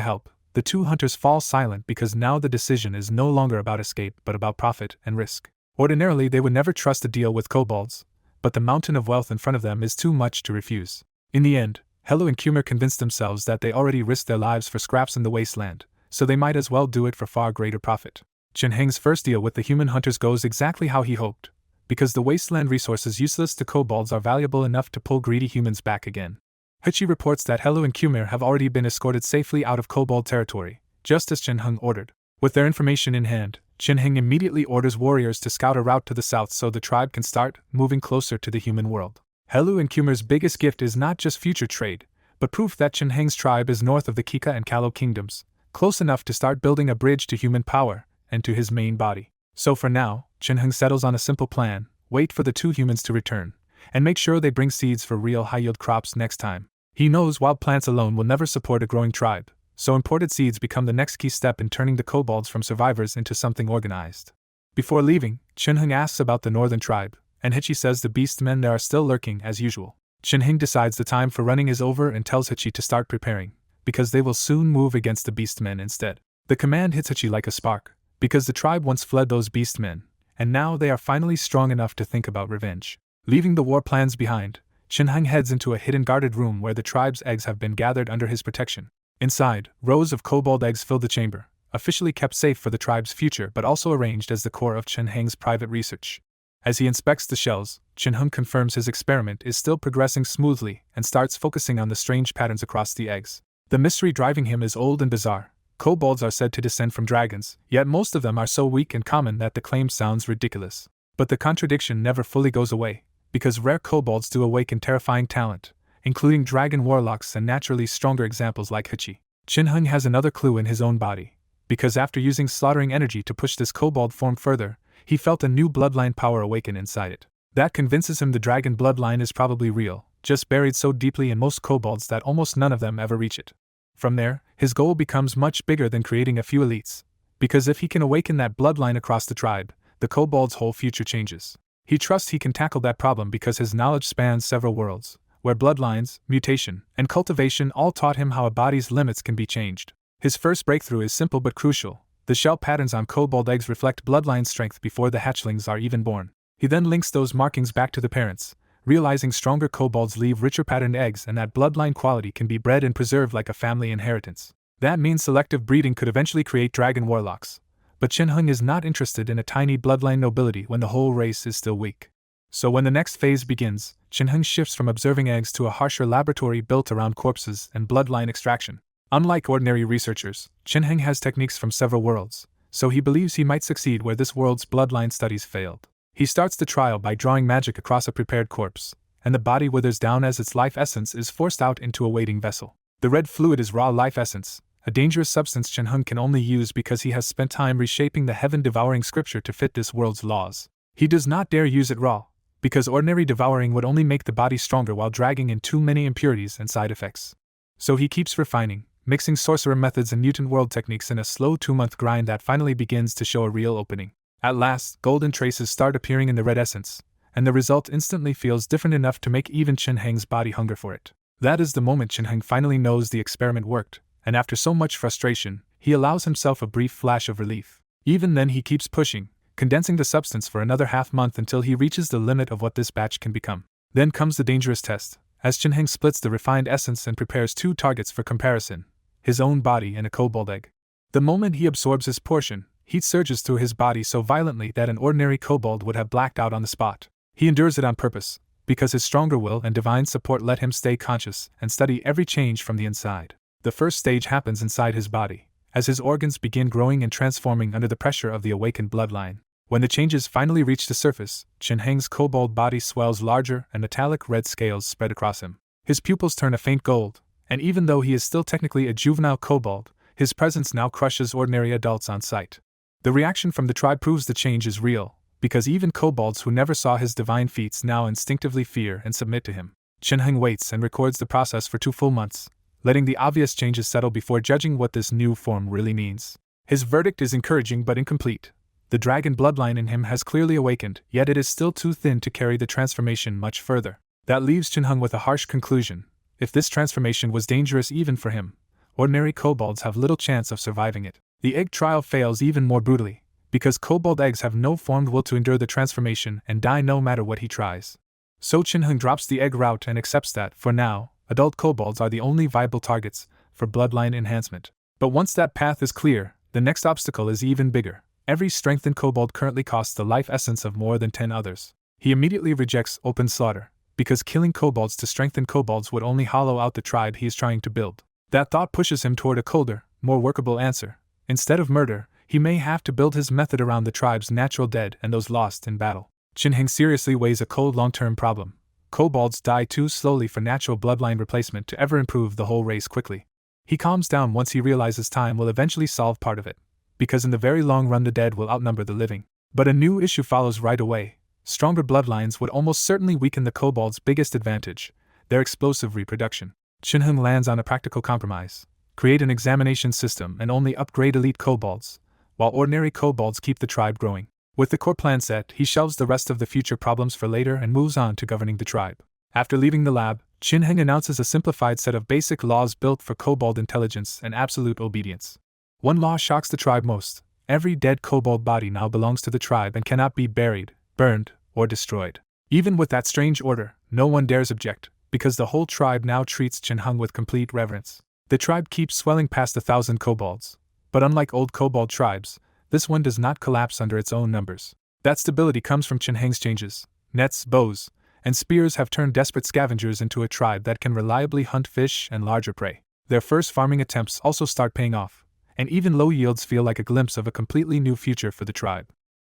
help, the two hunters fall silent because now the decision is no longer about escape but about profit and risk. Ordinarily they would never trust a deal with kobolds, but the mountain of wealth in front of them is too much to refuse. In the end, Yahello and Kumar convince themselves that they already risked their lives for scraps in the wasteland, so they might as well do it for far greater profit. Shinhung's first deal with the human hunters goes exactly how he hoped, because the wasteland resources useless to kobolds are valuable enough to pull greedy humans back again. Hachi reports that Yahello and Kumar have already been escorted safely out of kobold territory, just as Shinhung ordered. With their information in hand, Shinhung immediately orders warriors to scout a route to the south so the tribe can start moving closer to the human world. Yahello and Kumar's biggest gift is not just future trade, but proof that Shinhung's tribe is north of the Kika and Kalo kingdoms, close enough to start building a bridge to human power and to his main body. So for now, Shinhung settles on a simple plan: wait for the two humans to return, and make sure they bring seeds for real high-yield crops next time. He knows wild plants alone will never support a growing tribe, so imported seeds become the next key step in turning the kobolds from survivors into something organized. Before leaving, Shinhung asks about the northern tribe, and Hachi says the beast men there are still lurking as usual. Shinhung decides the time for running is over and tells Hachi to start preparing, because they will soon move against the beast men instead. The command hits Hachi like a spark, because the tribe once fled those beast men, and now they are finally strong enough to think about revenge. Leaving the war plans behind, Shinhung heads into a hidden guarded room where the tribe's eggs have been gathered under his protection. Inside, rows of kobold eggs fill the chamber, officially kept safe for the tribe's future but also arranged as the core of Shinhung's private research. As he inspects the shells, Shinhung confirms his experiment is still progressing smoothly and starts focusing on the strange patterns across the eggs. The mystery driving him is old and bizarre. Kobolds are said to descend from dragons, yet most of them are so weak and common that the claim sounds ridiculous. But the contradiction never fully goes away, because rare kobolds do awaken terrifying talent, including dragon warlocks and naturally stronger examples like Hachi. Shinhung has another clue in his own body, because after using slaughtering energy to push this kobold form further, he felt a new bloodline power awaken inside it. That convinces him the dragon bloodline is probably real, just buried so deeply in most kobolds that almost none of them ever reach it. From there, his goal becomes much bigger than creating a few elites, because if he can awaken that bloodline across the tribe, the kobold's whole future changes. He trusts he can tackle that problem because his knowledge spans several worlds, where bloodlines, mutation, and cultivation all taught him how a body's limits can be changed. His first breakthrough is simple but crucial. The shell patterns on kobold eggs reflect bloodline strength before the hatchlings are even born. He then links those markings back to the parents, realizing stronger kobolds leave richer patterned eggs and that bloodline quality can be bred and preserved like a family inheritance. That means selective breeding could eventually create dragon warlocks. But Shinhung is not interested in a tiny bloodline nobility when the whole race is still weak. So when the next phase begins, Shinhung shifts from observing eggs to a harsher laboratory built around corpses and bloodline extraction. Unlike ordinary researchers, Shinhung has techniques from several worlds, so he believes he might succeed where this world's bloodline studies failed. He starts the trial by drawing magic across a prepared corpse, and the body withers down as its life essence is forced out into a waiting vessel. The red fluid is raw life essence, a dangerous substance Shinhung can only use because he has spent time reshaping the heaven-devouring scripture to fit this world's laws. He does not dare use it raw, because ordinary devouring would only make the body stronger while dragging in too many impurities and side effects. So he keeps refining, mixing sorcerer methods and mutant world techniques in a slow 2-month grind that finally begins to show a real opening. At last, golden traces start appearing in the red essence, and the result instantly feels different enough to make even Chen Heng's body hunger for it. That is the moment Chen Heng finally knows the experiment worked, and after so much frustration, he allows himself a brief flash of relief. Even then he keeps pushing, condensing the substance for another half-month until he reaches the limit of what this batch can become. Then comes the dangerous test, as Chen Heng splits the refined essence and prepares 2 targets for comparison, his own body and a kobold egg. The moment he absorbs his portion, heat surges through his body so violently that an ordinary kobold would have blacked out on the spot. He endures it on purpose, because his stronger will and divine support let him stay conscious and study every change from the inside. The first stage happens inside his body, as his organs begin growing and transforming under the pressure of the awakened bloodline. When the changes finally reach the surface, Chen Heng's kobold body swells larger and metallic red scales spread across him. His pupils turn a faint gold, and even though he is still technically a juvenile kobold, his presence now crushes ordinary adults on sight. The reaction from the tribe proves the change is real, because even kobolds who never saw his divine feats now instinctively fear and submit to him. Chen Heng waits and records the process for 2 full months, letting the obvious changes settle before judging what this new form really means. His verdict is encouraging but incomplete. The dragon bloodline in him has clearly awakened, yet it is still too thin to carry the transformation much further. That leaves Chen Heng with a harsh conclusion. If this transformation was dangerous even for him, ordinary kobolds have little chance of surviving it. The egg trial fails even more brutally, because kobold eggs have no formed will to endure the transformation and die no matter what he tries. So Chen Heng drops the egg route and accepts that, for now, adult kobolds are the only viable targets for bloodline enhancement. But once that path is clear, the next obstacle is even bigger. Every strengthened kobold currently costs the life essence of more than 10 others. He immediately rejects open slaughter, because killing kobolds to strengthen kobolds would only hollow out the tribe he is trying to build. That thought pushes him toward a colder, more workable answer. Instead of murder, he may have to build his method around the tribe's natural dead and those lost in battle. Chen Heng seriously weighs a cold long-term problem. Kobolds die too slowly for natural bloodline replacement to ever improve the whole race quickly. He calms down once he realizes time will eventually solve part of it, because in the very long run the dead will outnumber the living. But a new issue follows right away. Stronger bloodlines would almost certainly weaken the kobold's biggest advantage, their explosive reproduction. Chen Heng lands on a practical compromise. Create an examination system and only upgrade elite kobolds, while ordinary kobolds keep the tribe growing. With the core plan set, he shelves the rest of the future problems for later and moves on to governing the tribe. After leaving the lab, Chen Heng announces a simplified set of basic laws built for kobold intelligence and absolute obedience. One law shocks the tribe most. Every dead kobold body now belongs to the tribe and cannot be buried, burned, or destroyed. Even with that strange order, no one dares object, because the whole tribe now treats Chen Heng with complete reverence. The tribe keeps swelling past 1,000 kobolds, but unlike old kobold tribes, this one does not collapse under its own numbers. That stability comes from Chen Heng's changes. Nets, bows, and spears have turned desperate scavengers into a tribe that can reliably hunt fish and larger prey. Their first farming attempts also start paying off, and even low yields feel like a glimpse of a completely new future for the tribe.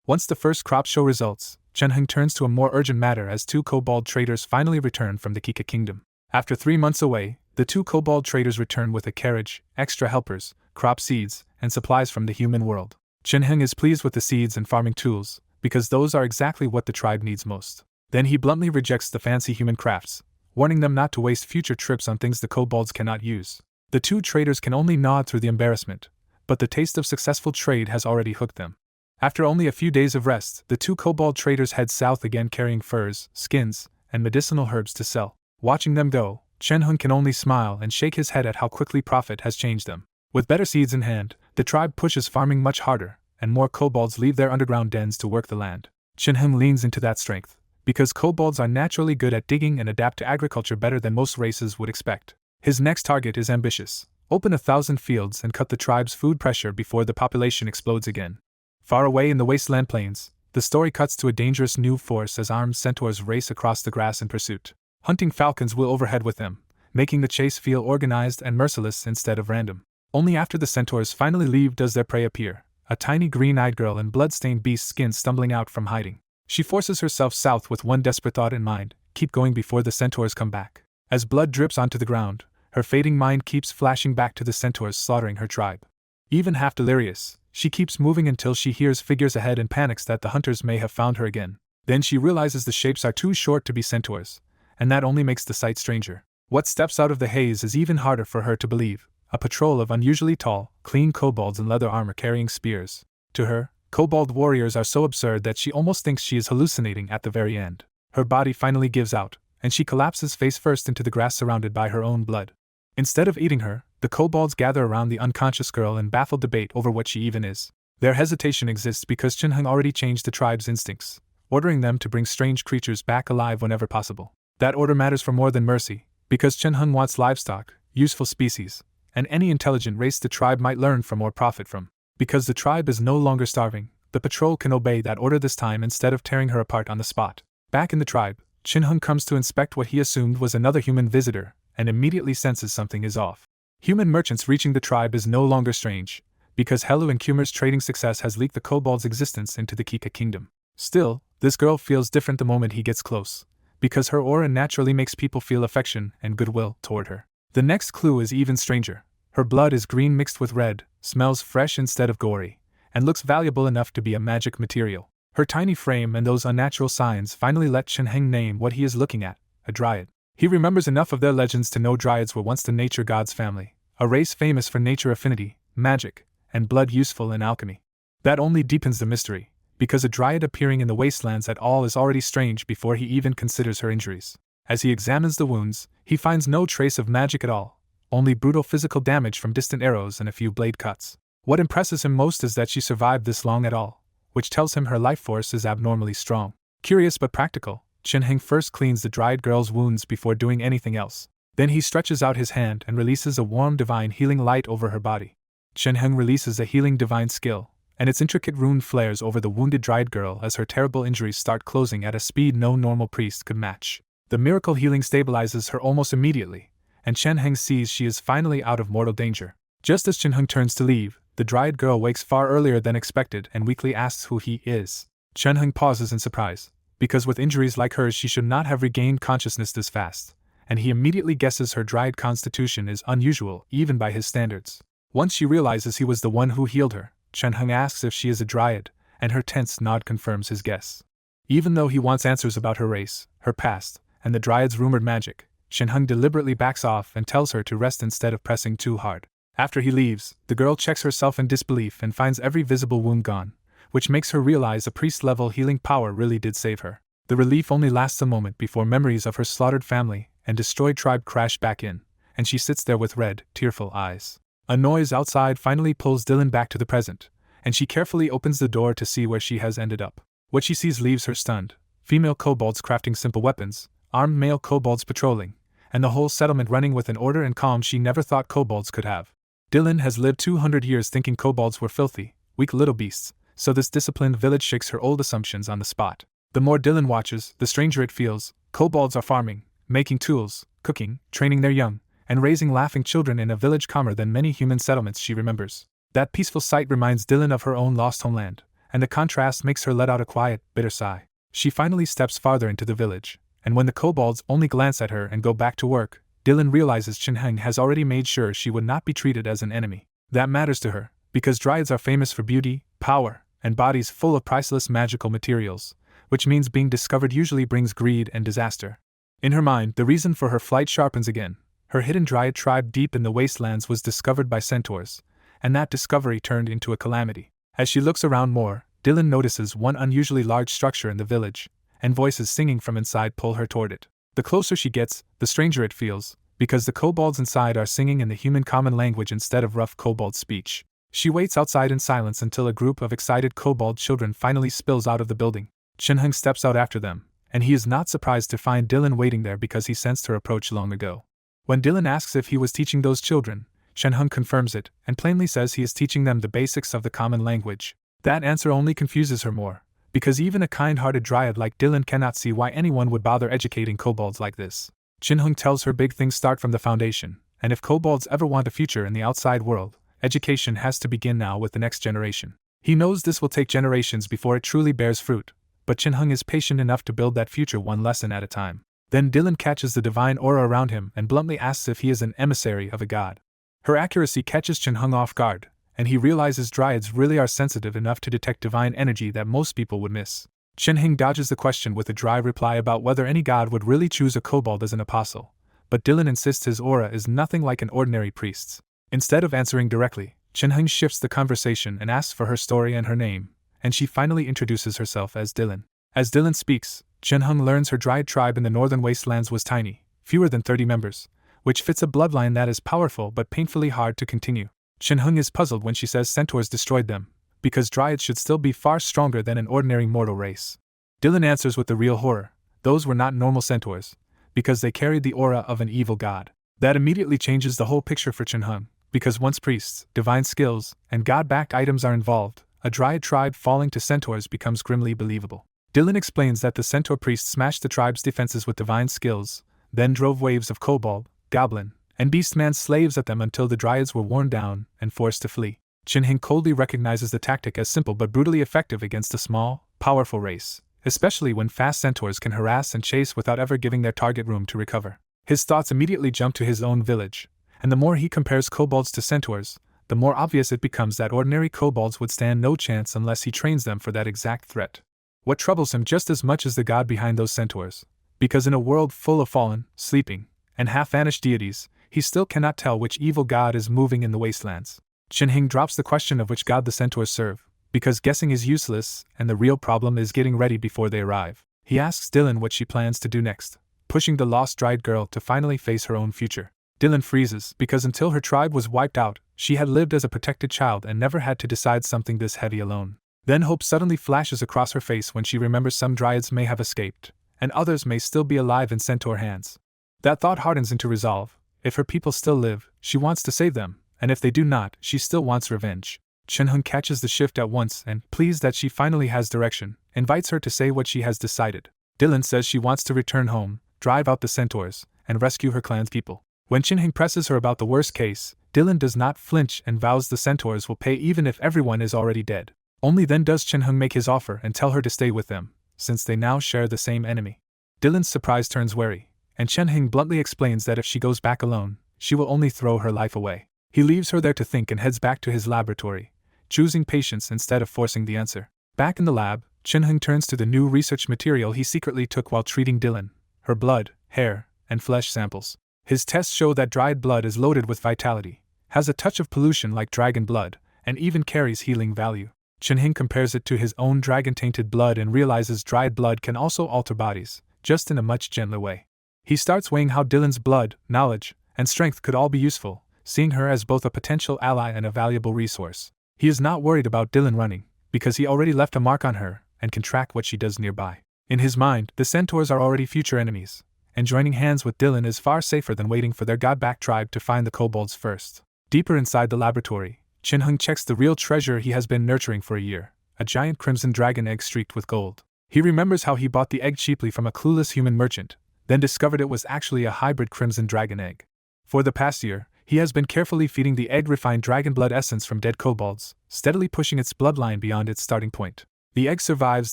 Once the first crops show results, Chen Heng turns to a more urgent matter as 2 kobold traders finally return from the Kika kingdom. After 3 months away, the 2 kobold traders return with a carriage, extra helpers, crop seeds, and supplies from the human world. Chen Heng is pleased with the seeds and farming tools, because those are exactly what the tribe needs most. Then he bluntly rejects the fancy human crafts, warning them not to waste future trips on things the kobolds cannot use. The 2 traders can only nod through the embarrassment, but the taste of successful trade has already hooked them. After only a few days of rest, the 2 kobold traders head south again carrying furs, skins, and medicinal herbs to sell. Watching them go, Chen Heng can only smile and shake his head at how quickly profit has changed them. With better seeds in hand, the tribe pushes farming much harder, and more kobolds leave their underground dens to work the land. Chen Heng leans into that strength, because kobolds are naturally good at digging and adapt to agriculture better than most races would expect. His next target is ambitious: open 1,000 fields and cut the tribe's food pressure before the population explodes again. Far away in the wasteland plains, the story cuts to a dangerous new force as armed centaurs race across the grass in pursuit. Hunting falcons will overhead with them, making the chase feel organized and merciless instead of random. Only after the centaurs finally leave does their prey appear, a tiny green-eyed girl in blood-stained beast skin stumbling out from hiding. She forces herself south with one desperate thought in mind: keep going before the centaurs come back. As blood drips onto the ground, her fading mind keeps flashing back to the centaurs slaughtering her tribe. Even half delirious, she keeps moving until she hears figures ahead and panics that the hunters may have found her again. Then she realizes the shapes are too short to be centaurs, and that only makes the sight stranger. What steps out of the haze is even harder for her to believe: a patrol of unusually tall, clean kobolds in leather armor carrying spears. To her, kobold warriors are so absurd that she almost thinks she is hallucinating at the very end. Her body finally gives out, and she collapses face first into the grass surrounded by her own blood. Instead of eating her, the kobolds gather around the unconscious girl in baffled debate over what she even is. Their hesitation exists because Chunhung already changed the tribe's instincts, ordering them to bring strange creatures back alive whenever possible. That order matters for more than mercy, because Chunhung wants livestock, useful species, and any intelligent race the tribe might learn from or profit from. Because the tribe is no longer starving, the patrol can obey that order this time instead of tearing her apart on the spot. Back in the tribe, Chunhung comes to inspect what he assumed was another human visitor, and immediately senses something is off. Human merchants reaching the tribe is no longer strange, because Yahello and Kumar's trading success has leaked the kobold's existence into the Kika kingdom. Still, this girl feels different the moment he gets close, because her aura naturally makes people feel affection and goodwill toward her. The next clue is even stranger. Her blood is green mixed with red, smells fresh instead of gory, and looks valuable enough to be a magic material. Her tiny frame and those unnatural signs finally let Chunhung name what he is looking at, a dryad. He remembers enough of their legends to know dryads were once the nature god's family, a race famous for nature affinity, magic, and blood useful in alchemy. That only deepens the mystery, because a dryad appearing in the wastelands at all is already strange before he even considers her injuries. As he examines the wounds, he finds no trace of magic at all, only brutal physical damage from distant arrows and a few blade cuts. What impresses him most is that she survived this long at all, which tells him her life force is abnormally strong. Curious but practical, Chunhung first cleans the dryad girl's wounds before doing anything else. Then he stretches out his hand and releases a warm divine healing light over her body. Chunhung releases a healing divine skill, and its intricate rune flares over the wounded dryad girl as her terrible injuries start closing at a speed no normal priest could match. The miracle healing stabilizes her almost immediately, and Chunhung sees she is finally out of mortal danger. Just as Chunhung turns to leave, the dryad girl wakes far earlier than expected and weakly asks who he is. Chunhung pauses in surprise, because with injuries like hers she should not have regained consciousness this fast, and he immediately guesses her dryad constitution is unusual even by his standards. Once she realizes he was the one who healed her, Chunhung asks if she is a dryad, and her tense nod confirms his guess. Even though he wants answers about her race, her past, and the dryad's rumored magic, Chunhung deliberately backs off and tells her to rest instead of pressing too hard. After he leaves, the girl checks herself in disbelief and finds every visible wound gone, which makes her realize a priest-level healing power really did save her. The relief only lasts a moment before memories of her slaughtered family and destroyed tribe crash back in, and she sits there with red, tearful eyes. A noise outside finally pulls Dylan back to the present, and she carefully opens the door to see where she has ended up. What she sees leaves her stunned: female kobolds crafting simple weapons, armed male kobolds patrolling, and the whole settlement running with an order and calm she never thought kobolds could have. Dylan has lived 200 years thinking kobolds were filthy, weak little beasts, so this disciplined village shakes her old assumptions on the spot. The more Dylan watches, the stranger it feels. Kobolds are farming, making tools, cooking, training their young, and raising laughing children in a village calmer than many human settlements she remembers. That peaceful sight reminds Dylan of her own lost homeland, and the contrast makes her let out a quiet, bitter sigh. She finally steps farther into the village, and when the kobolds only glance at her and go back to work, Dylan realizes Chunhung has already made sure she would not be treated as an enemy. That matters to her, because dryads are famous for beauty, power, and bodies full of priceless magical materials, which means being discovered usually brings greed and disaster. In her mind, the reason for her flight sharpens again. Her hidden dryad tribe deep in the wastelands was discovered by centaurs, and that discovery turned into a calamity. As she looks around more, Dylan notices one unusually large structure in the village, and voices singing from inside pull her toward it. The closer she gets, the stranger it feels, because the kobolds inside are singing in the human common language instead of rough kobold speech. She waits outside in silence until a group of excited kobold children finally spills out of the building. Chunhung steps out after them, and he is not surprised to find Dylan waiting there because he sensed her approach long ago. When Dylan asks if he was teaching those children, Chunhung confirms it and plainly says he is teaching them the basics of the common language. That answer only confuses her more, because even a kind-hearted dryad like Dylan cannot see why anyone would bother educating kobolds like this. Chunhung tells her big things start from the foundation, and if kobolds ever want a future in the outside world, education has to begin now with the next generation. He knows this will take generations before it truly bears fruit, but Chunhung is patient enough to build that future one lesson at a time. Then Dylan catches the divine aura around him and bluntly asks if he is an emissary of a god. Her accuracy catches Chunhung off guard, and he realizes dryads really are sensitive enough to detect divine energy that most people would miss. Chunhung dodges the question with a dry reply about whether any god would really choose a kobold as an apostle, but Dylan insists his aura is nothing like an ordinary priest's. Instead of answering directly, Chin-hung shifts the conversation and asks for her story and her name, and she finally introduces herself as Dylan. As Dylan speaks, Chin-hung learns her Dryad tribe in the northern wastelands was tiny, fewer than 30 members, which fits a bloodline that is powerful but painfully hard to continue. Chin-hung is puzzled when she says centaurs destroyed them, because Dryads should still be far stronger than an ordinary mortal race. Dylan answers with the real horror: those were not normal centaurs, because they carried the aura of an evil god. That immediately changes the whole picture for Chin-hung, because once priests, divine skills, and god-backed items are involved, a Dryad tribe falling to centaurs becomes grimly believable. Dylan explains that the centaur priests smashed the tribe's defenses with divine skills, then drove waves of kobold, goblin, and beastman slaves at them until the Dryads were worn down and forced to flee. Chin-hung coldly recognizes the tactic as simple but brutally effective against a small, powerful race, especially when fast centaurs can harass and chase without ever giving their target room to recover. His thoughts immediately jump to his own village, and the more he compares kobolds to centaurs, the more obvious it becomes that ordinary kobolds would stand no chance unless he trains them for that exact threat. What troubles him just as much as the god behind those centaurs, because in a world full of fallen, sleeping, and half-vanished deities, he still cannot tell which evil god is moving in the wastelands. Chin-hung drops the question of which god the centaurs serve, because guessing is useless and the real problem is getting ready before they arrive. He asks Dylan what she plans to do next, pushing the lost Dryad girl to finally face her own future. Dylan freezes, because until her tribe was wiped out, she had lived as a protected child and never had to decide something this heavy alone. Then hope suddenly flashes across her face when she remembers some Dryads may have escaped, and others may still be alive in centaur hands. That thought hardens into resolve. If her people still live, she wants to save them, and if they do not, she still wants revenge. Chin-hung catches the shift at once and, pleased that she finally has direction, invites her to say what she has decided. Dylan says she wants to return home, drive out the centaurs, and rescue her clan's people. When Chin-hung presses her about the worst case, Dylan does not flinch and vows the centaurs will pay even if everyone is already dead. Only then does Chin-hung make his offer and tell her to stay with them, since they now share the same enemy. Dylan's surprise turns wary, and Chin-hung bluntly explains that if she goes back alone, she will only throw her life away. He leaves her there to think and heads back to his laboratory, choosing patience instead of forcing the answer. Back in the lab, Chin-hung turns to the new research material he secretly took while treating Dylan: her blood, hair, and flesh samples. His tests show that Dryad blood is loaded with vitality, has a touch of pollution like dragon blood, and even carries healing value. Chin-hung compares it to his own dragon-tainted blood and realizes Dryad blood can also alter bodies, just in a much gentler way. He starts weighing how Dylan's blood, knowledge, and strength could all be useful, seeing her as both a potential ally and a valuable resource. He is not worried about Dylan running, because he already left a mark on her and can track what she does nearby. In his mind, the centaurs are already future enemies, and joining hands with Dylan is far safer than waiting for their god-backed tribe to find the kobolds first. Deeper inside the laboratory, Chin-hung checks the real treasure he has been nurturing for a year: a giant crimson dragon egg streaked with gold. He remembers how he bought the egg cheaply from a clueless human merchant, then discovered it was actually a hybrid crimson dragon egg. For the past year, he has been carefully feeding the egg refined dragon blood essence from dead kobolds, steadily pushing its bloodline beyond its starting point. The egg survives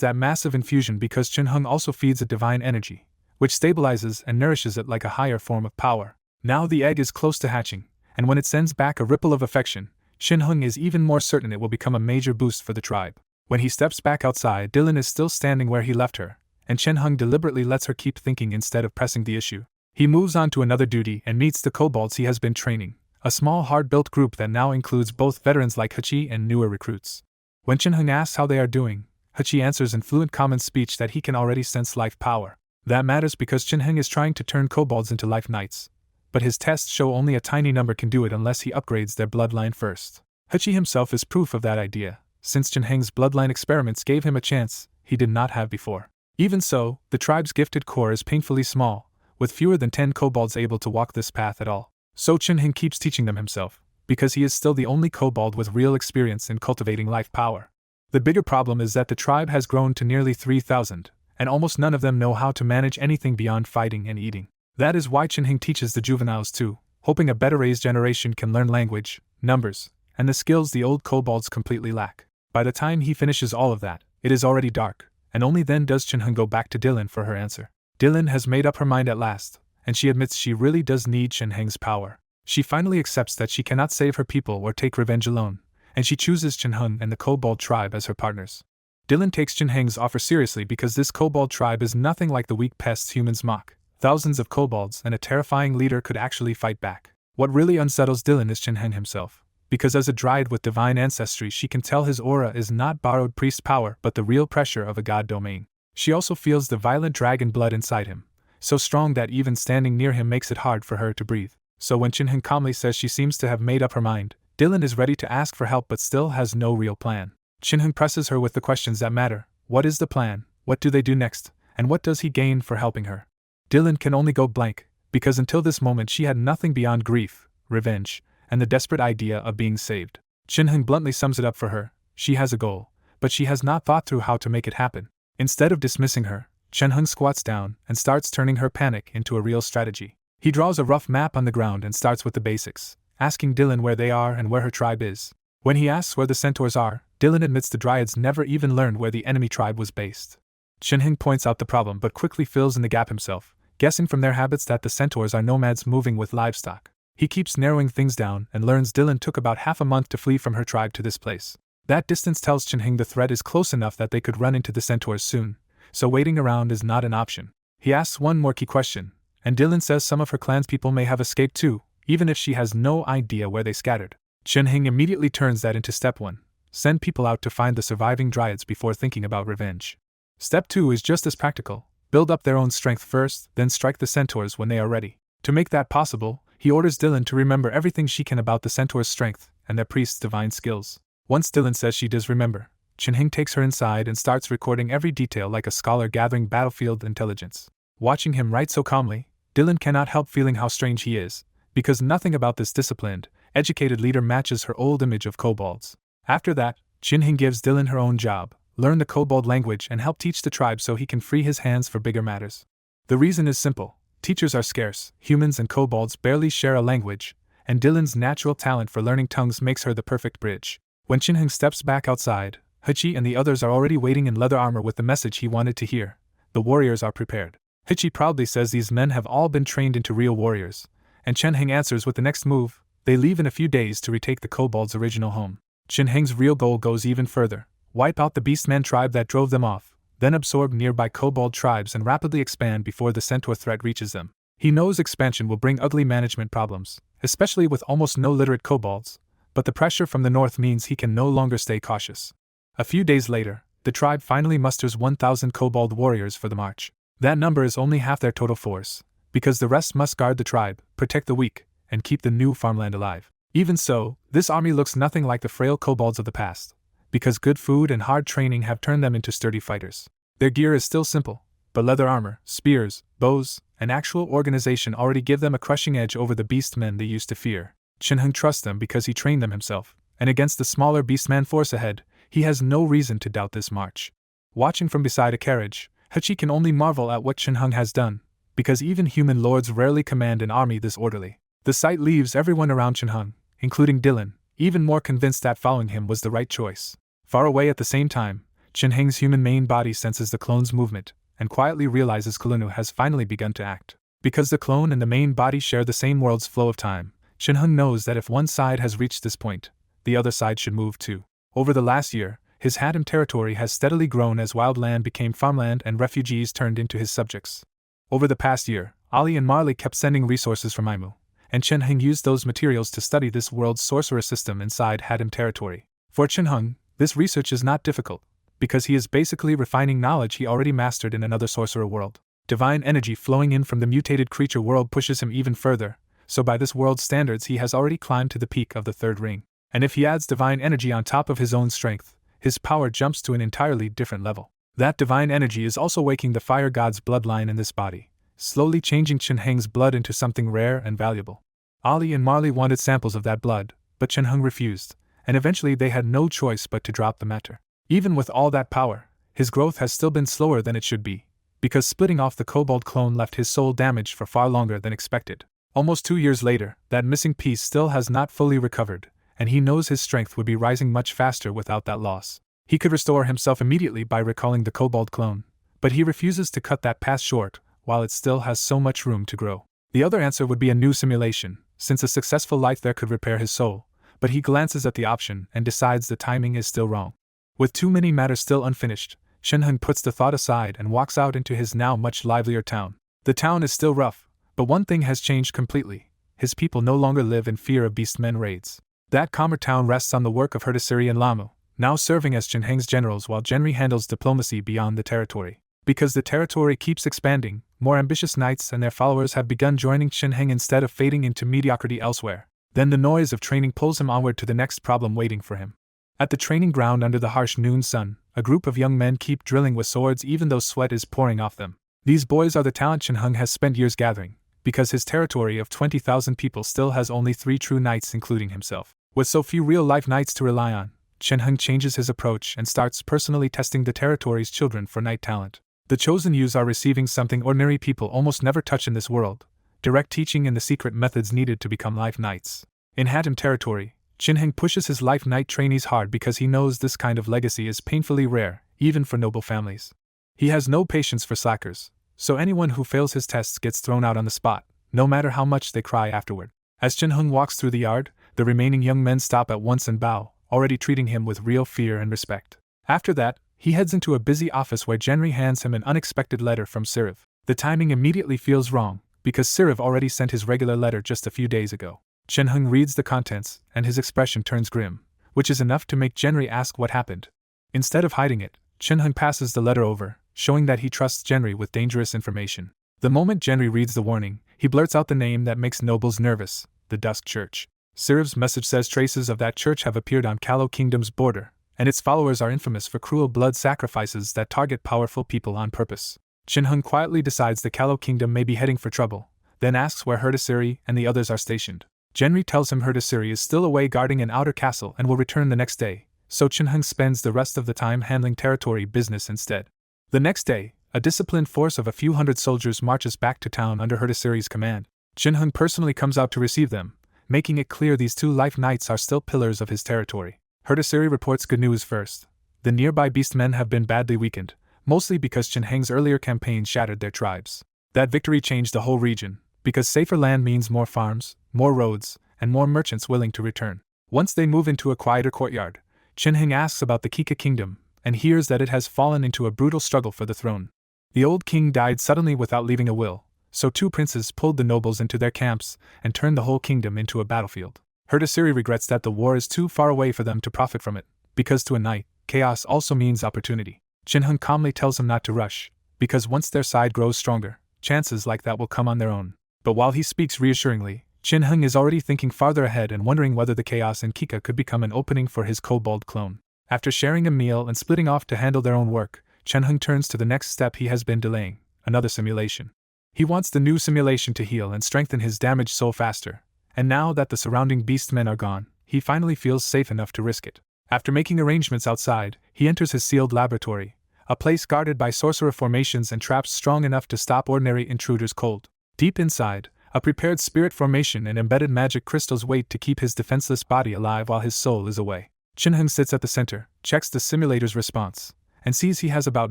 that massive infusion because Chin-hung also feeds it divine energy, which stabilizes and nourishes it like a higher form of power. Now the egg is close to hatching, and when it sends back a ripple of affection, Chin-hung is even more certain it will become a major boost for the tribe. When he steps back outside, Dylan is still standing where he left her, and Chin-hung deliberately lets her keep thinking instead of pressing the issue. He moves on to another duty and meets the kobolds he has been training, a small hard-built group that now includes both veterans like Hachi and newer recruits. When Chin-hung asks how they are doing, Hachi answers in fluent common speech that he can already sense life power. That matters because Chin-hung is trying to turn kobolds into life knights, but his tests show only a tiny number can do it unless he upgrades their bloodline first. Hachi himself is proof of that idea, since Chin-hung's bloodline experiments gave him a chance he did not have before. Even so, the tribe's gifted core is painfully small, with fewer than 10 kobolds able to walk this path at all. So Chin-hung keeps teaching them himself, because he is still the only kobold with real experience in cultivating life power. The bigger problem is that the tribe has grown to nearly 3,000, and almost none of them know how to manage anything beyond fighting and eating. That is why Chin-hung teaches the juveniles too, hoping a better-raised generation can learn language, numbers, and the skills the old kobolds completely lack. By the time he finishes all of that, it is already dark, and only then does Chin-hung go back to Dylan for her answer. Dylan has made up her mind at last, and she admits she really does need Chin-hung's power. She finally accepts that she cannot save her people or take revenge alone, and she chooses Chin-hung and the kobold tribe as her partners. Dylan takes Chin-hung's offer seriously because this kobold tribe is nothing like the weak pests humans mock. Thousands of kobolds and a terrifying leader could actually fight back. What really unsettles Dylan is Chin-heng himself, because as a dryad with divine ancestry she can tell his aura is not borrowed priest power but the real pressure of a god domain. She also feels the violent dragon blood inside him, so strong that even standing near him makes it hard for her to breathe. So when Chin-heng calmly says she seems to have made up her mind, Dylan is ready to ask for help but still has no real plan. Chin-heng presses her with the questions that matter. What is the plan? What do they do next? And what does he gain for helping her? Dylan can only go blank, because until this moment she had nothing beyond grief, revenge, and the desperate idea of being saved. Chin-heng bluntly sums it up for her. She has a goal, but she has not thought through how to make it happen. Instead of dismissing her, Chin-heng squats down and starts turning her panic into a real strategy. He draws a rough map on the ground and starts with the basics, asking Dylan where they are and where her tribe is. When he asks where the centaurs are, Dylan admits the dryads never even learned where the enemy tribe was based. Chin-heng points out the problem but quickly fills in the gap himself, guessing from their habits that the centaurs are nomads moving with livestock. He keeps narrowing things down and learns Dylan took about half a month to flee from her tribe to this place. That distance tells Chin-heng the threat is close enough that they could run into the centaurs soon, so waiting around is not an option. He asks one more key question, and Dylan says some of her clan's people may have escaped too, even if she has no idea where they scattered. Chin-heng immediately turns that into step 1. Send people out to find the surviving dryads before thinking about revenge. Step 2 is just as practical. Build up their own strength first, then strike the centaurs when they are ready. To make that possible, he orders Dylan to remember everything she can about the centaurs' strength and their priest's divine skills. Once Dylan says she does remember, Chin-heng takes her inside and starts recording every detail like a scholar gathering battlefield intelligence. Watching him write so calmly, Dylan cannot help feeling how strange he is, because nothing about this disciplined, educated leader matches her old image of kobolds. After that, Chin-heng gives Dylan her own job, learn the kobold language and help teach the tribe so he can free his hands for bigger matters. The reason is simple. Teachers are scarce, humans and kobolds barely share a language, and Dylan's natural talent for learning tongues makes her the perfect bridge. When Chin-heng steps back outside, Hachi and the others are already waiting in leather armor with the message he wanted to hear. The warriors are prepared. Hachi proudly says these men have all been trained into real warriors, and Chin-heng answers with the next move. They leave in a few days to retake the kobolds' original home. Chin-heng's real goal goes even further. Wipe out the beastman tribe that drove them off, then absorb nearby kobold tribes and rapidly expand before the centaur threat reaches them. He knows expansion will bring ugly management problems, especially with almost no literate kobolds, but the pressure from the north means he can no longer stay cautious. A few days later, the tribe finally musters 1,000 kobold warriors for the march. That number is only half their total force, because the rest must guard the tribe, protect the weak, and keep the new farmland alive. Even so, this army looks nothing like the frail kobolds of the past, because good food and hard training have turned them into sturdy fighters. Their gear is still simple, but leather armor, spears, bows, and actual organization already give them a crushing edge over the beastmen they used to fear. Chin-heng trusts them because he trained them himself, and against the smaller beastman force ahead, he has no reason to doubt this march. Watching from beside a carriage, Hachi can only marvel at what Chin-heng has done, because even human lords rarely command an army this orderly. The sight leaves everyone around Chin-heng, including Dylan, even more convinced that following him was the right choice. Far away at the same time, Chin-heng's human main body senses the clone's movement, and quietly realizes Kalunu has finally begun to act. Because the clone and the main body share the same world's flow of time, Chin-heng knows that if one side has reached this point, the other side should move too. Over the last year, his Haddam territory has steadily grown as wild land became farmland and refugees turned into his subjects. Over the past year, Ali and Marley kept sending resources from Aimu, and Chin-heng used those materials to study this world's sorcerer system inside Haddam territory. For Chin-heng, this research is not difficult, because he is basically refining knowledge he already mastered in another sorcerer world. Divine energy flowing in from the mutated creature world pushes him even further, so by this world's standards he has already climbed to the peak of the third ring. And if he adds divine energy on top of his own strength, his power jumps to an entirely different level. That divine energy is also waking the fire god's bloodline in this body, slowly changing Chin-heng's blood into something rare and valuable. Ali and Marley wanted samples of that blood, but Chin-heng refused, and eventually they had no choice but to drop the matter. Even with all that power, his growth has still been slower than it should be, because splitting off the kobold clone left his soul damaged for far longer than expected. Almost 2 years later, that missing piece still has not fully recovered, and he knows his strength would be rising much faster without that loss. He could restore himself immediately by recalling the kobold clone, but he refuses to cut that path short while it still has so much room to grow. The other answer would be a new simulation, since a successful life there could repair his soul, but he glances at the option and decides the timing is still wrong. With too many matters still unfinished, Chin-heng puts the thought aside and walks out into his now much livelier town. The town is still rough, but one thing has changed completely. his people no longer live in fear of beastmen raids. That calmer town rests on the work of Herdasiri and Lamu, now serving as Jinheng's generals while Genri handles diplomacy beyond the territory. Because the territory keeps expanding, more ambitious knights and their followers have begun joining Jinheng instead of fading into mediocrity elsewhere. Then the noise of training pulls him onward to the next problem waiting for him. At the training ground under the harsh noon sun, a group of young men keep drilling with swords even though sweat is pouring off them. These boys are the talent Jinheng has spent years gathering, because his territory of 20,000 people still has only 3 true knights including himself. With so few real-life knights to rely on, Jinheng changes his approach and starts personally testing the territory's children for knight talent. The chosen youths are receiving something ordinary people almost never touch in this world: direct teaching and the secret methods needed to become life knights. In Hatem territory, Jinheng pushes his life knight trainees hard because he knows this kind of legacy is painfully rare, even for noble families. He has no patience for slackers, so anyone who fails his tests gets thrown out on the spot, no matter how much they cry afterward. As Jinheng walks through the yard, the remaining young men stop at once and bow, already treating him with real fear and respect. After that, he heads into a busy office where Genri hands him an unexpected letter from Siriv. The timing immediately feels wrong, because Siriv already sent his regular letter just a few days ago. Jinheng reads the contents, and his expression turns grim, which is enough to make Genri ask what happened. Instead of hiding it, Jinheng passes the letter over, showing that he trusts Genri with dangerous information. The moment Genri reads the warning, he blurts out the name that makes nobles nervous: the Dusk Church. Siriv's message says traces of that church have appeared on Kalo Kingdom's border, and its followers are infamous for cruel blood sacrifices that target powerful people on purpose. Jinheng quietly decides the Kalo Kingdom may be heading for trouble, then asks where Herdasiri and the others are stationed. Genri tells him Herdasiri is still away guarding an outer castle and will return the next day, so Jinheng spends the rest of the time handling territory business instead. The next day, a disciplined force of a few hundred soldiers marches back to town under Herdasiri's command. Jinheng personally comes out to receive them, making it clear these 2 life knights are still pillars of his territory. Herdasiri reports good news first. The nearby beastmen have been badly weakened, mostly because Jinheng's earlier campaign shattered their tribes. That victory changed the whole region, because safer land means more farms, more roads, and more merchants willing to return. Once they move into a quieter courtyard, Jinheng asks about the Kika kingdom, and hears that it has fallen into a brutal struggle for the throne. The old king died suddenly without leaving a will, so 2 princes pulled the nobles into their camps and turned the whole kingdom into a battlefield. Herdasiri regrets that the war is too far away for them to profit from it, because to a knight, chaos also means opportunity. Jinheng calmly tells him not to rush, because once their side grows stronger, chances like that will come on their own. But while he speaks reassuringly, Jinheng is already thinking farther ahead and wondering whether the chaos in Kika could become an opening for his kobold clone. After sharing a meal and splitting off to handle their own work, Jinheng turns to the next step he has been delaying: another simulation. He wants the new simulation to heal and strengthen his damaged soul faster, and now that the surrounding beastmen are gone, he finally feels safe enough to risk it. After making arrangements outside, he enters his sealed laboratory, a place guarded by sorcerer formations and traps strong enough to stop ordinary intruders cold. Deep inside, a prepared spirit formation and embedded magic crystals wait to keep his defenseless body alive while his soul is away. Jinheng sits at the center, checks the simulator's response, and sees he has about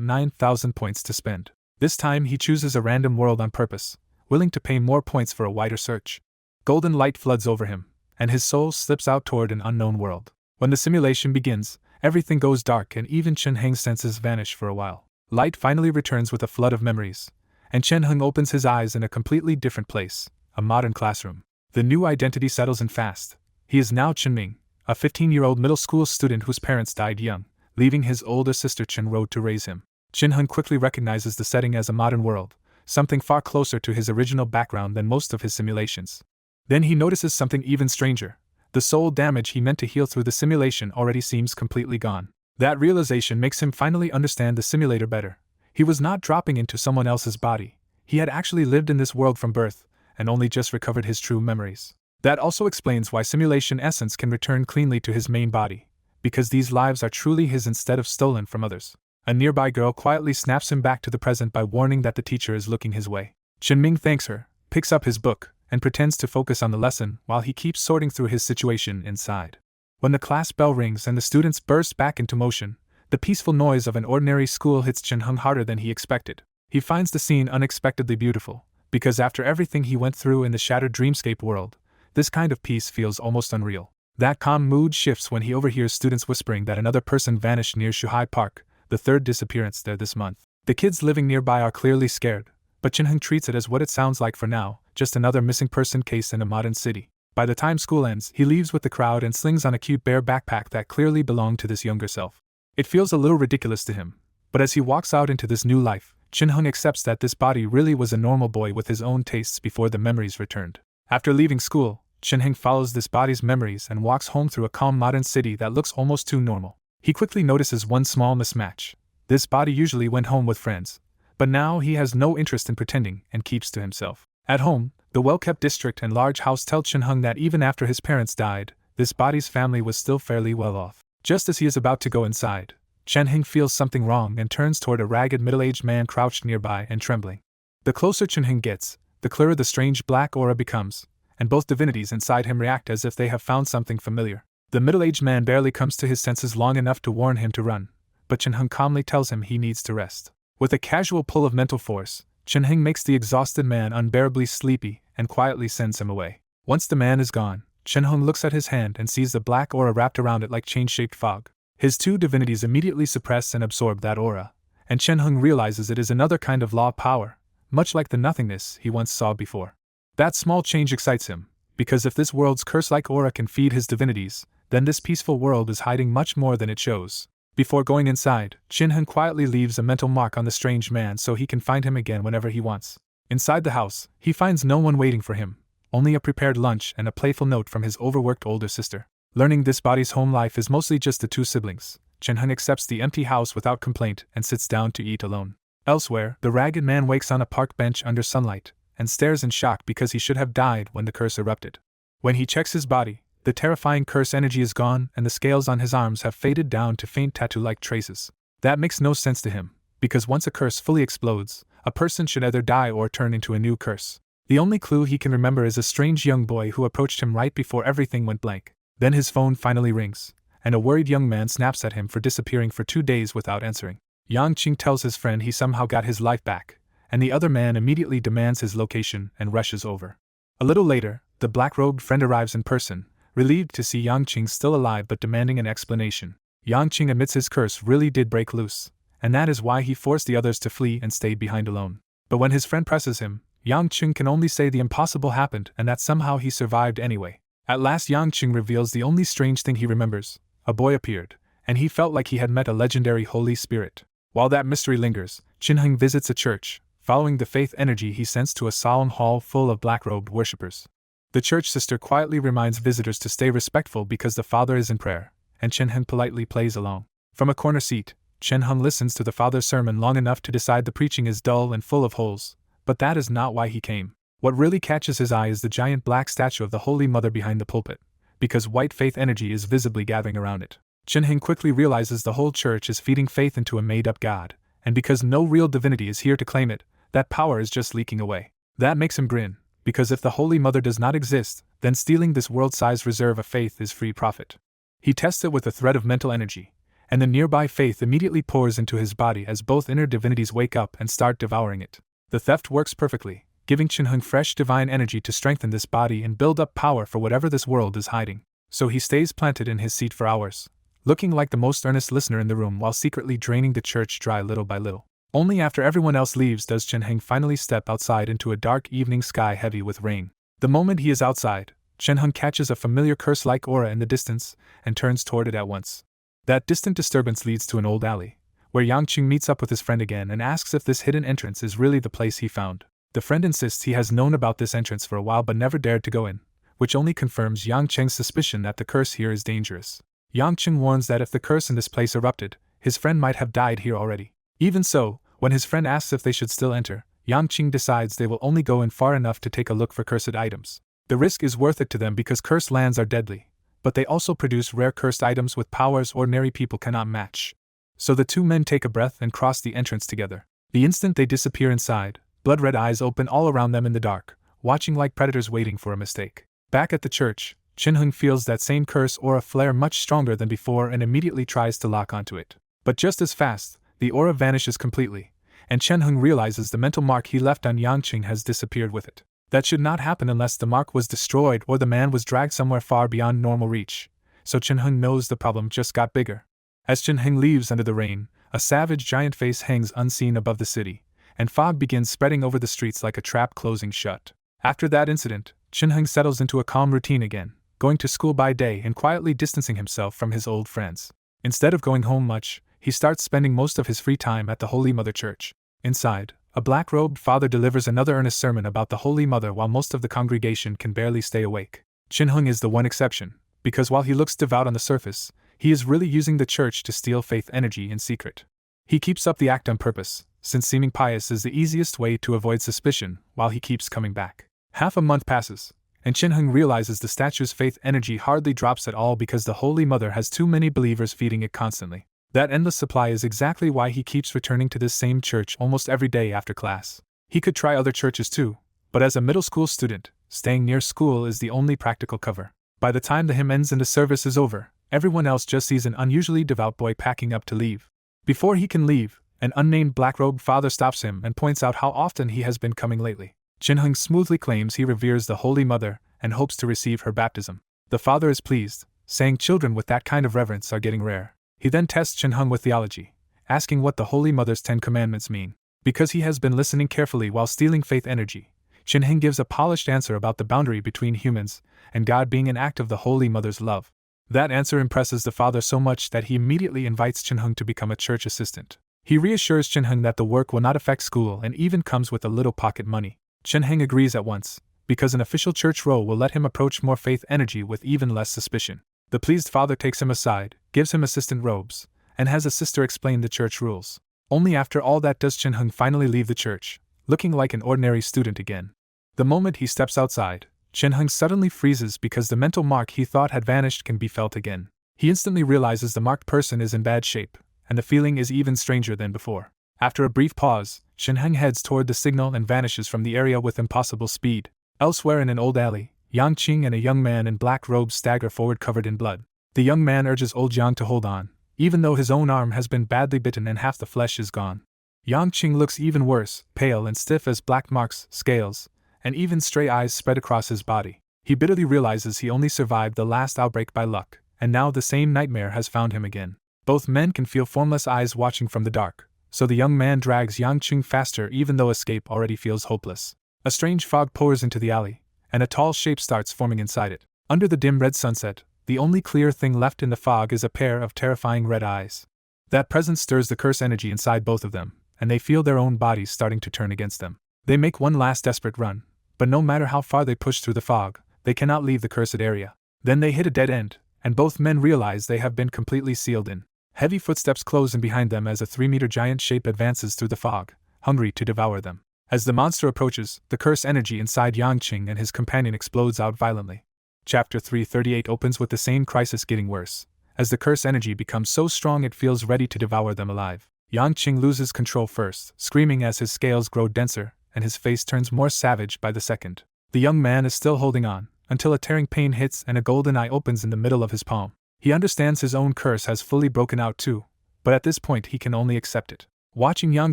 9,000 points to spend. This time he chooses a random world on purpose, willing to pay more points for a wider search. Golden light floods over him, and his soul slips out toward an unknown world. When the simulation begins, everything goes dark and even Jinheng's senses vanish for a while. Light finally returns with a flood of memories, and Jinheng opens his eyes in a completely different place, a modern classroom. The new identity settles in fast. He is now Chenming, a 15-year-old middle school student whose parents died young, leaving his older sister Chenro to raise him. Jinheng quickly recognizes the setting as a modern world, something far closer to his original background than most of his simulations. Then he notices something even stranger. The soul damage he meant to heal through the simulation already seems completely gone. That realization makes him finally understand the simulator better. He was not dropping into someone else's body. He had actually lived in this world from birth, and only just recovered his true memories. That also explains why simulation essence can return cleanly to his main body, because these lives are truly his instead of stolen from others. A nearby girl quietly snaps him back to the present by warning that the teacher is looking his way. Chenming thanks her, picks up his book, and pretends to focus on the lesson while he keeps sorting through his situation inside. When the class bell rings and the students burst back into motion, the peaceful noise of an ordinary school hits Jinheng harder than he expected. He finds the scene unexpectedly beautiful, because after everything he went through in the shattered dreamscape world, this kind of peace feels almost unreal. That calm mood shifts when he overhears students whispering that another person vanished near Shuhai Park, the 3rd disappearance there this month. The kids living nearby are clearly scared, but Jinheng treats it as what it sounds like for now, just another missing person case in a modern city. By the time school ends, he leaves with the crowd and slings on a cute bear backpack that clearly belonged to this younger self. It feels a little ridiculous to him, but as he walks out into this new life, Chin-hung accepts that this body really was a normal boy with his own tastes before the memories returned. After leaving school, Chin-hung follows this body's memories and walks home through a calm modern city that looks almost too normal. He quickly notices one small mismatch. This body usually went home with friends, but now he has no interest in pretending and keeps to himself. At home, the well-kept district and large house tell Chin-hung that even after his parents died, this body's family was still fairly well off. Just as he is about to go inside, Chin-hung feels something wrong and turns toward a ragged middle-aged man crouched nearby and trembling. The closer Chin-hung gets, the clearer the strange black aura becomes, and both divinities inside him react as if they have found something familiar. The middle-aged man barely comes to his senses long enough to warn him to run, but Chin-hung calmly tells him he needs to rest. With a casual pull of mental force, Chin-hung makes the exhausted man unbearably sleepy and quietly sends him away. Once the man is gone, Chin-hung looks at his hand and sees the black aura wrapped around it like chain-shaped fog. His two divinities immediately suppress and absorb that aura, and Chin-hung realizes it is another kind of law power, much like the nothingness he once saw before. That small change excites him, because if this world's curse-like aura can feed his divinities, then this peaceful world is hiding much more than it shows. Before going inside, Chin-hung quietly leaves a mental mark on the strange man so he can find him again whenever he wants. Inside the house, he finds no one waiting for him, only a prepared lunch and a playful note from his overworked older sister. Learning this body's home life is mostly just the two siblings, Chin-hung accepts the empty house without complaint and sits down to eat alone. Elsewhere, the ragged man wakes on a park bench under sunlight and stares in shock because he should have died when the curse erupted. When he checks his body, the terrifying curse energy is gone and the scales on his arms have faded down to faint tattoo-like traces. That makes no sense to him, because once a curse fully explodes, a person should either die or turn into a new curse. The only clue he can remember is a strange young boy who approached him right before everything went blank. Then his phone finally rings, and a worried young man snaps at him for disappearing for 2 days without answering. Yang Qing tells his friend he somehow got his life back, and the other man immediately demands his location and rushes over. A little later, the black-robed friend arrives in person, relieved to see Yang Qing still alive but demanding an explanation. Yang Qing admits his curse really did break loose, and that is why he forced the others to flee and stay behind alone. But when his friend presses him, Yang Qing can only say the impossible happened and that somehow he survived anyway. At last Yang Qing reveals the only strange thing he remembers: a boy appeared, and he felt like he had met a legendary Holy Spirit. While that mystery lingers, Chin-hung visits a church, following the faith energy he sends to a solemn hall full of black-robed worshippers. The church sister quietly reminds visitors to stay respectful because the father is in prayer, and Chin-hung politely plays along. From a corner seat, Chin-hung listens to the father's sermon long enough to decide the preaching is dull and full of holes, but that is not why he came. What really catches his eye is the giant black statue of the Holy Mother behind the pulpit, because white faith energy is visibly gathering around it. Chin-hung quickly realizes the whole church is feeding faith into a made-up god, and because no real divinity is here to claim it, that power is just leaking away. That makes him grin, because if the Holy Mother does not exist, then stealing this world-sized reserve of faith is free profit. He tests it with a thread of mental energy, and the nearby faith immediately pours into his body as both inner divinities wake up and start devouring it. The theft works perfectly, giving Chin-hung fresh divine energy to strengthen this body and build up power for whatever this world is hiding. So he stays planted in his seat for hours, looking like the most earnest listener in the room while secretly draining the church dry little by little. Only after everyone else leaves does Chin-hung finally step outside into a dark evening sky heavy with rain. The moment he is outside, Chin-hung catches a familiar curse-like aura in the distance and turns toward it at once. That distant disturbance leads to an old alley, where Yang Qing meets up with his friend again and asks if this hidden entrance is really the place he found. The friend insists he has known about this entrance for a while but never dared to go in, which only confirms Yang Qing's suspicion that the curse here is dangerous. Yang Qing warns that if the curse in this place erupted, his friend might have died here already. Even so, when his friend asks if they should still enter, Yang Qing decides they will only go in far enough to take a look for cursed items. The risk is worth it to them because cursed lands are deadly, but they also produce rare cursed items with powers ordinary people cannot match. So the two men take a breath and cross the entrance together. The instant they disappear inside, blood-red eyes open all around them in the dark, watching like predators waiting for a mistake. Back at the church, Chin-hung feels that same curse aura flare much stronger than before and immediately tries to lock onto it. But just as fast, the aura vanishes completely, and Chin-hung realizes the mental mark he left on Yang Qing has disappeared with it. That should not happen unless the mark was destroyed or the man was dragged somewhere far beyond normal reach, so Chin-hung knows the problem just got bigger. As Chin-hung leaves under the rain, a savage giant face hangs unseen above the city, and fog begins spreading over the streets like a trap closing shut. After that incident, Chin-hung settles into a calm routine again, going to school by day and quietly distancing himself from his old friends. Instead of going home much, he starts spending most of his free time at the Holy Mother Church. Inside, a black-robed father delivers another earnest sermon about the Holy Mother while most of the congregation can barely stay awake. Chin-hung is the one exception, because while he looks devout on the surface, he is really using the church to steal faith energy in secret. He keeps up the act on purpose, since seeming pious is the easiest way to avoid suspicion while he keeps coming back. Half a month passes, and Chin-hung realizes the statue's faith energy hardly drops at all because the Holy Mother has too many believers feeding it constantly. That endless supply is exactly why he keeps returning to this same church almost every day after class. He could try other churches too, but as a middle school student, staying near school is the only practical cover. By the time the hymn ends and the service is over, everyone else just sees an unusually devout boy packing up to leave. Before he can leave, an unnamed black-robed father stops him and points out how often he has been coming lately. Chin-hung smoothly claims he reveres the Holy Mother and hopes to receive her baptism. The father is pleased, saying children with that kind of reverence are getting rare. He then tests Chin-hung with theology, asking what the Holy Mother's 10 Commandments mean. Because he has been listening carefully while stealing faith energy, Chin-hung gives a polished answer about the boundary between humans and God being an act of the Holy Mother's love. That answer impresses the father so much that he immediately invites Chin-hung to become a church assistant. He reassures Chin-hung that the work will not affect school and even comes with a little pocket money. Chin-hung agrees at once, because an official church role will let him approach more faith energy with even less suspicion. The pleased father takes him aside, gives him assistant robes, and has a sister explain the church rules. Only after all that does Chin-hung finally leave the church, looking like an ordinary student again. The moment he steps outside, Chin-hung suddenly freezes because the mental mark he thought had vanished can be felt again. He instantly realizes the marked person is in bad shape, and the feeling is even stranger than before. After a brief pause, Chin-hung heads toward the signal and vanishes from the area with impossible speed. Elsewhere in an old alley, Yang Qing and a young man in black robes stagger forward covered in blood. The young man urges old Yang to hold on, even though his own arm has been badly bitten and half the flesh is gone. Yang Qing looks even worse, pale and stiff as black marks, scales, and even stray eyes spread across his body. He bitterly realizes he only survived the last outbreak by luck, and now the same nightmare has found him again. Both men can feel formless eyes watching from the dark, so the young man drags Yang Qing faster even though escape already feels hopeless. A strange fog pours into the alley, and a tall shape starts forming inside it. Under the dim red sunset, the only clear thing left in the fog is a pair of terrifying red eyes. That presence stirs the curse energy inside both of them, and they feel their own bodies starting to turn against them. They make one last desperate run, but no matter how far they push through the fog, they cannot leave the cursed area. Then they hit a dead end, and both men realize they have been completely sealed in. Heavy footsteps close in behind them as a 3-meter giant shape advances through the fog, hungry to devour them. As the monster approaches, the curse energy inside Yang Qing and his companion explodes out violently. Chapter 338 opens with the same crisis getting worse, as the curse energy becomes so strong it feels ready to devour them alive. Yang Qing loses control first, screaming as his scales grow denser, and his face turns more savage by the second. The young man is still holding on, until a tearing pain hits and a golden eye opens in the middle of his palm. He understands his own curse has fully broken out too, but at this point he can only accept it. Watching Yang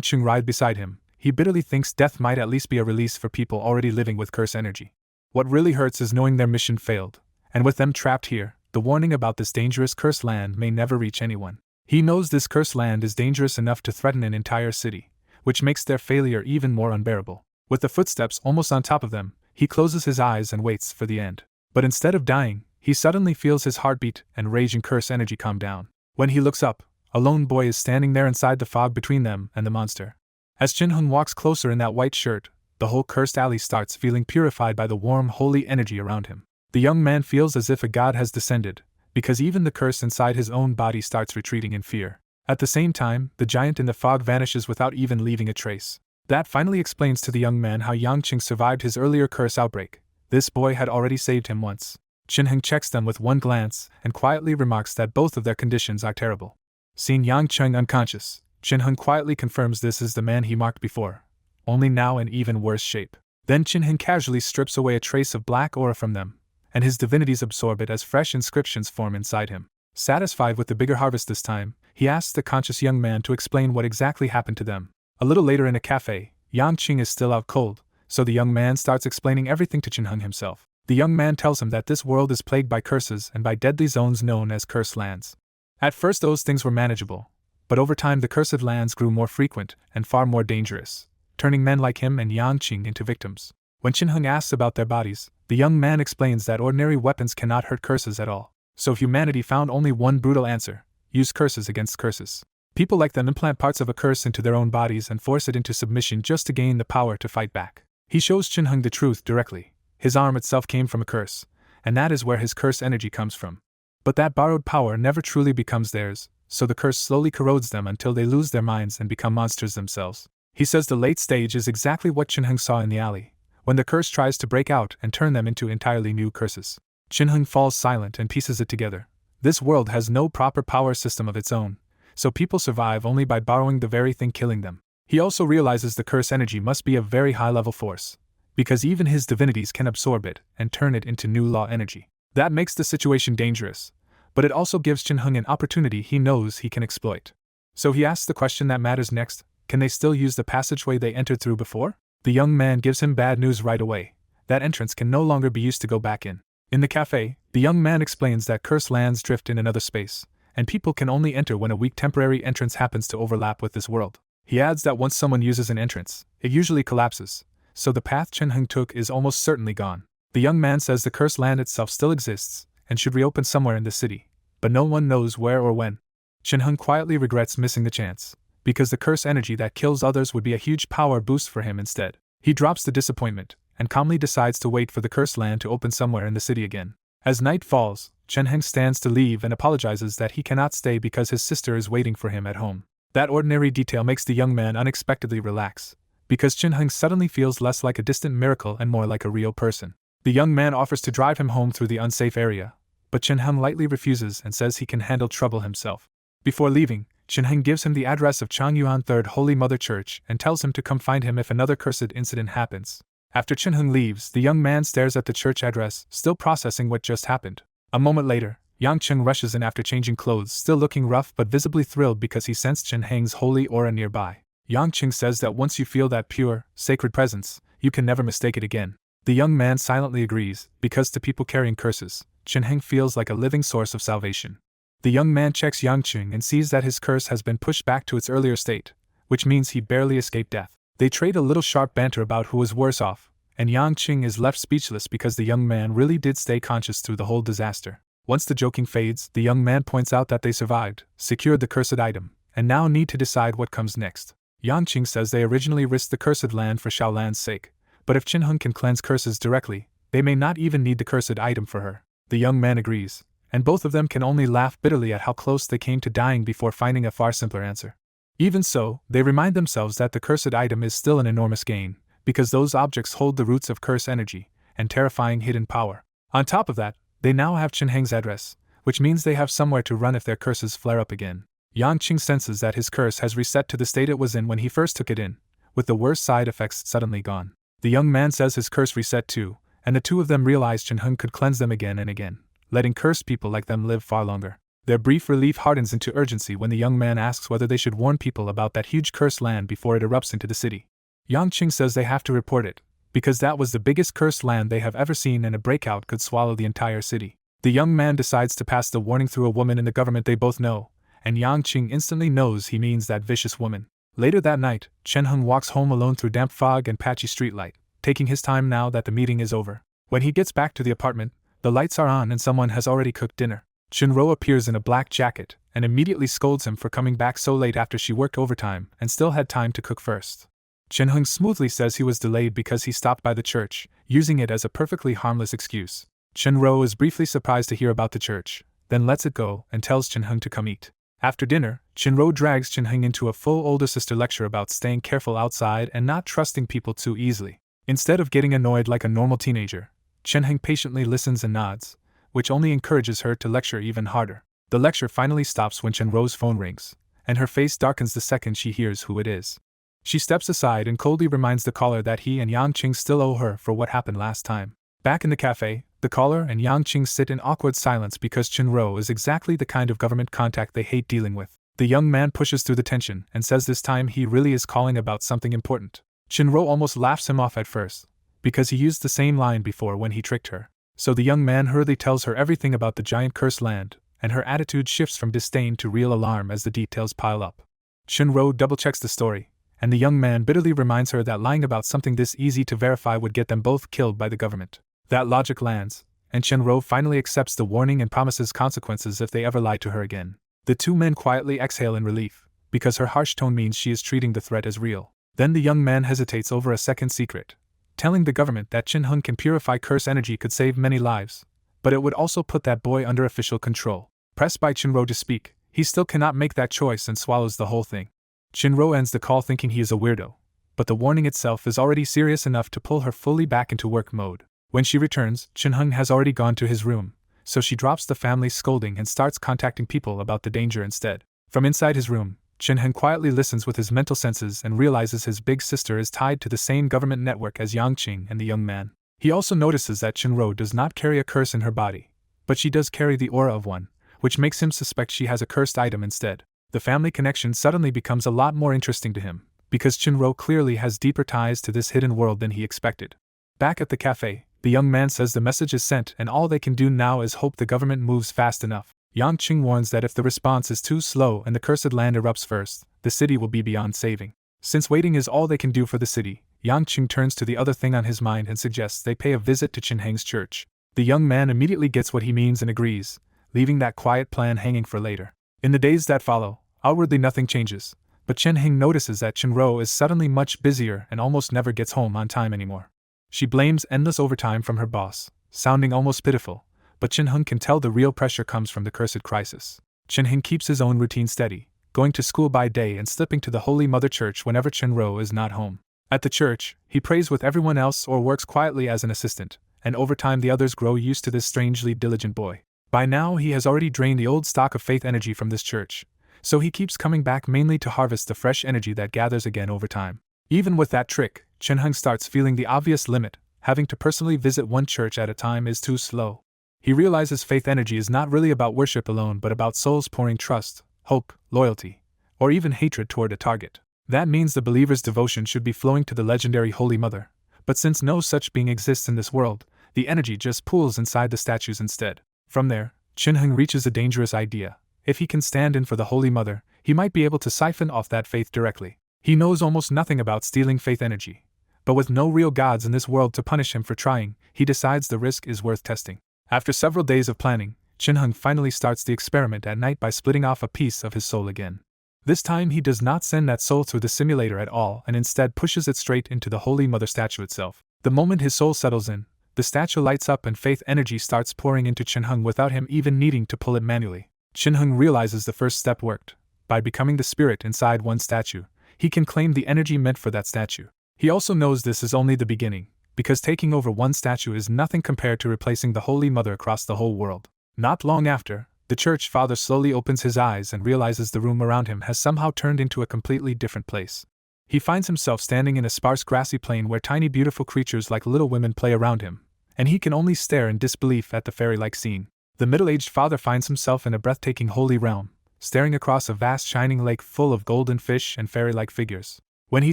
Qing ride beside him, he bitterly thinks death might at least be a release for people already living with curse energy. What really hurts is knowing their mission failed, and with them trapped here, the warning about this dangerous cursed land may never reach anyone. He knows this cursed land is dangerous enough to threaten an entire city, which makes their failure even more unbearable. With the footsteps almost on top of them, he closes his eyes and waits for the end. But instead of dying, he suddenly feels his heartbeat and raging curse energy calm down. When he looks up, a lone boy is standing there inside the fog between them and the monster. As Chin-hung walks closer in that white shirt, the whole cursed alley starts feeling purified by the warm, holy energy around him. The young man feels as if a god has descended, because even the curse inside his own body starts retreating in fear. At the same time, the giant in the fog vanishes without even leaving a trace. That finally explains to the young man how Yang Qing survived his earlier curse outbreak. This boy had already saved him once. Chin-hung checks them with one glance and quietly remarks that both of their conditions are terrible. Seeing Yang Qing unconscious, Chin-hung quietly confirms this is the man he marked before, only now in even worse shape. Then Chin-hung casually strips away a trace of black aura from them, and his divinities absorb it as fresh inscriptions form inside him. Satisfied with the bigger harvest this time, he asks the conscious young man to explain what exactly happened to them. A little later in a cafe, Yang Qing is still out cold, so the young man starts explaining everything to Chin-hung himself. The young man tells him that this world is plagued by curses and by deadly zones known as cursed lands. At first those things were manageable, but over time the cursed lands grew more frequent and far more dangerous, turning men like him and Yang Qing into victims. When Chin-hung asks about their bodies, the young man explains that ordinary weapons cannot hurt curses at all. So if humanity found only one brutal answer, use curses against curses. People like them implant parts of a curse into their own bodies and force it into submission just to gain the power to fight back. He shows Chin-hung the truth directly. His arm itself came from a curse, and that is where his curse energy comes from. But that borrowed power never truly becomes theirs, so the curse slowly corrodes them until they lose their minds and become monsters themselves. He says the late stage is exactly what Chin-hung saw in the alley, when the curse tries to break out and turn them into entirely new curses. Chin-hung falls silent and pieces it together. This world has no proper power system of its own, so people survive only by borrowing the very thing killing them. He also realizes the curse energy must be a very high-level force, because even his divinities can absorb it and turn it into new law energy. That makes the situation dangerous, but it also gives Chin-hung an opportunity he knows he can exploit. So he asks the question that matters next: can they still use the passageway they entered through before? The young man gives him bad news right away. That entrance can no longer be used to go back in. In the cafe, the young man explains that cursed lands drift in another space, and people can only enter when a weak temporary entrance happens to overlap with this world. He adds that once someone uses an entrance, it usually collapses, so the path Chin-hung took is almost certainly gone. The young man says the cursed land itself still exists, and should reopen somewhere in the city, but no one knows where or when. Chin-hung quietly regrets missing the chance, because the curse energy that kills others would be a huge power boost for him instead. He drops the disappointment, and calmly decides to wait for the cursed land to open somewhere in the city again. As night falls, Chin-hung stands to leave and apologizes that he cannot stay because his sister is waiting for him at home. That ordinary detail makes the young man unexpectedly relax, because Chin-hung suddenly feels less like a distant miracle and more like a real person. The young man offers to drive him home through the unsafe area, but Chin-hung lightly refuses and says he can handle trouble himself. Before leaving, Chin-hung gives him the address of Changyuan Third Holy Mother Church and tells him to come find him if another cursed incident happens. After Chin-hung leaves, the young man stares at the church address, still processing what just happened. A moment later, Yang Cheng rushes in after changing clothes, still looking rough but visibly thrilled because he sensed Chin-hung's holy aura nearby. Yang Cheng says that once you feel that pure, sacred presence, you can never mistake it again. The young man silently agrees, because to people carrying curses, Chin-hung feels like a living source of salvation. The young man checks Yang Cheng and sees that his curse has been pushed back to its earlier state, which means he barely escaped death. They trade a little sharp banter about who was worse off, and Yang Cheng is left speechless because the young man really did stay conscious through the whole disaster. Once the joking fades, the young man points out that they survived, secured the cursed item, and now need to decide what comes next. Yang Cheng says they originally risked the cursed land for Xiaolan's sake, but if Chin-hung can cleanse curses directly, they may not even need the cursed item for her. The young man agrees, and both of them can only laugh bitterly at how close they came to dying before finding a far simpler answer. Even so, they remind themselves that the cursed item is still an enormous gain, because those objects hold the roots of curse energy and terrifying hidden power. On top of that, they now have Chin-hung's address, which means they have somewhere to run if their curses flare up again. Yang Cheng senses that his curse has reset to the state it was in when he first took it in, with the worst side effects suddenly gone. The young man says his curse reset too, and the two of them realize Chin-hung could cleanse them again and again, letting cursed people like them live far longer. Their brief relief hardens into urgency when the young man asks whether they should warn people about that huge cursed land before it erupts into the city. Yang Cheng says they have to report it, because that was the biggest cursed land they have ever seen and a breakout could swallow the entire city. The young man decides to pass the warning through a woman in the government they both know, and Yang Cheng instantly knows he means that vicious woman. Later that night, Chin-hung walks home alone through damp fog and patchy streetlight, taking his time now that the meeting is over. When he gets back to the apartment, the lights are on and someone has already cooked dinner. Chin-ro appears in a black jacket and immediately scolds him for coming back so late after she worked overtime and still had time to cook first. Chin-hung smoothly says he was delayed because he stopped by the church, using it as a perfectly harmless excuse. Chin-ro is briefly surprised to hear about the church, then lets it go and tells Chin-hung to come eat. After dinner, Chin-ro drags Chin-hung into a full older sister lecture about staying careful outside and not trusting people too easily. Instead of getting annoyed like a normal teenager, Chin-hung patiently listens and nods, which only encourages her to lecture even harder. The lecture finally stops when Chin-ro's phone rings, and her face darkens the second she hears who it is. She steps aside and coldly reminds the caller that he and Yang Cheng still owe her for what happened last time. Back in the cafe, the caller and Yang Cheng sit in awkward silence because Chin-ro is exactly the kind of government contact they hate dealing with. The young man pushes through the tension and says this time he really is calling about something important. Chin-ro almost laughs him off at first, because he used the same line before when he tricked her. So the young man hurriedly tells her everything about the giant cursed land, and her attitude shifts from disdain to real alarm as the details pile up. Chin-ro double-checks the story, and the young man bitterly reminds her that lying about something this easy to verify would get them both killed by the government. That logic lands, and Chenro finally accepts the warning and promises consequences if they ever lie to her again. The two men quietly exhale in relief, because her harsh tone means she is treating the threat as real. Then the young man hesitates over a second secret, telling the government that Chin-hung can purify curse energy could save many lives, but it would also put that boy under official control. Pressed by Chinro to speak, he still cannot make that choice and swallows the whole thing. Chinro ends the call thinking he is a weirdo, but the warning itself is already serious enough to pull her fully back into work mode. When she returns, Chin-hung has already gone to his room, so she drops the family's scolding and starts contacting people about the danger instead. From inside his room, Chin-hung quietly listens with his mental senses and realizes his big sister is tied to the same government network as Yang Qing and the young man. He also notices that Chinro does not carry a curse in her body, but she does carry the aura of one, which makes him suspect she has a cursed item instead. The family connection suddenly becomes a lot more interesting to him, because Chinro clearly has deeper ties to this hidden world than he expected. Back at the cafe, the young man says the message is sent and all they can do now is hope the government moves fast enough. Yang Qing warns that if the response is too slow and the cursed land erupts first, the city will be beyond saving. Since waiting is all they can do for the city, Yang Qing turns to the other thing on his mind and suggests they pay a visit to Chin-heng's church. The young man immediately gets what he means and agrees, leaving that quiet plan hanging for later. In the days that follow, outwardly nothing changes, but Chen-heng notices that Chinro is suddenly much busier and almost never gets home on time anymore. She blames endless overtime from her boss, sounding almost pitiful, but Chin-heng can tell the real pressure comes from the cursed crisis. Chen-heng keeps his own routine steady, going to school by day and slipping to the Holy Mother Church whenever Chinro is not home. At the church, he prays with everyone else or works quietly as an assistant, and over time the others grow used to this strangely diligent boy. By now he has already drained the old stock of faith energy from this church, so he keeps coming back mainly to harvest the fresh energy that gathers again over time. Even with that trick, Chen-heng starts feeling the obvious limit. Having to personally visit one church at a time is too slow. He realizes faith energy is not really about worship alone but about souls pouring trust, hope, loyalty, or even hatred toward a target. That means the believer's devotion should be flowing to the legendary Holy Mother, but since no such being exists in this world, the energy just pools inside the statues instead. From there, Chen-heng reaches a dangerous idea. If he can stand in for the Holy Mother, he might be able to siphon off that faith directly. He knows almost nothing about stealing faith energy, but with no real gods in this world to punish him for trying, he decides the risk is worth testing. After several days of planning, Chen-heng finally starts the experiment at night by splitting off a piece of his soul again. This time he does not send that soul through the simulator at all and instead pushes it straight into the Holy Mother statue itself. The moment his soul settles in, the statue lights up and faith energy starts pouring into Chen-heng without him even needing to pull it manually. Chen-heng realizes the first step worked. By becoming the spirit inside one statue, he can claim the energy meant for that statue. He also knows this is only the beginning, because taking over one statue is nothing compared to replacing the Holy Mother across the whole world. Not long after, the church father slowly opens his eyes and realizes the room around him has somehow turned into a completely different place. He finds himself standing in a sparse grassy plain where tiny beautiful creatures like little women play around him, and he can only stare in disbelief at the fairy-like scene. The middle-aged father finds himself in a breathtaking holy realm, staring across a vast shining lake full of golden fish and fairy-like figures. When he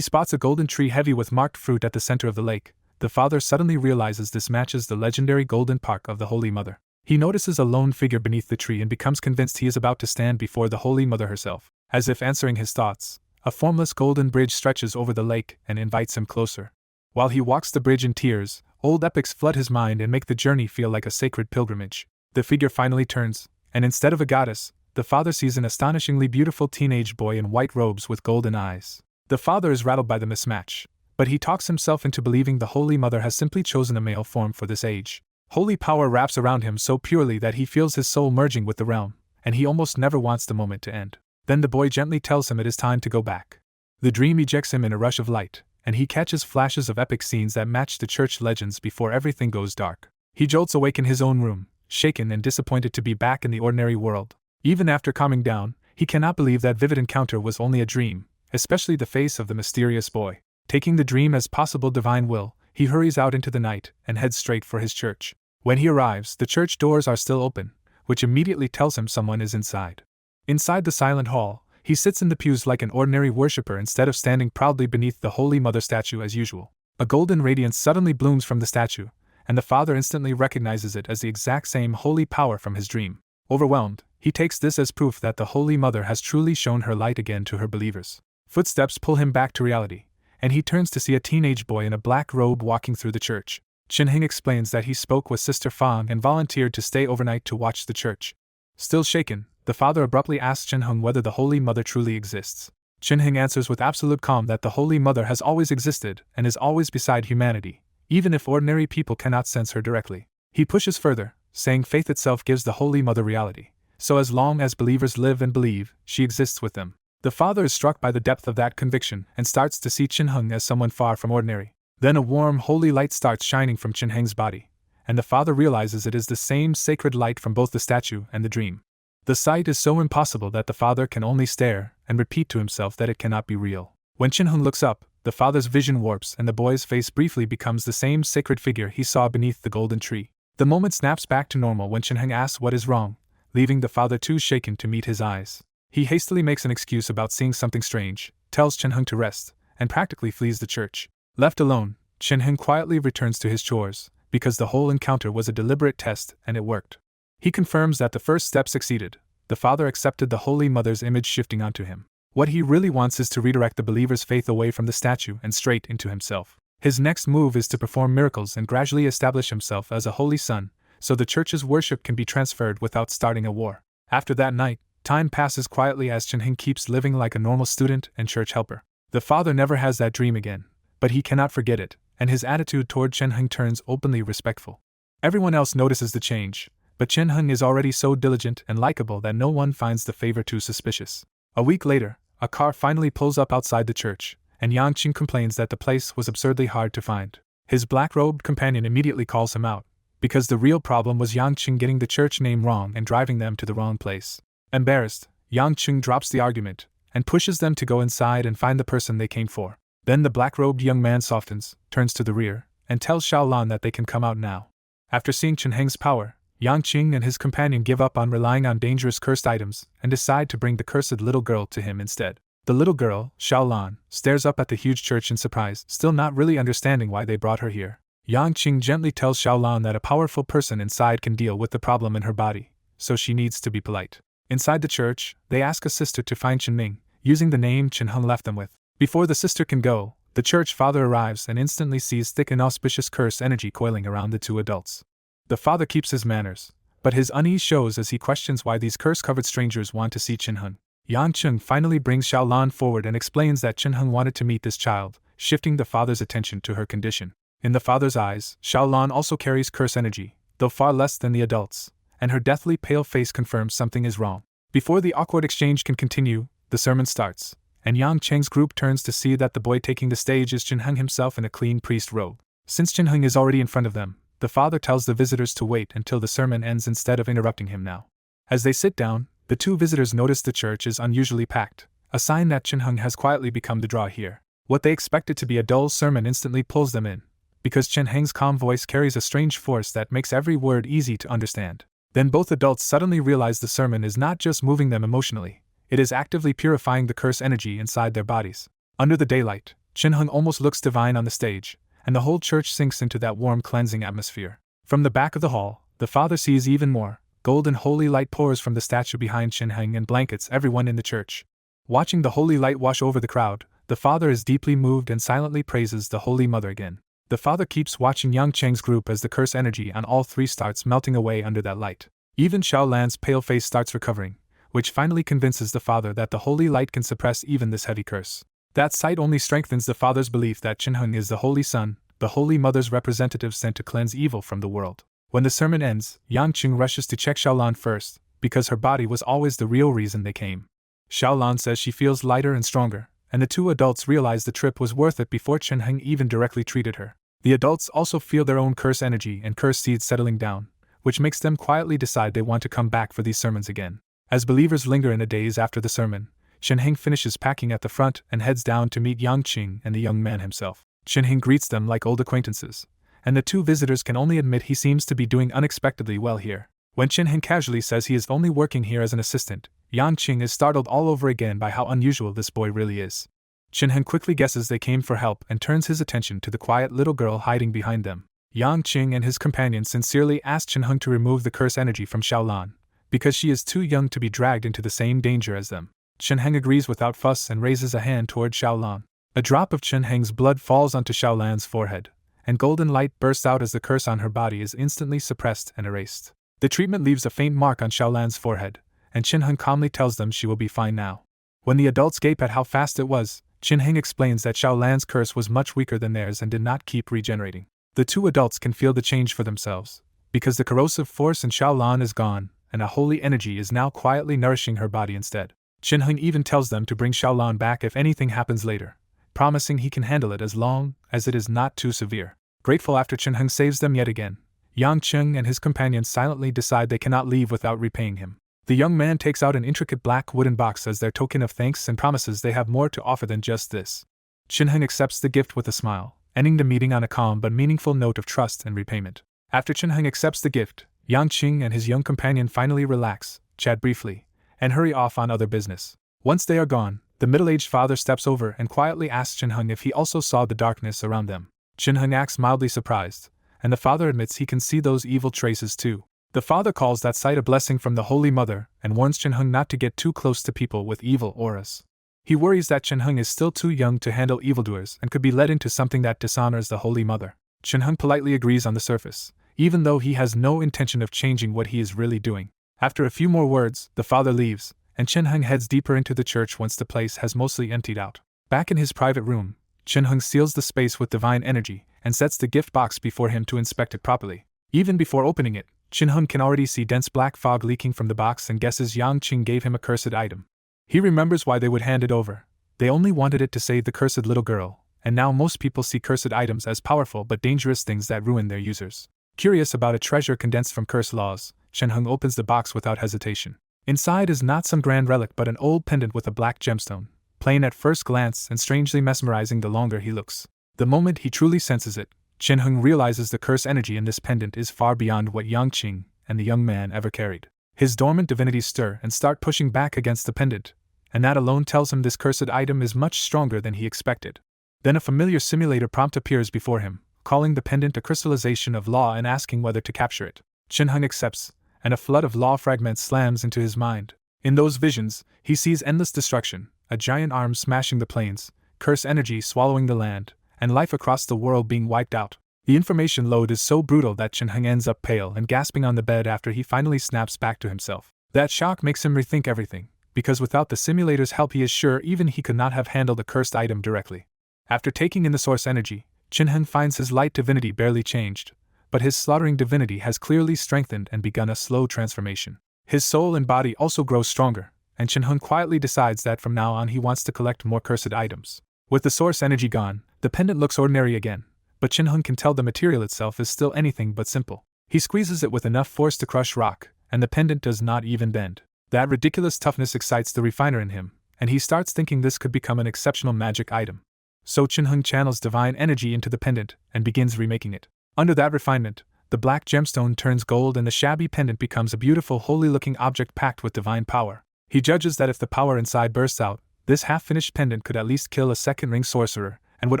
spots a golden tree heavy with marked fruit at the center of the lake, the father suddenly realizes this matches the legendary golden park of the Holy Mother. He notices a lone figure beneath the tree and becomes convinced he is about to stand before the Holy Mother herself. As if answering his thoughts, a formless golden bridge stretches over the lake and invites him closer. While he walks the bridge in tears, old epics flood his mind and make the journey feel like a sacred pilgrimage. The figure finally turns, and instead of a goddess, the father sees an astonishingly beautiful teenage boy in white robes with golden eyes. The father is rattled by the mismatch, but he talks himself into believing the Holy Mother has simply chosen a male form for this age. Holy power wraps around him so purely that he feels his soul merging with the realm, and he almost never wants the moment to end. Then the boy gently tells him it is time to go back. The dream ejects him in a rush of light, and he catches flashes of epic scenes that match the church legends before everything goes dark. He jolts awake in his own room, shaken and disappointed to be back in the ordinary world. Even after calming down, he cannot believe that vivid encounter was only a dream, especially the face of the mysterious boy. Taking the dream as possible divine will, he hurries out into the night and heads straight for his church. When he arrives, the church doors are still open, which immediately tells him someone is inside. Inside the silent hall, he sits in the pews like an ordinary worshipper instead of standing proudly beneath the Holy Mother statue as usual. A golden radiance suddenly blooms from the statue, and the father instantly recognizes it as the exact same holy power from his dream. Overwhelmed, he takes this as proof that the Holy Mother has truly shown her light again to her believers. Footsteps pull him back to reality, and he turns to see a teenage boy in a black robe walking through the church. Chin-hing explains that he spoke with Sister Fang and volunteered to stay overnight to watch the church. Still shaken, the father abruptly asks Chin-hung whether the Holy Mother truly exists. Chin-hing answers with absolute calm that the Holy Mother has always existed and is always beside humanity, even if ordinary people cannot sense her directly. He pushes further, saying faith itself gives the Holy Mother reality, so as long as believers live and believe, she exists with them. The father is struck by the depth of that conviction and starts to see Chin-hung as someone far from ordinary. Then a warm, holy light starts shining from Chin-heng's body, and the father realizes it is the same sacred light from both the statue and the dream. The sight is so impossible that the father can only stare and repeat to himself that it cannot be real. When Chin-hung looks up, the father's vision warps and the boy's face briefly becomes the same sacred figure he saw beneath the golden tree. The moment snaps back to normal when Chin-hung asks what is wrong, leaving the father too shaken to meet his eyes. He hastily makes an excuse about seeing something strange, tells Chin-hung to rest, and practically flees the church. Left alone, Chin-hung quietly returns to his chores, because the whole encounter was a deliberate test and it worked. He confirms that the first step succeeded. The father accepted the Holy Mother's image shifting onto him. What he really wants is to redirect the believer's faith away from the statue and straight into himself. His next move is to perform miracles and gradually establish himself as a holy son, so the church's worship can be transferred without starting a war. After that night, time passes quietly as Chin-hung keeps living like a normal student and church helper. The father never has that dream again, but he cannot forget it, and his attitude toward Chin-hung turns openly respectful. Everyone else notices the change, but Chin-hung is already so diligent and likable that no one finds the favor too suspicious. A week later, a car finally pulls up outside the church, and Yang Qing complains that the place was absurdly hard to find. His black-robed companion immediately calls him out, because the real problem was Yang Qing getting the church name wrong and driving them to the wrong place. Embarrassed, Yang Qing drops the argument, and pushes them to go inside and find the person they came for. Then the black-robed young man softens, turns to the rear, and tells Xiaolan that they can come out now. After seeing Chin-heng's power, Yang Qing and his companion give up on relying on dangerous cursed items and decide to bring the cursed little girl to him instead. The little girl, Xiaolan, stares up at the huge church in surprise, still not really understanding why they brought her here. Yang Qing gently tells Xiaolan that a powerful person inside can deal with the problem in her body, so she needs to be polite. Inside the church, they ask a sister to find Chin-ning, using the name Chin-hung left them with. Before the sister can go, the church father arrives and instantly sees thick inauspicious curse energy coiling around the two adults. The father keeps his manners, but his unease shows as he questions why these curse-covered strangers want to see Chin-hung. Yang Qing finally brings Xiaolan forward and explains that Chin-hung wanted to meet this child, shifting the father's attention to her condition. In the father's eyes, Xiaolan also carries curse energy, though far less than the adults, and her deathly pale face confirms something is wrong. Before the awkward exchange can continue, the sermon starts, and Yang Cheng's group turns to see that the boy taking the stage is Chin-hung himself in a clean priest robe. Since Chin-hung is already in front of them, the father tells the visitors to wait until the sermon ends instead of interrupting him now. As they sit down, the two visitors notice the church is unusually packed, a sign that Chin-hung has quietly become the draw here. What they expected to be a dull sermon instantly pulls them in, because Chin-hung's calm voice carries a strange force that makes every word easy to understand. Then both adults suddenly realize the sermon is not just moving them emotionally, it is actively purifying the curse energy inside their bodies. Under the daylight, Chin-hung almost looks divine on the stage, and the whole church sinks into that warm cleansing atmosphere. From the back of the hall, the father sees even more. Golden holy light pours from the statue behind Chin-hung and blankets everyone in the church. Watching the holy light wash over the crowd, the father is deeply moved and silently praises the Holy Mother again. The father keeps watching Yang Cheng's group as the curse energy on all three starts melting away under that light. Even Xiaolan's pale face starts recovering, which finally convinces the father that the holy light can suppress even this heavy curse. That sight only strengthens the father's belief that Chin-hung is the Holy Son, the Holy Mother's representative sent to cleanse evil from the world. When the sermon ends, Yang Qing rushes to check Xiaolan first, because her body was always the real reason they came. Xiaolan says she feels lighter and stronger, and the two adults realize the trip was worth it before Chin-hung even directly treated her. The adults also feel their own curse energy and curse seeds settling down, which makes them quietly decide they want to come back for these sermons again. As believers linger in a daze after the sermon, Chin-hung finishes packing at the front and heads down to meet Yang Qing and the young man himself. Chin-hung greets them like old acquaintances, and the two visitors can only admit he seems to be doing unexpectedly well here. When Chin-hung casually says he is only working here as an assistant, Yang Qing is startled all over again by how unusual this boy really is. Chin-hung quickly guesses they came for help and turns his attention to the quiet little girl hiding behind them. Yang Qing and his companion sincerely ask Chin-hung to remove the curse energy from Xiaolan, because she is too young to be dragged into the same danger as them. Chen Heng agrees without fuss and raises a hand toward Xiaolan. A drop of Chen Heng's blood falls onto Xiaolan's forehead, and golden light bursts out as the curse on her body is instantly suppressed and erased. The treatment leaves a faint mark on Xiaolan's forehead, and Chen Heng calmly tells them she will be fine now. When the adults gape at how fast it was, Chen Heng explains that Xiaolan's curse was much weaker than theirs and did not keep regenerating. The two adults can feel the change for themselves, because the corrosive force in Xiaolan is gone, and a holy energy is now quietly nourishing her body instead. Chen Heng even tells them to bring Xiaolan back if anything happens later, promising he can handle it as long as it is not too severe. Grateful after Chen Heng saves them yet again, Yang Cheng and his companions silently decide they cannot leave without repaying him. The young man takes out an intricate black wooden box as their token of thanks and promises they have more to offer than just this. Chen Heng accepts the gift with a smile, ending the meeting on a calm but meaningful note of trust and repayment. After Chen Heng accepts the gift, Yang Qing and his young companion finally relax, chat briefly, and hurry off on other business. Once they are gone, the middle-aged father steps over and quietly asks Chen Heng if he also saw the darkness around them. Chen Heng acts mildly surprised, and the father admits he can see those evil traces too. The father calls that sight a blessing from the Holy Mother and warns Chen Heng not to get too close to people with evil auras. He worries that Chen Heng is still too young to handle evildoers and could be led into something that dishonors the Holy Mother. Chen Heng politely agrees on the surface, even though he has no intention of changing what he is really doing. After a few more words, the father leaves, and Chen Heng heads deeper into the church once the place has mostly emptied out. Back in his private room, Chen Heng seals the space with divine energy and sets the gift box before him to inspect it properly. Even before opening it, Chen Heng can already see dense black fog leaking from the box and guesses Yang Qing gave him a cursed item. He remembers why they would hand it over. They only wanted it to save the cursed little girl, and now most people see cursed items as powerful but dangerous things that ruin their users. Curious about a treasure condensed from curse laws, Chen Heng opens the box without hesitation. Inside is not some grand relic but an old pendant with a black gemstone, plain at first glance and strangely mesmerizing the longer he looks. The moment he truly senses it, Chen Heng realizes the curse energy in this pendant is far beyond what Yang Qing and the young man ever carried. His dormant divinities stir and start pushing back against the pendant, and that alone tells him this cursed item is much stronger than he expected. Then a familiar simulator prompt appears before him, calling the pendant a crystallization of law and asking whether to capture it. Chen Heng accepts, and a flood of law fragments slams into his mind. In those visions, he sees endless destruction, a giant arm smashing the plains, curse energy swallowing the land, and life across the world being wiped out. The information load is so brutal that Chen Heng ends up pale and gasping on the bed after he finally snaps back to himself. That shock makes him rethink everything, because without the simulator's help he is sure even he could not have handled the cursed item directly. After taking in the source energy, Chen Heng finds his light divinity barely changed, but his slaughtering divinity has clearly strengthened and begun a slow transformation. His soul and body also grow stronger, and Chen Heng quietly decides that from now on he wants to collect more cursed items. With the source energy gone, the pendant looks ordinary again, but Chen Heng can tell the material itself is still anything but simple. He squeezes it with enough force to crush rock, and the pendant does not even bend. That ridiculous toughness excites the refiner in him, and he starts thinking this could become an exceptional magic item. So Chen Heng channels divine energy into the pendant and begins remaking it. Under that refinement, the black gemstone turns gold and the shabby pendant becomes a beautiful holy-looking object packed with divine power. He judges that if the power inside bursts out, this half-finished pendant could at least kill a second-ring sorcerer, and would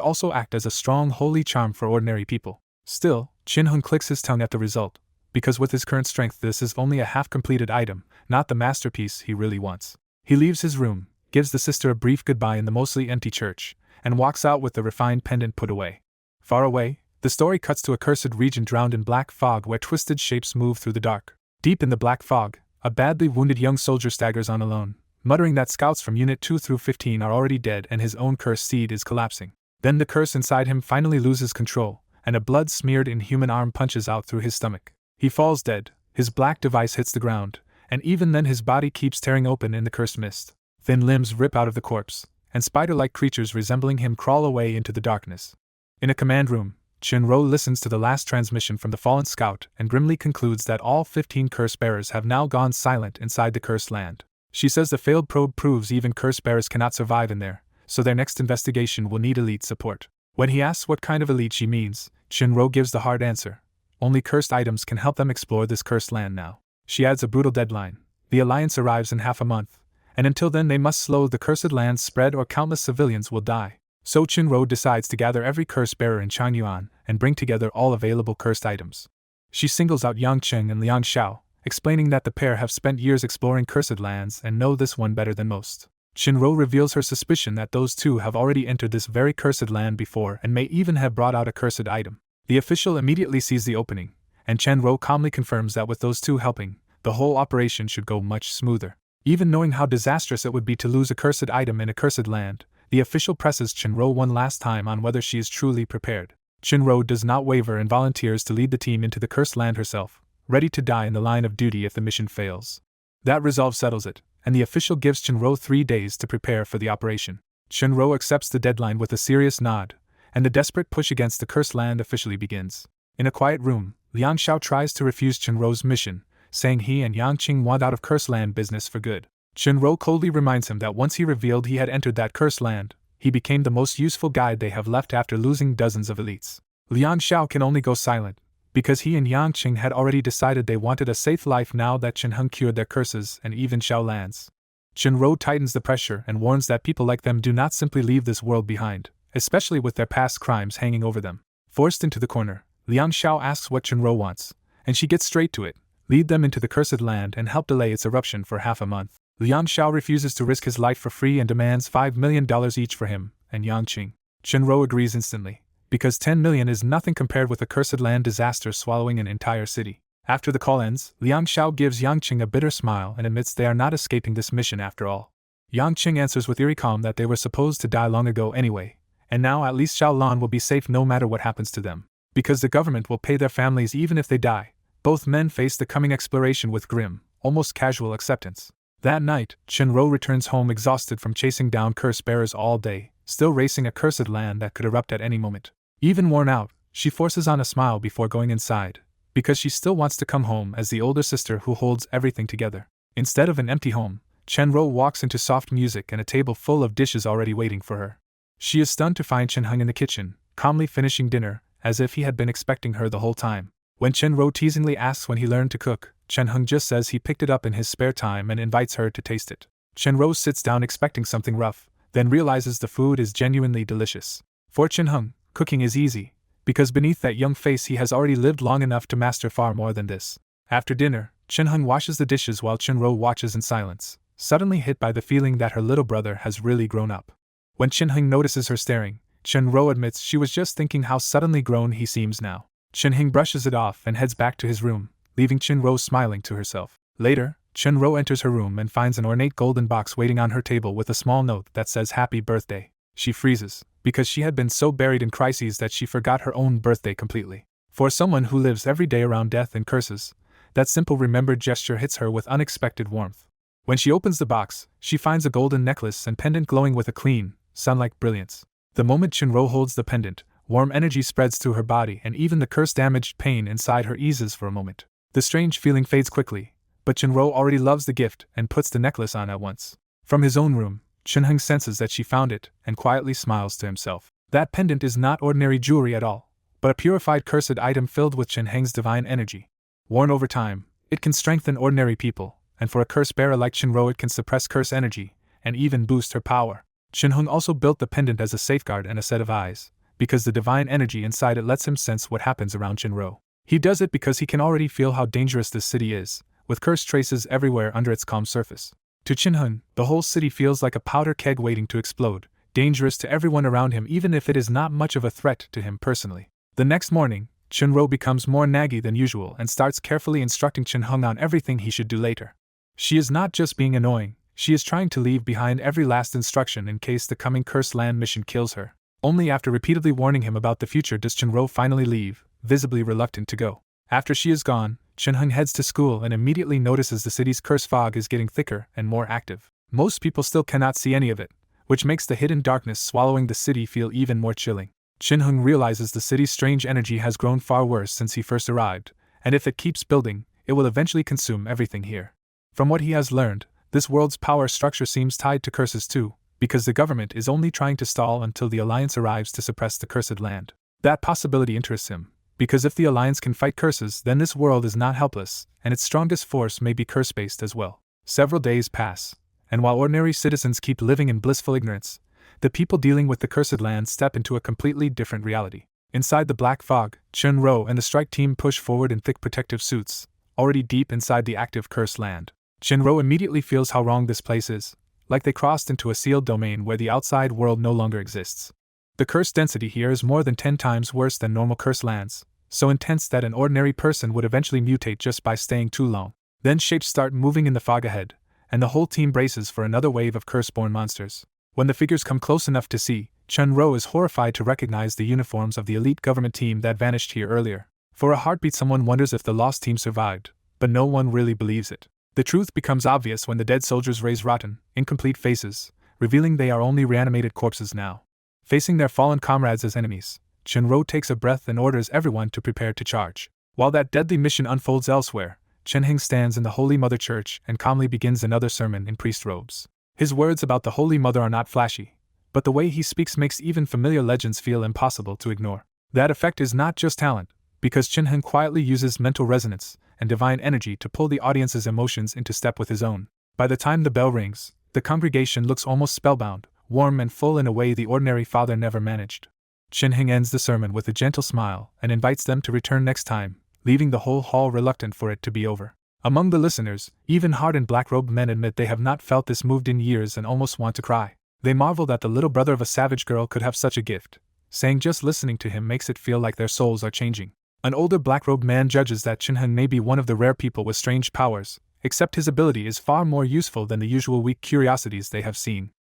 also act as a strong holy charm for ordinary people. Still, Chen Heng clicks his tongue at the result, because with his current strength this is only a half-completed item, not the masterpiece he really wants. He leaves his room, gives the sister a brief goodbye in the mostly empty church, and walks out with the refined pendant put away. Far away, the story cuts to a cursed region drowned in black fog where twisted shapes move through the dark. Deep in the black fog, a badly wounded young soldier staggers on alone, muttering that scouts from Unit 2 through 15 are already dead and his own cursed seed is collapsing. Then the curse inside him finally loses control, and a blood-smeared inhuman arm punches out through his stomach. He falls dead, his black device hits the ground, and even then his body keeps tearing open in the cursed mist. Thin limbs rip out of the corpse, and spider-like creatures resembling him crawl away into the darkness. In a command room, Shinro listens to the last transmission from the fallen scout and grimly concludes that all 15 curse bearers have now gone silent inside the cursed land. She says the failed probe proves even curse bearers cannot survive in there, so their next investigation will need elite support. When he asks what kind of elite she means, Shinro gives the hard answer. Only cursed items can help them explore this cursed land now. She adds a brutal deadline. The Alliance arrives in half a month, and until then they must slow the cursed land's spread or countless civilians will die. So Shinro decides to gather every curse bearer in Changyuan and bring together all available cursed items. She singles out Yang Cheng and Liang Xiao, explaining that the pair have spent years exploring cursed lands and know this one better than most. Shinro reveals her suspicion that those two have already entered this very cursed land before and may even have brought out a cursed item. The official immediately sees the opening, and Shinro calmly confirms that with those two helping, the whole operation should go much smoother. Even knowing how disastrous it would be to lose a cursed item in a cursed land, the official presses Shinro one last time on whether she is truly prepared. Shinro does not waver and volunteers to lead the team into the cursed land herself, ready to die in the line of duty if the mission fails. That resolve settles it, and the official gives Shinro 3 days to prepare for the operation. Shinro accepts the deadline with a serious nod, and the desperate push against the cursed land officially begins. In a quiet room, Liang Xiao tries to refuse Shinro's mission, saying he and Yang Qing want out of cursed land business for good. Shinro coldly reminds him that once he revealed he had entered that cursed land, he became the most useful guide they have left after losing dozens of elites. Liang Xiao can only go silent, because he and Yang Qing had already decided they wanted a safe life now that Shinheng cured their curses and even Xiao lands. Shinro tightens the pressure and warns that people like them do not simply leave this world behind, especially with their past crimes hanging over them. Forced into the corner, Liang Xiao asks what Shinro wants, and she gets straight to it: lead them into the cursed land and help delay its eruption for half a month. Liang Xiao refuses to risk his life for free and demands $5 million each for him and Yang Qing. Shinro agrees instantly, because 10 million is nothing compared with a cursed land disaster swallowing an entire city. After the call ends, Liang Xiao gives Yang Qing a bitter smile and admits they are not escaping this mission after all. Yang Qing answers with eerie calm that they were supposed to die long ago anyway, and now at least Xiao Lan will be safe no matter what happens to them, because the government will pay their families even if they die. Both men face the coming exploration with grim, almost casual acceptance. That night, Shinro returns home exhausted from chasing down curse bearers all day, still racing a cursed land that could erupt at any moment. Even worn out, she forces on a smile before going inside, because she still wants to come home as the older sister who holds everything together. Instead of an empty home, Shinro walks into soft music and a table full of dishes already waiting for her. She is stunned to find Shinheng in the kitchen, calmly finishing dinner, as if he had been expecting her the whole time. When Shinro teasingly asks when he learned to cook, Shinheng just says he picked it up in his spare time and invites her to taste it. Shinro sits down expecting something rough, then realizes the food is genuinely delicious. For Shinheng, cooking is easy, because beneath that young face he has already lived long enough to master far more than this. After dinner, Shinheng washes the dishes while Shinro watches in silence, suddenly hit by the feeling that her little brother has really grown up. When Shinheng notices her staring, Shinro admits she was just thinking how suddenly grown he seems now. Shinheng brushes it off and heads back to his room, leaving Shinro smiling to herself. Later, Shinro enters her room and finds an ornate golden box waiting on her table with a small note that says "Happy Birthday." She freezes, because she had been so buried in crises that she forgot her own birthday completely. For someone who lives every day around death and curses, that simple remembered gesture hits her with unexpected warmth. When she opens the box, she finds a golden necklace and pendant glowing with a clean, sun-like brilliance. The moment Shinro holds the pendant, warm energy spreads through her body and even the curse-damaged pain inside her eases for a moment. The strange feeling fades quickly, but Shinro already loves the gift and puts the necklace on at once. From his own room, Shinheng senses that she found it and quietly smiles to himself. That pendant is not ordinary jewelry at all, but a purified cursed item filled with Shinheng's divine energy. Worn over time, it can strengthen ordinary people, and for a curse bearer like Shinro it can suppress curse energy, and even boost her power. Shinheng also built the pendant as a safeguard and a set of eyes, because the divine energy inside it lets him sense what happens around Shinro. He does it because he can already feel how dangerous this city is, with curse traces everywhere under its calm surface. To Shinheng, the whole city feels like a powder keg waiting to explode, dangerous to everyone around him even if it is not much of a threat to him personally. The next morning, Shinro becomes more naggy than usual and starts carefully instructing Shinheng on everything he should do later. She is not just being annoying, she is trying to leave behind every last instruction in case the coming Cursed Land mission kills her. Only after repeatedly warning him about the future does Shinro finally leave, visibly reluctant to go. After she is gone, Shinheng heads to school and immediately notices the city's curse fog is getting thicker and more active. Most people still cannot see any of it, which makes the hidden darkness swallowing the city feel even more chilling. Shinheng realizes the city's strange energy has grown far worse since he first arrived, and if it keeps building, it will eventually consume everything here. From what he has learned, this world's power structure seems tied to curses too, because the government is only trying to stall until the Alliance arrives to suppress the cursed land. That possibility interests him, because if the Alliance can fight curses, then this world is not helpless, and its strongest force may be curse-based as well. Several days pass, and while ordinary citizens keep living in blissful ignorance, the people dealing with the cursed land step into a completely different reality. Inside the black fog, Shinro and the strike team push forward in thick protective suits, already deep inside the active cursed land. Shinro immediately feels how wrong this place is, like they crossed into a sealed domain where the outside world no longer exists. The curse density here is more than 10 times worse than normal curse lands, so intense that an ordinary person would eventually mutate just by staying too long. Then shapes start moving in the fog ahead, and the whole team braces for another wave of curse-born monsters. When the figures come close enough to see, Chun-Ro is horrified to recognize the uniforms of the elite government team that vanished here earlier. For a heartbeat someone wonders if the lost team survived, but no one really believes it. The truth becomes obvious when the dead soldiers raise rotten, incomplete faces, revealing they are only reanimated corpses now. Facing their fallen comrades as enemies, Chun-Ro takes a breath and orders everyone to prepare to charge. While that deadly mission unfolds elsewhere, Chen-Hing stands in the Holy Mother Church and calmly begins another sermon in priest robes. His words about the Holy Mother are not flashy, but the way he speaks makes even familiar legends feel impossible to ignore. That effect is not just talent, because Chen-Hing quietly uses mental resonance and divine energy to pull the audience's emotions into step with his own. By the time the bell rings, the congregation looks almost spellbound, warm and full in a way the ordinary father never managed. Chen-Hing ends the sermon with a gentle smile and invites them to return next time, leaving the whole hall reluctant for it to be over. Among the listeners, even hardened black-robed men admit they have not felt this moved in years and almost want to cry. They marvel that the little brother of a savage girl could have such a gift, saying just listening to him makes it feel like their souls are changing. An older black-robed man judges that Chen-Hing may be one of the rare people with strange powers, except his ability is far more useful than the usual weak curiosities they have seen.